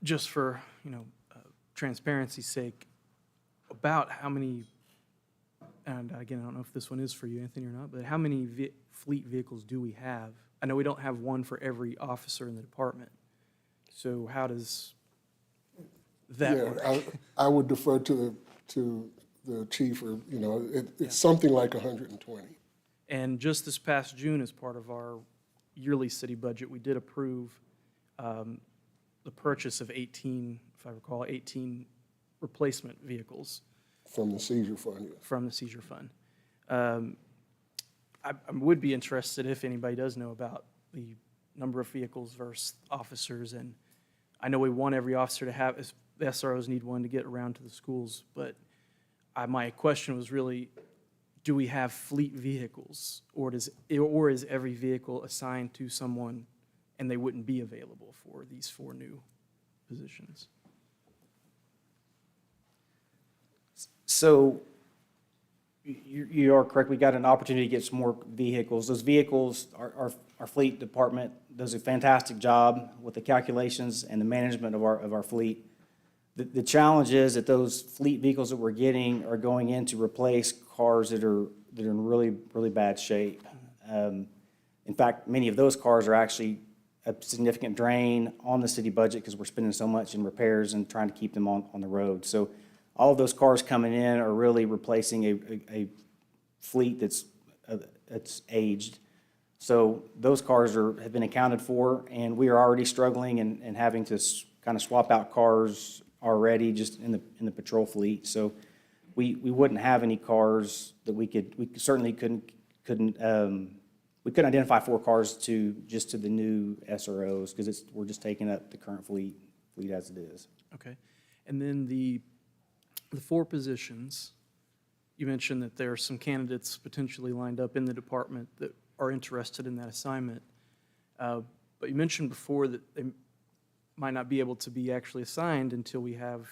just for, transparency's sake, about how many, and again, I don't know if this one is for you, Anthony, or not, but how many fleet vehicles do we have? I know we don't have one for every officer in the department. So how does that work? I would defer to the chief, or, it's something like 120. And just this past June, as part of our yearly city budget, we did approve the purchase of 18, if I recall, 18 replacement vehicles. From the seizure fund, yes. From the seizure fund. I would be interested if anybody does know about the number of vehicles versus officers. And I know we want every officer to have, the SROs need one to get around to the schools, but my question was really, do we have fleet vehicles, or is every vehicle assigned to someone and they wouldn't be available for these 4 new positions? So you are correct. We got an opportunity to get some more vehicles. Those vehicles, our fleet department does a fantastic job with the calculations and the management of our fleet. The challenge is that those fleet vehicles that we're getting are going in to replace cars that are in really, really bad shape. In fact, many of those cars are actually a significant drain on the city budget because we're spending so much in repairs and trying to keep them on the road. So all of those cars coming in are really replacing a fleet that's aged. So those cars have been accounted for, and we are already struggling and having to kind of swap out cars already just in the patrol fleet. So we wouldn't have any cars that we certainly couldn't identify 4 cars to the new SROs because we're just taking up the current fleet as it is. Okay. And then the 4 positions, you mentioned that there are some candidates potentially lined up in the department that are interested in that assignment. But you mentioned before that they might not be able to be actually assigned until we have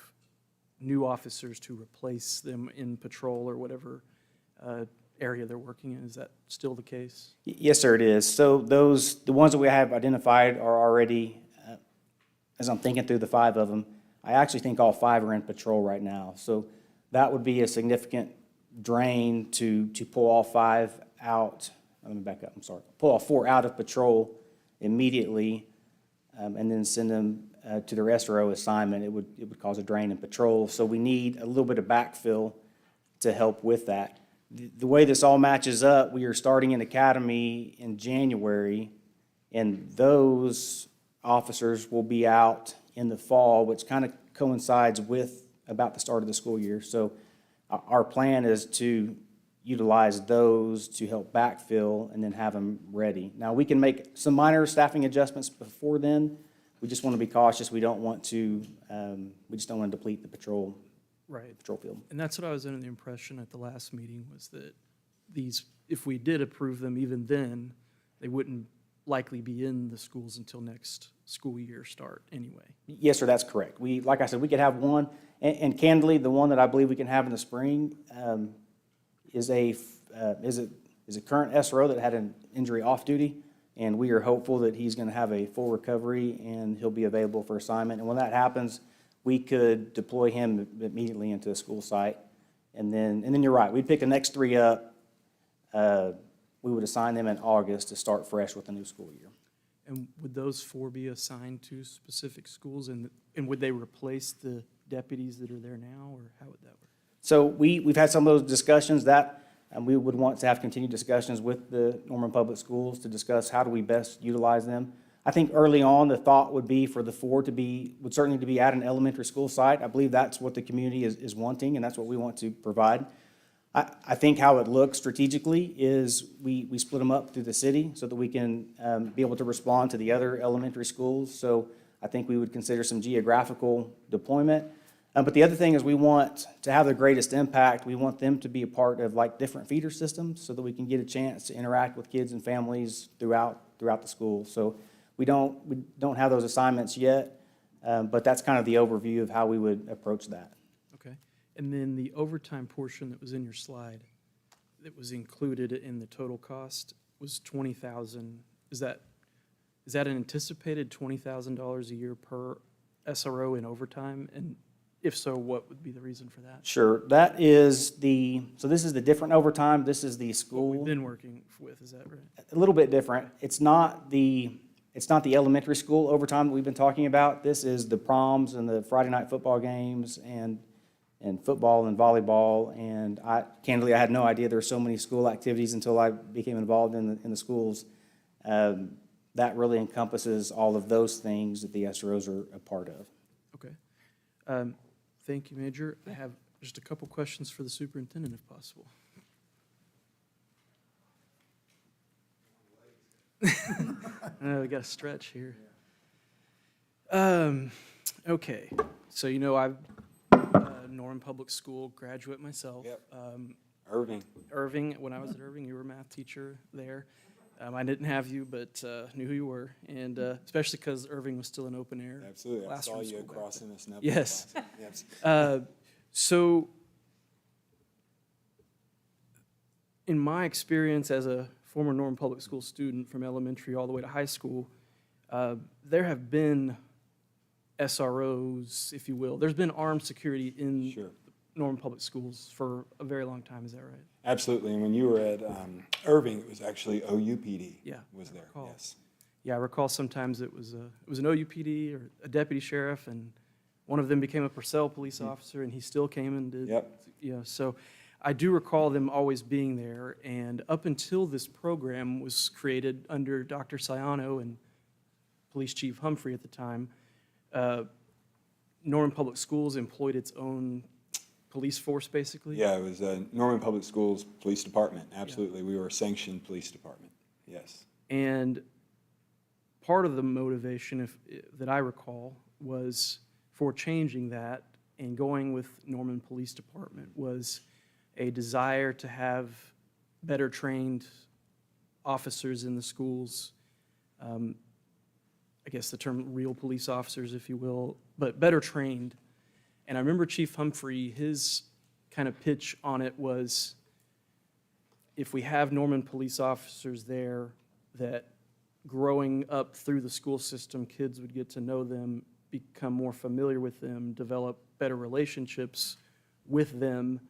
new officers to replace them in patrol or whatever area they're working in. Is that still the case? Yes, sir, it is. So the ones that we have identified are already, as I'm thinking through the 5 of them, I actually think all 5 are in patrol right now. So that would be a significant drain to pull all 5 out. Let me back up, I'm sorry. Pull all 4 out of patrol immediately, and then send them to their SRO assignment. It would cause a drain in patrol. So we need a little bit of backfill to help with that. The way this all matches up, we are starting an academy in January, and those officers will be out in the fall, which kind of coincides with about the start of the school year. So our plan is to utilize those to help backfill and then have them ready. Now, we can make some minor staffing adjustments before then. We just want to be cautious. We don't want to, we just don't want to deplete the patrol field. And that's what I was under the impression at the last meeting, was that these, if we did approve them even then, they wouldn't likely be in the schools until next school year start anyway. Yes, sir, that's correct. Like I said, we could have one, and candidly, the one that I believe we can have in the spring is a current SRO that had an injury off duty, and we are hopeful that he's going to have a full recovery and he'll be available for assignment. And when that happens, we could deploy him immediately into a school site. And then you're right, we'd pick the next 3 up. We would assign them in August to start fresh with the new school year. And would those 4 be assigned to specific schools, and would they replace the deputies that are there now, or how would that work? So we've had some of those discussions that we would want to have continued discussions with the Norman Public Schools to discuss how do we best utilize them. I think early on, the thought would be for the 4 would certainly to be at an elementary school site. I believe that's what the community is wanting, and that's what we want to provide. I think how it looks strategically is we split them up through the city so that we can be able to respond to the other elementary schools. So I think we would consider some geographical deployment. But the other thing is we want to have the greatest impact. We want them to be a part of like different feeder systems so that we can get a chance to interact with kids and families throughout the school. So we don't have those assignments yet, but that's kind of the overview of how we would approach that. Okay. And then the overtime portion that was in your slide that was included in the total cost was $20,000. Is that an anticipated $20,000 a year per SRO in overtime? And if so, what would be the reason for that? Sure. That is so this is the different overtime. This is the school. What we've been working with, is that right? A little bit different. It's not the elementary school overtime that we've been talking about. This is the proms and the Friday night football games and football and volleyball. And candidly, I had no idea there were so many school activities until I became involved in the schools. That really encompasses all of those things that the SROs are a part of. Okay. Thank you, Major. I have just a couple questions for the superintendent, if possible. We got to stretch here. Okay, so I'm Norman Public School graduate myself. Yep. Irving. When I was at Irving, you were a math teacher there. I didn't have you, but knew who you were, and especially because Irving was still an open air. Absolutely. I saw classroom you school crossing back the snub. Yes. Yes. So, in my experience as a former Norman Public School student from elementary all the way to high school, there have been SROs, if you will. There's been armed security in Norman Public Schools for a very long time. Is that right? Absolutely. And when you were at Irving, it was actually OUPD. Yeah, was there? recall. Yes. Yeah, I recall sometimes it was an OUPD or a deputy sheriff, and one of them became a Purcell police officer, and he still came and did. Yep. So I do recall them always being there, and up until this program was created under Dr. Sayano and Police Chief Humphrey at the time, Norman Public Schools employed its own police force, basically? Yeah, it was Norman Public Schools Police Department. Absolutely. Yeah. We were a sanctioned police department. Yes. And part of the motivation that I recall was for changing that and going with Norman Police Department was a desire to have better trained officers in the schools. I guess the term real police officers, if you will, but better trained. And I remember Chief Humphrey, his kind of pitch on it was, if we have Norman police officers there, that growing up through the school system, kids would get to know them, become more familiar with them, develop better relationships with them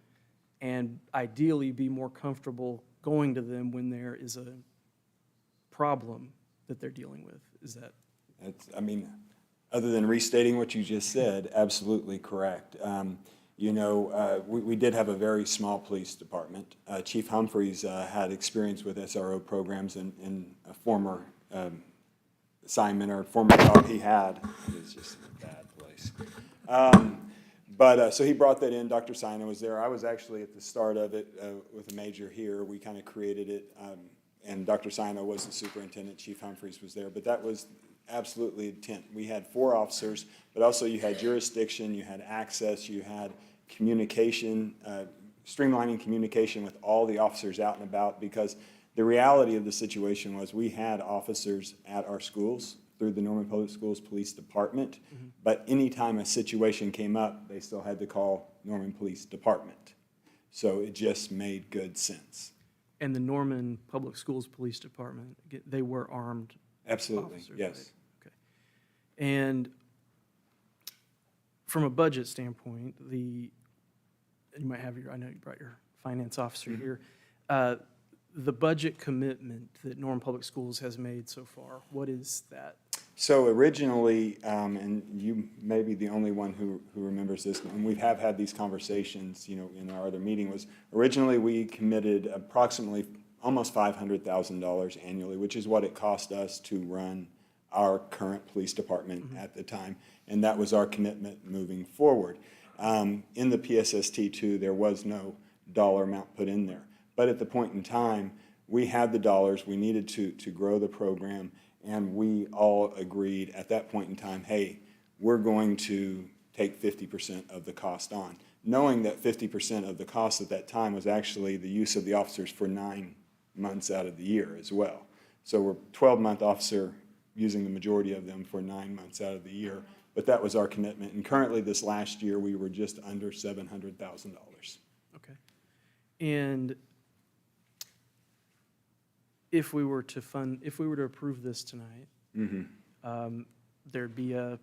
and ideally be more comfortable going to them when there is a problem that they're dealing with. Is that? I mean, other than restating what you just said, absolutely correct. We did have a very small police department. Chief Humphreys had experience with SRO programs in a former assignment or former job he had. It's just a bad place. So he brought that in. Dr. Sina was there. I was actually at the start of it with a major here. We kind of created it, and Dr. Sina was the superintendent. Chief Humphreys was there, but that was absolutely intent. We had 4 officers, but also you had jurisdiction, you had access, you had communication, streamlining communication with all the officers out and about, because the reality of the situation was we had officers at our schools through the Norman Public Schools Police Department, but anytime a situation came up, they still had to call Norman Police Department. So it just made good sense. And the Norman Public Schools Police Department, they were armed Absolutely, officers, yes. right? Okay. And from a budget standpoint, you might have I know you brought your finance officer here. The budget commitment that Norman Public Schools has made so far, what is that? So originally, and you may be the only one who remembers this, and we have had these conversations, in our other meeting, was originally we committed approximately almost $500,000 annually, which is what it cost us to run our current police department at the time, and that was our commitment moving forward. In the PSST2, there was no dollar amount put in there, but at the point in time, we had the dollars, we needed to grow the program, and we all agreed at that point in time, hey, we're going to take 50% of the cost on, knowing that 50% of the cost at that time was actually the use of the officers for 9 months out of the year as well. So we're 12-month officer using the majority of them for 9 months out of the year, but that was our commitment. And currently this last year, we were just under $700,000. Okay. And if we were to approve this tonight, there'd be a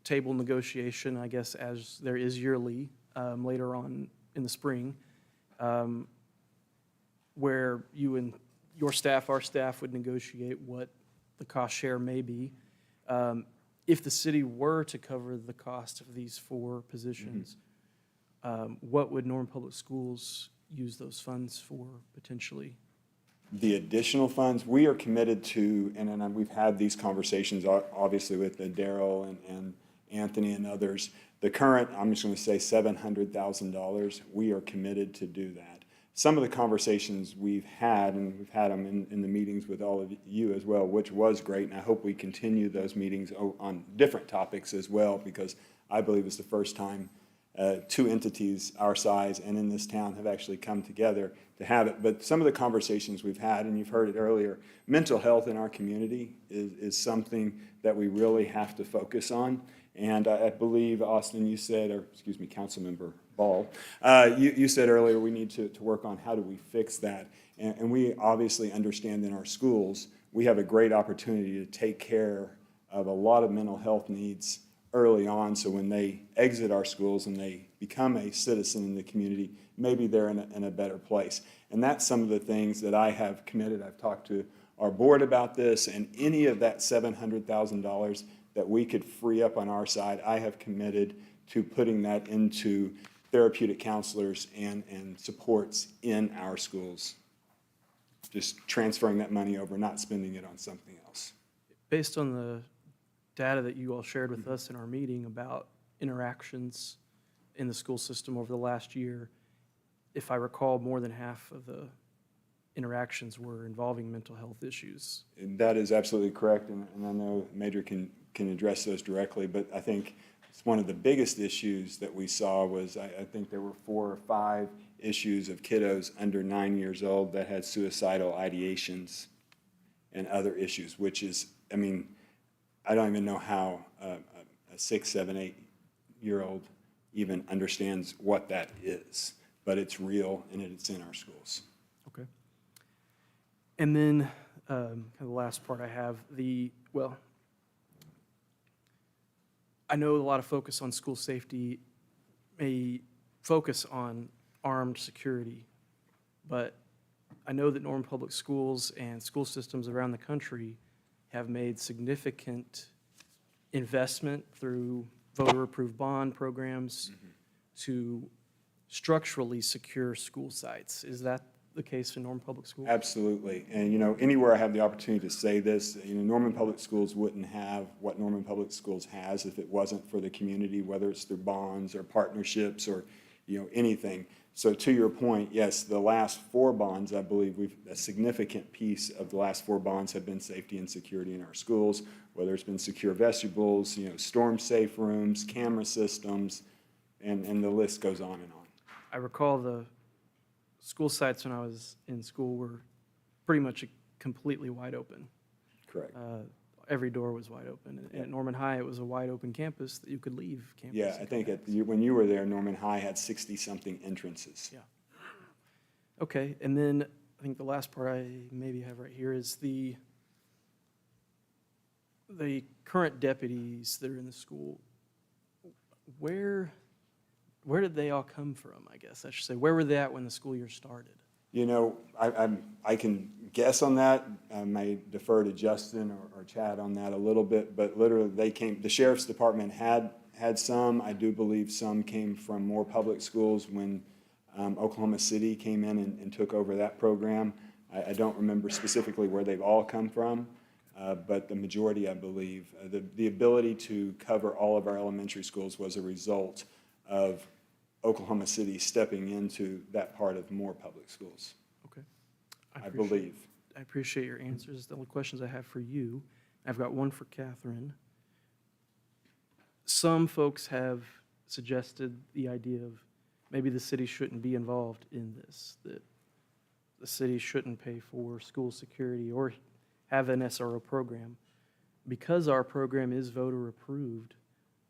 table negotiation, I guess, as there is yearly, later on in the spring, where you and your staff, our staff, would negotiate what the cost share may be. If the city were to cover the cost of these 4 positions, what would Norman Public Schools use those funds for potentially? The additional funds, we are committed to, and we've had these conversations, obviously, with Daryl and Anthony and others. The current, I'm just going to say $700,000, we are committed to do that. Some of the conversations we've had, and we've had them in the meetings with all of you as well, which was great, and I hope we continue those meetings on different topics as well, because I believe it's the first time 2 entities our size and in this town have actually come together to have it. But some of the conversations we've had, and you've heard it earlier, mental health in our community is something that we really have to focus on. And I believe, Austin, you said, or excuse me, Councilmember Ball, you said earlier we need to work on how do we fix that. And we obviously understand in our schools, we have a great opportunity to take care of a lot of mental health needs early on, so when they exit our schools and they become a citizen in the community, maybe they're in a better place. And that's some of the things that I have committed. I've talked to our board about this, and any of that $700,000 that we could free up on our side, I have committed to putting that into therapeutic counselors and supports in our schools. Just transferring that money over, not spending it on something else. Based on the data that you all shared with us in our meeting about interactions in the school system over the last year, if I recall, more than half of the interactions were involving mental health issues. And that is absolutely correct, and I know Major can address those directly, but I think it's one of the biggest issues that we saw was, I think there were 4 or 5 issues of kiddos under 9 years old that had suicidal ideations and other issues, which is, I mean, I don't even know how a 6, 7, 8-year-old even understands what that is, but it's real and it's in our schools. Okay. And then kind of the last part I have, I know a lot of focus on school safety may focus on armed security, but I know that Norman Public Schools and school systems around the country have made significant investment through voter-approved bond programs to structurally secure school sites. Is that the case in Norman Public Schools? Absolutely. And, anywhere I have the opportunity to say this, Norman Public Schools wouldn't have what Norman Public Schools has if it wasn't for the community, whether it's through bonds or partnerships or, anything. So to your point, yes, the last 4 bonds, I believe a significant piece of the last 4 bonds have been safety and security in our schools, whether it's been secure vestibules, storm-safe rooms, camera systems, and the list goes on and on. I recall the school sites when I was in school were pretty much completely wide open. Correct. Every door was wide open. And at Norman High, it was a wide open campus that you could leave campus. Yeah, I think when you were there, Norman High had 60-something entrances. Yeah. Okay, and then I think the last part I maybe have right here is the current deputies that are in the school. Where did they all come from, I guess I should say? Where were they at when the school year started? I can guess on that. I may defer to Justin or Chad on that a little bit, but literally the sheriff's department had some. I do believe some came from more public schools when Oklahoma City came in and took over that program. I don't remember specifically where they've all come from, but the majority, I believe, the ability to cover all of our elementary schools was a result of Oklahoma City stepping into that part of more public schools. Okay. I believe. I appreciate your answers. The only questions I have for you, I've got one for Catherine. Some folks have suggested the idea of maybe the city shouldn't be involved in this, that the city shouldn't pay for school security or have an SRO program. Because our program is voter approved,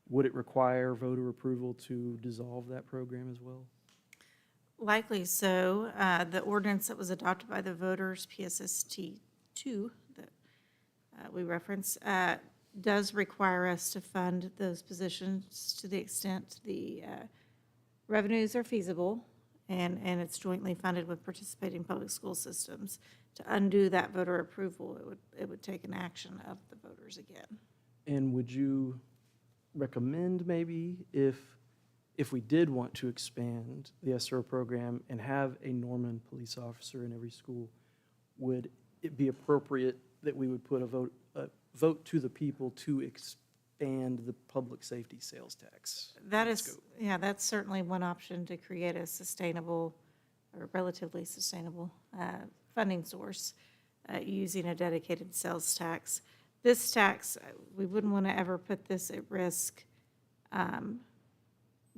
would it require voter approval to dissolve that program as well? Likely so. The ordinance that was adopted by the voters, PSST 2, that we reference, does require us to fund those positions to the extent the revenues are feasible, and it's jointly funded with participating public school systems. To undo that voter approval, it would take an action of the voters again. And would you recommend maybe if we did want to expand the SRO program and have a Norman police officer in every school, would it be appropriate that we would put a vote to the people to expand the public safety sales tax? That's certainly one option to create a sustainable or relatively sustainable funding source using a dedicated sales tax. This tax, we wouldn't want to ever put this at risk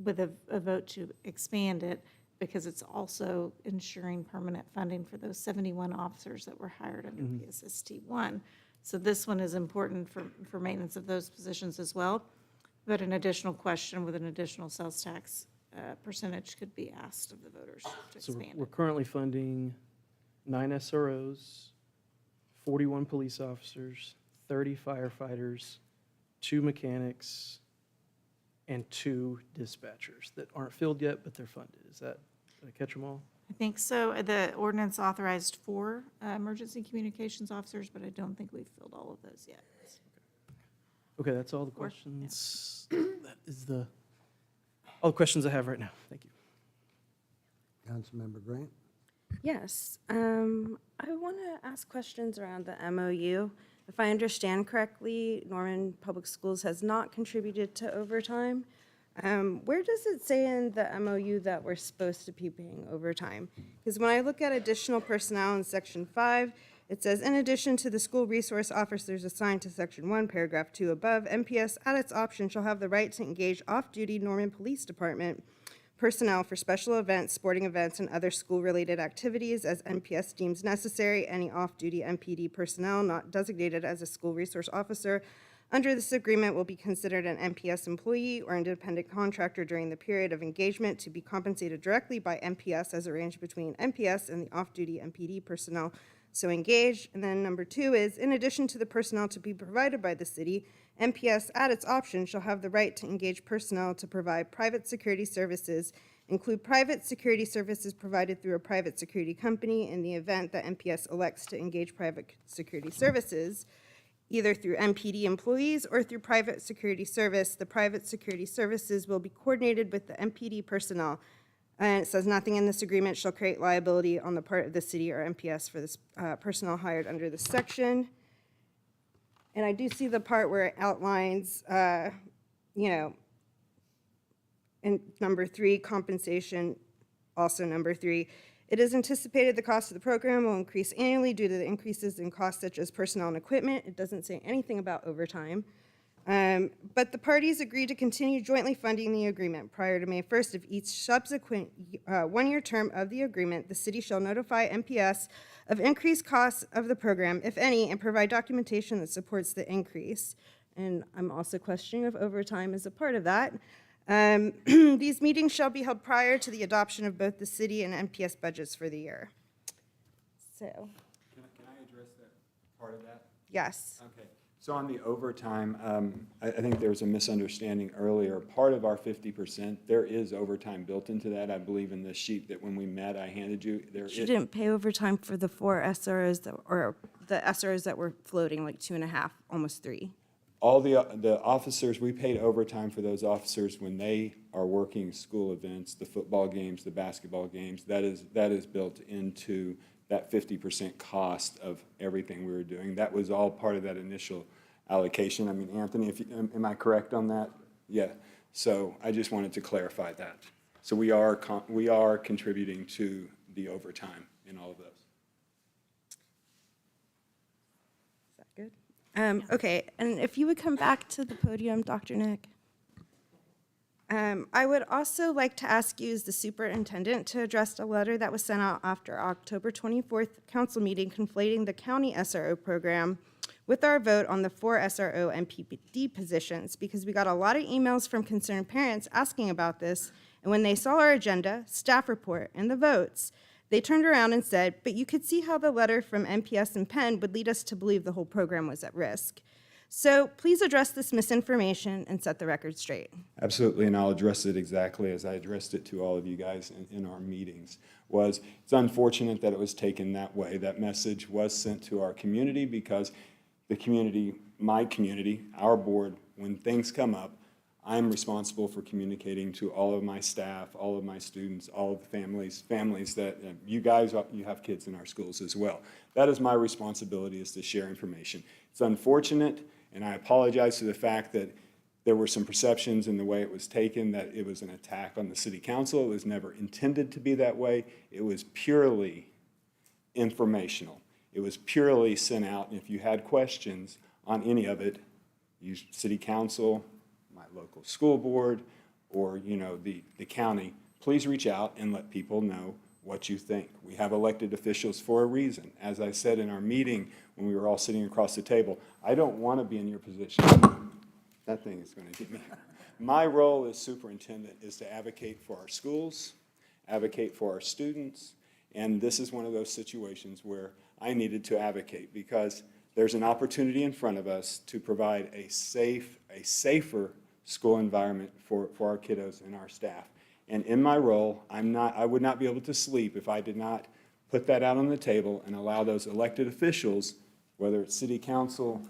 with a vote to expand it, because it's also ensuring permanent funding for those 71 officers that were hired under PSST 1. So this one is important for maintenance of those positions as well. But an additional question with an additional sales tax percentage could be asked of the voters to So expand we're it. currently funding 9 SROs, 41 police officers, 30 firefighters, 2 mechanics, and 2 dispatchers that aren't filled yet, but they're funded. Did I catch them all? I think so. The ordinance authorized 4 emergency communications officers, but I don't think we've filled all of those yet. Okay, that's all the questions. That is all the questions I have right now. Thank you. Councilmember Grant? Yes, I want to ask questions around the MOU. If I understand correctly, Norman Public Schools has not contributed to overtime. Where does it say in the MOU that we're supposed to be paying overtime? Because when I look at additional personnel in Section 5, it says, in addition to the school resource officers assigned to Section 1, Paragraph 2 above, MPS at its option shall have the right to engage off-duty Norman Police Department personnel for special events, sporting events, and other school-related activities as MPS deems necessary. Any off-duty MPD personnel not designated as a school resource officer under this agreement will be considered an MPS employee or independent contractor during the period of engagement to be compensated directly by MPS as arranged between MPS and the off-duty MPD personnel so engaged. And then number 2 is, in addition to the personnel to be provided by the city, MPS at its option shall have the right to engage personnel to provide private security services include private security services provided through a private security company in the event that MPS elects to engage private security services, either through MPD employees or through private security service. The private security services will be coordinated with the MPD personnel. And it says nothing in this agreement shall create liability on the part of the city or MPS for this personnel hired under this section. And I do see the part where it outlines, in number 3, compensation, also number 3. It is anticipated the cost of the program will increase annually due to the increases in costs such as personnel and equipment. It doesn't say anything about overtime. But the parties agreed to continue jointly funding the agreement. Prior to May 1st of each subsequent one-year term of the agreement, the city shall notify MPS of increased costs of the program, if any, and provide documentation that supports the increase. And I'm also questioning if overtime is a part of that. These meetings shall be held prior to the adoption of both the city and MPS budgets for the year. So, Can I address that part of that? yes. Okay. So on the overtime, I think there was a misunderstanding earlier. Part of our 50%, there is overtime built into that. I believe in this sheet that when we met, I handed you. You didn't pay overtime for the 4 SROs or the SROs that were floating, like 2.5, almost 3. All the officers, we paid overtime for those officers when they are working school events, the football games, the basketball games. That is built into that 50% cost of everything we were doing. That was all part of that initial allocation. I mean, Anthony, am I correct on that? Yeah. So I just wanted to clarify that. So we are contributing to the overtime in all of those. Is that good? Okay, and if you would come back to the podium, Dr. Nick. I would also like to ask you as the superintendent to address a letter that was sent out after October 24th council meeting conflating the county SRO program with our vote on the 4 SRO and PPD positions, because we got a lot of emails from concerned parents asking about this, and when they saw our agenda, staff report, and the votes, they turned around and said, but you could see how the letter from MPS and Penn would lead us to believe the whole program was at risk. So please address this misinformation and set the record straight. Absolutely, and I'll address it exactly as I addressed it to all of you guys in our meetings. It's unfortunate that it was taken that way. That message was sent to our community because the community, my community, our board, when things come up, I'm responsible for communicating to all of my staff, all of my students, all of the families that you guys, you have kids in our schools as well. That is my responsibility, is to share information. It's unfortunate, and I apologize for the fact that there were some perceptions in the way it was taken that it was an attack on the city council. It was never intended to be that way. It was purely informational. It was purely sent out, and if you had questions on any of it, you city council, my local school board, or the county, please reach out and let people know what you think. We have elected officials for a reason. As I said in our meeting when we were all sitting across the table, I don't want to be in your position. That thing is going to hit me. My role as superintendent is to advocate for our schools, advocate for our students, and this is one of those situations where I needed to advocate because there's an opportunity in front of us to provide a safer school environment for our kiddos and our staff. And in my role, I would not be able to sleep if I did not put that out on the table and allow those elected officials, whether it's city council,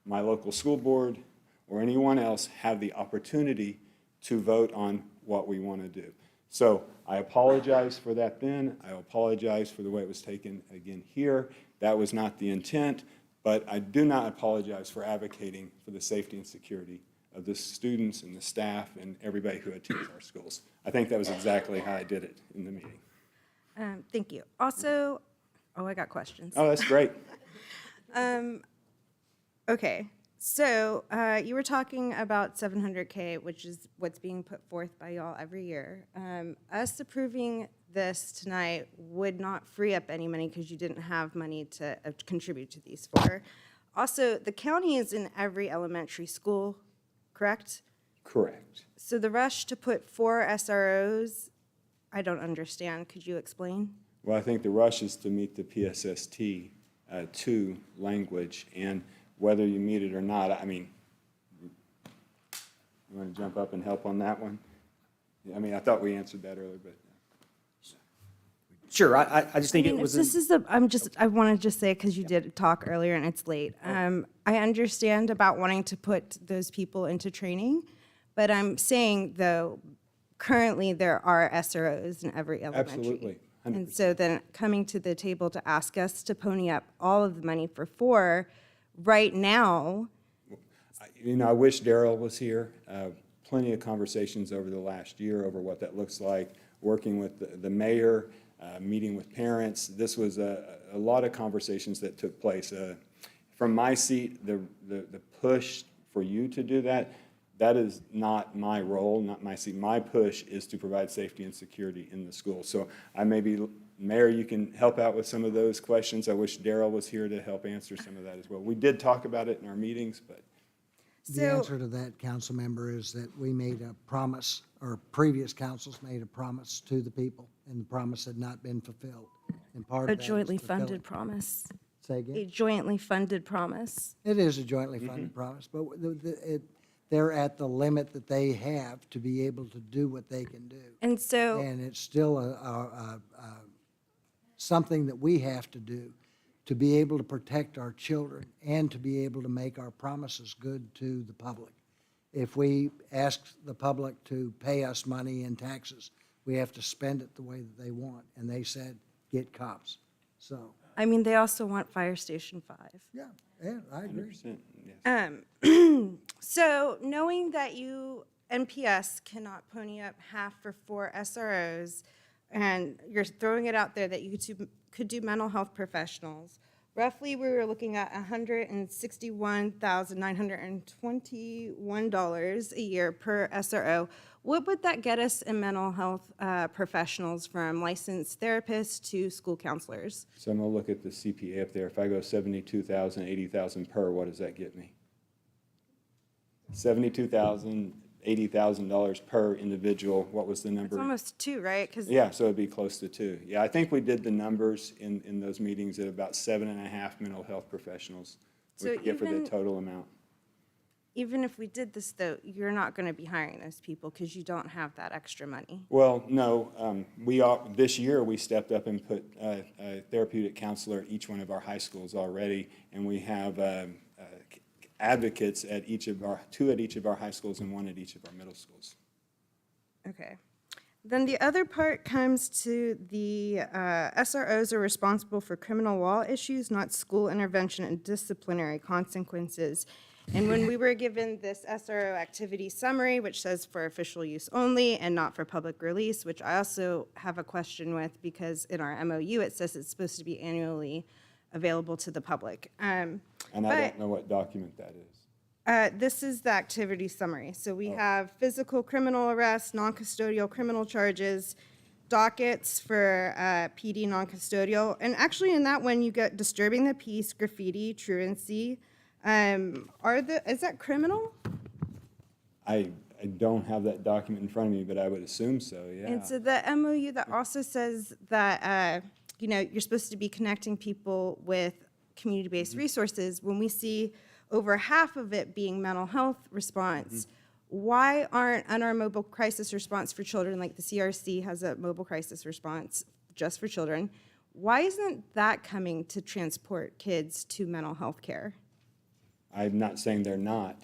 my local school board, or anyone else, have the opportunity to vote on what we want to do. So I apologize for that then. I apologize for the way it was taken again here. That was not the intent, but I do not apologize for advocating for the safety and security of the students and the staff and everybody who attends our schools. I think that was exactly how I did it in the meeting. Thank you. Also, I got questions. Oh, that's great. Okay, so you were talking about $700K, which is what's being put forth by y'all every year. Us approving this tonight would not free up any money because you didn't have money to contribute to these 4. Also, the county is in every elementary school, correct? Correct. So the rush to put 4 SROs, I don't understand. Could you explain? Well, I think the rush is to meet the PSST 2 language, and whether you meet it or not, I mean, you want to jump up and help on that one? I mean, I thought we answered that earlier, but. Sure, I just think I it mean, was. this is the, I want to just say, because you did talk earlier and it's late. I understand about wanting to put those people into training, but I'm saying, though, currently there are SROs in every elementary. Absolutely, 100%. And so then coming to the table to ask us to pony up all of the money for 4 right now, You know, I wish Daryl was here. Plenty of conversations over the last year over what that looks like, working with the mayor, meeting with parents. This was a lot of conversations that took place. From my seat, the push for you to do that, that is not my role, not my seat. My push is to provide safety and security in the school. So I maybe, Mayor, you can help out with some of those questions. I wish Daryl was here to help answer some of that as well. We did talk about it in our meetings, but. The answer to that, council member, is that we made a promise, or previous councils made a promise to the people, and the promise had not been fulfilled. And part a of that is jointly fulfilling. funded promise. Say again? A jointly funded promise. It is a jointly funded promise, but they're at the limit that they have to be able to do what they can do. And so, And it's still something that we have to do to be able to protect our children and to be able to make our promises good to the public. If we ask the public to pay us money in taxes, we have to spend it the way that they want. And they said, get cops. So, I mean, they also want Fire Station 5. yeah, I agree. 100%, yes. So knowing that you, NPS, cannot pony up half for 4 SROs, and you're throwing it out there that you could do mental health professionals, roughly we were looking at $161,921 a year per SRO. What would that get us in mental health professionals, from licensed therapists to school counselors? So I'm gonna look at the CPA up there. If I go 72,000, 80,000 per, what does that get me? $72,000, $80,000 per individual. What was the number? It's almost 2, right? 'Cause Yeah, so it'd be close to 2. Yeah, I think we did the numbers in those meetings at about 7.5 mental health professionals we So could get for the even- total amount. even if we did this, though, you're not going to be hiring those people because you don't have that extra money. Well, no, this year we stepped up and put a therapeutic counselor at each one of our high schools already, and we have advocates at 2 at each of our high schools and 1 at each of our middle schools. Okay. Then the other part comes to the SROs are responsible for criminal law issues, not school intervention and disciplinary consequences. And when we were given this SRO activity summary, which says for official use only and not for public release, which I also have a question with, because in our MOU it says it's supposed to be annually available to the public. And I don't know what document that is. This is the activity summary. So we have physical criminal arrests, non-custodial criminal charges, dockets for PD non-custodial. And actually in that one, you get disturbing the peace, graffiti, truancy. Is that criminal? I don't have that document in front of me, but I would assume so, yeah. And so the MOU that also says that, you're supposed to be connecting people with community-based resources. When we see over half of it being mental health response, why aren't our mobile crisis response for children, like the CRC has a mobile crisis response just for children, why isn't that coming to transport kids to mental health care? I'm not saying they're not.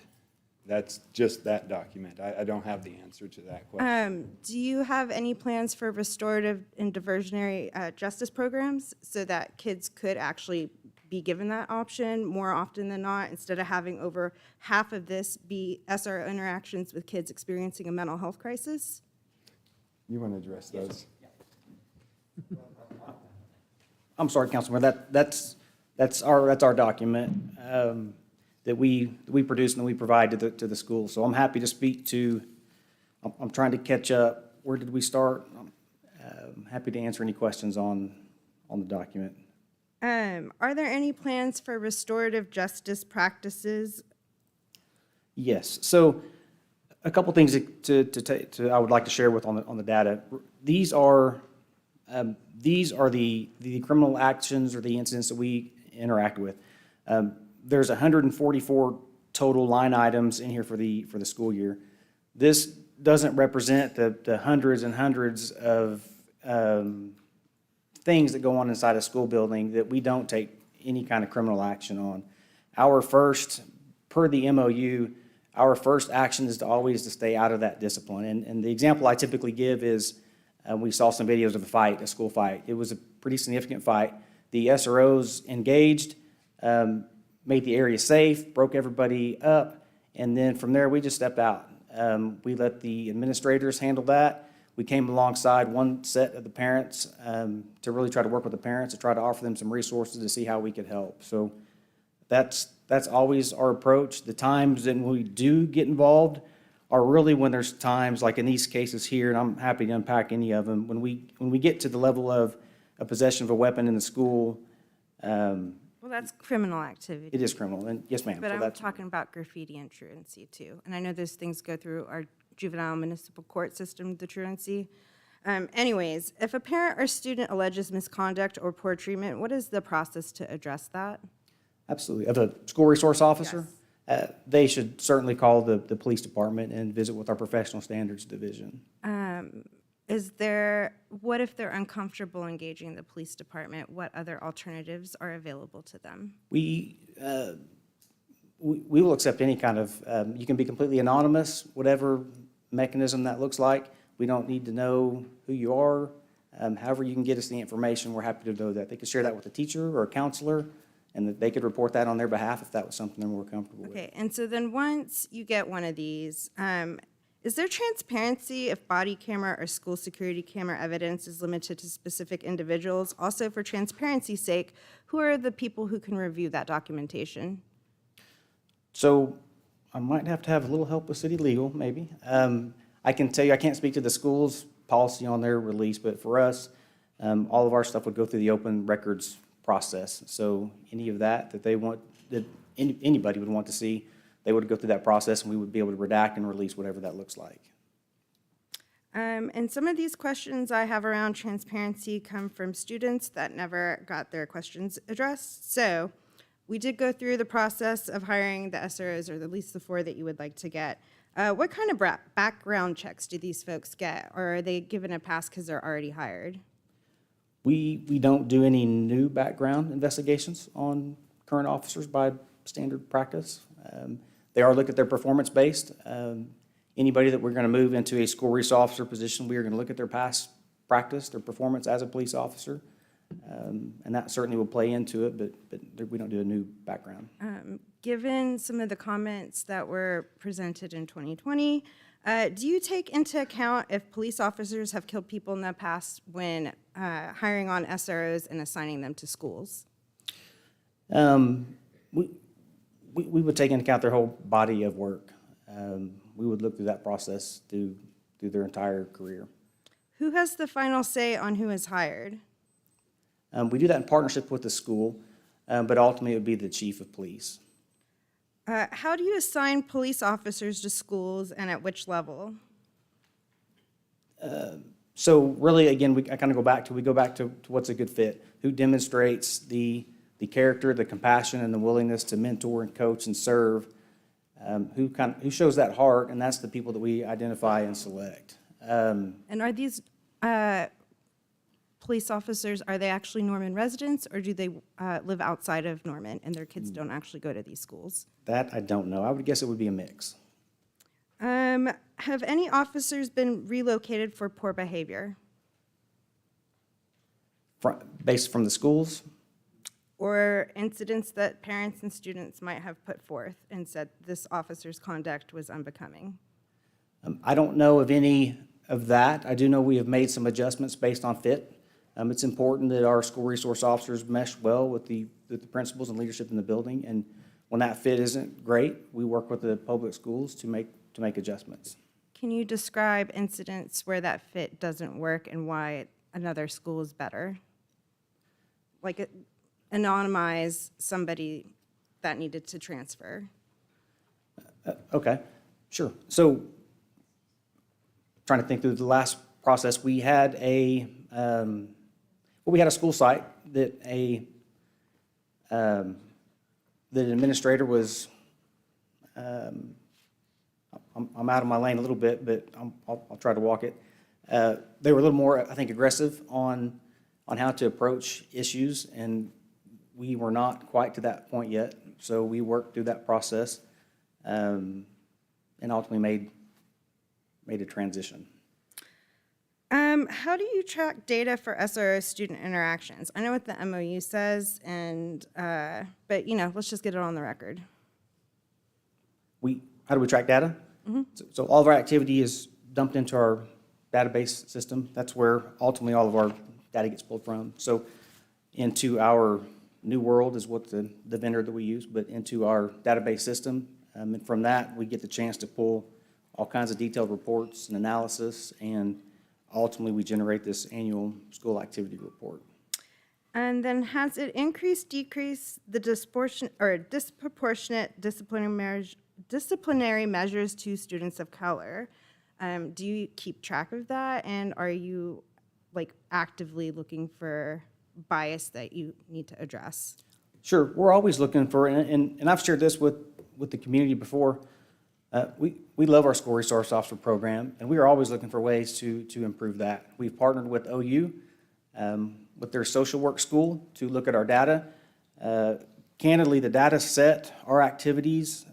That's just that document. I don't have the answer to that question. Do you have any plans for restorative and diversionary justice programs so that kids could actually be given that option more often than not, instead of having over half of this be SRO interactions with kids experiencing a mental health crisis? You want to address those? I'm sorry, Councilman, that's our document that we produce and that we provide to the school. So I'm happy to speak to, I'm trying to catch up. Where did we start? I'm happy to answer any questions on the document. Are there any plans for restorative justice practices? Yes. So a couple things I would like to share with on the data. These are the criminal actions or the incidents that we interact with. There's 144 total line items in here for the school year. This doesn't represent the hundreds and hundreds of things that go on inside a school building that we don't take any kind of criminal action on. Our first, per the MOU, our first action is to always to stay out of that discipline. And the example I typically give is, we saw some videos of a fight, a school fight. It was a pretty significant fight. The SROs engaged, made the area safe, broke everybody up, and then from there, we just stepped out. We let the administrators handle that. We came alongside one set of the parents to really try to work with the parents, to try to offer them some resources to see how we could help. So that's always our approach. The times that we do get involved are really when there's times, like in these cases here, and I'm happy to unpack any of them, when we get to the level of a possession of a weapon in the school. Well, that's criminal activity. It is criminal, and yes, ma'am. But So I'm that's- talking about graffiti and truancy too. And I know those things go through our juvenile municipal court system, the truancy. Anyways, if a parent or student alleges misconduct or poor treatment, what is the process to address that? Absolutely. Of a school resource officer? They should certainly call the police department and visit with our professional standards division. What if they're uncomfortable engaging the police department? What other alternatives are available to them? We will accept any kind of, you can be completely anonymous, whatever mechanism that looks like. We don't need to know who you are. However you can get us the information, we're happy to do that. They could share that with a teacher or a counselor, and that they could report that on their behalf if that was something they're more comfortable with. Okay, and so then once you get one of these, is there transparency if body camera or school security camera evidence is limited to specific individuals? Also, for transparency's sake, who are the people who can review that documentation? So I might have to have a little help with city legal, maybe. I can tell you, I can't speak to the school's policy on their release, but for us, all of our stuff would go through the open records process. So any of that they want, that anybody would want to see, they would go through that process, and we would be able to redact and release whatever that looks like. And some of these questions I have around transparency come from students that never got their questions addressed. So we did go through the process of hiring the SROs, or at least the 4 that you would like to get. What kind of background checks do these folks get, or are they given a pass because they're already hired? We don't do any new background investigations on current officers by standard practice. They are looked at their performance-based. Anybody that we're going to move into a school resource officer position, we are going to look at their past practice, their performance as a police officer, and that certainly will play into it, but we don't do a new background. Given some of the comments that were presented in 2020, do you take into account if police officers have killed people in the past when hiring on SROs and assigning them to schools? We would take into account their whole body of work. We would look through that process through their entire career. Who has the final say on who is hired? We do that in partnership with the school, but ultimately it would be the chief of police. How do you assign police officers to schools, and at which level? So really, again, we go back to what's a good fit. Who demonstrates the character, the compassion, and the willingness to mentor and coach and serve. Who shows that heart, and that's the people that we identify and select. And are these police officers, are they actually Norman residents, or do they live outside of Norman and their kids don't actually go to these schools? That I don't know. I would guess it would be a mix. Have any officers been relocated for poor behavior? Based from the schools? Or incidents that parents and students might have put forth and said this officer's conduct was unbecoming? I don't know of any of that. I do know we have made some adjustments based on fit. It's important that our school resource officers mesh well with the principals and leadership in the building, and when that fit isn't great, we work with the public schools to make adjustments. Can you describe incidents where that fit doesn't work and why another school is better? Like anonymize somebody that needed to transfer. Okay, sure. So, trying to think through the last process, we had a school site that the administrator was, I'll I'm out of my lane a little bit, but I'll try to walk it. They were a little more, I think, aggressive on how to approach issues, and we were not quite to that point yet. So we worked through that process, and ultimately made a transition. How do you track data for SRO student interactions? I know what the MOU says, but let's just get it on the record. How do we track data? So all of our activity is dumped into our database system. That's where ultimately all of our data gets pulled from. So into our New World is what the vendor that we use, but into our database system. And from that, we get the chance to pull all kinds of detailed reports and analysis, and ultimately we generate this annual school activity report. And then has it increased, decreased the disproportionate disciplinary measures to students of color? Do you keep track of that? And are you actively looking for bias that you need to address? Sure, we're always looking for, and I've shared this with the community before. We love our school resource officer program, and we are always looking for ways to improve that. We've partnered with OU, with their social work school to look at our data. Candidly, the data set, our activities,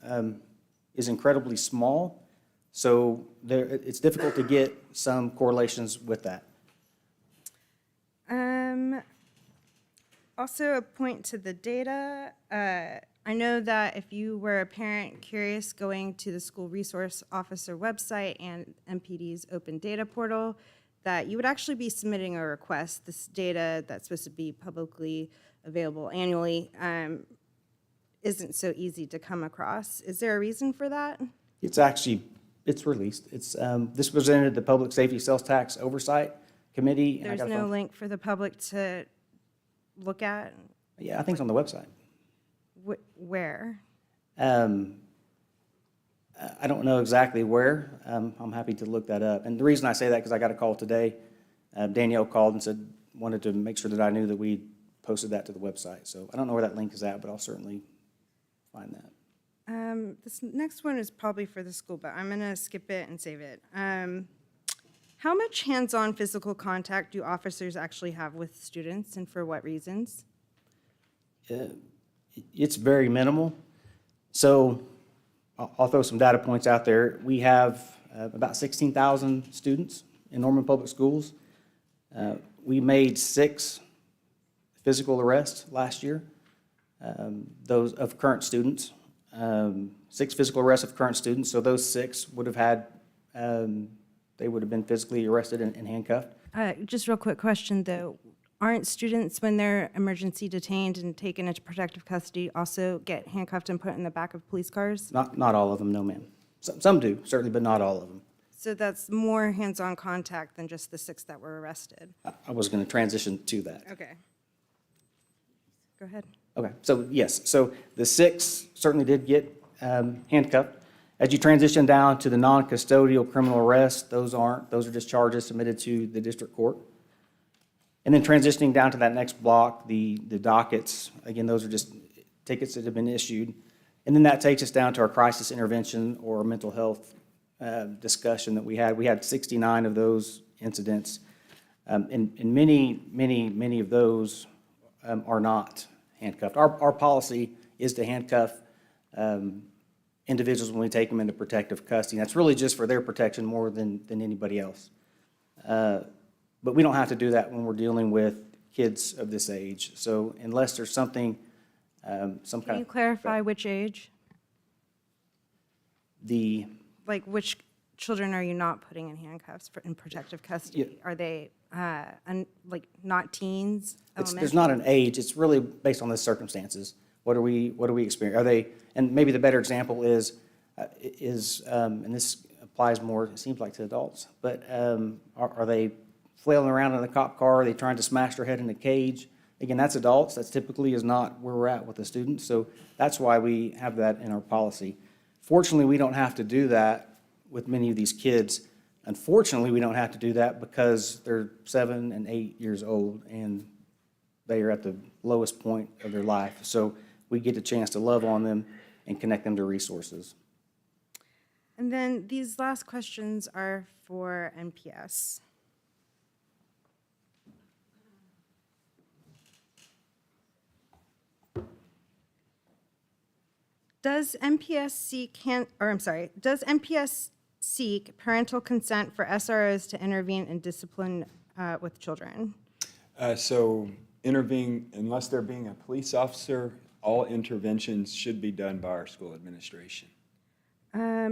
is incredibly small, so it's difficult to get some correlations with that. Also, a point to the data. I know that if you were a parent curious going to the school resource officer website and MPD's open data portal, that you would actually be submitting a request. This data that's supposed to be publicly available annually isn't so easy to come across. Is there a reason for that? It's released. This presented the Public Safety Sales Tax Oversight Committee. There's no link for the public to look at? Yeah, I think it's on the website. Where? I don't know exactly where. I'm happy to look that up. And the reason I say that, because I got a call today. Danielle called and said, wanted to make sure that I knew that we posted that to the website. So I don't know where that link is at, but I'll certainly find that. This next one is probably for the school, but I'm going to skip it and save it. How much hands-on physical contact do officers actually have with students, and for what reasons? It's very minimal. So I'll throw some data points out there. We have about 16,000 students in Norman Public Schools. We made 6 physical arrests last year, those of current students. 6 physical arrests of current students. So those 6 would have had, they would have been physically arrested and handcuffed. Just real quick question, though. Aren't students, when they're emergency detained and taken into protective custody, also get handcuffed and put in the back of police cars? Not all of them, no ma'am. Some do, certainly, but not all of them. So that's more hands-on contact than just the 6 that were arrested? I was going to transition to that. Okay. Go ahead. Okay, so yes, so the 6 certainly did get handcuffed. As you transition down to the non-custodial criminal arrests, those are just charges submitted to the district court. And then transitioning down to that next block, the dockets, again, those are just tickets that have been issued. And then that takes us down to our crisis intervention or mental health discussion that we had. We had 69 of those incidents. And many of those are not handcuffed. Our policy is to handcuff individuals when we take them into protective custody. That's really just for their protection more than anybody else. But we don't have to do that when we're dealing with kids of this age. So unless there's something, some kind of... Can you clarify which age? Like, which children are you not putting in handcuffs in protective custody? Yeah. Are they, not teens? There's not an age. It's really based on the circumstances. What are we experiencing? Are they, and maybe the better example is, and this applies more, it seems like, to adults, but are they flailing around in the cop car? Are they trying to smash their head in a cage? Again, that's adults. That's typically is not where we're at with the students. So that's why we have that in our policy. Fortunately, we don't have to do that with many of these kids. Unfortunately, we don't have to do that because they're 7 and 8 years old and they are at the lowest point of their life. So we get a chance to love on them and connect them to resources. And then these last questions are for NPS. Does NPS seek parental consent for SROs to intervene in discipline with children? So intervene, unless they're being a police officer, all interventions should be done by our school administration.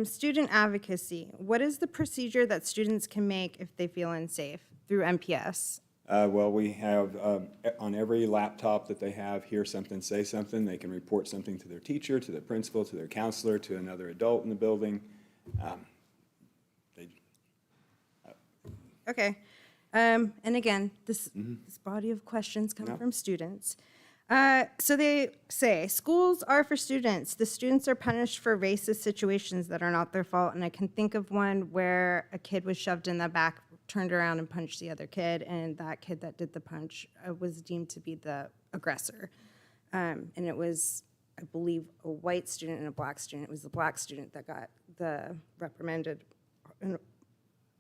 Student advocacy. What is the procedure that students can make if they feel unsafe through NPS? Well, we have, on every laptop that they have, hear something, say something. They can report something to their teacher, to their principal, to their counselor, to another adult in the building. Okay. And again, this body of questions come from students. So they say, schools are for students. The students are punished for racist situations that are not their fault. And I can think of one where a kid was shoved in the back, turned around and punched the other kid, and that kid that did the punch was deemed to be the aggressor. And it was, I believe, a white student and a black student. It was the black student that got the reprimanded,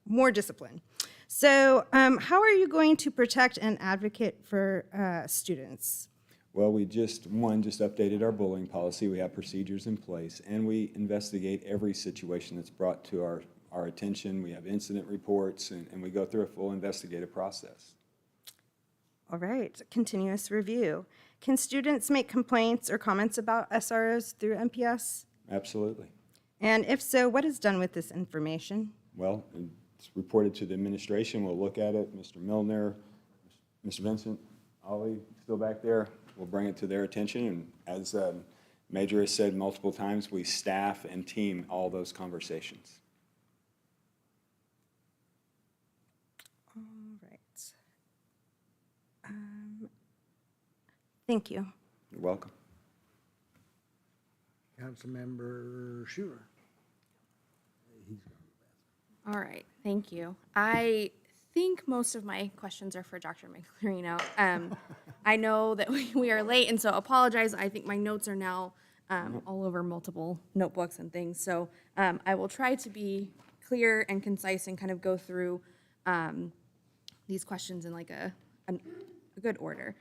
more discipline. So how are you going to protect and advocate for students? Well, we just updated our bullying policy. We have procedures in place, and we investigate every situation that's brought to our attention. We have incident reports, and we go through a full investigative process. All right, continuous review. Can students make complaints or comments about SROs through NPS? Absolutely. And if so, what is done with this information? Well, it's reported to the administration. We'll look at it. Mr. Milner, Mr. Vincent, Ollie, still back there. We'll bring it to their attention. And as Major has said multiple times, we staff and team all those conversations. All right. Thank you. You're welcome. Councilmember Schuler. All right, thank you. I think most of my questions are for Dr. Michelino. I know that we are late, and so apologize. I think my notes are now all over multiple notebooks and things. So I will try to be clear and concise and kind of go through these questions in like a good order.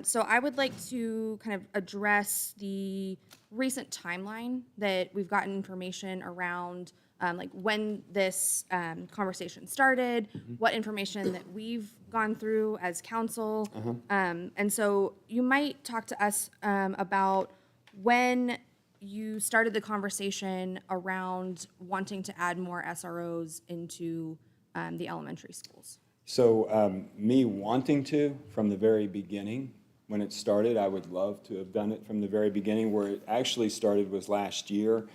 So I would like to kind of address the recent timeline that we've gotten information around, like when this conversation started, what information that we've gone through as council. And so you might talk to us about when you started the conversation around wanting to add more SROs into the elementary schools. So me wanting to, from the very beginning, when it started, I would love to have done it from the very beginning. Where it actually started was last year.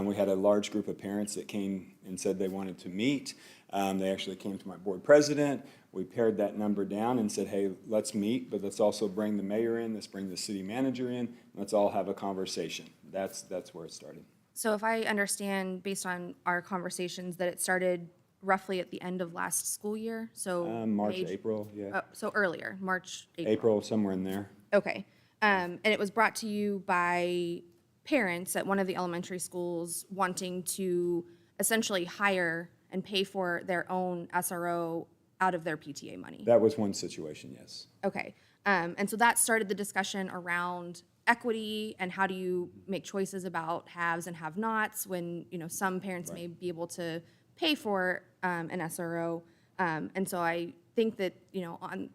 We had a large group of parents that came and said they wanted to meet. They actually came to my board president. We pared that number down and said, hey, let's meet, but let's also bring the mayor in, let's bring the city manager in, let's all have a conversation. That's where it started. So if I understand, based on our conversations, that it started roughly at the end of last school year, so March, April, yeah. So earlier, March, April. April, somewhere in there. Okay. And it was brought to you by parents at one of the elementary schools wanting to essentially hire and pay for their own SRO out of their PTA money. That was one situation, yes. Okay. And so that started the discussion around equity and how do you make choices about haves and have-nots when, you know, some parents may be able to pay for an SRO. And so I think that, you know, on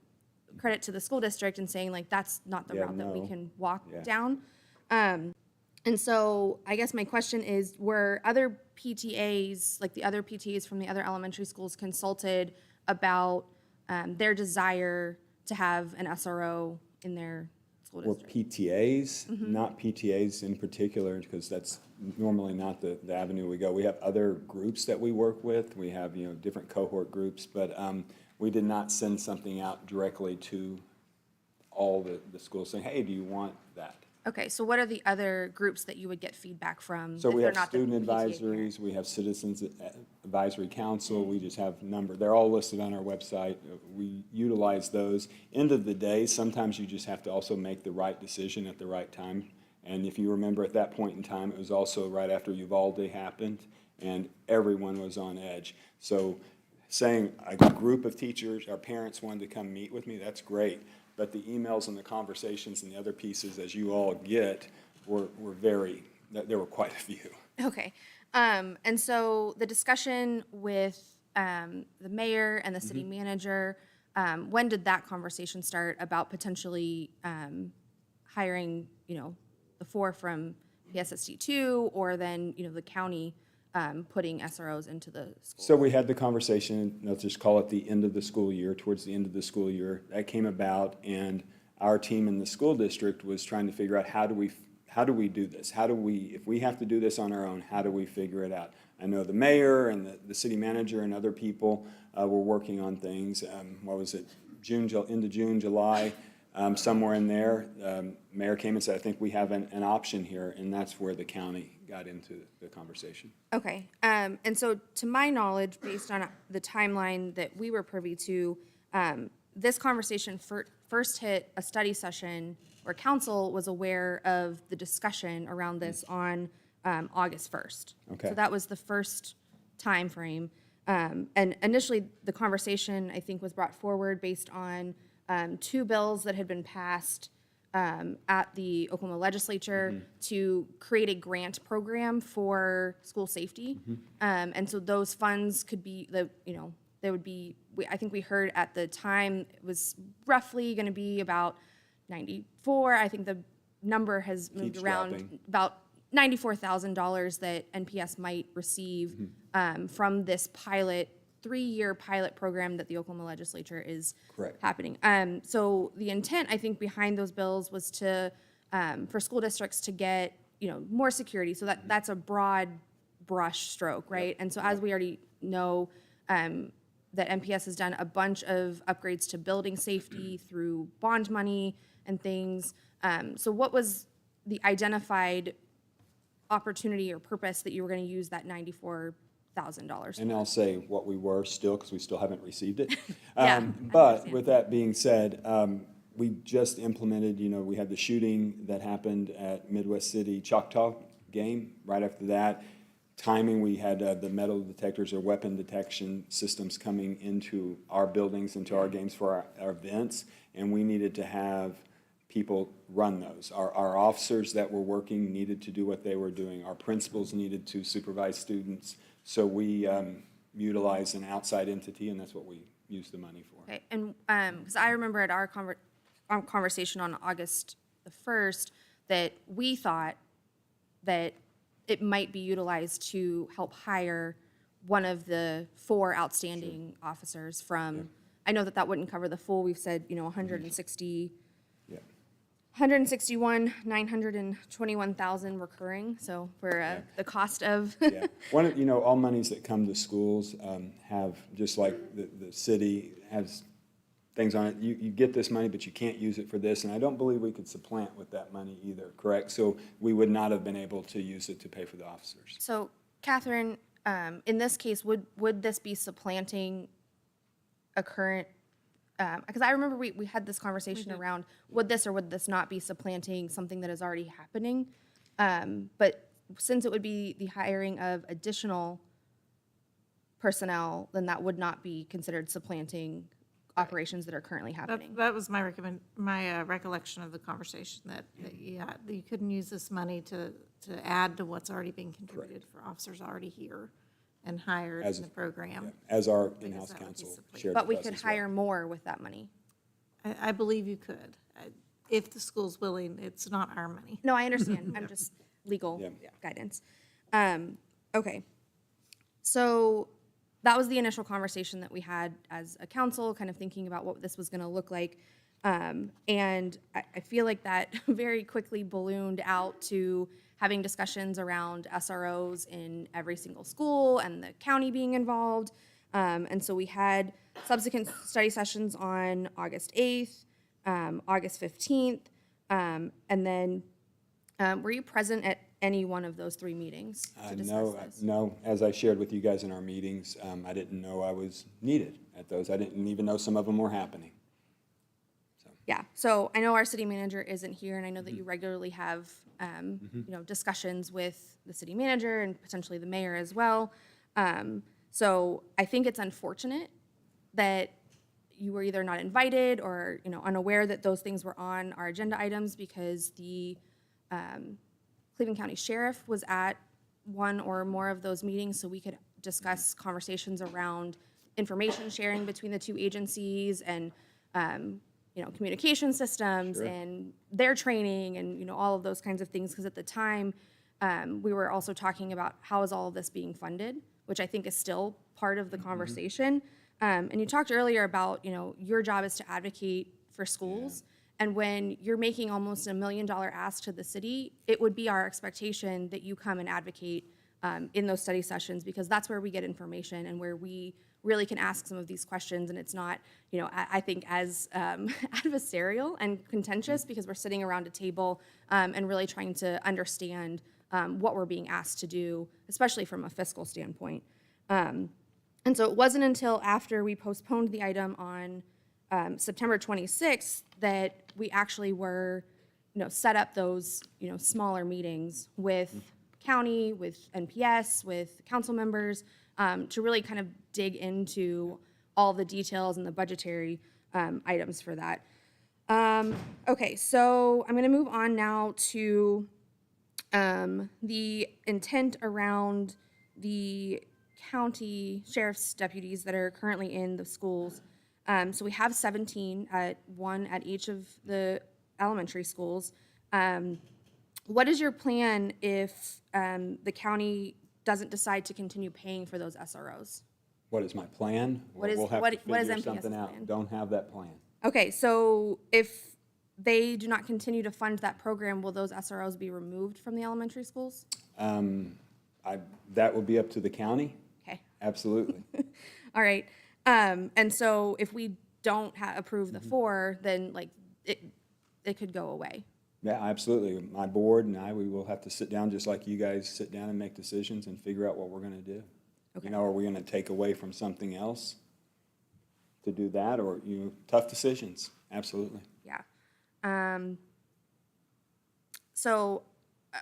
credit to the school district and saying like that's not the route that we can walk down. And so I guess my question is, were other PTAs, like the other PTAs from the other elementary schools, consulted about their desire to have an SRO in their school Or district? PTAs, not PTAs in particular, because that's normally not the avenue we go. We have other groups that we work with. We have, you know, different cohort groups, but we did not send something out directly to all the schools saying, hey, do you want that? Okay, so what are the other groups that you would get feedback from? So if we they're have not the student PTA advisories, we have citizens advisory council, we just have number. They're all listed on our website. We utilize those. End of the day, sometimes you just have to also make the right decision at the right time. And if you remember at that point in time, it was also right after Uvalde happened. and everyone was on edge. So saying a group of teachers, our parents wanted to come meet with me, that's great. But the emails and the conversations and the other pieces, as you all get, were very, there were quite a few. Okay. And so the discussion with the mayor and the city manager, when did that conversation start about potentially hiring, the 4 from PSSD2 or then, the county putting SROs into the school? So we had the conversation, let's just call it the end of the school year, towards the end of the school year. That came about, and our team in the school district was trying to figure out how do we do this? If we have to do this on our own, how do we figure it out? I know the mayor and the city manager and other people were working on things. What was it, end of June, July, somewhere in there. Mayor came and said, I think we have an option here, and that's where the county got into the conversation. Okay. And so to my knowledge, based on the timeline that we were privy to, this conversation first hit a study session where council was aware of the discussion around this on August 1st. Okay. So that was the first time frame. And initially, the conversation, I think, was brought forward based on 2 bills that had been passed at the Oklahoma legislature to create a grant program for school safety. And so those funds could be, there would be, I think we heard at the time, it was roughly going to be about 94. I think the number has moved Keeps around, dropping. about $94,000 that NPS might receive from this 3-year pilot program that the Oklahoma legislature is Correct. happening. So the intent, I think, behind those bills was to, for school districts to get, more security. So that's a broad brush stroke, right? And so as we already know, that NPS has done a bunch of upgrades to building safety through bond money and things. So what was the identified opportunity or purpose that you were going to use that $94,000? And I'll say what we were still, because we still haven't received it. Yeah, But with that being said, we just implemented, we had the shooting that happened at Midwest City Choctaw game. Right after that, timing, we had the metal detectors or weapon detection systems coming into our buildings, into our games for our events, and we needed to have people run those. Our officers that were working needed to do what they were doing. Our principals needed to supervise students. So we utilized an outside entity, and that's what we used the money for. Okay, and because I remember at our conversation on August the 1st that we thought that it might be utilized to help hire one of the 4 outstanding officers from, I know that wouldn't cover the full, we've said, 160, 921,000 recurring, so for the cost of. Yeah, all monies that come to schools have, just like the city has things on it, you get this money, but you can't use it for this, and I don't believe we could supplant with that money either, correct? So we would not have been able to use it to pay for the officers. So, Catherine, in this case, would this be supplanting a current, because I remember we had this conversation around, would this or would this not be supplanting something that is already happening? But since it would be the hiring of additional personnel, then that would not be considered supplanting operations that are currently happening. That was my recollection of the conversation, that you couldn't use this money to add to what's already being contributed for officers already here and hired in the program. As our in-house counsel shared But we with us could as well. hire more with that money. I believe you could, if the school's willing. It's not our money. No, I understand. I'm just legal guidance. Okay. So that was the initial conversation that we had as a council, kind of thinking about what this was going to look like. And I feel like that very quickly ballooned out to having discussions around SROs in every single school and the county being involved. And so we had subsequent study sessions on August 8th, August 15th, and then were you present at any one of those 3 meetings to discuss this? No, as I shared with you guys in our meetings, I didn't know I was needed at those. I didn't even know some of them were happening. So. Yeah, so I know our city manager isn't here, and I know that you regularly have, discussions with the city manager and potentially the mayor as well. So I think it's unfortunate that you were either not invited or, unaware that those things were on our agenda items, because the Cleveland County Sheriff was at one or more of those meetings, so we could discuss conversations around information sharing between the two agencies and, communication systems and their training and, all of those kinds of things. Because at the time, we were also talking about how is all of this being funded, which I think is still part of the conversation. And you talked earlier about, your job is to advocate for schools. And when you're making almost $1 million ask to the city, it would be our expectation that you come and advocate in those study sessions, because that's where we get information and where we really can ask some of these questions. And it's not, I think as adversarial and contentious, because we're sitting around a table and really trying to understand what we're being asked to do, especially from a fiscal standpoint. And so it wasn't until after we postponed the item on September 26th that we actually were, set up those, smaller meetings with county, with NPS, with council members, to really kind of dig into all the details and the budgetary items for that. Okay, so I'm gonna move on now to the intent around the county sheriff's deputies that are currently in the schools. So we have 17, one at each of the elementary schools. What is your plan if the county doesn't decide to continue paying for those SROs? What is my plan? What is- We'll have what- to what is figure MPS's something out. plan? Don't have that plan. Okay, so if they do not continue to fund that program, will those SROs be removed from the elementary schools? That will be up to the county. Okay. Absolutely. All right. And so if we don't approve the 4, then like it could go away. Yeah, absolutely. My board and I, we will have to sit down, just like you guys sit down and make decisions and figure out what we're gonna do. Okay. Are we gonna take away from something else to do that, or, tough decisions, absolutely. Yeah. So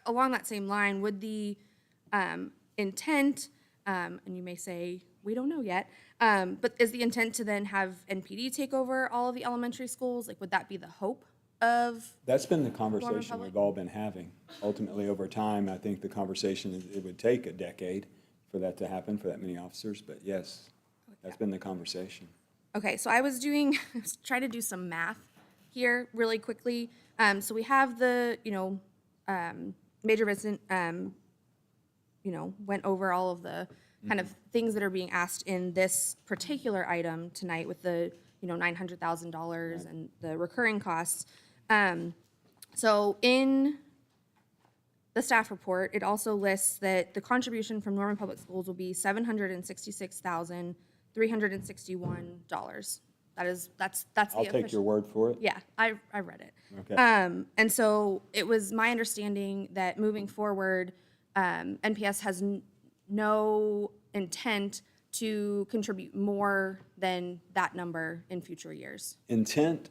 along that same line, would the intent, and you may say, we don't know yet, but is the intent to then have NPD take over all of the elementary schools? Like, would that be the hope of? That's been the conversation Public? we've all been having. Ultimately, over time, I think the conversation is, it would take a decade for that to happen, for that many officers, but yes, that's been the conversation. Okay, so I was trying to do some math here really quickly. So we have the, Major Vincent, went over all of the kind of things that are being asked in this particular item tonight with the, $900,000 and the recurring costs. So in the staff report, it also lists that the contribution from Norman Public Schools will be $766,361. That's the I'll take your official. word for it. Yeah, I read it. Okay. And so it was my understanding that moving forward, NPS has no intent to contribute more than that number in future years. Intent,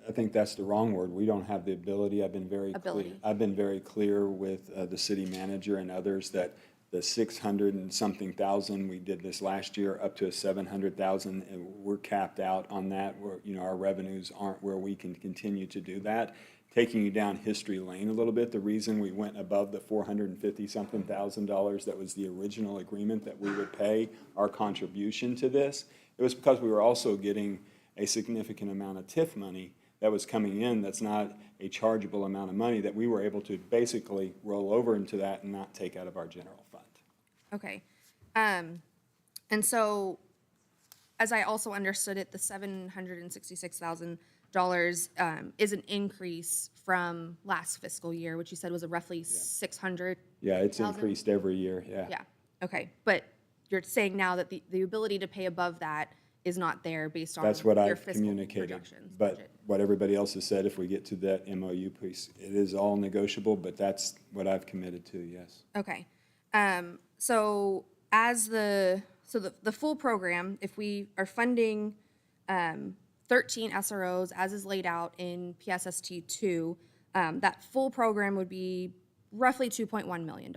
I think that's the wrong word. We don't have the ability. I've been very clear. Ability. I've been very clear with the city manager and others that the 600 and something thousand, we did this last year, up to 700,000, and we're capped out on that. Our revenues aren't where we can continue to do that. Taking you down history lane a little bit, the reason we went above the $450-something thousand that was the original agreement that we would pay our contribution to this, it was because we were also getting a significant amount of TIF money that was coming in that's not a chargeable amount of money that we were able to basically roll over into that and not take out of our general fund. Okay. And so, as I also understood it, the $766,000 is an increase from last fiscal year, which you said was a roughly 600. Yeah, it's increased every year, yeah. Yeah, okay. But you're saying now that the ability to pay above that is not there based on That's what your I've fiscal communicated. projections, But budget. what everybody else has said, if we get to that MOU piece, it is all negotiable, but that's what I've committed to, yes. Okay. So as the full program, if we are funding 30 13 SROs, as is laid out in PSST 2, that full program would be roughly $2.1 million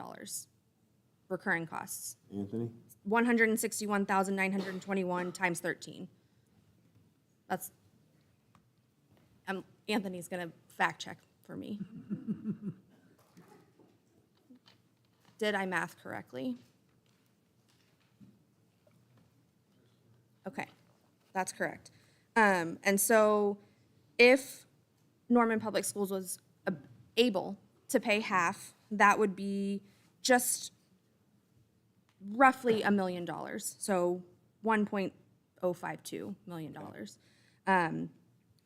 recurring costs. Anthony? 161,921 times 13. That's, Anthony's gonna fact check for me. Did I math correctly? Okay, that's correct. And so if Norman Public Schools was able to pay half, that would be just roughly $1 million, so $1.052 million.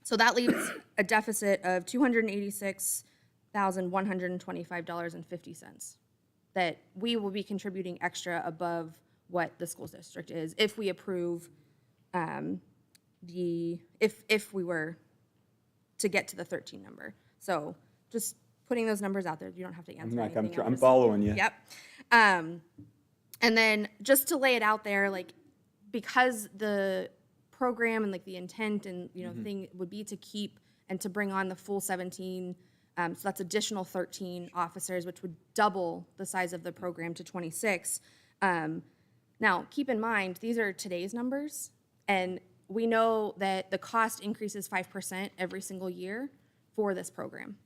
So that leaves a deficit of $286,125.50 that we will be contributing extra above what the school district is if we approve if we were to get to the 13 number. So just putting those numbers out there, you don't have to answer anything. I'm following you. Yep. And then just to lay it out there, like, because the program and like the intent and, thing would be to keep and to bring on the full 17, so that's additional 13 officers, which would double the size of the program to 26. Now, keep in mind, these are today's numbers, and we know that the cost increases 5% every single year for this program.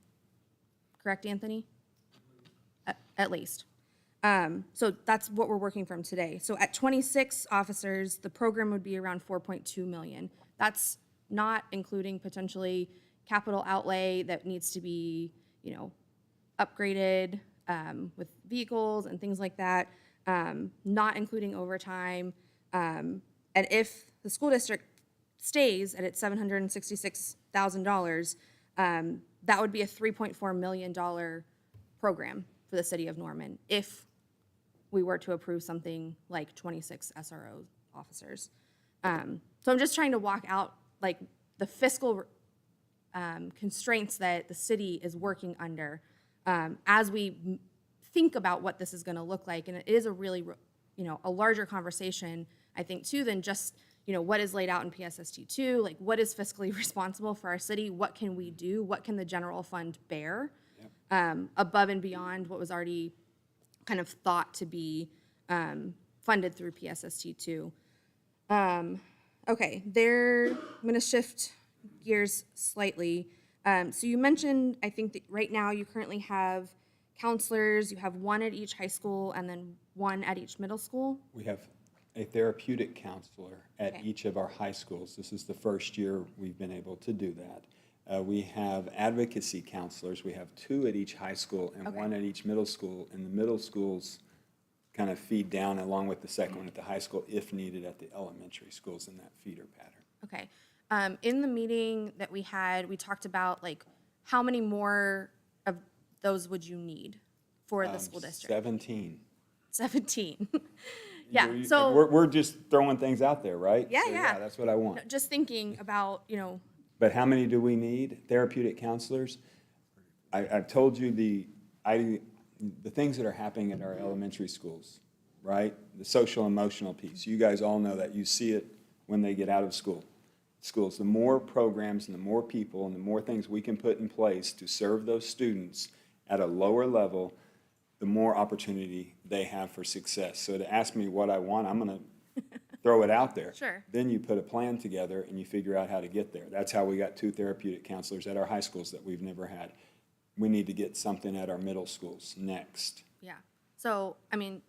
Correct, Anthony? At least. So that's what we're working from today. So at 26 officers, the program would be around 4.2 million. That's not including potentially capital outlay that needs to be, upgraded with vehicles and things like that, not including overtime. And if the school district stays at its $766,000, that would be a $3.4 million program for the city of Norman if we were to approve something like 26 SRO officers. So I'm just trying to walk out like the fiscal constraints that the city is working under as we think about what this is going to look like. And it is a really, a larger conversation, I think, too, than just, what is laid out in PSST 2, like what is fiscally responsible for our city? What can we do? What can the general fund bear above and beyond what was already kind of thought to be funded through PSST 2? Okay, I'm going to shift gears slightly. So you mentioned, I think that right now you currently have counselors, you have one at each high school and then one at each middle school? We have a therapeutic counselor at each of our high schools. This is the first year we've been able to do that. We have advocacy counselors. We have 2 at each high school and 1 at each middle school. And the middle schools kind of feed down along with the second one at the high school if needed at the elementary schools in that feeder pattern. Okay. In the meeting that we had, we talked about like how many more of those would you need for the school district? 17. 17. Yeah, You're- so. We're just throwing things out there, right? Yeah, So, yeah. That's what I want. Just thinking about, But how many do we need? Therapeutic counselors? I've told you the things that are happening at our elementary schools, right? The social emotional piece. You guys all know that. You see it when they get out of schools. The more programs and the more people and the more things we can put in place to serve those students at a lower level, the more opportunity they have for success. So to ask me what I want, I'm going to throw it out there. Sure. Then you put a plan together and you figure out how to get there. That's how we got 2 therapeutic counselors at our high schools that we've never had. We need to get something at our middle schools next. Yeah. So, I mean,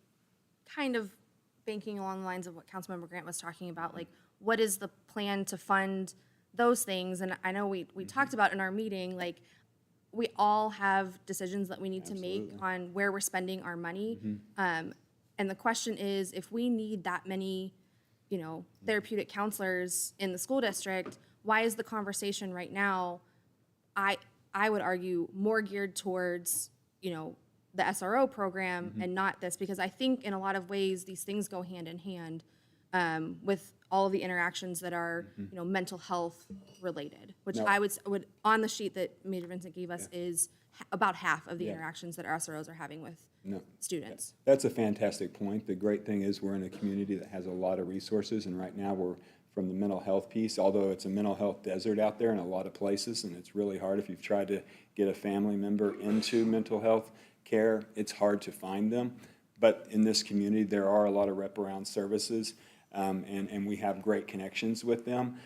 kind of banking along the lines of what Councilmember Grant was talking about, like, what is the plan to fund those things? And I know we talked about in our meeting, like, we all have decisions that we need to make on where we're spending our money. And the question is, if we need that many, therapeutic counselors in the school district, why is the conversation right now, I would argue, more geared towards, the SRO program and not this? Because I think in a lot of ways, these things go hand in hand with all of the interactions that are, mental health related, which No. I would on the sheet that Major Vincent gave us is about half of the interactions that our SROs are having with students. That's a fantastic point. The great thing is we're in a community that has a lot of resources, and right now we're from the mental health piece, although it's a mental health desert out there in a lot of places, and it's really hard if you've tried to get a family member into mental health care, it's hard to find them. But in this community, there are a lot of wraparound services, and we have great connections with them.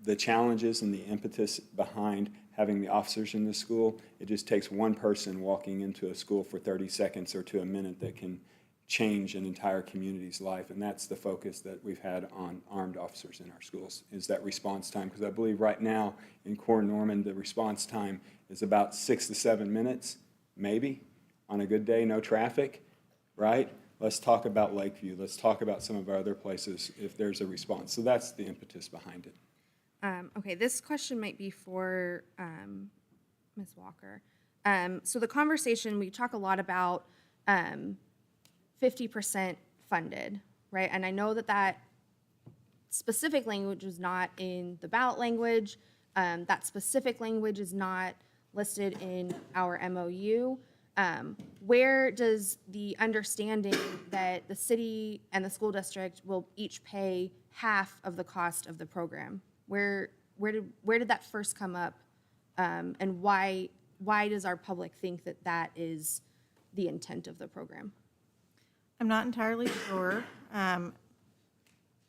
The challenges and the impetus behind having the officers in the school, it just takes one person walking into a school for 30 seconds or to a minute that can change an entire community's life, and that's the focus that we've had on armed officers in our schools, is that response time, because I believe right now in Core Norman, the response time is about 6 to 7 minutes, maybe, on a good day, no traffic, right? Let's talk about Lakeview. Let's talk about some of our other places if there's a response. So that's the impetus behind it. Okay, this question might be for Ms. Walker. So the conversation, we talk a lot about 50% funded, right? And I know that that specific language was not in the ballot language. That specific language is not listed in our MOU. Where does the understanding that the city and the school district will each pay half of the cost of the program? Where did that first come up? And why does our public think that that is the intent of the program? I'm not entirely sure.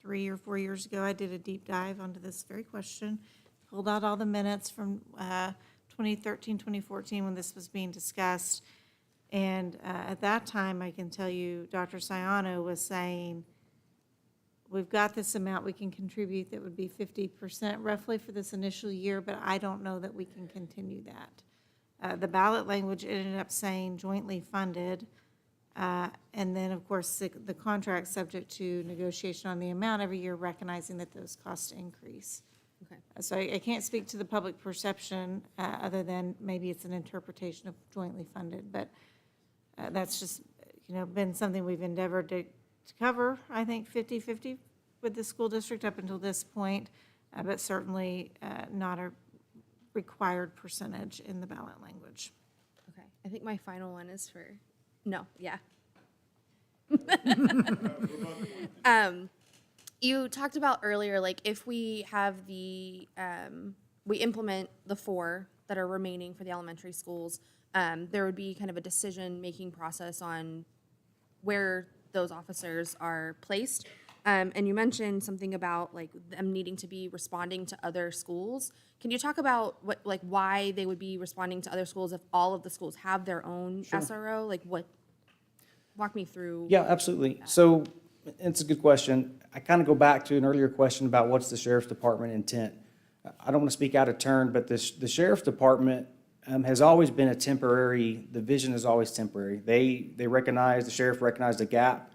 3 or 4 years ago, I did a deep dive onto this very question, pulled out all the minutes from 2013, 2014 when this was being discussed. And at that time, I can tell you, Dr. Sayano was saying, we've got this amount we can contribute that would be 50% roughly for this initial year, but I don't know that we can continue that. The ballot language ended up saying jointly funded. And then, of course, the contract subject to negotiation on the amount every year, recognizing that those costs increase. Okay. So I can't speak to the public perception other than maybe it's an interpretation of jointly funded, but that's just, been something we've endeavored to cover, I think, 50-50 with the school district up until this point, but certainly not a required percentage in the ballot language. Okay, I think my final one is for, no, yeah. You talked about earlier, like if we have we implement the 4 that are remaining for the elementary schools, there would be kind of a decision-making process on where those officers are placed. And you mentioned something about like them needing to be responding to other schools. Can you talk about why they would be responding to other schools if all of the schools have their own SRO? Walk me through. Yeah, absolutely. So it's a good question. I kind of go back to an earlier question about what's the sheriff's department intent. I don't want to speak out of turn, but the sheriff's department has always been a temporary, the vision is always temporary. The sheriff recognized a gap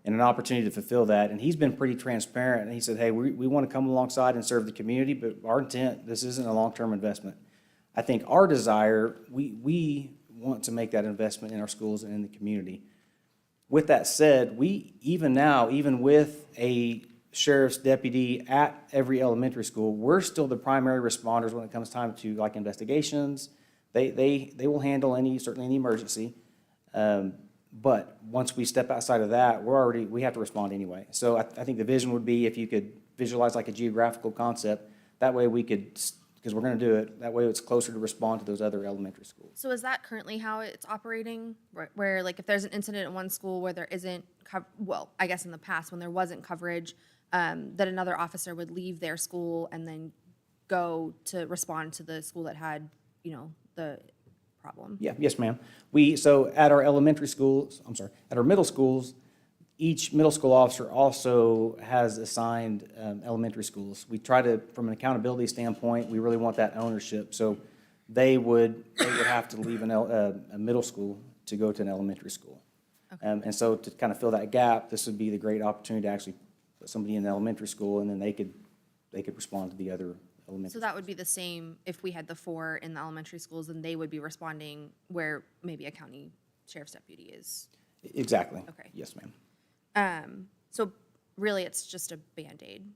and an opportunity to fulfill that, and he's been pretty transparent, and he said, hey, we want to come alongside and serve the community, but our intent, this isn't a long-term investment. I think our desire, we want to make that investment in our schools and in the community. With that said, even with a sheriff's deputy at every elementary school, we're still the primary responders when it comes time to like investigations. They will handle certainly any emergency. But once we step outside of that, we have to respond anyway. So I think the vision would be if you could visualize like a geographical concept, that way we could, because we're going to do it, that way it's closer to respond to those other elementary schools. So is that currently how it's operating? Where like if there's an incident in one school where there isn't, I guess in the past when there wasn't coverage, that another officer would leave their school and then go to respond to the school that had, the problem? Yeah, yes, ma'am. So at our at our middle schools, each middle school officer also has assigned elementary schools. We try to, from an accountability standpoint, we really want that ownership. So they would have to leave a middle school to go to an elementary school. Okay. And so to kind of fill that gap, this would be the great opportunity to actually put somebody in elementary school, and then they could respond to the other elementary. So that would be the same if we had the 4 in the elementary schools, then they would be responding where maybe a county sheriff's deputy is. Exactly. Okay. Yes, ma'am. So really, it's just a Band-Aid.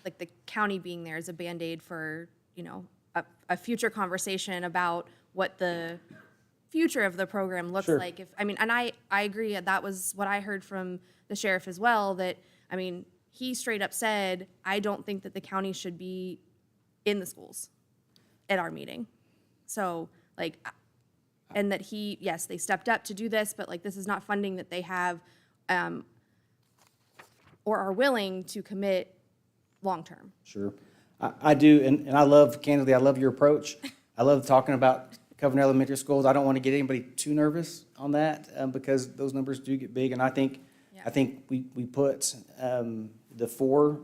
Like the county being there is a Band-Aid for, a future conversation about what the future of the program looks like. And I agree, that was what I heard from the sheriff as well, that, he straight up said, I don't think that the county should be in the schools at our meeting. So, like, and that yes, they stepped up to do this, but like, this is not funding that they have, or are willing to commit long-term. Sure. I do, and I love, candidly, I love your approach. I love talking about covering elementary schools. I don't want to get anybody too nervous on that, because those numbers do get big, and I think we put the 4,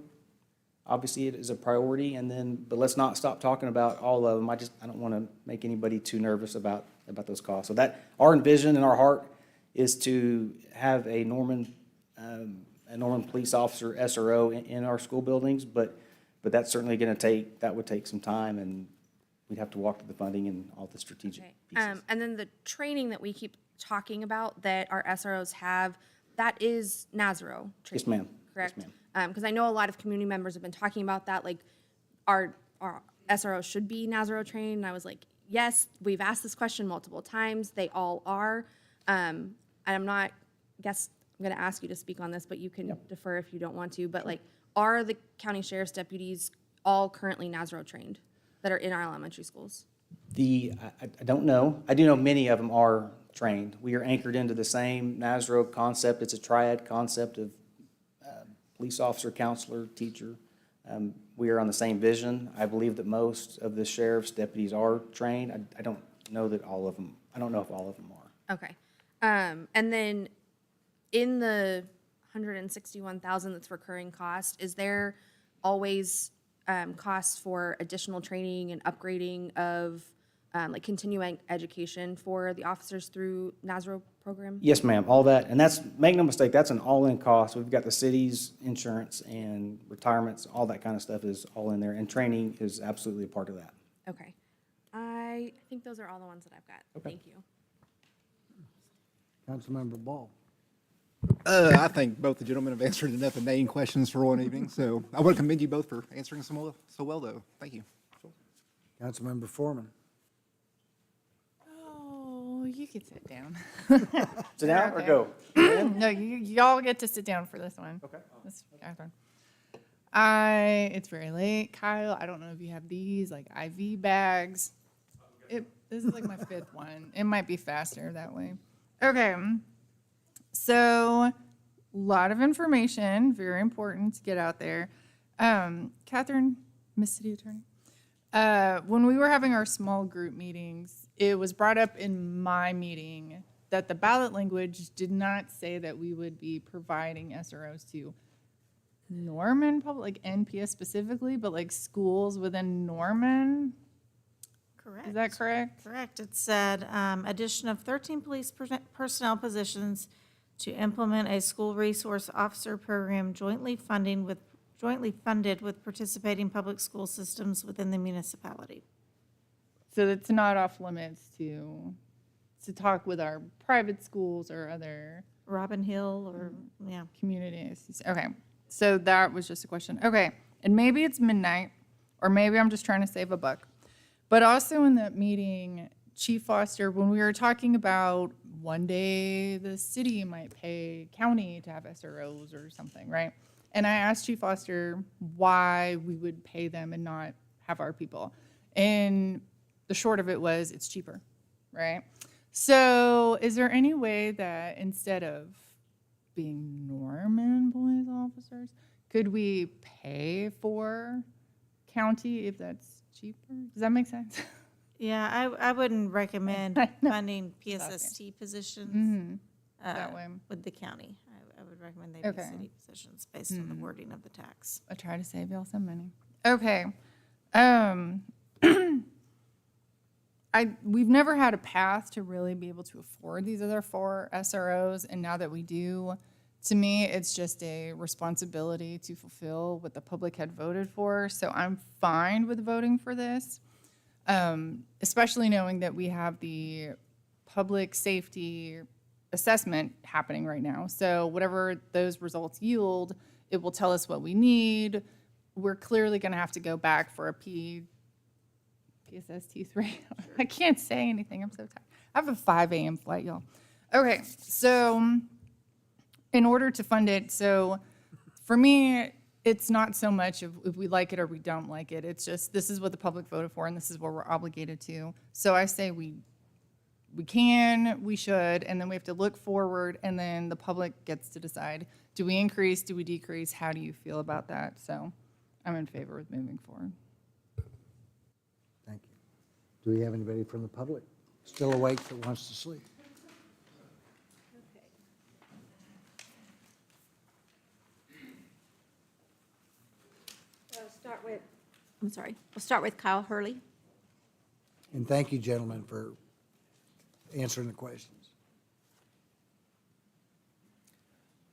obviously it is a priority, and then, but let's not stop talking about all of them. I don't want to make anybody too nervous about those costs. So that, our vision and our heart is to have a Norman police officer SRO in our school buildings, but that's certainly going to that would take some time, and we'd have to walk through the funding and all the strategic pieces. And then the training that we keep talking about that our SROs have, that is NASRO training. Yes, ma'am. Correct? Yes, ma'am. Because I know a lot of community members have been talking about that, like, our SROs should be NASRO trained, and I was like, yes, we've asked this question multiple times, they all are. And I'm not, guess, I'm gonna ask you to speak on this, but you can defer if you don't want to, but like, are the county sheriff's deputies all currently NASRO trained that are in our elementary schools? I don't know. I do know many of them are trained. We are anchored into the same NASRO concept. It's a triad concept of police officer, counselor, teacher. We are on the same vision. I believe that most of the sheriff's deputies are trained. I don't know that all of them, I don't know if all of them are. Okay. And then in the 161,000 that's recurring cost, is there always costs for additional training and upgrading of like continuing education for the officers through NASRO program? Yes, ma'am, all that. And that's, make no mistake, that's an all-in cost. We've got the city's insurance and retirements, all that kind of stuff is all in there. And training is absolutely a part of that. Okay. I think those are all the ones that I've got. Okay. Thank you. Councilmember Ball. I think both the gentlemen have answered enough inane questions for one evening, so I want to commend you both for answering so well, though. Thank you. Councilmember Foreman. Oh, you can sit down. Sit down or go? No, y'all get to sit down for this one. Okay. This is Catherine. It's very late. Kyle, I don't know if you have these, like IV bags. This is like my 5th one. It might be faster that way. Okay. So, a lot of information, very important to get out there. Catherine, Miss City Attorney, when we were having our small group meetings, it was brought up in my meeting that the ballot language did not say that we would be providing SROs to Norman public, like NPS specifically, but like schools within Norman. Correct. Is that correct? Correct. It said, addition of 13 police personnel positions to implement a school resource officer program jointly funded with participating public school systems within the municipality. So it's not off limits to talk with our private schools or other Robin Hill or, yeah. communities. Okay, so that was just a question. Okay, and maybe it's midnight, or maybe I'm just trying to save a buck. But also in that meeting, Chief Foster, when we were talking about one day the city might pay county to have SROs or something, right? And I asked Chief Foster why we would pay them and not have our people. And the short of it was it's cheaper, right? So is there any way that instead of being Norman police officers, could we pay for county if that's cheaper? Does that make sense? Yeah, I wouldn't recommend funding PSST positions That way. with the county. I would recommend they be city positions based on the wording of the tax. I try to save y'all some money. Okay. We've never had a path to really be able to afford these other 4 SROs, and now that we do, to me, it's just a responsibility to fulfill what the public had voted for. So I'm fine with voting for this, especially knowing that we have the public safety assessment happening right now. So whatever those results yield, it will tell us what we need. We're clearly going to have to go back for a PSST3. I can't say anything. I'm so tired. I have a 5 a.m. flight, y'all. Okay, so in order to fund it, so For me, it's not so much if we like it or we don't like it. It's just, this is what the public voted for, and this is what we're obligated to. So I say we can, we should, and then we have to look forward, and then the public gets to decide. Do we increase? Do we decrease? How do you feel about that? So I'm in favor of moving forward. Thank you. Do we have anybody from the public still awake that wants to sleep? We'll start with Kyle Hurley. And thank you, gentlemen, for answering the questions.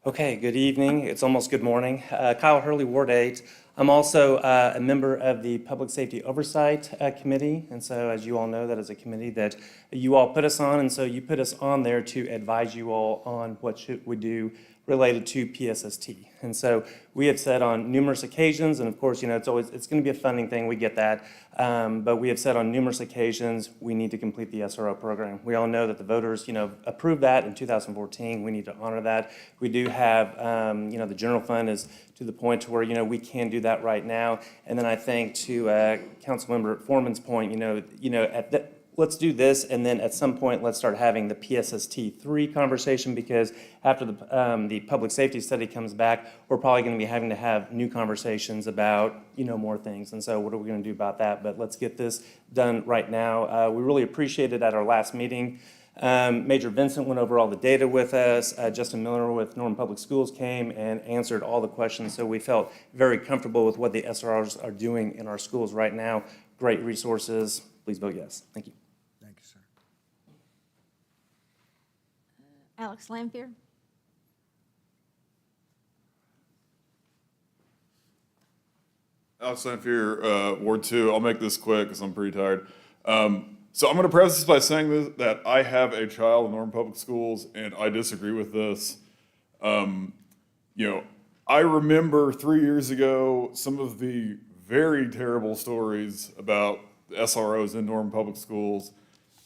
Okay, good evening. It's almost good morning. Kyle Hurley, Ward 8. I'm also a member of the Public Safety Oversight Committee, and so as you all know, that is a committee that you all put us on, and so you put us on there to advise you all on what should we do related to PSST. And so we have said on numerous occasions, and of course, you know, it's going to be a funding thing, we get that, but we have said on numerous occasions, we need to complete the SRO program. We all know that the voters, you know, approved that in 2014. We need to honor that. We do have, you know, the general fund is to the point to where, you know, we can do that right now. And then I think to Councilmember Foreman's point, let's do this, and then at some point, let's start having the PSST3 conversation, because after the public safety study comes back, we're probably going to be having to have new conversations about, you know, more things. And so what are we going to do about that? But let's get this done right now. We really appreciated at our last meeting. Major Vincent went over all the data with us. Justin Miller with Norman Public Schools came and answered all the questions. So we felt very comfortable with what the SROs are doing in our schools right now. Great resources. Please vote yes. Thank you. Thank you, sir. Alex Lampier. Alex Lanphier, Ward 2. I'll make this quick because I'm pretty tired. So I'm going to preface this by saying that I have a child in Norman Public Schools, and I disagree with this. I remember 3 years ago some of the very terrible stories about the SROs in Norman Public Schools.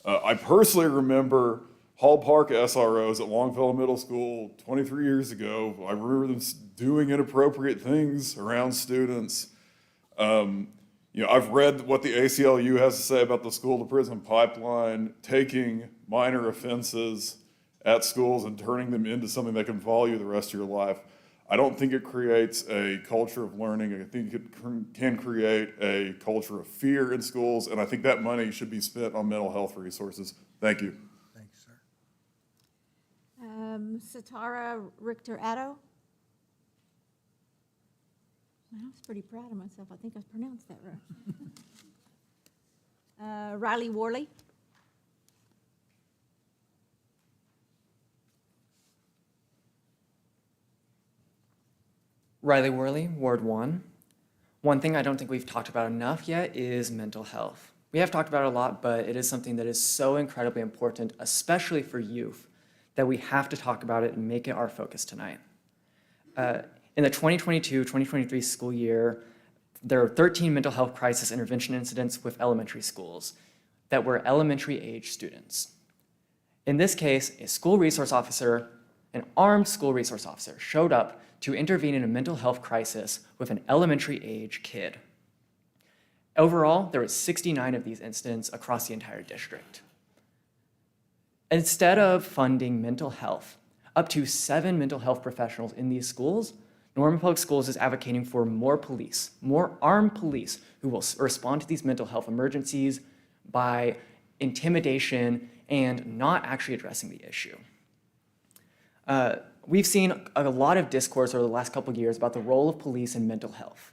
I personally remember Hall Park SROs at Longfellow Middle School 23 years ago. I remember them doing inappropriate things around students. I've read what the ACLU has to say about the school-to-prison pipeline, taking minor offenses at schools and turning them into something that can follow you the rest of your life. I don't think it creates a culture of learning. I think it can create a culture of fear in schools, and I think that money should be spent on mental health resources. Thank you. Thank you, sir. Satara Richter-Addo. I was pretty proud of myself. I think I pronounced that right. Riley Worley. Riley Worley, Ward 1. One thing I don't think we've talked about enough yet is mental health. We have talked about it a lot, but it is something that is so incredibly important, especially for youth, that we have to talk about it and make it our focus tonight. In the 2022-2023 school year, there are 13 mental health crisis intervention incidents with elementary schools that were elementary age students. In this case, a school resource officer, an armed school resource officer, showed up to intervene in a mental health crisis with an elementary age kid. Overall, there were 69 of these incidents across the entire district. Instead of funding mental health, up to 7 mental health professionals in these schools, Norman Public Schools is advocating for more police, more armed police who will respond to these mental health emergencies by intimidation and not actually addressing the issue. We've seen a lot of discourse over the last couple of years about the role of police in mental health.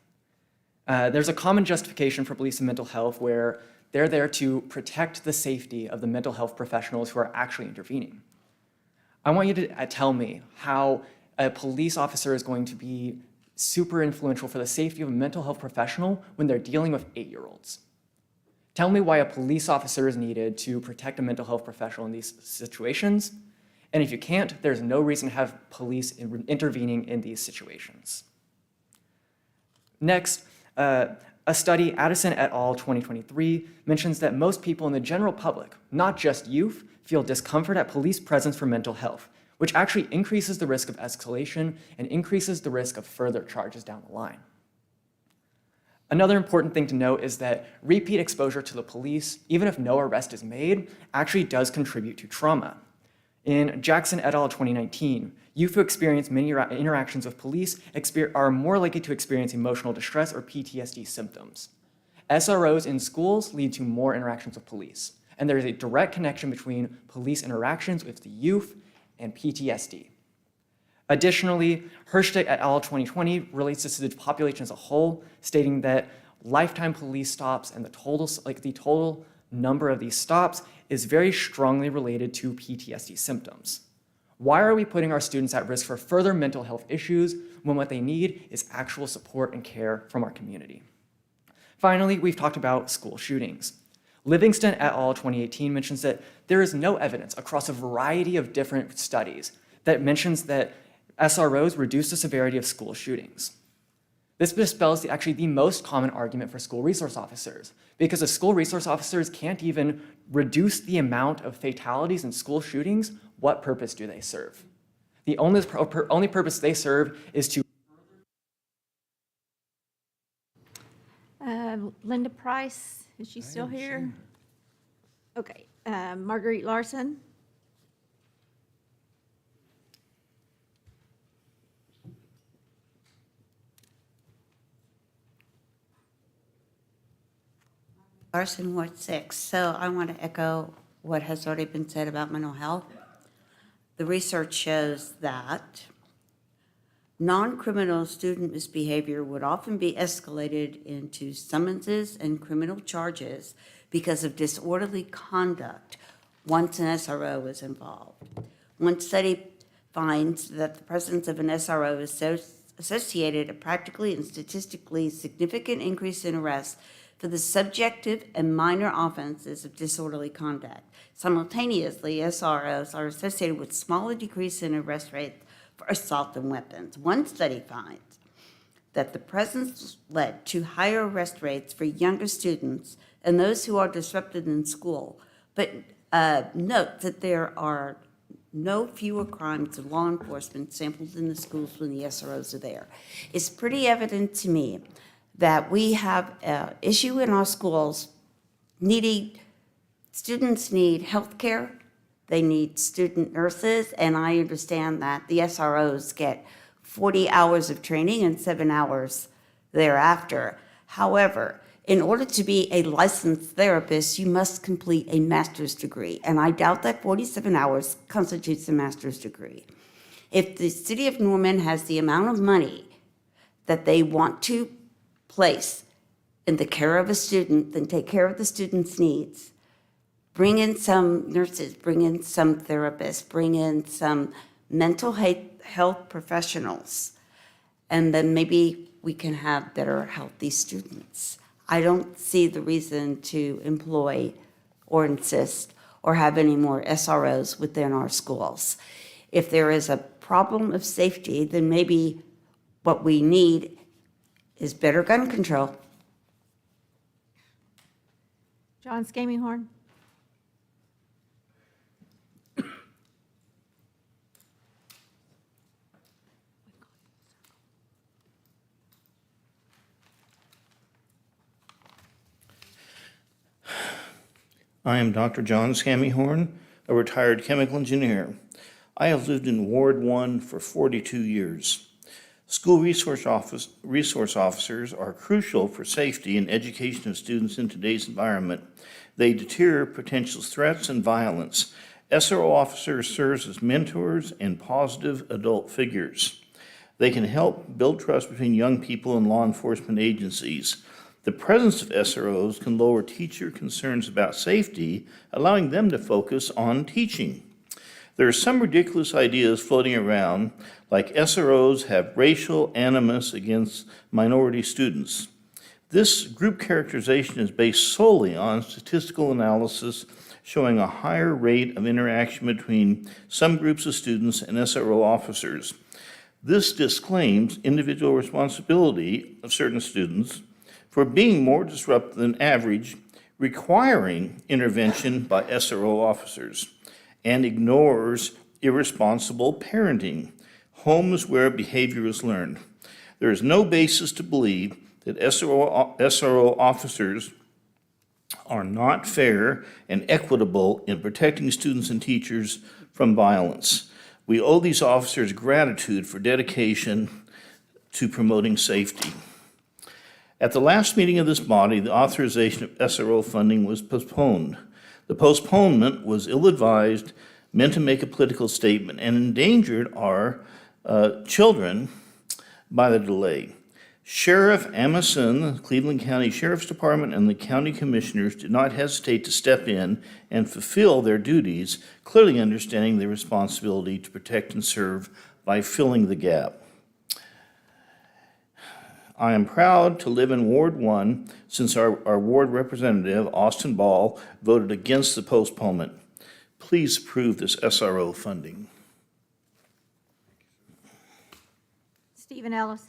There's a common justification for police in mental health where they're there to protect the safety of the mental health professionals who are actually intervening. I want you to tell me how a police officer is going to be super influential for the safety of a mental health professional when they're dealing with 8-year-olds. Tell me why a police officer is needed to protect a mental health professional in these situations. And if you can't, there's no reason to have police intervening in these situations. Next, a study, Addison et al. 2023, mentions that most people in the general public, not just youth, feel discomfort at police presence for mental health, which actually increases the risk of escalation and increases the risk of further charges down the line. Another important thing to note is that repeat exposure to the police, even if no arrest is made, actually does contribute to trauma. In Jackson et al. 2019, youth who experience many interactions with police are more likely to experience emotional distress or PTSD symptoms. SROs in schools lead to more interactions with police, and there is a direct connection between police interactions with the youth and PTSD. Additionally, Hirschtick et al. 2020 relates this to the population as a whole, stating that lifetime police stops and the total number of these stops is very strongly related to PTSD symptoms. Why are we putting our students at risk for further mental health issues when what they need is actual support and care from our community? Finally, we've talked about school shootings. Livingston et al. 2018 mentions that there is no evidence across a variety of different studies that mentions that SROs reduce the severity of school shootings. This dispels actually the most common argument for school resource officers, because if school resource officers can't even reduce the amount of fatalities in school shootings, what purpose do they serve? The only purpose they serve is to... Linda Price, is she still here? Okay, Marguerite Larson? Larson, Ward 6. So I want to echo what has already been said about mental health. The research shows that non-criminal student misbehavior would often be escalated into summonses and criminal charges because of disorderly conduct once an SRO is involved. One study finds that the presence of an SRO is associated a practically and statistically significant increase in arrests for the subjective and minor offenses of disorderly conduct. Simultaneously, SROs are associated with smaller decrease in arrest rates for assault and weapons. One study finds that the presence led to higher arrest rates for younger students and those who are disrupted in school, but note that there are no fewer crimes of law enforcement sampled in the schools when the SROs are there. It's pretty evident to me that we have an issue in our schools students need health care, they need student nurses, and I understand that the SROs get 40 hours of training and 7 hours thereafter. However, in order to be a licensed therapist, you must complete a master's degree, and I doubt that 47 hours constitutes a master's degree. If the city of Norman has the amount of money that they want to place in the care of a student, then take care of the student's needs. Bring in some nurses, bring in some therapists, bring in some mental health professionals, and then maybe we can have better healthy students. I don't see the reason to employ or insist or have any more SROs within our schools. If there is a problem of safety, then maybe what we need is better gun control. John Skameyhorn? I am Dr. John Skameyhorn, a retired chemical engineer. I have lived in Ward 1 for 42 years. School resource officers are crucial for safety and education of students in today's environment. They deter potential threats and violence. SRO officers serve as mentors and positive adult figures. They can help build trust between young people and law enforcement agencies. The presence of SROs can lower teacher concerns about safety, allowing them to focus on teaching. There are some ridiculous ideas floating around, like SROs have racial animus against minority students. This group characterization is based solely on statistical analysis showing a higher rate of interaction between some groups of students and SRO officers. This disclaims individual responsibility of certain students for being more disruptive than average, requiring intervention by SRO officers, and ignores irresponsible parenting, homes where behavior is learned. There is no basis to believe that SRO officers are not fair and equitable in protecting students and teachers from violence. We owe these officers gratitude for dedication to promoting safety. At the last meeting of this body, the authorization of SRO funding was postponed. The postponement was ill-advised, meant to make a political statement, and endangered our children by the delay. Sheriff Amason, the Cleveland County Sheriff's Department, and the county commissioners did not hesitate to step in and fulfill their duties, clearly understanding their responsibility to protect and serve by filling the gap. I am proud to live in Ward 1 since our ward representative, Austin Ball, voted against the postponement. Please approve this SRO funding. Stephen Ellis.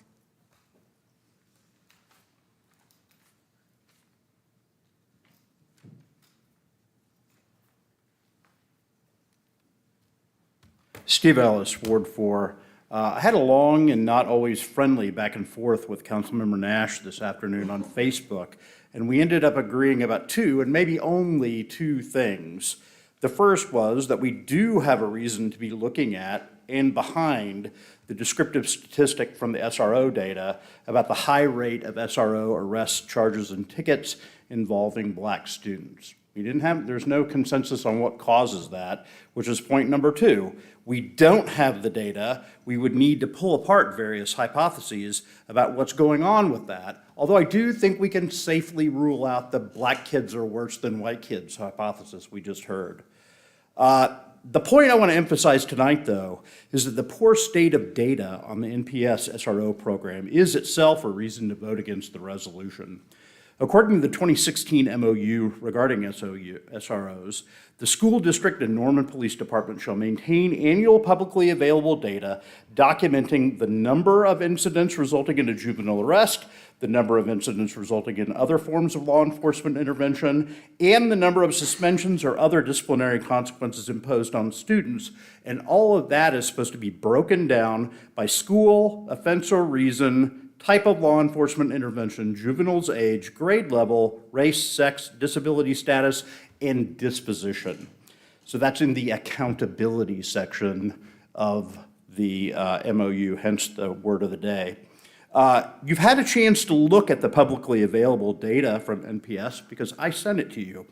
Steve Ellis, Ward 4. I had a long and not always friendly back and forth with Councilmember Nash this afternoon on Facebook, and we ended up agreeing about two, and maybe only two things. The first was that we do have a reason to be looking at and behind the descriptive statistic from the SRO data about the high rate of SRO arrests, charges, and tickets involving Black students. There's no consensus on what causes that, which is point number two. We don't have the data. We would need to pull apart various hypotheses about what's going on with that, although I do think we can safely rule out the Black kids are worse than white kids hypothesis we just heard. The point I want to emphasize tonight, though, is that the poor state of data on the NPS SRO program is itself a reason to vote against the resolution. According to the 2016 MOU regarding SROs, the school district and Norman Police Department shall maintain annual publicly available data documenting the number of incidents resulting in a juvenile arrest, the number of incidents resulting in other forms of law enforcement intervention, and the number of suspensions or other disciplinary consequences imposed on students. And all of that is supposed to be broken down by school, offense or reason, type of law enforcement intervention, juvenile's age, grade level, race, sex, disability status, and disposition. So that's in the accountability section of the MOU, hence the word of the day. You've had a chance to look at the publicly available data from NPS because I sent it to you.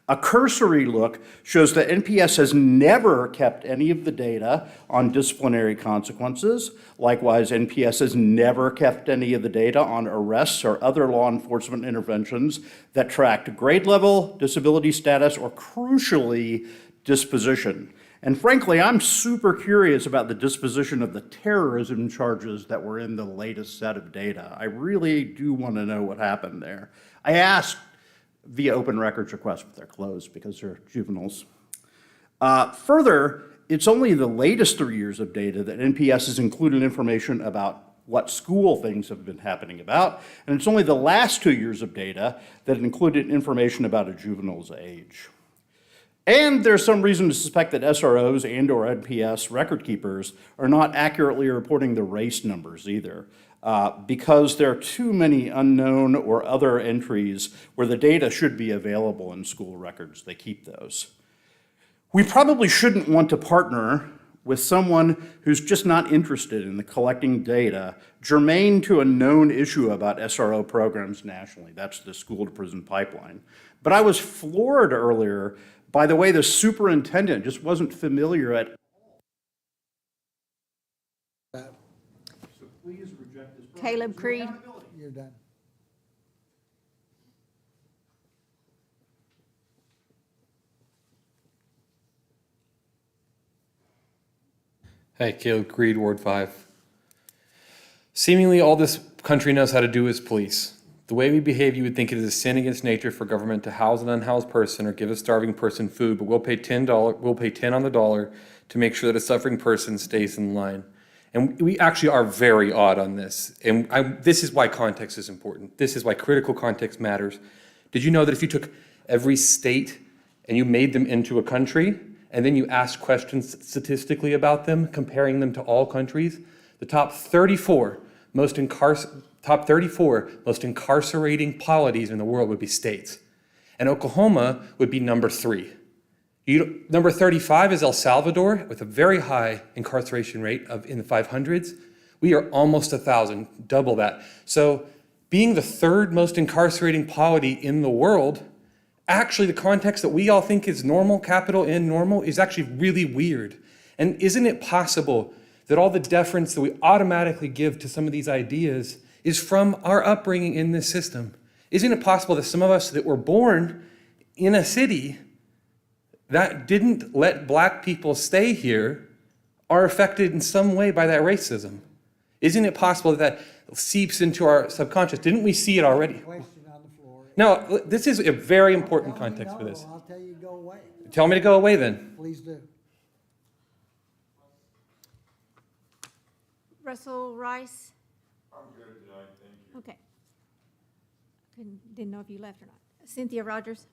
A cursory look shows that NPS has never kept any of the data on disciplinary consequences. Likewise, NPS has never kept any of the data on arrests or other law enforcement interventions that tracked grade level, disability status, or crucially, disposition. And frankly, I'm super curious about the disposition of the terrorism charges that were in the latest set of data. I really do want to know what happened there. I asked via open records request, but they're closed because they're juveniles. Further, it's only the latest 3 years of data that NPS has included information about what school things have been happening about, and it's only the last 2 years of data that included information about a juvenile's age. And there's some reason to suspect that SROs and or NPS record keepers are not accurately reporting the race numbers either. Because there are too many unknown or other entries where the data should be available in school records. They keep those. We probably shouldn't want to partner with someone who's just not interested in the collecting data germane to a known issue about SRO programs nationally. That's the school-to-prison pipeline. But I was floored earlier by the way the superintendent just wasn't familiar at all. So please reject this program. Caleb Creed. You're done. Hey, Caleb Creed, Ward 5. Seemingly all this country knows how to do is police. The way we behave, you would think it is a sin against nature for government to house an unhoused person or give a starving person food, but we'll pay $10 on the dollar to make sure that a suffering person stays in line. And we actually are very odd on this. And this is why context is important. This is why critical context matters. Did you know that if you took every state and you made them into a country, and then you ask questions statistically about them, comparing them to all countries, the top 34 most incarcerating polities in the world would be states. And Oklahoma would be number 3. Number 35 is El Salvador, with a very high incarceration rate in the 500s. We are almost 1,000, double that. So being the 3rd most incarcerating polity in the world, actually the context that we all think is normal, capital N normal, is actually really weird. And isn't it possible that all the deference that we automatically give to some of these ideas is from our upbringing in this system? Isn't it possible that some of us that were born in a city that didn't let black people stay here are affected in some way by that racism? Isn't it possible that seeps into our subconscious? Didn't we see it already? Question on the floor. No, this is a very important context for this. I'll tell you to go away. Tell me to go away then. Please do. Russell Rice? I'm good tonight, thank you. Okay. Didn't know if you left or not. Cynthia Rogers?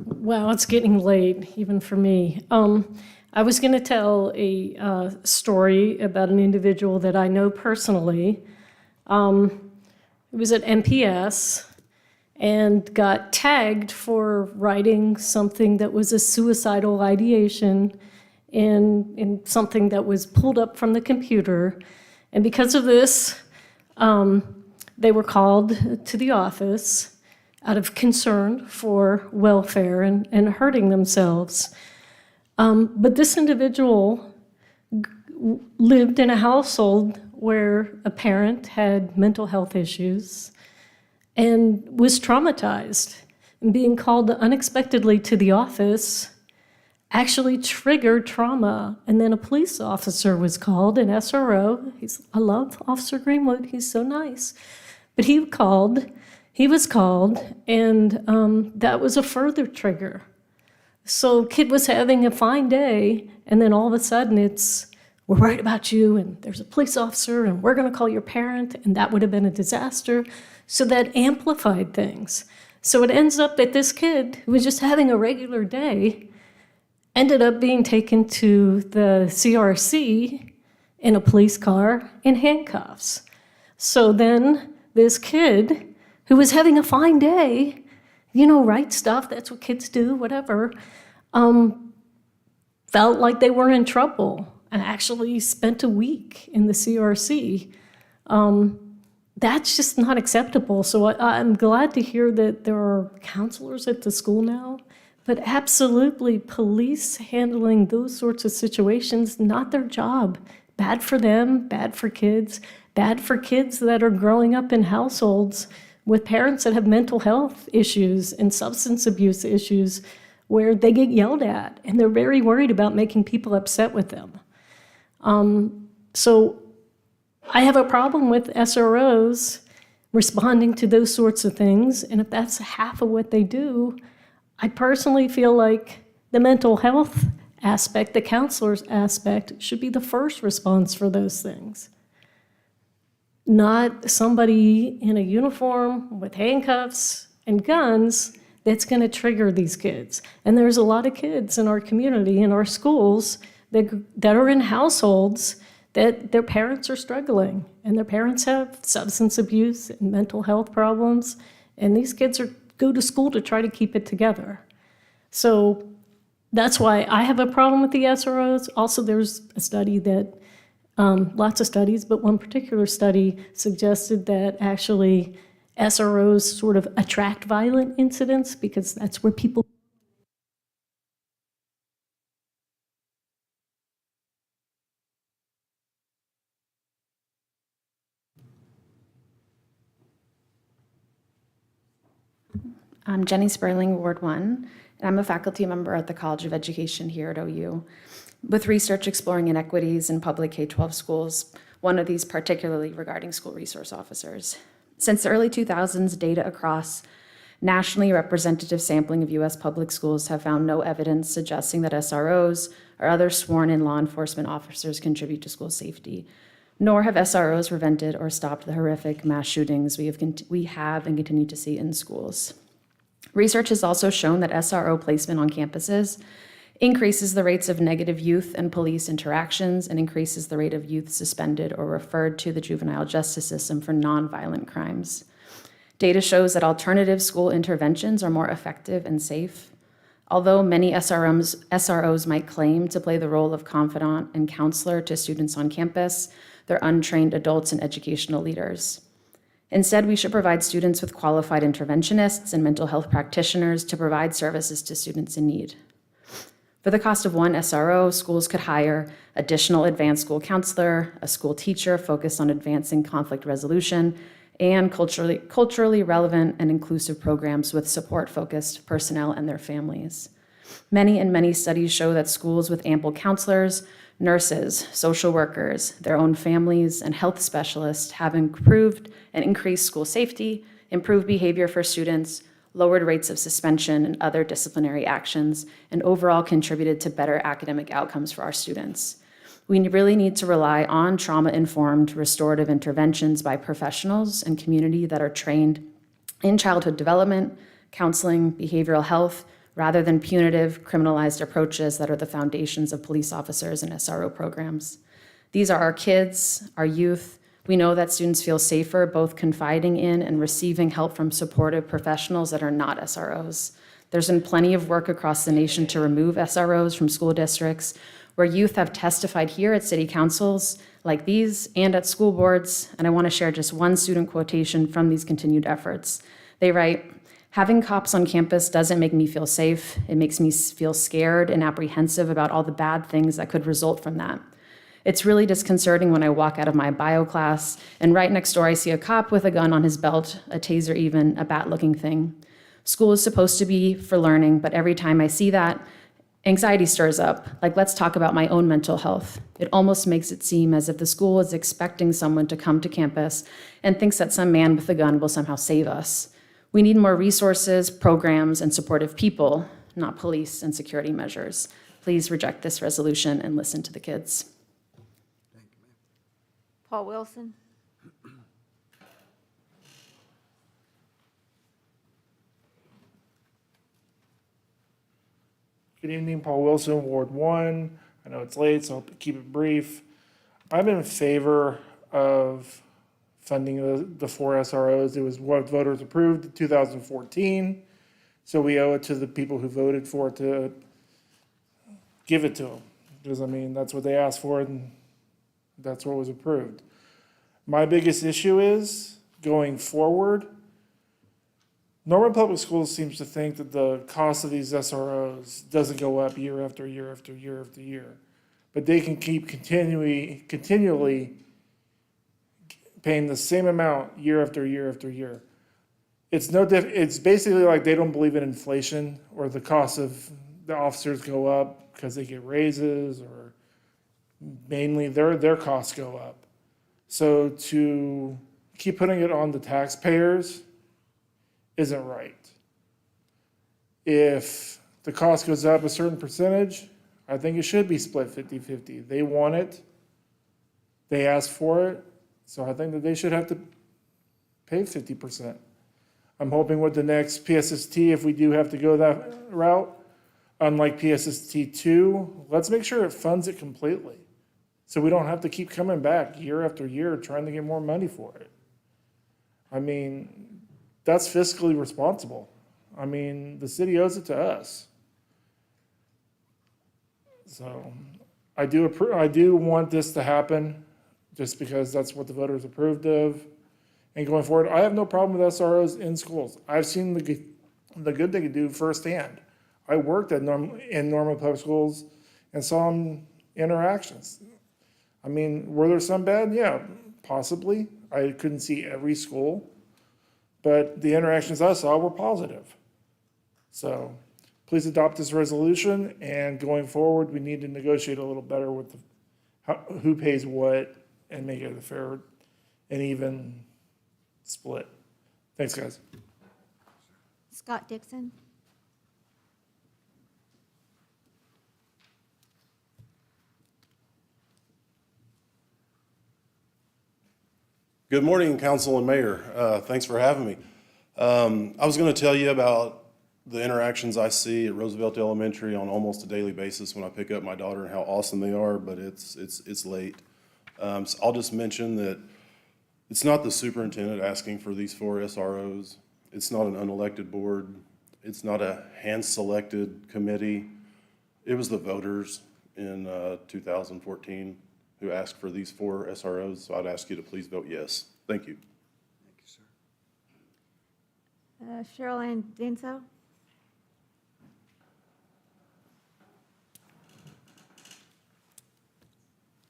Well, it's getting late, even for me. I was going to tell a story about an individual that I know personally. He was at MPS and got tagged for writing something that was a suicidal ideation in something that was pulled up from the computer. And because of this, they were called to the office out of concern for welfare and hurting themselves. But this individual lived in a household where a parent had mental health issues and was traumatized. And being called unexpectedly to the office actually triggered trauma. And then a police officer was called, an SRO. I love Officer Greenwood, he's so nice. But he was called, and that was a further trigger. So kid was having a fine day, and then all of a sudden we're worried about you, and there's a police officer, and we're gonna call your parent, and that would have been a disaster. So that amplified things. So it ends up that this kid, who was just having a regular day, ended up being taken to the CRC in a police car in handcuffs. So then this kid, who was having a fine day, right stuff, that's what kids do, whatever, felt like they were in trouble and actually spent a week in the CRC. That's just not acceptable. So I'm glad to hear that there are counselors at the school now, but absolutely police handling those sorts of situations, not their job. Bad for them, bad for kids that are growing up in households with parents that have mental health issues and substance abuse issues where they get yelled at and they're very worried about making people upset with them. So I have a problem with SROs responding to those sorts of things, and if that's half of what they do, I personally feel like the mental health aspect, the counselor's aspect, should be the first response for those things. Not somebody in a uniform with handcuffs and guns that's going to trigger these kids. And there's a lot of kids in our community, in our schools, that are in households that their parents are struggling, and their parents have substance abuse and mental health problems, and these kids go to school to try to keep it together. So that's why I have a problem with the SROs. Also, there's a study that, lots of studies, but one particular study suggested that actually SROs sort of attract violent incidents because that's where people. I'm Jenny Sperling, Ward 1, and I'm a faculty member at the College of Education here at OU. With research exploring inequities in public K-12 schools, one of these particularly regarding school resource officers. Since the early 2000s, data across nationally representative sampling of U.S. public schools have found no evidence suggesting that SROs or other sworn-in law enforcement officers contribute to school safety. Nor have SROs prevented or stopped the horrific mass shootings we have and continue to see in schools. Research has also shown that SRO placement on campuses increases the rates of negative youth and police interactions and increases the rate of youth suspended or referred to the juvenile justice system for nonviolent crimes. Data shows that alternative school interventions are more effective and safe. Although many SROs might claim to play the role of confidant and counselor to students on campus, they're untrained adults and educational leaders. Instead, we should provide students with qualified interventionists and mental health practitioners to provide services to students in need. For the cost of one SRO, schools could hire additional advanced school counselor, a school teacher focused on advancing conflict resolution, and culturally relevant and inclusive programs with support-focused personnel and their families. Many studies show that schools with ample counselors, nurses, social workers, their own families, and health specialists have improved and increased school safety, improved behavior for students, lowered rates of suspension and other disciplinary actions, and overall contributed to better academic outcomes for our students. We really need to rely on trauma-informed restorative interventions by professionals and community that are trained in childhood development, counseling, behavioral health, rather than punitive, criminalized approaches that are the foundations of police officers and SRO programs. These are our kids, our youth. We know that students feel safer both confiding in and receiving help from supportive professionals that are not SROs. There's been plenty of work across the nation to remove SROs from school districts, where youth have testified here at city councils like these and at school boards, and I want to share just one student quotation from these continued efforts. They write, "Having cops on campus doesn't make me feel safe. It makes me feel scared and apprehensive about all the bad things that could result from that. It's really disconcerting when I walk out of my bio class and right next door I see a cop with a gun on his belt, a taser even, a bat-looking thing. School is supposed to be for learning, but every time I see that, anxiety stirs up, like let's talk about my own mental health. It almost makes it seem as if the school is expecting someone to come to campus and thinks that some man with a gun will somehow save us. We need more resources, programs, and supportive people, not police and security measures. Please reject this resolution and listen to the kids." Paul Wilson. Good evening, Paul Wilson, Ward 1. I know it's late, so I'll keep it brief. I'm in favor of funding the 4 SROs. It was what voters approved in 2014, so we owe it to the people who voted for it to give it to them. Because, I mean, that's what they asked for, and that's what was approved. My biggest issue is, going forward, Norman Public Schools seems to think that the cost of these SROs doesn't go up year after year after year after year. But they can keep continually paying the same amount year after year after year. It's it's basically like they don't believe in inflation, or the cost of the officers go up because they get raises, or mainly their costs go up. So to keep putting it on the taxpayers isn't right. If the cost goes up a certain percentage, I think it should be split 50-50. They want it, they asked for it, so I think that they should have to pay 50%. I'm hoping with the next PSST, if we do have to go that route, unlike PSST 2, let's make sure it funds it completely, so we don't have to keep coming back year after year trying to get more money for it. I mean, that's fiscally responsible. I mean, the city owes it to us. So I do want this to happen, just because that's what the voters approved of. And going forward, I have no problem with SROs in schools. I've seen the good they can do firsthand. I worked in Norman Public Schools and saw them interactions. I mean, were there some bad? Yeah, possibly. I couldn't see every school, but the interactions I saw were positive. So please adopt this resolution, and going forward, we need to negotiate a little better with who pays what and make it a fair and even split. Thanks, guys. Scott Dixon. Good morning, council and mayor. Thanks for having me. I was going to tell you about the interactions I see at Roosevelt Elementary on almost a daily basis when I pick up my daughter and how awesome they are, but it's late. So I'll just mention that it's not the superintendent asking for these 4 SROs. It's not an unelected board. It's not a hand-selected committee. It was the voters in 2014 who asked for these 4 SROs, so I'd ask you to please vote yes. Thank you. Cheryl Ann Denso?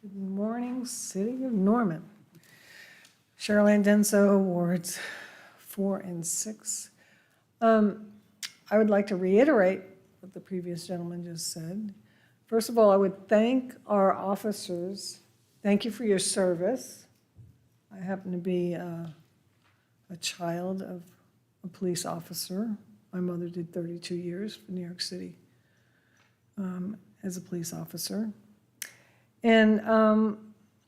Good morning, City of Norman. Cheryl Ann Denso, Wards 4 and 6. I would like to reiterate what the previous gentleman just said. First of all, I would thank our officers. Thank you for your service. I happen to be a child of a police officer. My mother did 32 years for New York City as a police officer. And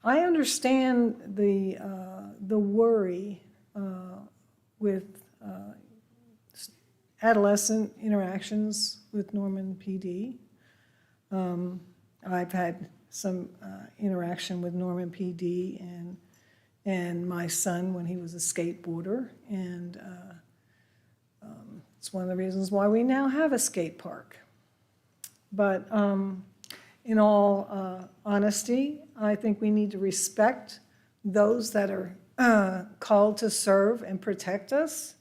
I understand the worry with adolescent interactions with Norman PD. I've had some interaction with Norman PD and my son when he was a skateboarder, and it's one of the reasons why we now have a skate park. But in all honesty, I think we need to respect those that are called to serve and protect us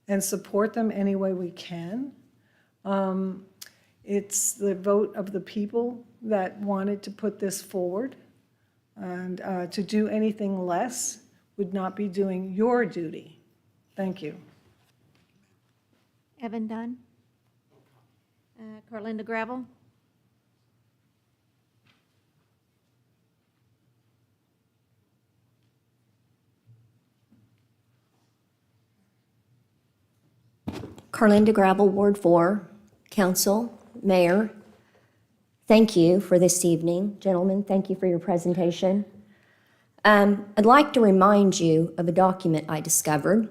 and support them any way we can. It's the vote of the people that wanted to put this forward, and to do anything less would not be doing your duty. Thank you. Evan Dunn? Carlinda Gravel? Carlinda Gravel, Ward 4, Council, Mayor. Thank you for this evening. Gentlemen, thank you for your presentation. I'd like to remind you of a document I discovered.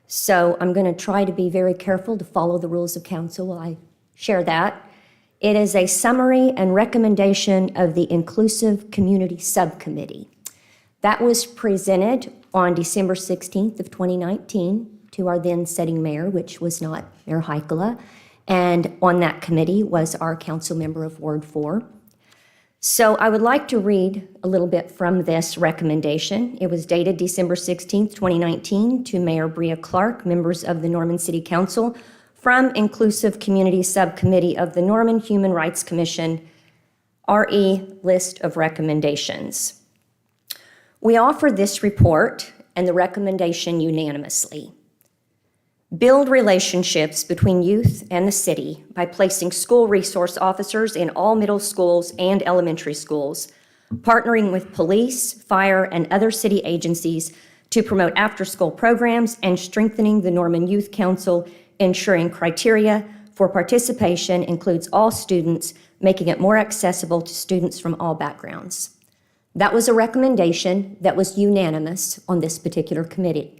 So I'm going to try to be very careful to follow the rules of council while I share that. It is a summary and recommendation of the Inclusive Community Subcommittee. That was presented on December 16th of 2019 to our then sitting mayor, which was not Mayor Heikkila. And on that committee was our council member of Ward 4. So I would like to read a little bit from this recommendation. It was dated December 16th, 2019 to Mayor Bria Clark, members of the Norman City Council, from Inclusive Community Subcommittee of the Norman Human Rights Commission, RE List of Recommendations. We offer this report and the recommendation unanimously. Build relationships between youth and the city by placing school resource officers in all middle schools and elementary schools, partnering with police, fire, and other city agencies to promote after-school programs, and strengthening the Norman Youth Council, ensuring criteria for participation includes all students, making it more accessible to students from all backgrounds. That was a recommendation that was unanimous on this particular committee.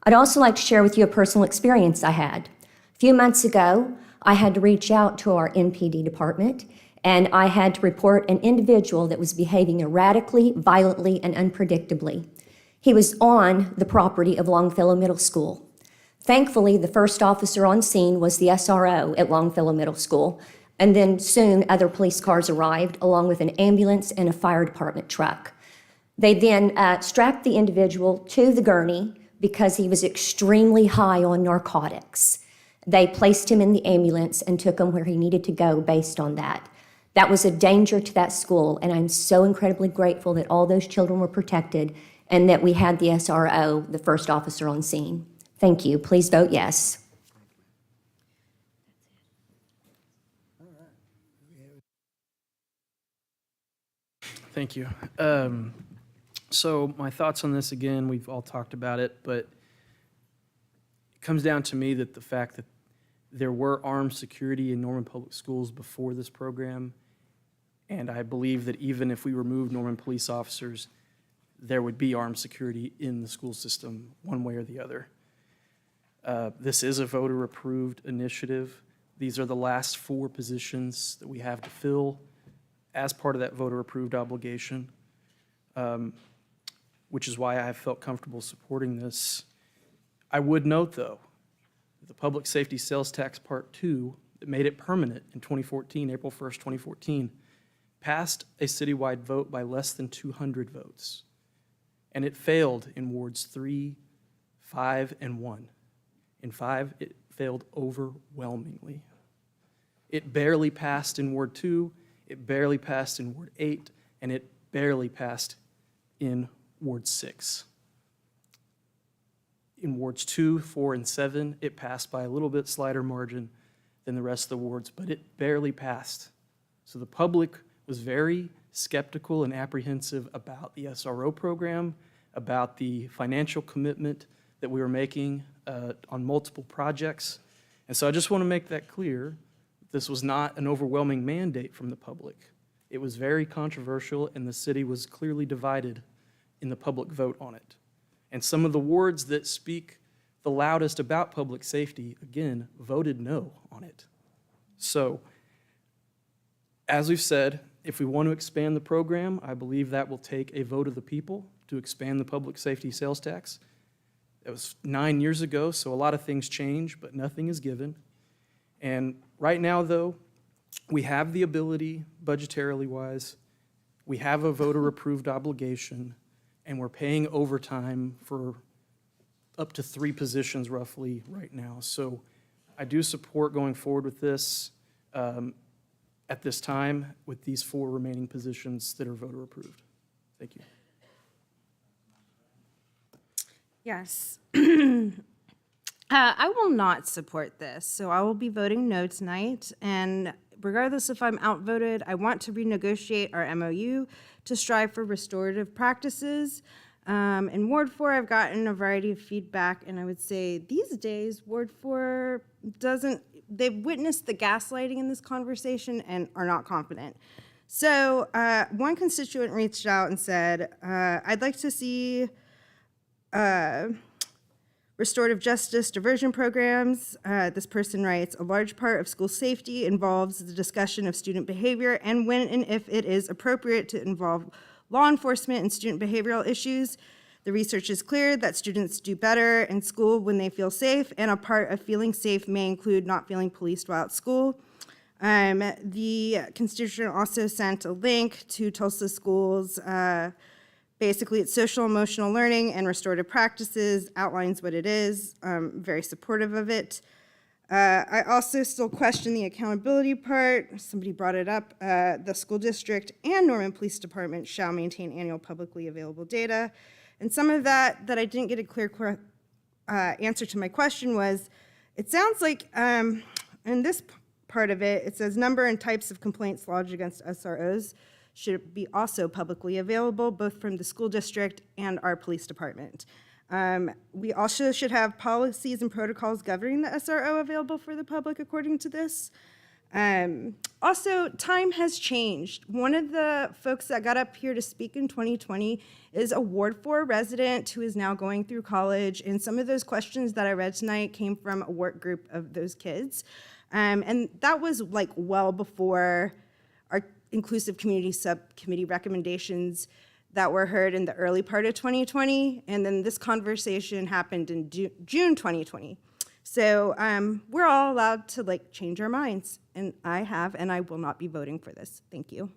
I'd also like to share with you a personal experience I had. A few months ago, I had to reach out to our NPD department, and I had to report an individual that was behaving erratically, violently, and unpredictably. He was on the property of Longfellow Middle School. Thankfully, the first officer on scene was the SRO at Longfellow Middle School, and then soon other police cars arrived, along with an ambulance and a fire department truck. They then strapped the individual to the gurney because he was extremely high on narcotics. They placed him in the ambulance and took him where he needed to go based on that. That was a danger to that school, and I'm so incredibly grateful that all those children were protected and that we had the SRO, the first officer on scene. Thank you. Please vote yes. Thank you. So my thoughts on this, again, we've all talked about it, but it comes down to me that the fact that there were armed security in Norman Public Schools before this program, and I believe that even if we removed Norman police officers, there would be armed security in the school system one way or the other. This is a voter-approved initiative. These are the last 4 positions that we have to fill as part of that voter-approved obligation, which is why I have felt comfortable supporting this. I would note, though, the Public Safety Sales Tax Part 2 that made it permanent in 2014, April 1st, 2014, passed a citywide vote by less than 200 votes. And it failed in wards 3, 5, and 1. In 5, it failed overwhelmingly. It barely passed in Ward 2, it barely passed in Ward 8, and it barely passed in Ward 6. In Wards 2, 4, and 7, it passed by a little bit slighter margin than the rest of the wards, but it barely passed. So the public was very skeptical and apprehensive about the SRO program, about the financial commitment that we were making on multiple projects. And so I just want to make that clear. This was not an overwhelming mandate from the public. It was very controversial, and the city was clearly divided in the public vote on it. And some of the wards that speak the loudest about public safety, again, voted no on it. So, as we've said, if we want to expand the program, I believe that will take a vote of the people to expand the public safety sales tax. It was 9 years ago, so a lot of things change, but nothing is given. And right now, though, we have the ability, budgetarily wise, we have a voter-approved obligation, and we're paying overtime for up to 3 positions roughly right now. So I do support going forward with this at this time with these 4 remaining positions that are voter-approved. Thank you. Yes. I will not support this, so I will be voting no tonight. And regardless if I'm outvoted, I want to renegotiate our MOU to strive for restorative practices. In Ward 4, I've gotten a variety of feedback, and I would say these days, Ward 4 they've witnessed the gaslighting in this conversation and are not confident. So one constituent reached out and said, I'd like to see restorative justice diversion programs. This person writes, a large part of school safety involves the discussion of student behavior and when and if it is appropriate to involve law enforcement and student behavioral issues. The research is clear that students do better in school when they feel safe, and a part of feeling safe may include not feeling policed while at school. The constituent also sent a link to Tulsa schools. Basically, it's social emotional learning and restorative practices, outlines what it is, very supportive of it. I also still question the accountability part. Somebody brought it up. The school district and Norman Police Department shall maintain annual publicly available data. And some of that I didn't get a clear answer to my question was, it sounds like in this part of it, it says number and types of complaints lodged against SROs should be also publicly available, both from the school district and our police department. We also should have policies and protocols governing the SRO available for the public according to this. Also, time has changed. One of the folks that got up here to speak in 2020 is a Ward 4 resident who is now going through college, and some of those questions that I read tonight came from a work group of those kids. And that was like well before our Inclusive Community Subcommittee recommendations that were heard in the early part of 2020, and then this conversation happened in June 2020. So we're all allowed to change our minds, and I have, and I will not be voting for this. Thank you.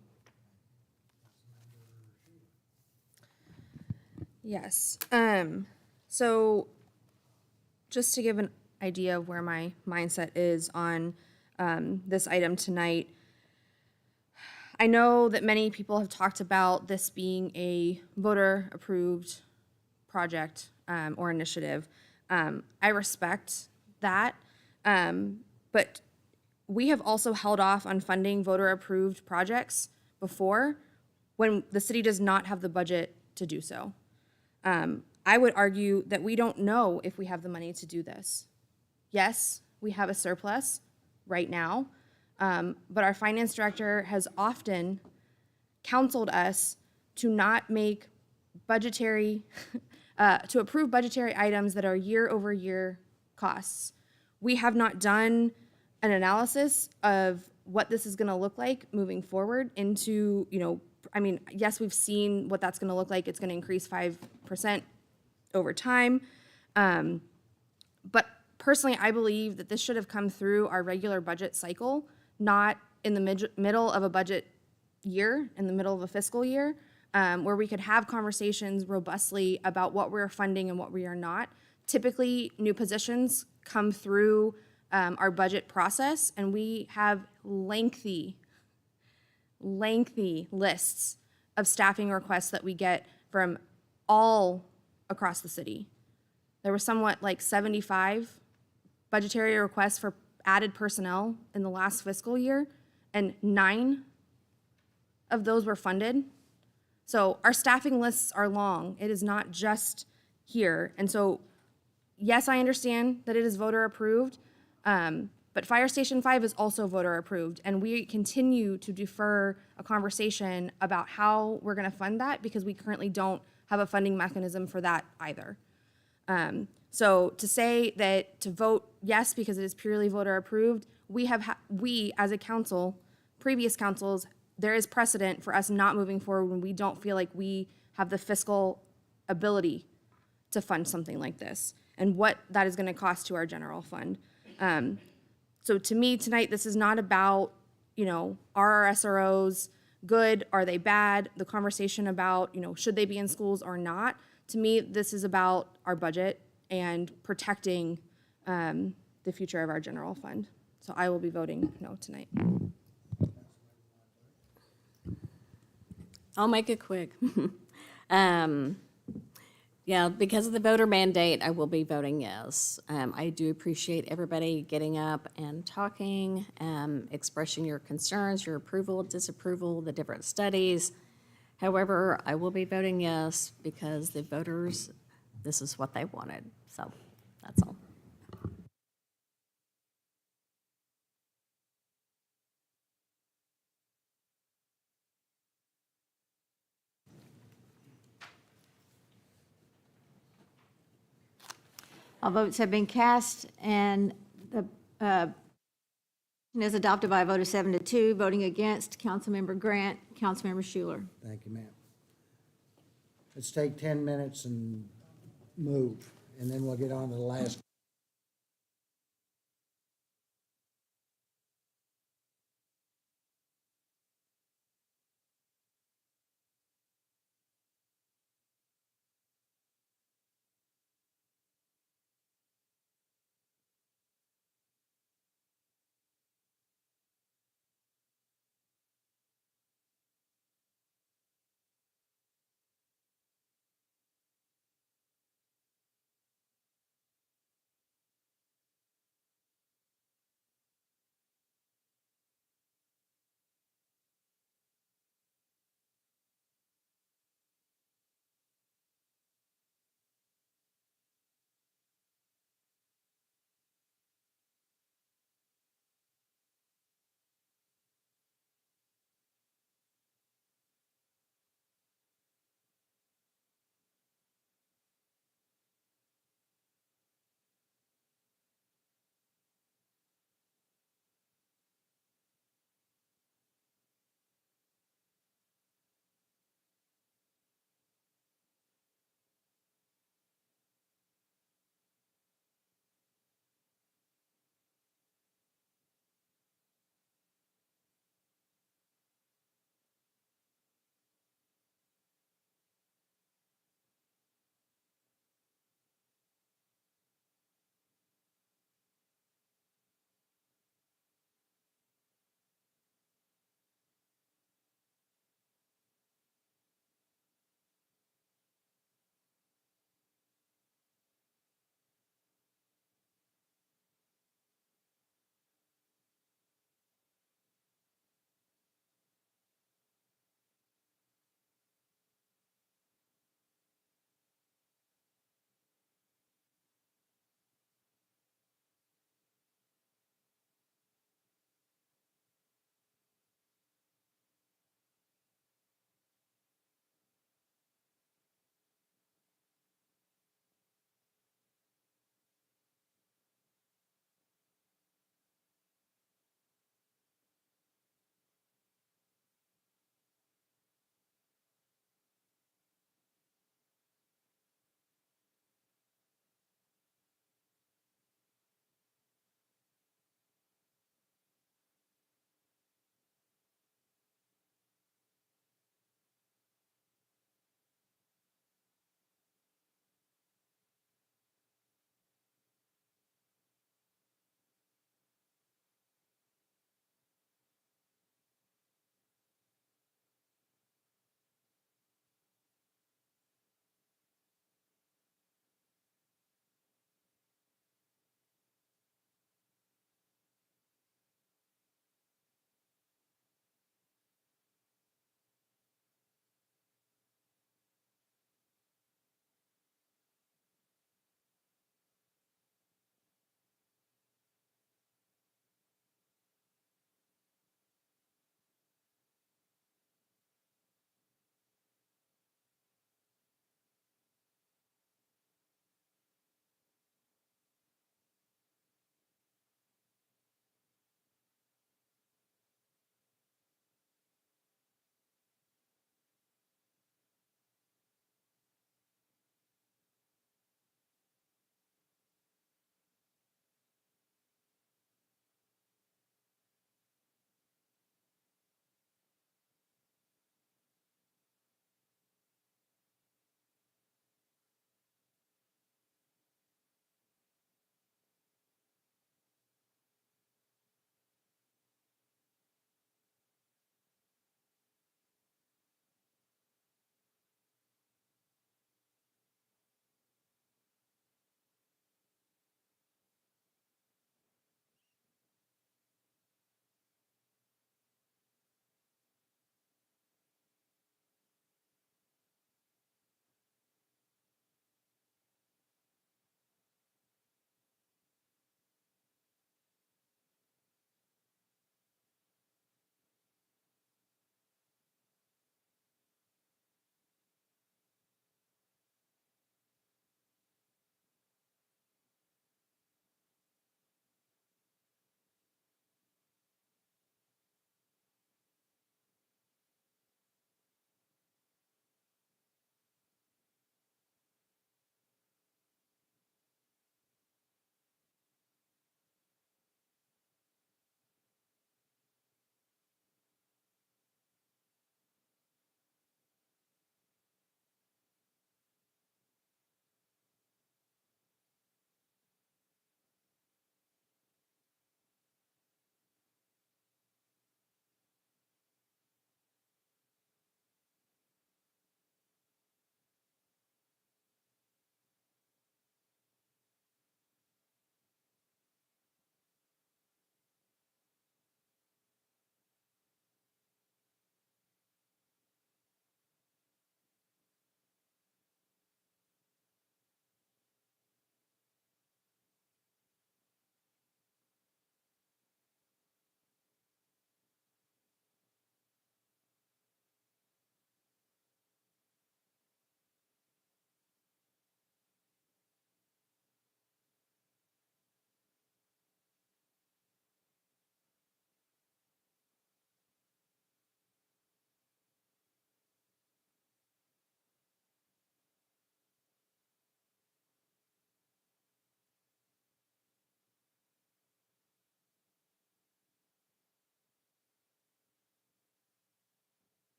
Yes. So just to give an idea of where my mindset is on this item tonight, I know that many people have talked about this being a voter-approved project or initiative. I respect that, but we have also held off on funding voter-approved projects before when the city does not have the budget to do so. I would argue that we don't know if we have the money to do this. Yes, we have a surplus right now, but our finance director has often counseled us to not make budgetary, to approve budgetary items that are year-over-year costs. We have not done an analysis of what this is gonna look like moving forward into, I mean, yes, we've seen what that's gonna look like. It's gonna increase 5% over time. But personally, I believe that this should have come through our regular budget cycle, not in the middle of a budget year, in the middle of a fiscal year, where we could have conversations robustly about what we're funding and what we are not. Typically, new positions come through our budget process, and we have lengthy lists of staffing requests that we get from all across the city. There were somewhat like 75 budgetary requests for added personnel in the last fiscal year, and 9 of those were funded. So our staffing lists are long. It is not just here. And so, yes, I understand that it is voter approved, but Fire Station 5 is also voter approved. And we continue to defer a conversation about how we're gonna fund that because we currently don't have a funding mechanism for that either. So to say that to vote yes because it is purely voter approved, we as a council, previous councils, there is precedent for us not moving forward when we don't feel like we have the fiscal ability to fund something like this and what that is going to cost to our general fund. So to me tonight, this is not about, are our SROs good? Are they bad? The conversation about, should they be in schools or not? To me, this is about our budget and protecting the future of our general fund. So I will be voting no tonight. I'll make it quick. Yeah, because of the voter mandate, I will be voting yes. I do appreciate everybody getting up and talking, expressing your concerns, your approval, disapproval, the different studies. However, I will be voting yes because the voters, this is what they wanted. So that's all. All votes have been cast, and the is adopted by a vote of 7-2. Voting against, Councilmember Grant, Councilmember Schuler. Thank you, ma'am. Let's take 10 minutes and move, and then we'll get on to the last.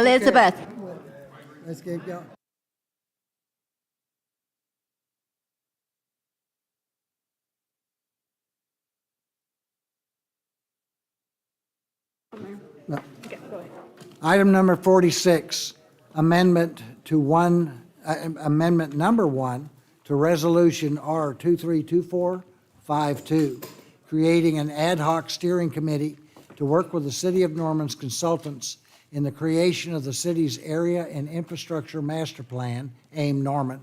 Elizabeth. Let's keep going. No. Item number 46, amendment number 1 to Resolution R 232452, creating an ad hoc steering committee to work with the City of Norman's consultants in the creation of the city's Area and Infrastructure Master Plan, AIM Norman,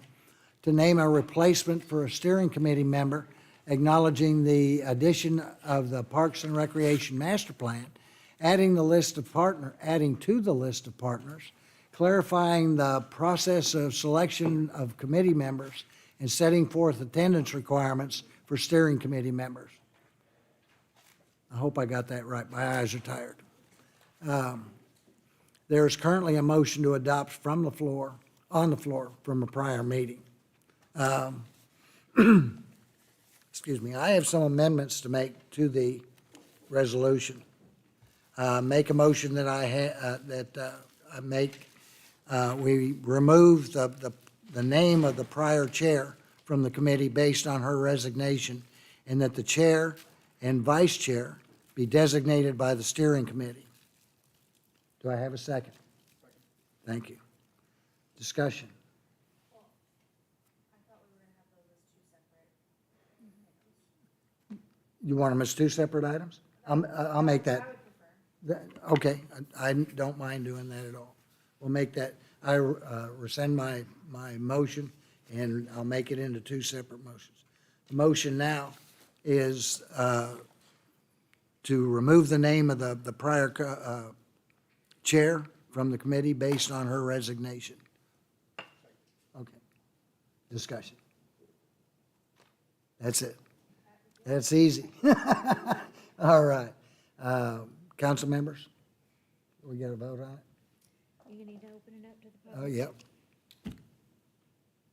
to name a replacement for a steering committee member, acknowledging the addition of the Parks and Recreation Master Plan, adding to the list of partners, clarifying the process of selection of committee members, and setting forth attendance requirements for steering committee members. I hope I got that right. My eyes are tired. There is currently a motion to adopt on the floor from a prior meeting. Excuse me. I have some amendments to make to the resolution. Make a motion that we remove the name of the prior chair from the committee based on her resignation, and that the chair and vice chair be designated by the steering committee. Do I have a second? Thank you. Discussion. You want them as two separate items? I'll make that. Okay, I don't mind doing that at all. We'll make that, I rescind my motion, and I'll make it into two separate motions. The motion now is to remove the name of the prior chair from the committee based on her resignation. Okay. Discussion. That's it. That's easy. All right. Council members, we got to vote on it? You need to open it up to the Oh, public. yep.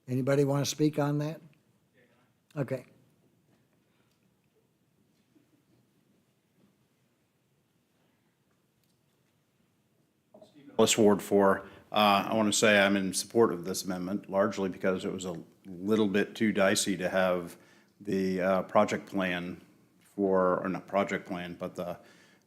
Anybody want to speak on that? Okay. Ellis, Ward 4. I want to say I'm in support of this amendment, largely because it was a little bit too dicey to have the project plan or not project plan, but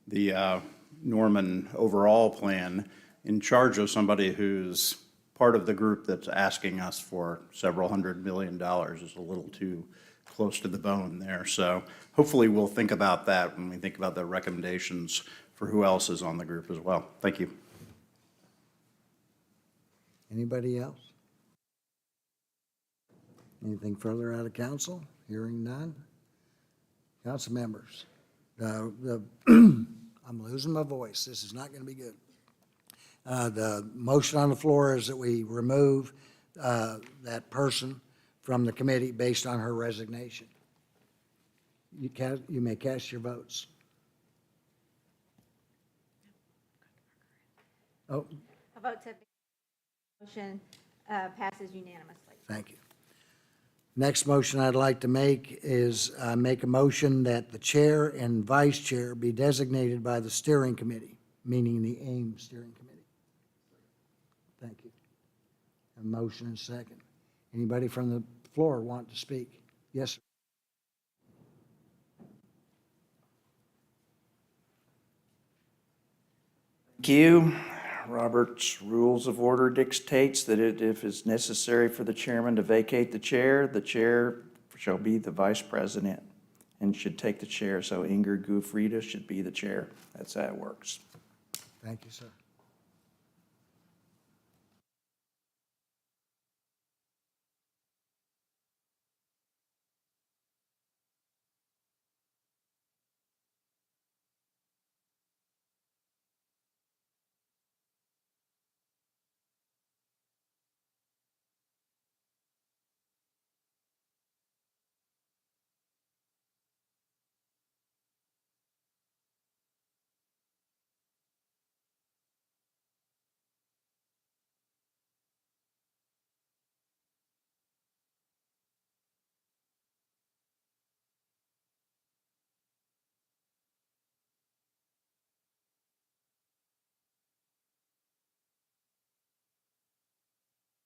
the Norman overall plan in charge of somebody who's part of the group that's asking us for several $100 million is a little too close to the bone there. So hopefully we'll think about that when we think about the recommendations for who else is on the group as well. Thank you. Anybody else? Anything further out of council? Hearing none. Council members, I'm losing my voice. This is not going to be good. The motion on the floor is that we remove that person from the committee based on her resignation. You may cast your votes. Oh, A vote to, motion passes unanimously. thank you. Next motion I'd like to make is make a motion that the chair and vice chair be designated by the steering committee, meaning the AIM steering committee. Thank you. A motion and second. Anybody from the floor want to speak? Yes, sir. Thank you. Robert's Rules of Order dictates that if it's necessary for the chairman to vacate the chair shall be the vice president and should take the chair. So Ingrid Gufrida should be the chair. That's how it works. Thank you, sir.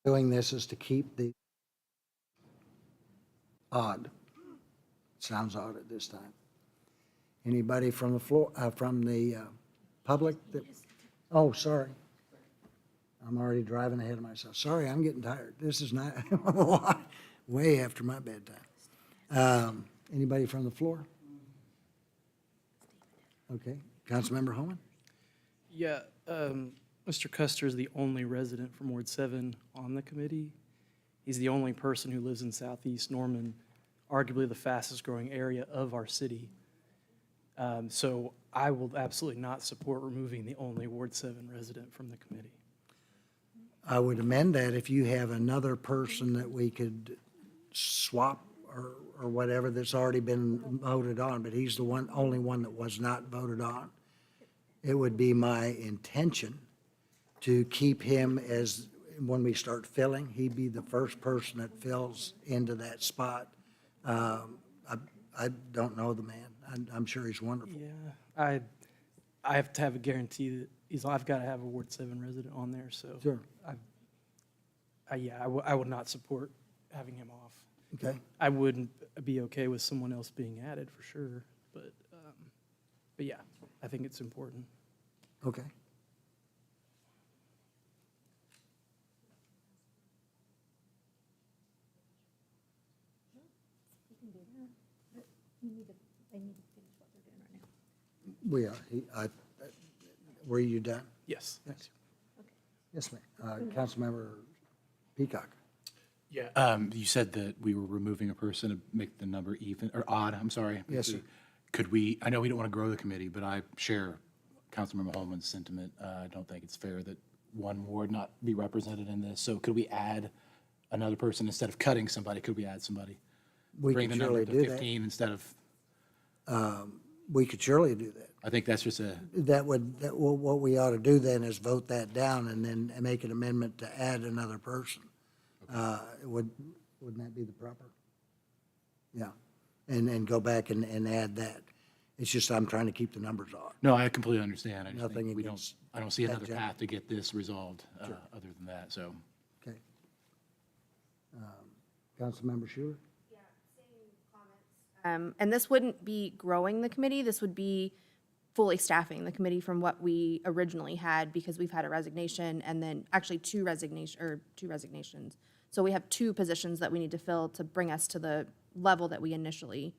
Doing this is to keep the odd. Sounds odd at this time. Anybody from the floor, from the public? Oh, sorry. I'm already driving ahead of myself. Sorry, I'm getting tired. This is not, way after my bedtime. Anybody from the floor? Okay. Councilmember Holman? Yeah, Mr. Custer is the only resident from Ward 7 on the committee. He's the only person who lives in southeast Norman, arguably the fastest growing area of our city. So I will absolutely not support removing the only Ward 7 resident from the committee. I would amend that if you have another person that we could swap or whatever that's already been voted on, but he's the only one that was not voted on. It would be my intention to keep him as, when we start filling, he'd be the first person that fills into that spot. I don't know the man. I'm sure he's wonderful. Yeah, I have to have a guarantee that I've got to have a Ward 7 resident on there, so. Sure. I would not support having him off. Okay. I wouldn't be okay with someone else being added for sure, but yeah, I think it's important. Okay. We are. Were you done? Yes. Thanks. Yes, ma'am. Councilmember Peacock. Yeah, you said that we were removing a person to make the number even, or odd, I'm sorry. Yes, sir. Could we, I know we don't want to grow the committee, but I share Councilmember Holman's sentiment. I don't think it's fair that one ward not be represented in this. So could we add another person instead of cutting somebody? Could we add somebody? We Bring could the number surely to do that. 15 instead of, We could surely do that. I think that's just a, What we ought to do then is vote that down and then make an amendment to add another person. Wouldn't that be the proper? Yeah, and then go back and add that. It's just I'm trying to keep the numbers off. no, I completely understand. I just Nothing think against I don't see that another gentleman. path to get this resolved other than that, so. Okay. Councilmember Schuler? And this wouldn't be growing the committee, this would be fully staffing the committee from what we originally had, because we've had a resignation and then actually two resignations. So we have two positions that we need to fill to bring us to the level that we initially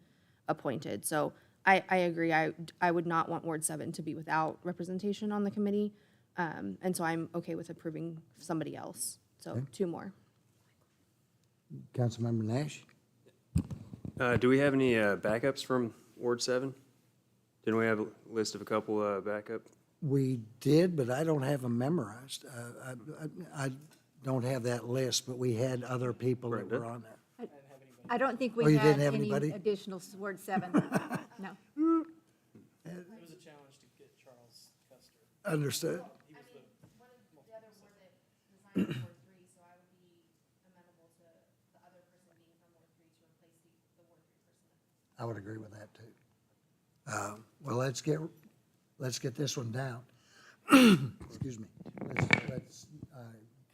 appointed. So I agree, I would not want Ward 7 to be without representation on the committee. And so I'm okay with approving somebody else, so Okay. two more. Councilmember Nash? Do we have any backups from Ward 7? Didn't we have a list of a couple backup? We did, but I don't have them memorized. I don't have that list, but we had other people that were on there. I don't think Oh, we you had didn't have any anybody? additional Ward 7, no. It was a challenge to get Charles Custer. Understood. I would agree with that, too. Well, let's get this one down. Excuse me. Let's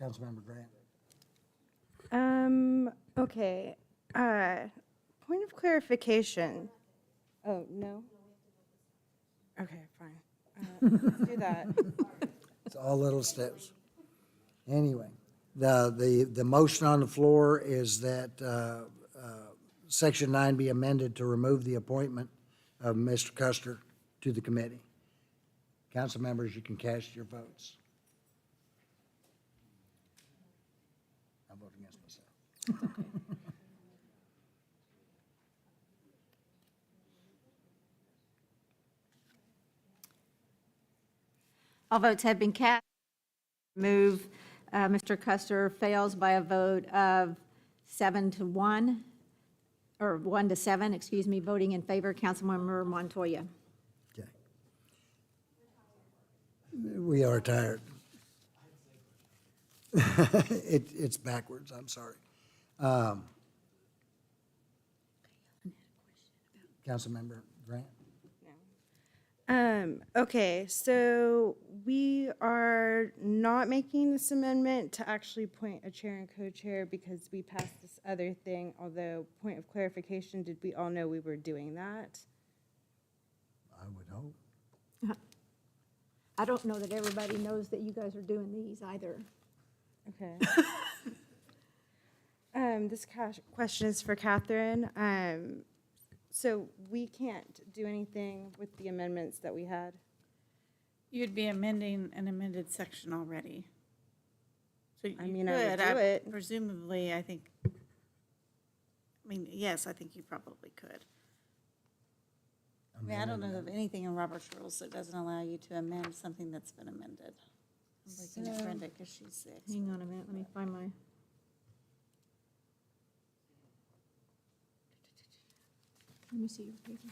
Councilmember Grant. Okay, point of clarification. Oh, no? Okay, fine. Let's do that. It's all little steps. Anyway, the motion on the floor is that Section 9 be amended to remove the appointment of Mr. Custer to the committee. Council members, you can cast your votes. I'll vote against myself. All votes have been cast. Move, Mr. Custer fails by a vote of 7-1, or 1-7, excuse me, voting in favor, Councilmember Montoya. Okay. We are tired. It's backwards, I'm sorry. Councilmember Grant? Okay, so we are not making this amendment to actually appoint a chair and co-chair because we passed this other thing, although, point of clarification, did we all know we were doing that? I would hope. I don't know that everybody knows that you guys are doing these either. Okay. This question is for Catherine. So we can't do anything with the amendments that we had? You'd be amending an amended section already. So you I mean, I would could, do it. presumably, I think, yes, I think you probably could. I mean, I don't know of anything in Robert's rules that doesn't allow you to amend something that's been amended. I'm looking at Brenda because she's sick. Hang on a minute, let me find my. Let me see your paper.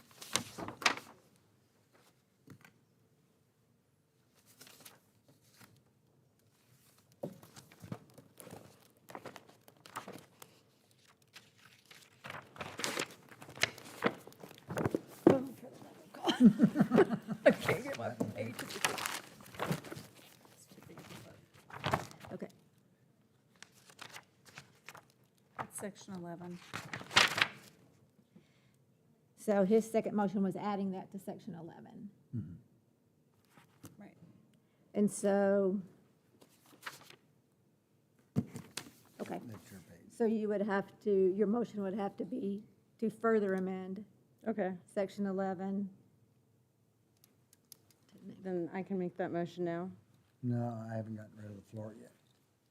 I can't get my pages. Okay. That's section 11. So his second motion was adding that to section 11. Right. And so, okay. That's your page. So you would have to, your motion would have to be to further amend Okay, section 11. then I can make that motion now. No, I haven't gotten rid of the floor yet.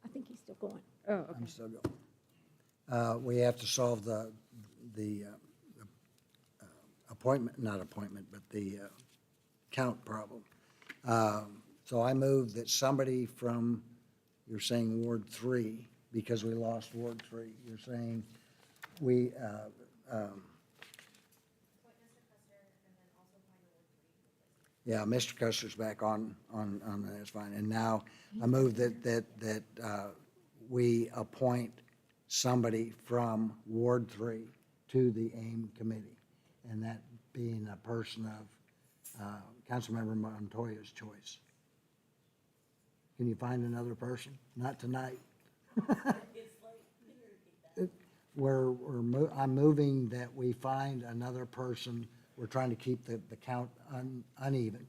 I think he's still going. Oh, okay. I'm still going. We have to solve the appointment, not appointment, but the count problem. So I move that somebody from, you're saying Ward 3, because we lost Ward 3, you're saying we, yeah, Mr. Custer's back on that's fine. And now I move that we appoint somebody from Ward 3 to the AIM committee, and that being a person of Councilmember Montoya's choice. Can you find another person? Not tonight. I'm moving that we find another person. We're trying to keep the count uneven.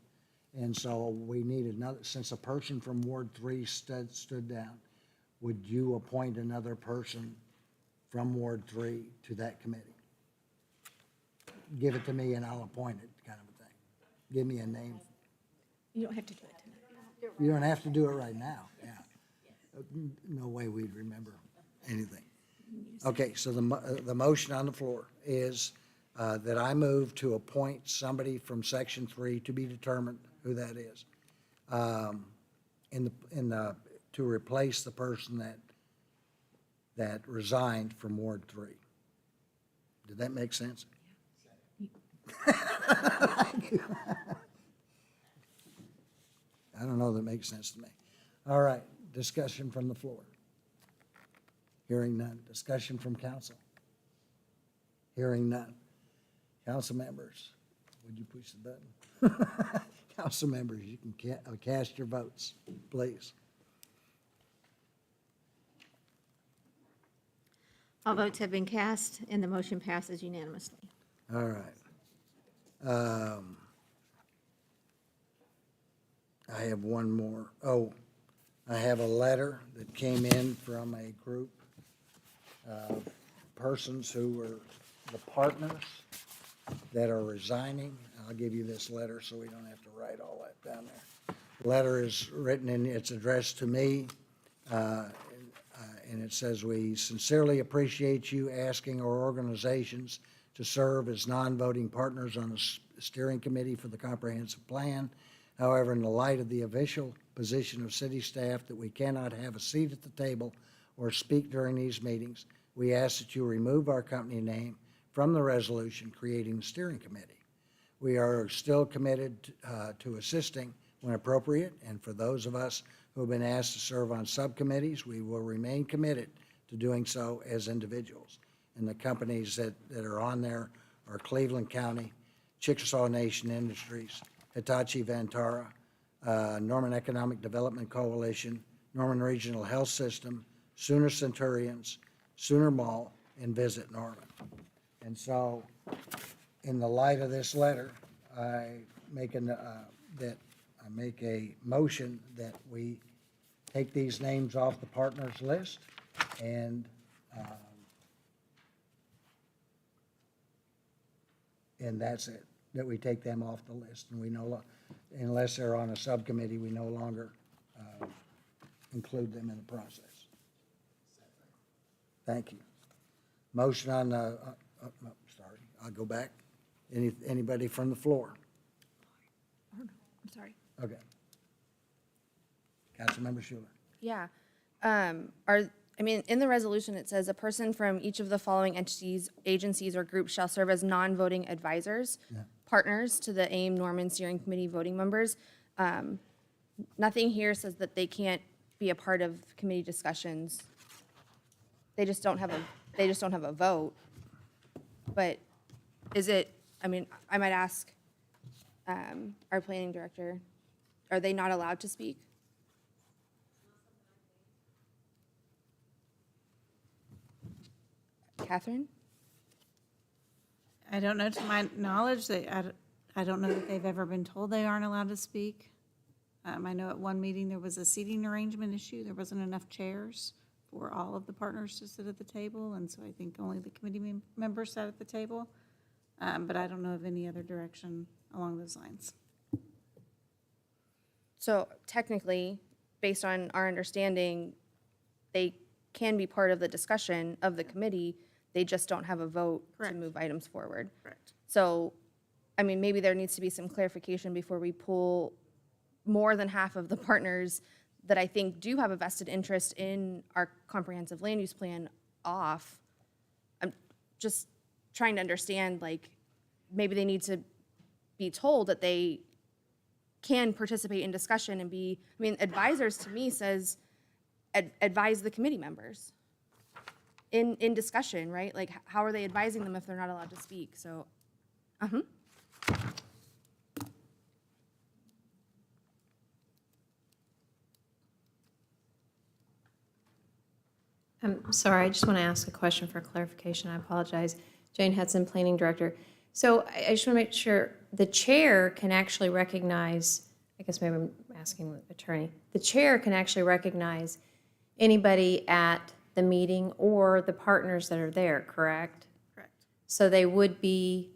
And so we need another, since a person from Ward 3 stood down, would you appoint another person from Ward 3 to that committee? Give it to me and I'll appoint it, kind of a thing. Give me a name. You don't have to do it tonight. You don't have to do it right now, yeah. No way we'd remember anything. Okay, so the motion on the floor is that I move to appoint somebody from Section 3 to be determined who that is, to replace the person that resigned from Ward 3. Did that make sense? I don't know that makes sense to me. All right, discussion from the floor. Hearing none. Discussion from council. Hearing none. Council members, would you push the button? Council members, you can cast your votes, please. All votes have been cast, and the motion passes unanimously. All right. I have one more. Oh, I have a letter that came in from a group of persons who were the partners that are resigning. I'll give you this letter so we don't have to write all that down there. The letter is written and it's addressed to me. And it says, "We sincerely appreciate you asking our organizations to serve as non-voting partners on the steering committee for the comprehensive plan. However, in the light of the official position of city staff that we cannot have a seat at the table or speak during these meetings, we ask that you remove our company name from the resolution creating the steering committee. We are still committed to assisting when appropriate, and for those of us who have been asked to serve on subcommittees, we will remain committed to doing so as individuals. And the companies that are on there are Cleveland County, Chickasaw Nation Industries, Hitachi Vantara, Norman Economic Development Coalition, Norman Regional Health System, Sooner Centurions, Sooner Mall, and Visit Norman. And so, in the light of this letter, I make a motion that we take these names off the partners list and that's it, that we take them off the list. And we unless they're on a subcommittee, we no longer include them in the process. Thank you. Motion on the, sorry, I'll go back. Anybody from the floor? I'm sorry. Okay. Councilmember Schuler. Yeah. In the resolution, it says a person from each of the following entities, agencies, or groups shall serve as non-voting advisors, partners to the AIM Norman Steering Committee voting members. Nothing here says that they can't be a part of committee discussions. They just don't have a vote. But is it, I might ask our planning director, are they not allowed to speak? Catherine? I don't know, to my knowledge, I don't know that they've ever been told they aren't allowed to speak. I know at one meeting there was a seating arrangement issue. There wasn't enough chairs for all of the partners to sit at the table, and so I think only the committee members sat at the table. But I don't know of any other direction along those lines. So technically, based on our understanding, they can be part of the discussion of the committee. They just don't have a vote to move items forward. Correct. So, maybe there needs to be some clarification before we pull more than half of the partners that I think do have a vested interest in our comprehensive land use plan off. I'm just trying to understand, maybe they need to be told that they can participate in discussion and be, advisors to me says advise the committee members in discussion, right? How are they advising them if they're not allowed to speak? So, I'm sorry, I just want to ask a question for clarification. I apologize. Jane Hudson, Planning Director. So I just want to make sure the chair can actually recognize, I guess maybe I'm asking the attorney, the chair can actually recognize anybody at the meeting or the partners that are there, correct? Correct. So they would be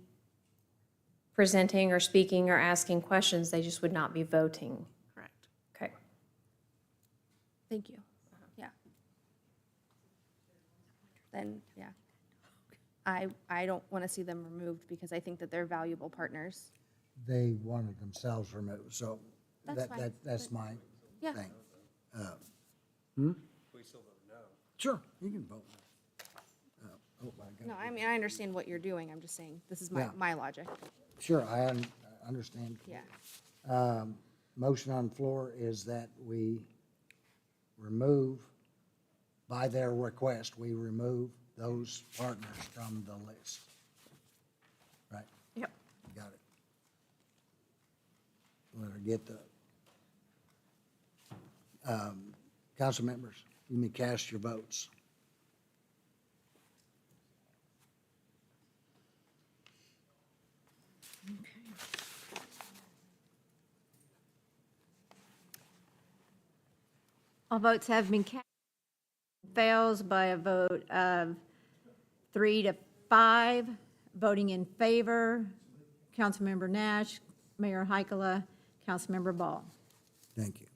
presenting or speaking or asking questions, they just would not be voting? Correct. Okay. thank you. Yeah. Then, yeah. I don't want to see them removed because I think that they're valuable partners. They wanted themselves removed, so That's fine, that's my Yeah. thing. We still vote no. Sure, you can vote. Oh, my God. No, I understand what you're doing. I'm just saying, this is Yeah. my logic. Sure, I understand. Yeah. Motion on the floor is that we remove, by their request, we remove those partners from the list. Right? Yep. Got it. Let her get the, council members, you may cast your votes. All votes have been cast. Fails by a vote of 3 to 5. Voting in favor, Councilmember Nash, Mayor Hykala, Councilmember Ball. Thank you.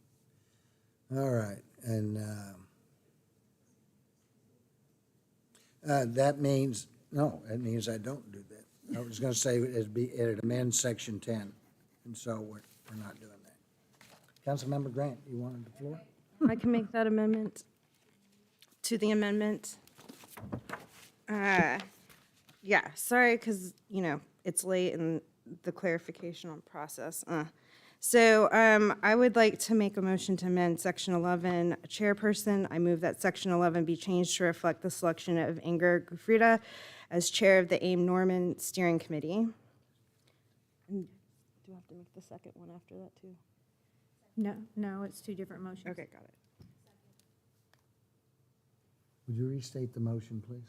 All right, and that means, no, it means I don't do that. I was going to say it amends section 10, and so we're not doing that. Councilmember Grant, you wanted the floor? I can make that amendment to the amendment. Yeah, sorry, because, it's late in the clarification on process. So I would like to make a motion to amend section 11, chairperson. I move that section 11 be changed to reflect the selection of Inger Gufrida as chair of the AIM Norman Steering Committee. Do I have to make the second one after that, too? No, it's two different motions. Okay, got it. Would you restate the motion, please?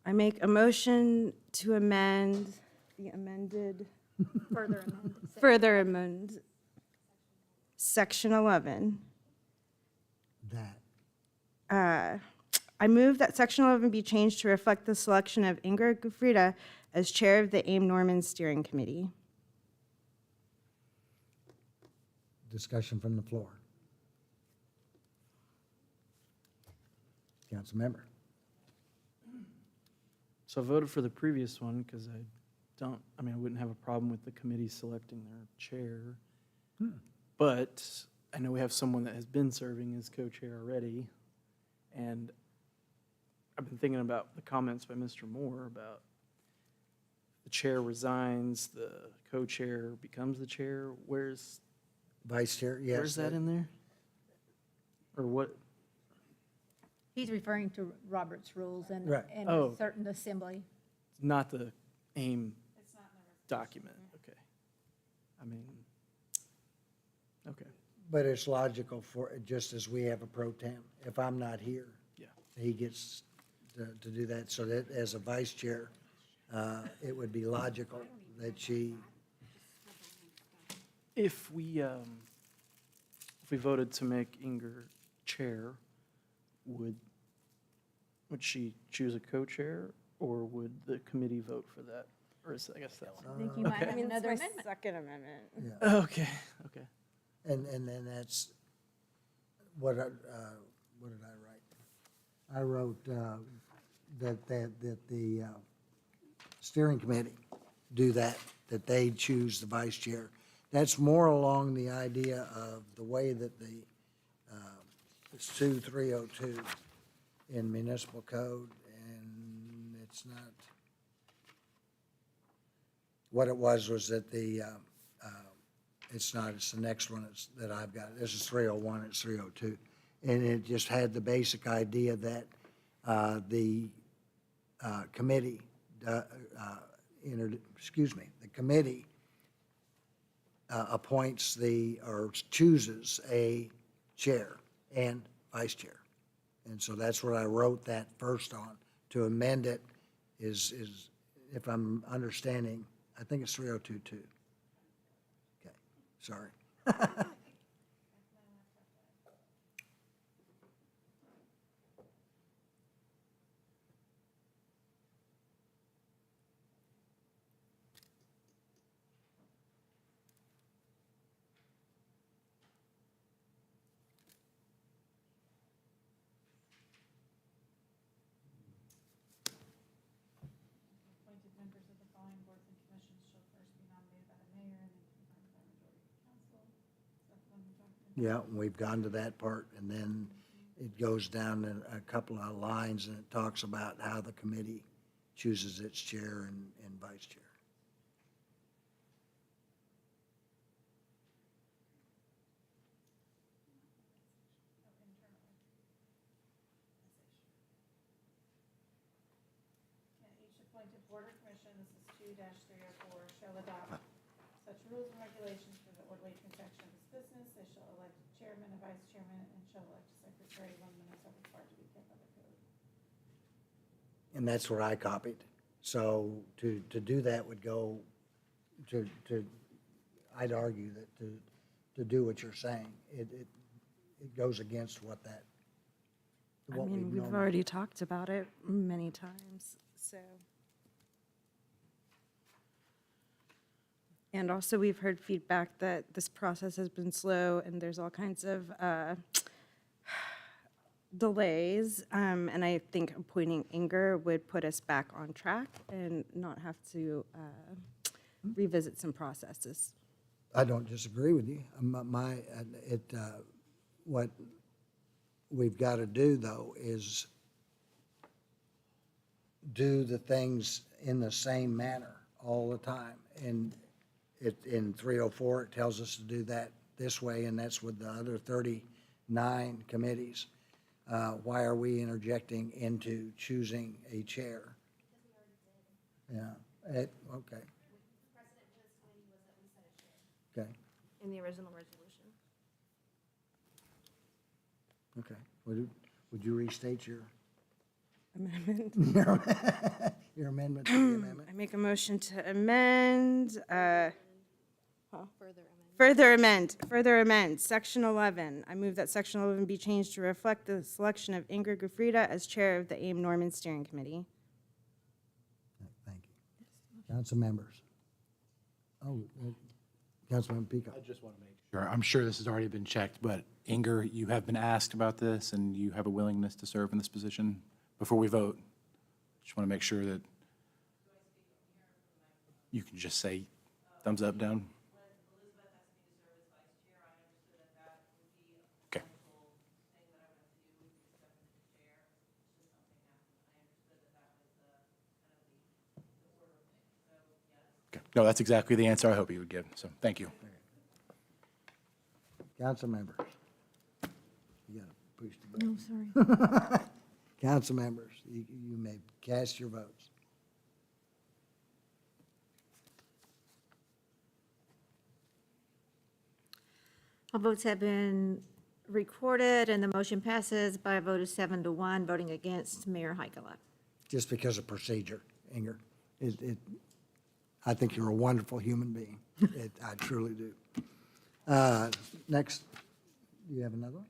I make a motion to amend the amended, further amend Section 11. That. I move that Section 11 be changed to reflect the selection of Ingrid Gufrida as chair of the AIM Norman Steering Committee. Discussion from the floor. Council member. So I voted for the previous one because I wouldn't have a problem with the committee selecting their chair. But I know we have someone that has been serving as co-chair already. And I've been thinking about the comments by Mr. Moore about the chair resigns, the co-chair becomes the chair. Where's Vice chair, yes. Where's that in there? Or what? He's referring to Robert's rules and, Right. and Oh. a certain assembly. Not the AIM document, okay. I mean, okay. But it's logical for, just as we have a pro tem, if I'm not here. Yeah. He gets to do that, so that as a vice chair, it would be logical that she, If we voted to make Inger chair, would she choose a co-chair, or would the committee vote for that? Or is, I guess that's. I think you might have another amendment. Second amendment. yeah. Okay, okay. And then that's, what did I write? I wrote that the steering committee do that they choose the vice chair. That's more along the idea of the way that the, it's 2302 in municipal code, and it's not, what it was that the, it's not, it's the next one that I've got. This is 301, it's 302. And it just had the basic idea that the committee, the committee appoints or chooses a chair and vice chair. And so that's what I wrote that first on. To amend it is if I'm understanding, I think it's 3022. Okay, sorry. Appointed members of the following boards and commissions shall first be nominated by the mayor and then confirmed by majority of the council. Is that the one you're talking about? Yeah, we've gone to that part, and then it goes down a couple of lines, and it talks about how the committee chooses its chair and vice chair. And each appointed board or commission, this is 2-304, shall adopt such rules and regulations for the orderly conduct of its business. They shall elect a chairman, a vice chairman, and shall elect a secretary when minutes are required to be kept by the code. And that's what I copied. So to do that would go to I'd argue that to do what you're saying, it goes against what I mean, we've normally- already talked about it many times, so. And also, we've heard feedback that this process has been slow and there's all kinds of delays. And I think appointing Inger would put us back on track and not have to revisit some processes. I don't disagree with you. What we've got to do, though, is do the things in the same manner all the time. And in 304, it tells us to do that this way, and that's with the other 39 committees. Why are we interjecting into choosing a chair? Yeah, okay. Okay, in the original resolution. okay. Would you restate your, Amendment. your amendment to the amendment? I make a motion to amend, further amend, section 11. I move that section 11 be changed to reflect the selection of Ingrid Gufrida as chair of the AIM Norman Steering Committee. Thank you. Council members. Oh, Councilmember Peacock. I just want to make sure, I'm sure this has already been checked, but Inger, you have been asked about this and you have a willingness to serve in this position before we vote. Just want to make sure that you can just say thumbs up, down. Okay. Okay. No, that's exactly the answer I hope you would give, so thank you. Council members. You gotta push the No, button. sorry. Council members, you may cast your votes. All votes have been recorded, and the motion passes by a vote of 7-1, voting against Mayor Heikela. Just because of procedure, Inger. I think you're a wonderful human being. I truly do. Next, do you have another one?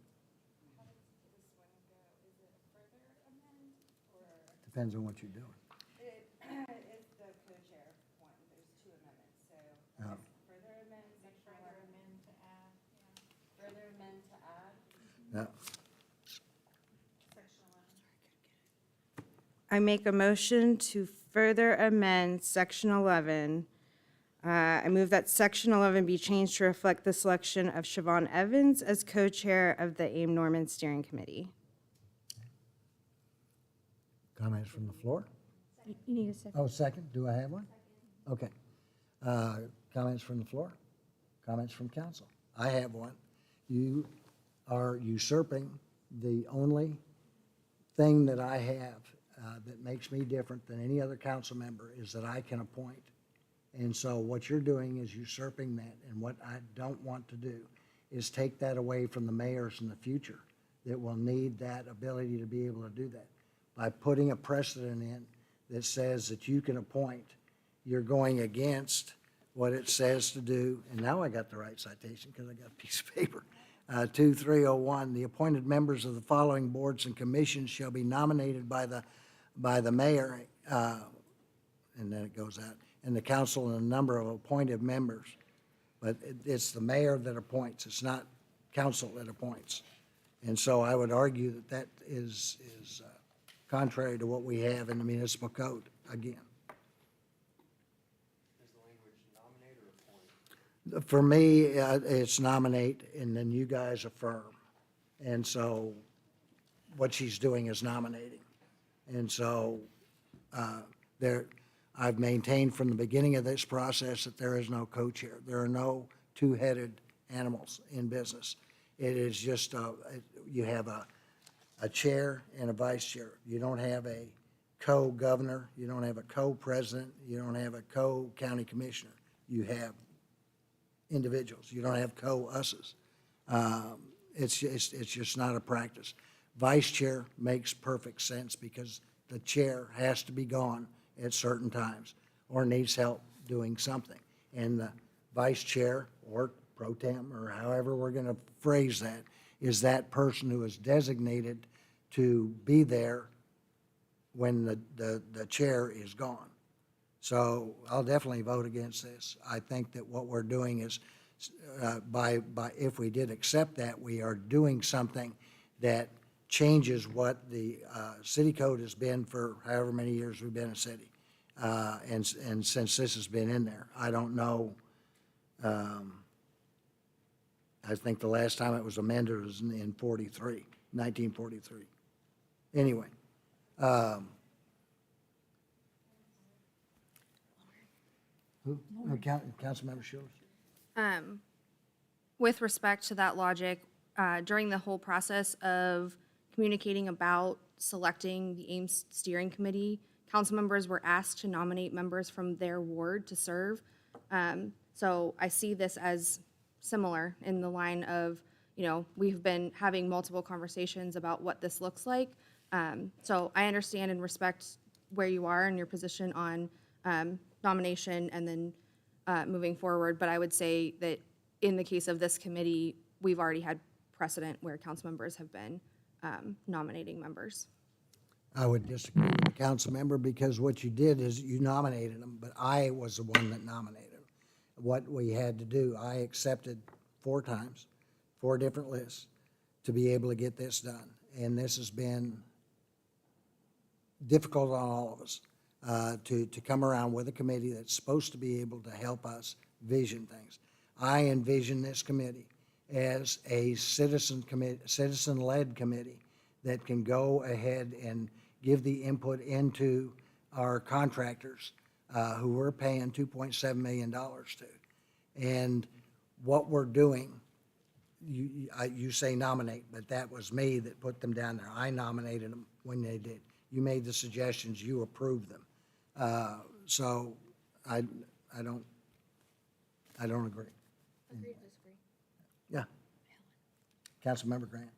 Depends on what you're doing. It's the co-chair one. There's two amendments, so further amend, further amend to add, further amend to add. Yeah. I make a motion to further amend section 11. I move that section 11 be changed to reflect the selection of Siobhan Evans as co-chair of the AIM Norman Steering Committee. Comments from the floor? You need a second. Oh, second, do I have one? Okay. Comments from the floor? Comments from council? I have one. You are usurping the only thing that I have that makes me different than any other council member is that I can appoint. And so what you're doing is usurping that, and what I don't want to do is take that away from the mayors in the future that will need that ability to be able to do that. By putting a precedent in that says that you can appoint, you're going against what it says to do. And now I got the right citation because I got a piece of paper. 2301, the appointed members of the following boards and commissions shall be nominated by the mayor, and then it goes out, and the council and a number of appointed members. But it's the mayor that appoints. It's not council that appoints. And so I would argue that that is contrary to what we have in the municipal code, again. Is the language nominate or appoint? For me, it's nominate, and then you guys affirm. And so what she's doing is nominating. And so I've maintained from the beginning of this process that there is no co-chair. There are no two-headed animals in business. It is just, you have a chair and a vice chair. You don't have a co-governor, you don't have a co-president, you don't have a co-county commissioner. You have individuals. You don't have co-us's. It's just not a practice. Vice chair makes perfect sense because the chair has to be gone at certain times or needs help doing something. And the vice chair or pro tem or however we're going to phrase that is that person who is designated to be there when the chair is gone. So I'll definitely vote against this. I think that what we're doing is, if we did accept that, we are doing something that changes what the city code has been for however many years we've been a city. And since this has been in there, I don't know. I think the last time it was amended was in 1943. Anyway. Councilmember Schultz? With respect to that logic, during the whole process of communicating about selecting the Ames Steering Committee, council members were asked to nominate members from their ward to serve. So I see this as similar in the line of, we've been having multiple conversations about what this looks like. So I understand and respect where you are and your position on nomination and then moving forward. But I would say that in the case of this committee, we've already had precedent where council members have been nominating members. I would disagree with the council member because what you did is you nominated them, but I was the one that nominated them. What we had to do, I accepted 4 times, 4 different lists to be able to get this done. And this has been difficult on all of us to come around with a committee that's supposed to be able to help us vision things. I envision this committee as a citizen-led committee that can go ahead and give the input into our contractors who we're paying $2.7 million to. And what we're doing, you say nominate, but that was me that put them down there. I nominated them when they did. You made the suggestions, you approved them. So I don't agree. Agree to disagree. Yeah. Councilmember Grant.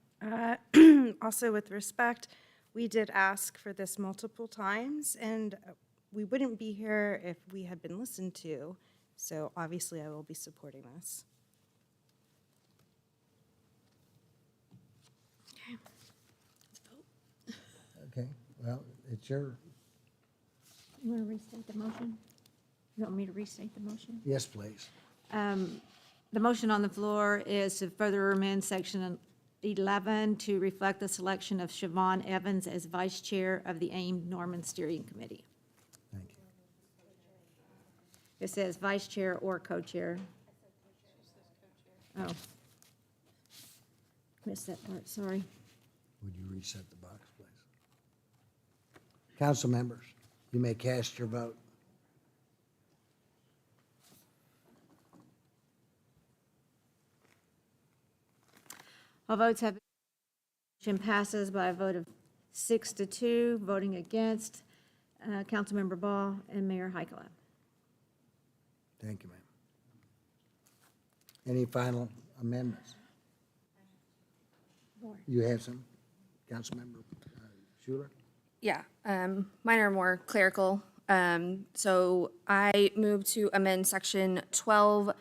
Also, with respect, we did ask for this multiple times, and we wouldn't be here if we had been listened to. So obviously, I will be supporting this. Okay. Let's vote. Okay, well, it's your, You want to restate the motion? You want me to restate the motion? yes, please. The motion on the floor is to further amend section 11 to reflect the selection of Siobhan Evans as vice chair of the AIM Norman Steering Committee. Thank you. It says vice chair or co-chair. Oh. Missed that part, sorry. Would you reset the box, please? Council members, you may cast your vote. All votes have been, motion passes by a vote of 6 to 2, voting against Councilmember Ball and Mayor Heikela. Thank you, ma'am. Any final amendments? You have some, Councilmember Schuler? Yeah, mine are more clerical. So I move to amend section 12,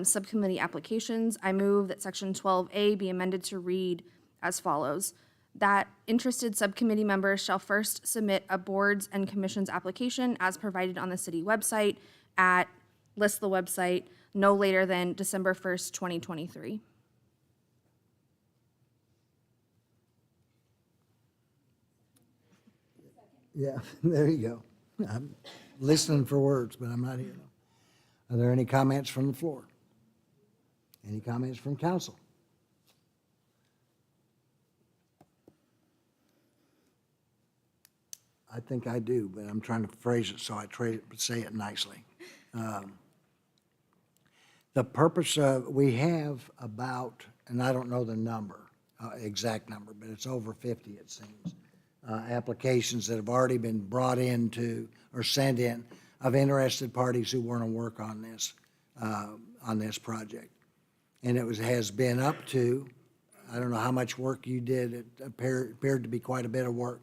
subcommittee applications. I move that section 12A be amended to read as follows: that interested subcommittee members shall first submit a boards and commissions application as provided on the city website at, list the website, no later than December 1st, 2023. Yeah, there you go. I'm listening for words, but I'm not hearing them. Are there any comments from the floor? Any comments from council? I think I do, but I'm trying to phrase it so I say it nicely. The purpose of, we have about, and I don't know the number, exact number, but it's over 50, it seems, applications that have already been brought into or sent in of interested parties who want to work on this project. And it has been up to, I don't know how much work you did, it appeared to be quite a bit of work,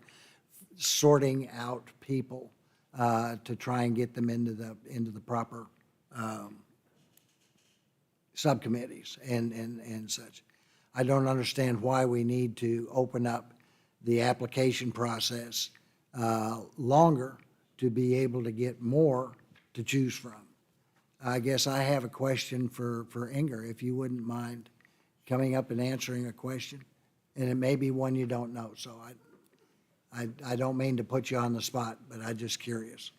sorting out people to try and get them into the proper subcommittees and such. I don't understand why we need to open up the application process longer to be able to get more to choose from. I guess I have a question for Inger, if you wouldn't mind coming up and answering a question. And it may be one you don't know, so I don't mean to put you on the spot, but I'm just curious.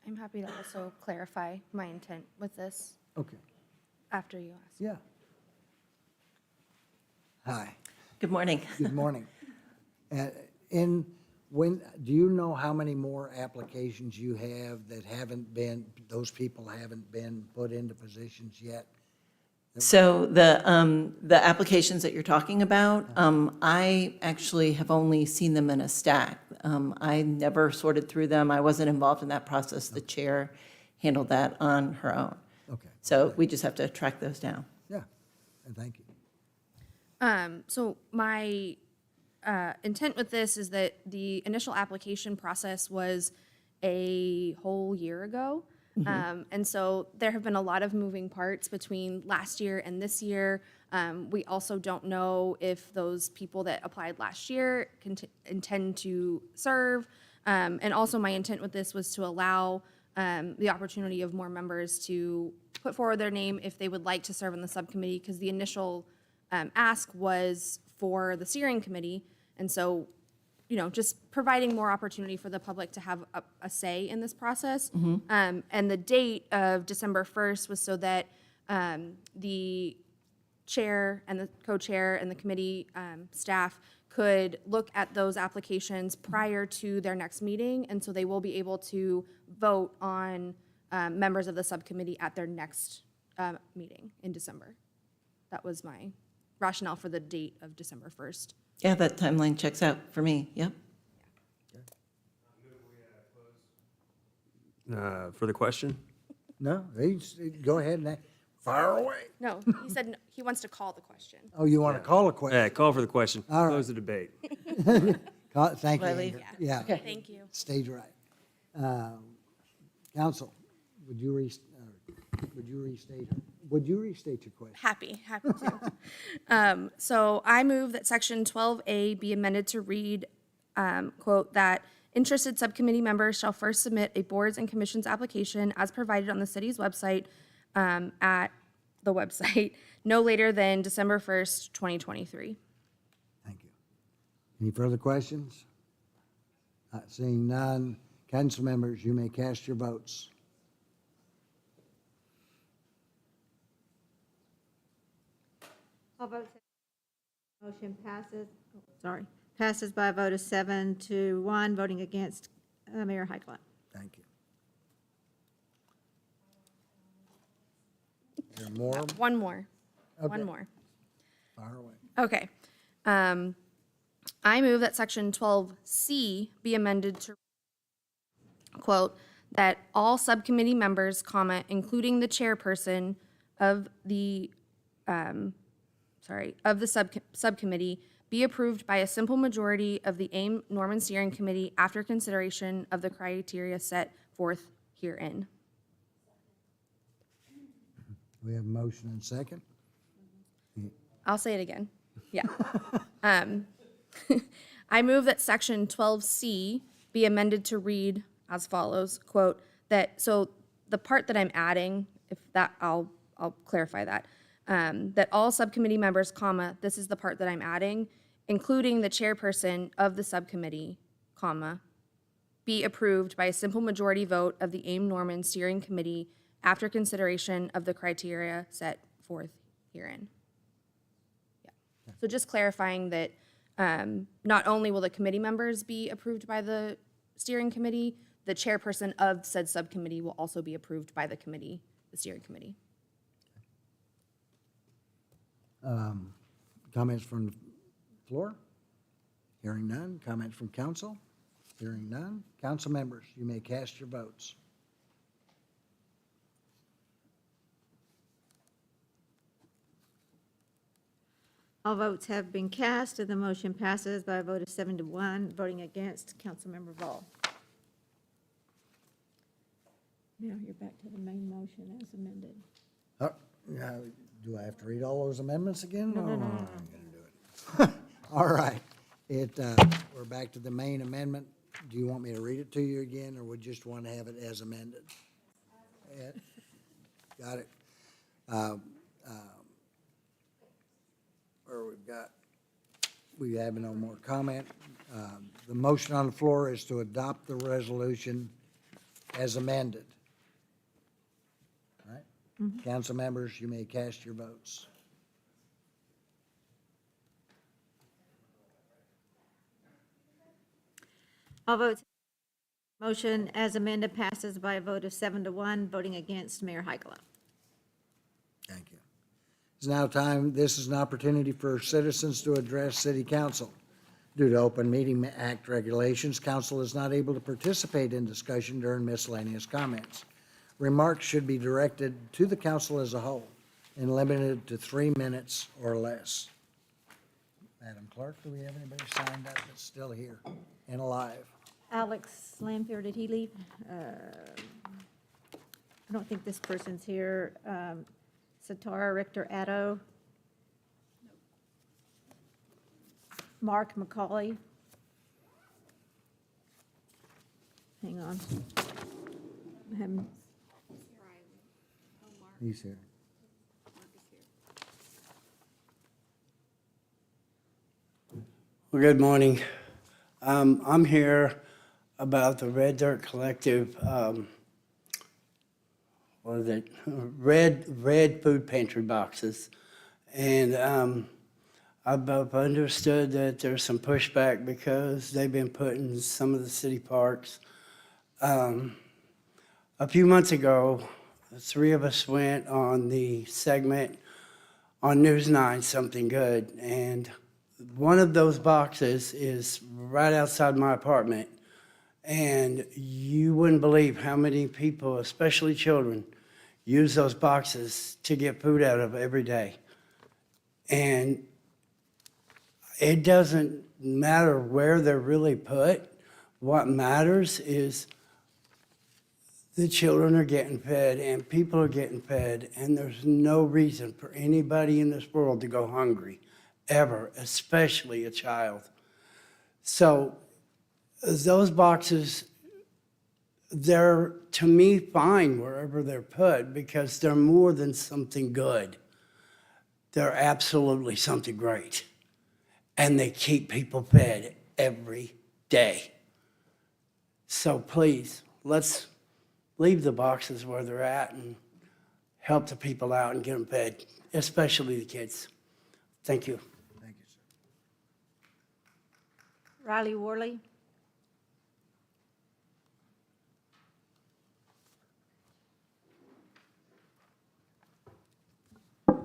I'm happy to also clarify my intent with this Okay. after you ask. Yeah. Hi. Good morning. Good morning. Do you know how many more applications you have that haven't been, those people haven't been put into positions yet? So the applications that you're talking about, I actually have only seen them in a stack. I never sorted through them. I wasn't involved in that process. The chair handled that on her own. Okay. So we just have to track those down. Yeah, and thank you. So my intent with this is that the initial application process was a whole year ago. And so there have been a lot of moving parts between last year and this year. We also don't know if those people that applied last year intend to serve. And also my intent with this was to allow the opportunity of more members to put forward their name if they would like to serve in the subcommittee, because the initial ask was for the steering committee. And so, you know, just providing more opportunity for the public to have a say in this process. And the date of December 1st was so that the chair and the co-chair and the committee staff could look at those applications prior to their next meeting. And so they will be able to vote on members of the subcommittee at their next meeting in December. That was my rationale for the date of December 1st. Yeah, that timeline checks out for me, yep. For the question? No, go ahead and fire away. No, he said he wants to call the question. Oh, you want to call a question? Yeah, call for the question. All right. Close the debate. Thank you, Will I leave? Andrew. Yeah. Okay. Thank you. Stage right. Council, would you restate your question? Happy to. So I move that section 12A be amended to read, quote, that interested subcommittee members shall first submit a boards and commissions application as provided on the city's website, at the website, no later than December 1st, 2023. Thank you. Any further questions? Not seeing none. Council members, you may cast your votes. All votes, motion passes, passes by a vote of 7-1, voting against Mayor Heikla. Thank you. Is there more? One more. Okay. One more. Fire away. Okay. I move that section 12C be amended to, quote, that all subcommittee members, comma, including the chairperson of the, subcommittee, be approved by a simple majority of the AIM Norman Steering Committee after consideration of the criteria set forth herein. We have a motion and second. I'll say it again. Yeah. I move that section 12C be amended to read as follows, quote, that, so the part that I'm adding, if that, I'll clarify that, that all subcommittee members, comma, this is the part that I'm adding, including the chairperson of the subcommittee, comma, be approved by a simple majority vote of the AIM Norman Steering Committee after consideration of the criteria set forth herein. Yeah. So just clarifying that not only will the committee members be approved by the steering committee, the chairperson of said subcommittee will also be approved by the committee, the steering committee. Comments from the floor? Hearing none. Comments from council? Hearing none. Council members, you may cast your votes. All votes have been cast, and the motion passes by a vote of 7-1, voting against Councilmember Vol. Now you're back to the main motion as amended. Now, do I have to read all those amendments again? No. I'm gonna do it. All right. We're back to the main amendment. Do you want me to read it to you again, or would you just want to have it as amended? Got it. We have no more comment. The motion on the floor is to adopt the resolution as amended. All right? Council members, you may cast your votes. All votes, motion as amended passes by a vote of 7-1, voting against Mayor Heikla. Thank you. It's now time, this is an opportunity for citizens to address City Council. Due to Open Meeting Act regulations, council is not able to participate in discussion during miscellaneous comments. Remarks should be directed to the council as a whole and limited to 3 minutes or less. Madam Clerk, do we have anybody signed up that's still here and alive? Alex Lampier, did he leave? I don't think this person's here. Satara Richter Addo. Mark McCauley. Hang on. I haven't- He's here. Well, good morning. I'm here about the Red Dirt Collective, what is it? Red food pantry boxes. And I've understood that there's some pushback because they've been put in some of the city parks. A few months ago, the three of us went on the segment on News 9, Something Good, and one of those boxes is right outside my apartment. And you wouldn't believe how many people, especially children, use those boxes to get food out of every day. And it doesn't matter where they're really put. What matters is the children are getting fed and people are getting fed, and there's no reason for anybody in this world to go hungry, ever, especially a child. So those boxes, they're, to me, fine wherever they're put because they're more than something good. They're absolutely something great. And they keep people fed every day. So please, let's leave the boxes where they're at and help the people out and get them fed, especially the kids. Thank you. Thank you, sir. Riley Worley.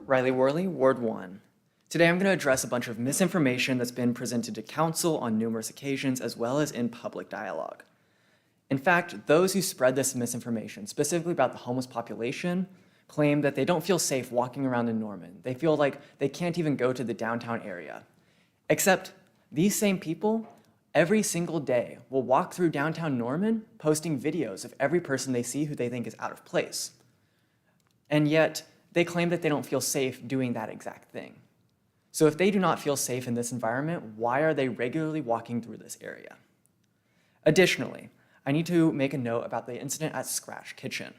Riley Worley, Ward 1. Today I'm going to address a bunch of misinformation that's been presented to council on numerous occasions as well as in public dialogue. In fact, those who spread this misinformation, specifically about the homeless population, claim that they don't feel safe walking around in Norman. They feel like they can't even go to the downtown area. Except these same people, every single day, will walk through downtown Norman posting videos of every person they see who they think is out of place. And yet, they claim that they don't feel safe doing that exact thing. So if they do not feel safe in this environment, why are they regularly walking through this area? Additionally, I need to make a note about the incident at Scratch Kitchen.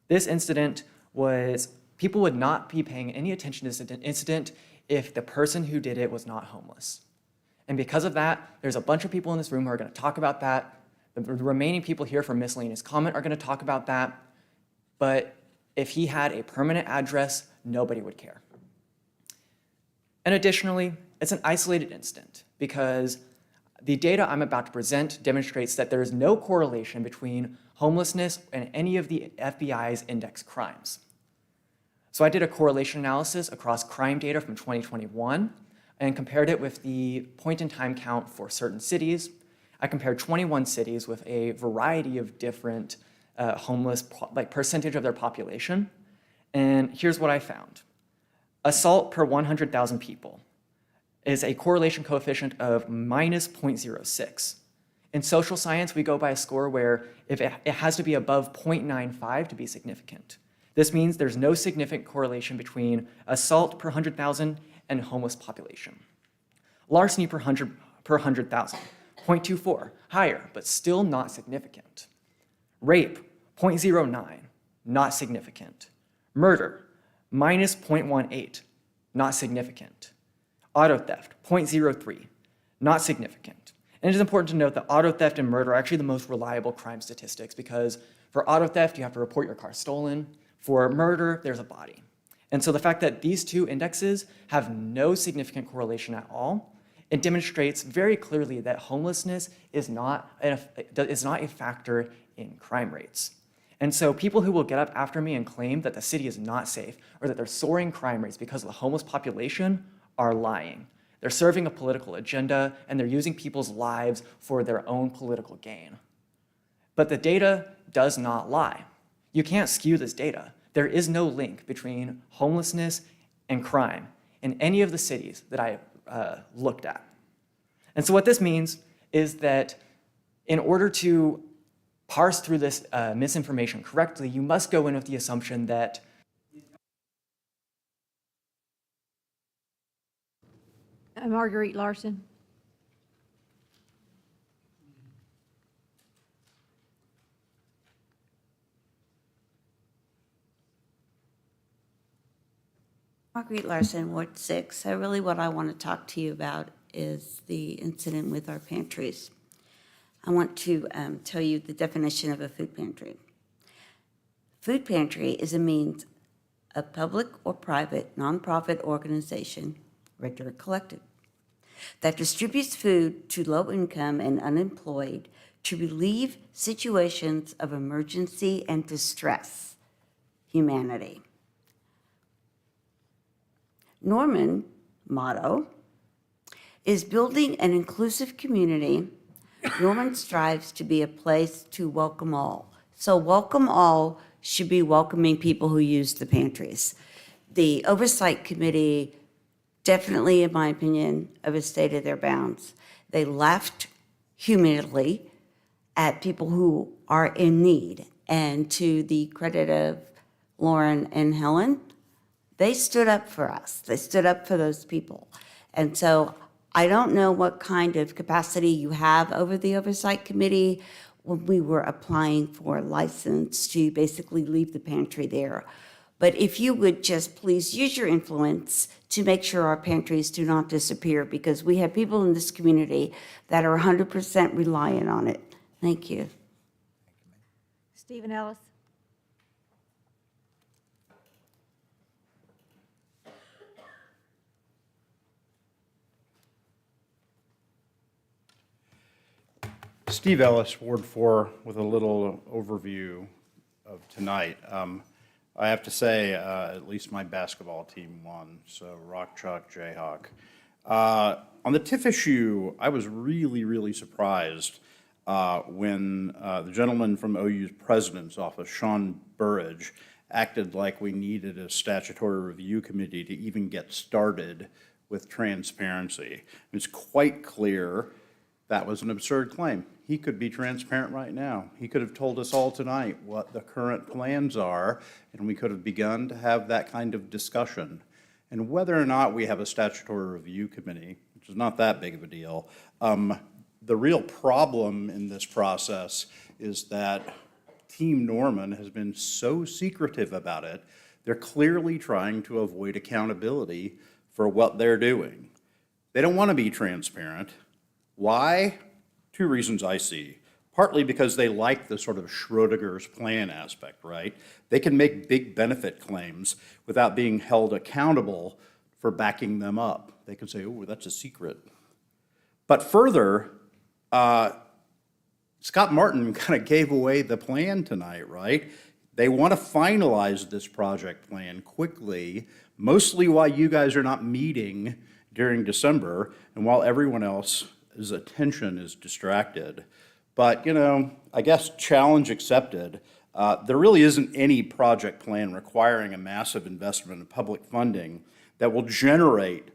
This incident was, people would not be paying any attention to this incident if the person who did it was not homeless. And because of that, there's a bunch of people in this room who are going to talk about that. The remaining people here for miscellaneous comment are going to talk about that. But if he had a permanent address, nobody would care. And additionally, it's an isolated incident because the data I'm about to present demonstrates that there is no correlation between homelessness and any of the FBI's index crimes. So I did a correlation analysis across crime data from 2021 and compared it with the point-in-time count for certain cities. I compared 21 cities with a variety of different homeless percentage of their population. And here's what I found. Assault per 100,000 people is a correlation coefficient of minus 0.06. In social science, we go by a score where if it has to be above 0.95 to be significant. This means there's no significant correlation between assault per 100,000 and homeless population. Larceny per 100,000, 0.24, higher, but still not significant. Rape, 0.09, not significant. Murder, minus 0.18, not significant. Auto theft, 0.03, not significant. And it is important to note that auto theft and murder are actually the most reliable crime statistics because for auto theft, you have to report your car stolen. For murder, there's a body. And so the fact that these two indexes have no significant correlation at all, it demonstrates very clearly that homelessness is not a factor in crime rates. And so people who will get up after me and claim that the city is not safe or that there's soaring crime rates because of the homeless population are lying. They're serving a political agenda and they're using people's lives for their own political gain. But the data does not lie. You can't skew this data. There is no link between homelessness and crime in any of the cities that I looked at. And so what this means is that in order to parse through this misinformation correctly, you must go in with the assumption that Marguerite Larson. Marguerite Larson, Ward 6. So really what I want to talk to you about is the incident with our pantries. I want to tell you the definition of a food pantry. Food pantry is a means of public or private nonprofit organization, regular collective, that distributes food to low-income and unemployed to relieve situations of emergency and distress, humanity. Norman motto is building an inclusive community. Norman strives to be a place to welcome all. So welcome all should be welcoming people who use the pantries. The oversight committee definitely, in my opinion, overstated their bounds. They laughed humidly at people who are in need. And to the credit of Lauren and Helen, they stood up for us. They stood up for those people. And so I don't know what kind of capacity you have over the oversight committee when we were applying for a license to basically leave the pantry there. But if you would just please use your influence to make sure our pantries do not disappear, because we have people in this community that are 100% reliant on it. Thank you. Stephen Ellis. Steve Ellis, Ward 4, with a little overview of tonight. I have to say, at least my basketball team won, so Rock Chalk Jayhawk. On the TIF issue, I was really surprised when the gentleman from OU's president's office, Sean Burridge, acted like we needed a statutory review committee to even get started with transparency. It's quite clear that was an absurd claim. He could be transparent right now. He could have told us all tonight what the current plans are, and we could have begun to have that kind of discussion. And whether or not we have a statutory review committee, which is not that big of a deal, the real problem in this process is that Team Norman has been so secretive about it. They're clearly trying to avoid accountability for what they're doing. They don't want to be transparent. Why? Two reasons I see. Partly because they like the sort of Schrodinger's plan aspect, right? They can make big benefit claims without being held accountable for backing them up. They can say, oh, that's a secret. But further, Scott Martin kind of gave away the plan tonight, right? They want to finalize this project plan quickly, mostly while you guys are not meeting during December and while everyone else's attention is distracted. But, you know, I guess challenge accepted. There really isn't any project plan requiring a massive investment in public funding that will generate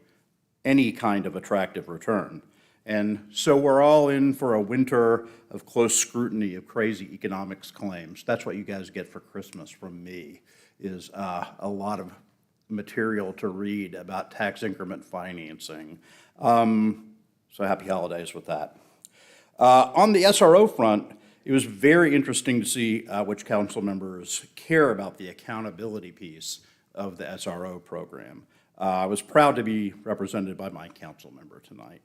any kind of attractive return. And so we're all in for a winter of close scrutiny of crazy economics claims. That's what you guys get for Christmas from me, is a lot of material to read about tax increment financing. So happy holidays with that. On the SRO front, it was very interesting to see which council members care about the accountability piece of the SRO program. I was proud to be represented by my council member tonight.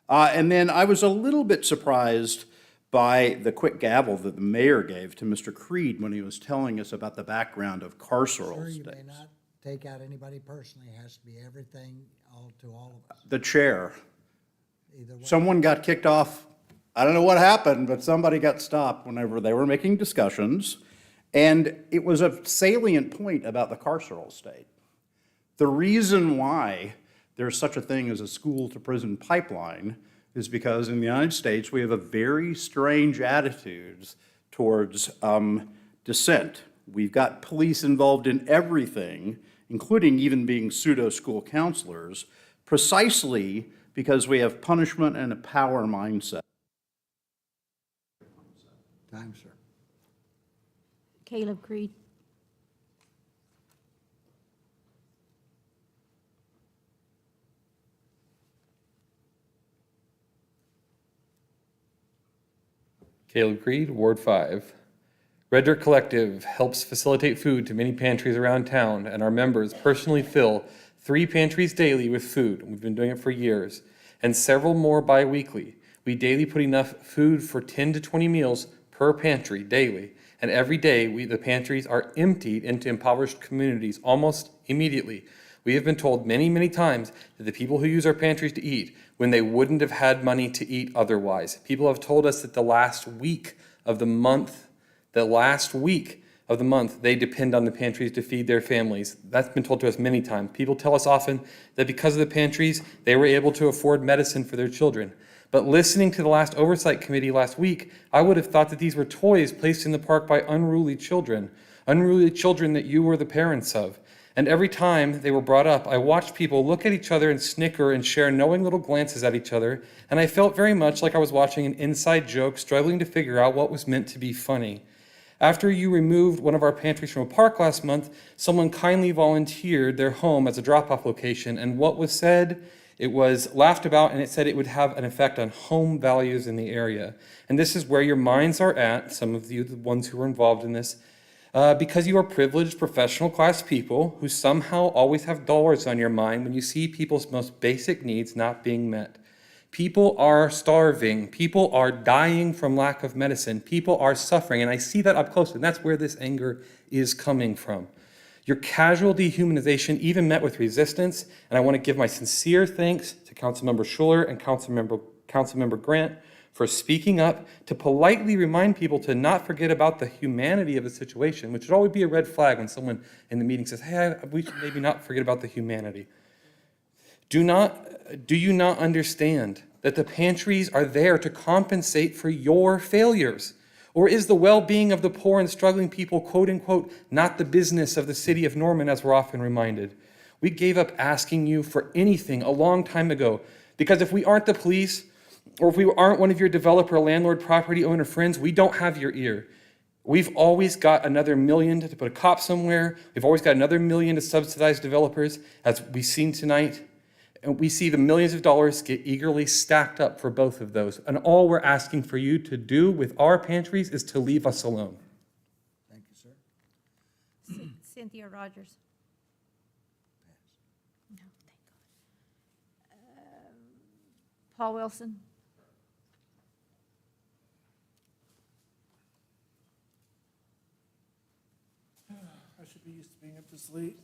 And then I was a little bit surprised by the quick gavel that the mayor gave to Mr. Creed when he was telling us about the background of carceral Sir, stays. you may not take out anybody personally. It has to be everything all to all of us. The chair. Either way. Someone got kicked off. I don't know what happened, but somebody got stopped whenever they were making discussions. And it was a salient point about the carceral state. The reason why there's such a thing as a school-to-prison pipeline is because in the United States, we have a very strange attitude towards dissent, We've got police involved in everything, including even being pseudo-school counselors, precisely because we have punishment and a power mindset. Time, sir. Caleb Creed. Caleb Creed, Ward 5. Red Dirt Collective helps facilitate food to many pantries around town, and our members personally fill 3 pantries daily with food. We've been doing it for years, and several more bi-weekly. We daily put enough food for 10 to 20 meals per pantry daily, and every day the pantries are emptied into impoverished communities almost immediately. We have been told many, many times that the people who use our pantries to eat when they wouldn't have had money to eat otherwise. People have told us that the last week of the month, they depend on the pantries to feed their families. That's been told to us many times. People tell us often that because of the pantries, they were able to afford medicine for their children. But listening to the last oversight committee last week, I would have thought that these were toys placed in the park by unruly children that you were the parents of. And every time they were brought up, I watched people look at each other and snicker and share knowing little glances at each other, and I felt very much like I was watching an inside joke, struggling to figure out what was meant to be funny. After you removed one of our pantries from a park last month, someone kindly volunteered their home as a drop-off location, and what was said, it was laughed about, and it said it would have an effect on home values in the area. And this is where your minds are at, some of you, the ones who were involved in this, because you are privileged professional class people who somehow always have dollars on your mind when you see people's most basic needs not being met. People are starving. People are dying from lack of medicine. People are suffering, and I see that up close, and that's where this anger is coming from. Your casual dehumanization even met with resistance, and I want to give my sincere thanks to Councilmember Schuler and Councilmember Grant for speaking up to politely remind people to not forget about the humanity of the situation, which would always be a red flag when someone in the meeting says, hey, we should maybe not forget about the humanity. Do you not understand that the pantries are there to compensate for your failures? Or is the well-being of the poor and struggling people, quote unquote, not the business of the city of Norman, as we're often reminded? We gave up asking you for anything a long time ago, because if we aren't the police, or if we aren't one of your developer, landlord, property owner friends, we don't have your ear. We've always got another $1 million to put a cop somewhere. We've always got another $1 million to subsidize developers, as we've seen tonight. And we see the millions of dollars get eagerly stacked up for both of those. And all we're asking for you to do with our pantries is to leave us alone. Thank you, sir. Cynthia Rogers. No, thank God. Paul Wilson. I should be used to being up this late.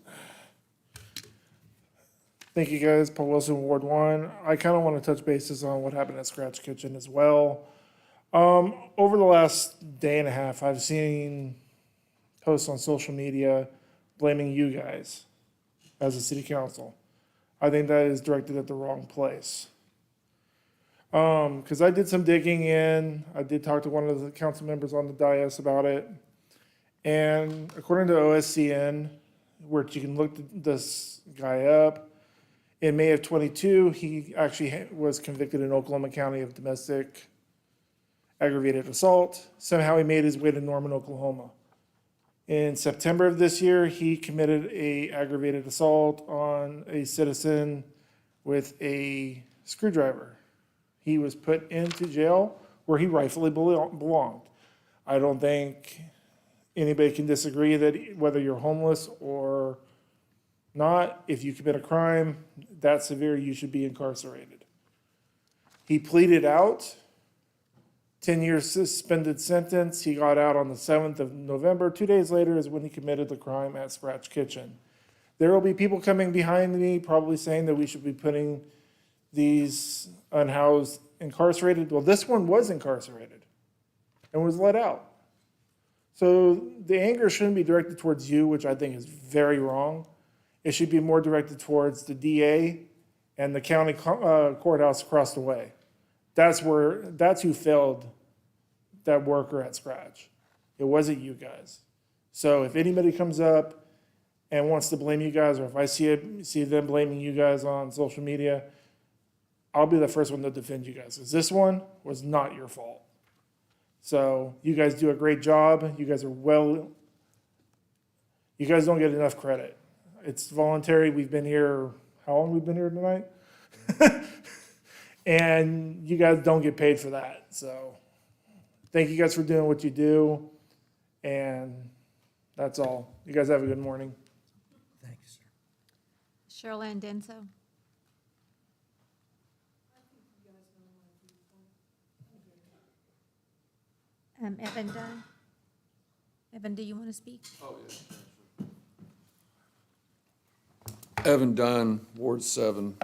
Thank you, guys. Paul Wilson, Ward 1. I kind of want to touch bases on what happened at Scratch Kitchen as well. Over the last day and a half, I've seen posts on social media blaming you guys as a city council. I think that is directed at the wrong place. Because I did some digging in. I did talk to one of the council members on the dais about it. And according to OSCN, where you can look this guy up, in May of 22, he actually was convicted in Oklahoma County of domestic aggravated assault. Somehow he made his way to Norman, Oklahoma. In September of this year, he committed an aggravated assault on a citizen with a screwdriver. He was put into jail where he rightfully belonged. I don't think anybody can disagree that whether you're homeless or not, if you commit a crime that severe, you should be incarcerated. He pleaded out, 10-year suspended sentence. He got out on the 7th of November. 2 days later is when he committed the crime at Scratch Kitchen. There will be people coming behind me probably saying that we should be putting these unhoused incarcerated. Well, this one was incarcerated and was let out. So the anger shouldn't be directed towards you, which I think is very wrong. It should be more directed towards the DA and the county courthouse across the way. That's who failed that worker at Scratch. It wasn't you guys. So if anybody comes up and wants to blame you guys, or if I see them blaming you guys on social media, I'll be the first one to defend you guys, because this one was not your fault. So you guys do a great job. You guys don't get enough credit. It's voluntary. We've been here, how long we've been here tonight? And you guys don't get paid for that. So thank you guys for doing what you do. And that's all. You guys have a good morning. Thank you, sir. Cheryl Ann Denso. Evan Dunn. Evan, do you want to speak? Oh, yeah. Evan Dunn, Ward 7.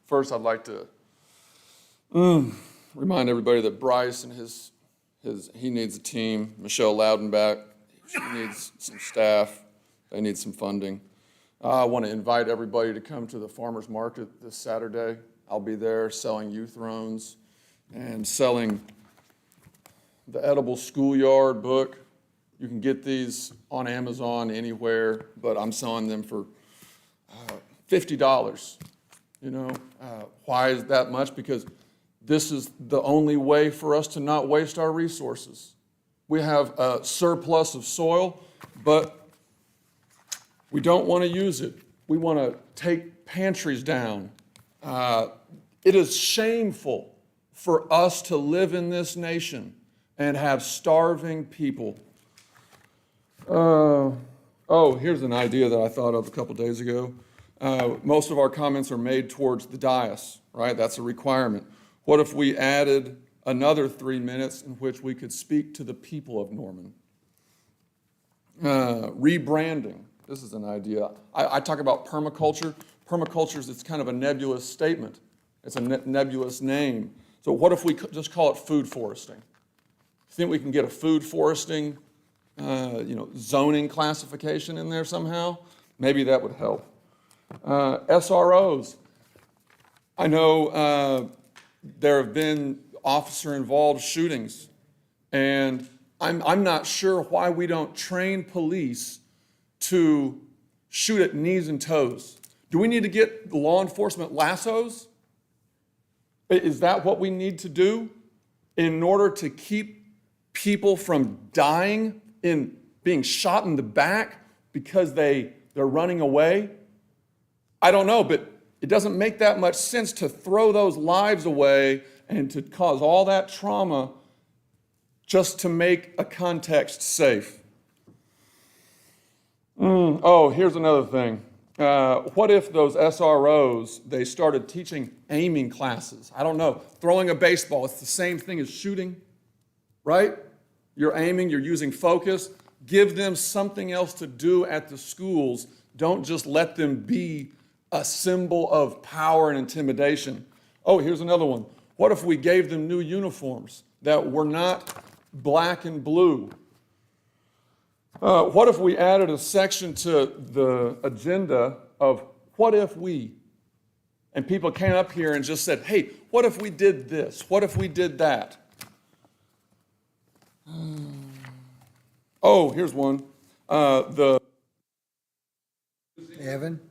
First, I'd like to remind everybody that Bryce and he needs a team. Michelle Loudenback, she needs some staff. They need some funding. I want to invite everybody to come to the farmer's market this Saturday. I'll be there selling youth thrones and selling the edible schoolyard book. You can get these on Amazon anywhere, but I'm selling them for $50. You know, why is that much? Because this is the only way for us to not waste our resources. We have a surplus of soil, but we don't want to use it. We want to take pantries down. It is shameful for us to live in this nation and have starving people. Here's an idea that I thought of a couple days ago. Most of our comments are made towards the dais, right? That's a requirement. What if we added another 3 minutes in which we could speak to the people of Norman? Rebranding. This is an idea. I talk about permaculture. Permaculture is kind of a nebulous statement. It's a nebulous name. So what if we just call it food foresting? Think we can get a food foresting, zoning classification in there somehow? Maybe that would help. SROs. I know there have been officer-involved shootings, and I'm not sure why we don't train police to shoot at knees and toes. Do we need to get law enforcement lassos? Is that what we need to do in order to keep people from dying in being shot in the back because they're running away? I don't know, but it doesn't make that much sense to throw those lives away and to cause all that trauma just to make a context safe. Here's another thing. What if those SROs, they started teaching aiming classes? I don't know. Throwing a baseball, it's the same thing as shooting, right? You're aiming, you're using focus. Give them something else to do at the schools. Don't just let them be a symbol of power and intimidation. Here's another one. What if we gave them new uniforms that were not black and blue? What if we added a section to the agenda of what if we, and people came up here and just said, hey, what if we did this? What if we did that? Here's one. Evan?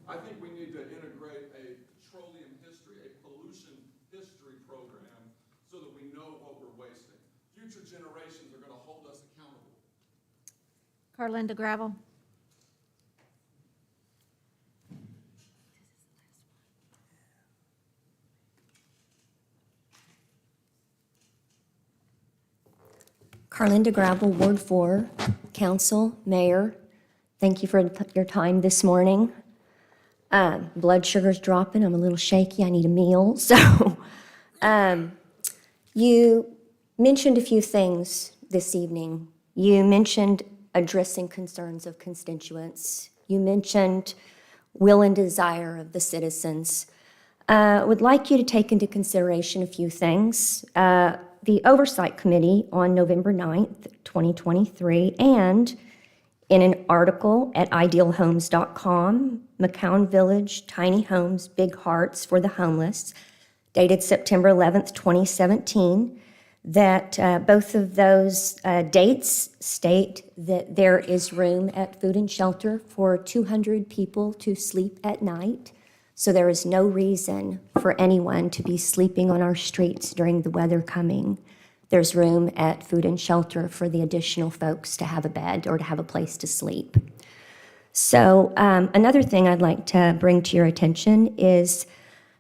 I think we need to integrate a petroleum history, a pollution history program so that we know what we're wasting. Future generations are going to hold us accountable. Carlinda Gravel. Carlinda Gravel, Ward 4, Council, Mayor, thank you for your time this morning. Blood sugar's dropping, I'm a little shaky, I need a meal. So, you mentioned a few things this evening. You mentioned addressing concerns of constituents. You mentioned will and desire of the citizens. Would like you to take into consideration a few things. The Oversight Committee on November 9th, 2023, and in an article at idealhomes.com, McCown Village, Tiny Homes, Big Hearts for the Homeless, dated September 11th, 2017, that both of those dates state that there is room at Food and Shelter for 200 people to sleep at night. So there is no reason for anyone to be sleeping on our streets during the weather coming. There's room at Food and Shelter for the additional folks to have a bed or to have a place to sleep. So another thing I'd like to bring to your attention is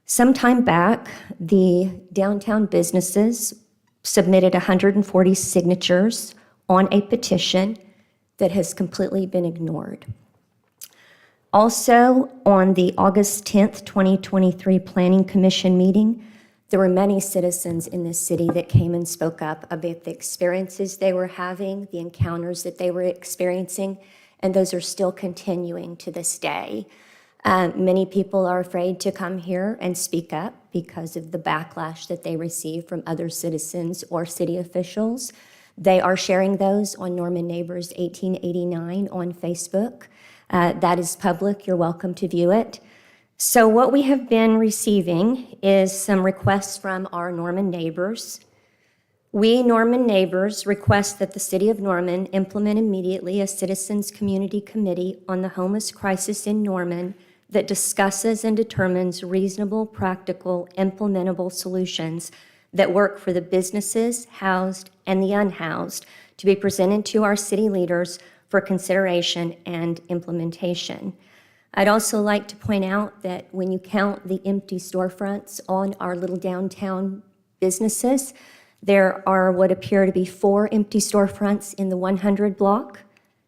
some time back, the downtown businesses submitted 140 signatures on a petition that has completely been ignored. Also, on the August 10th, 2023 Planning Commission meeting, there were many citizens in this city that came and spoke up about the experiences they were having, the encounters that they were experiencing, and those are still continuing to this day. Many people are afraid to come here and speak up because of the backlash that they receive from other citizens or city officials. They are sharing those on Norman Neighbors 1889 on Facebook. That is public. You're welcome to view it. So what we have been receiving is some requests from our Norman neighbors. We, Norman neighbors, request that the City of Norman implement immediately a Citizens Community Committee on the homeless crisis in Norman that discusses and determines reasonable, practical, implementable solutions that work for the businesses, housed, and the unhoused to be presented to our city leaders for consideration and implementation. I'd also like to point out that when you count the empty storefronts on our little downtown businesses, there are what appear to be 4 empty storefronts in the 100 block,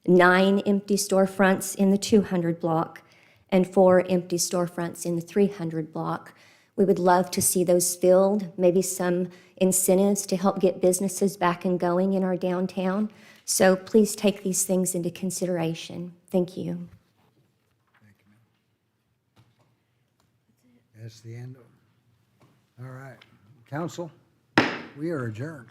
9 empty storefronts in the 200 block, and 4 empty storefronts in the 300 block. We would love to see those filled, maybe some incentives to help get businesses back and going in our downtown. So please take these things into consideration. Thank you. That's the end of it. All right. Council, we are adjourned.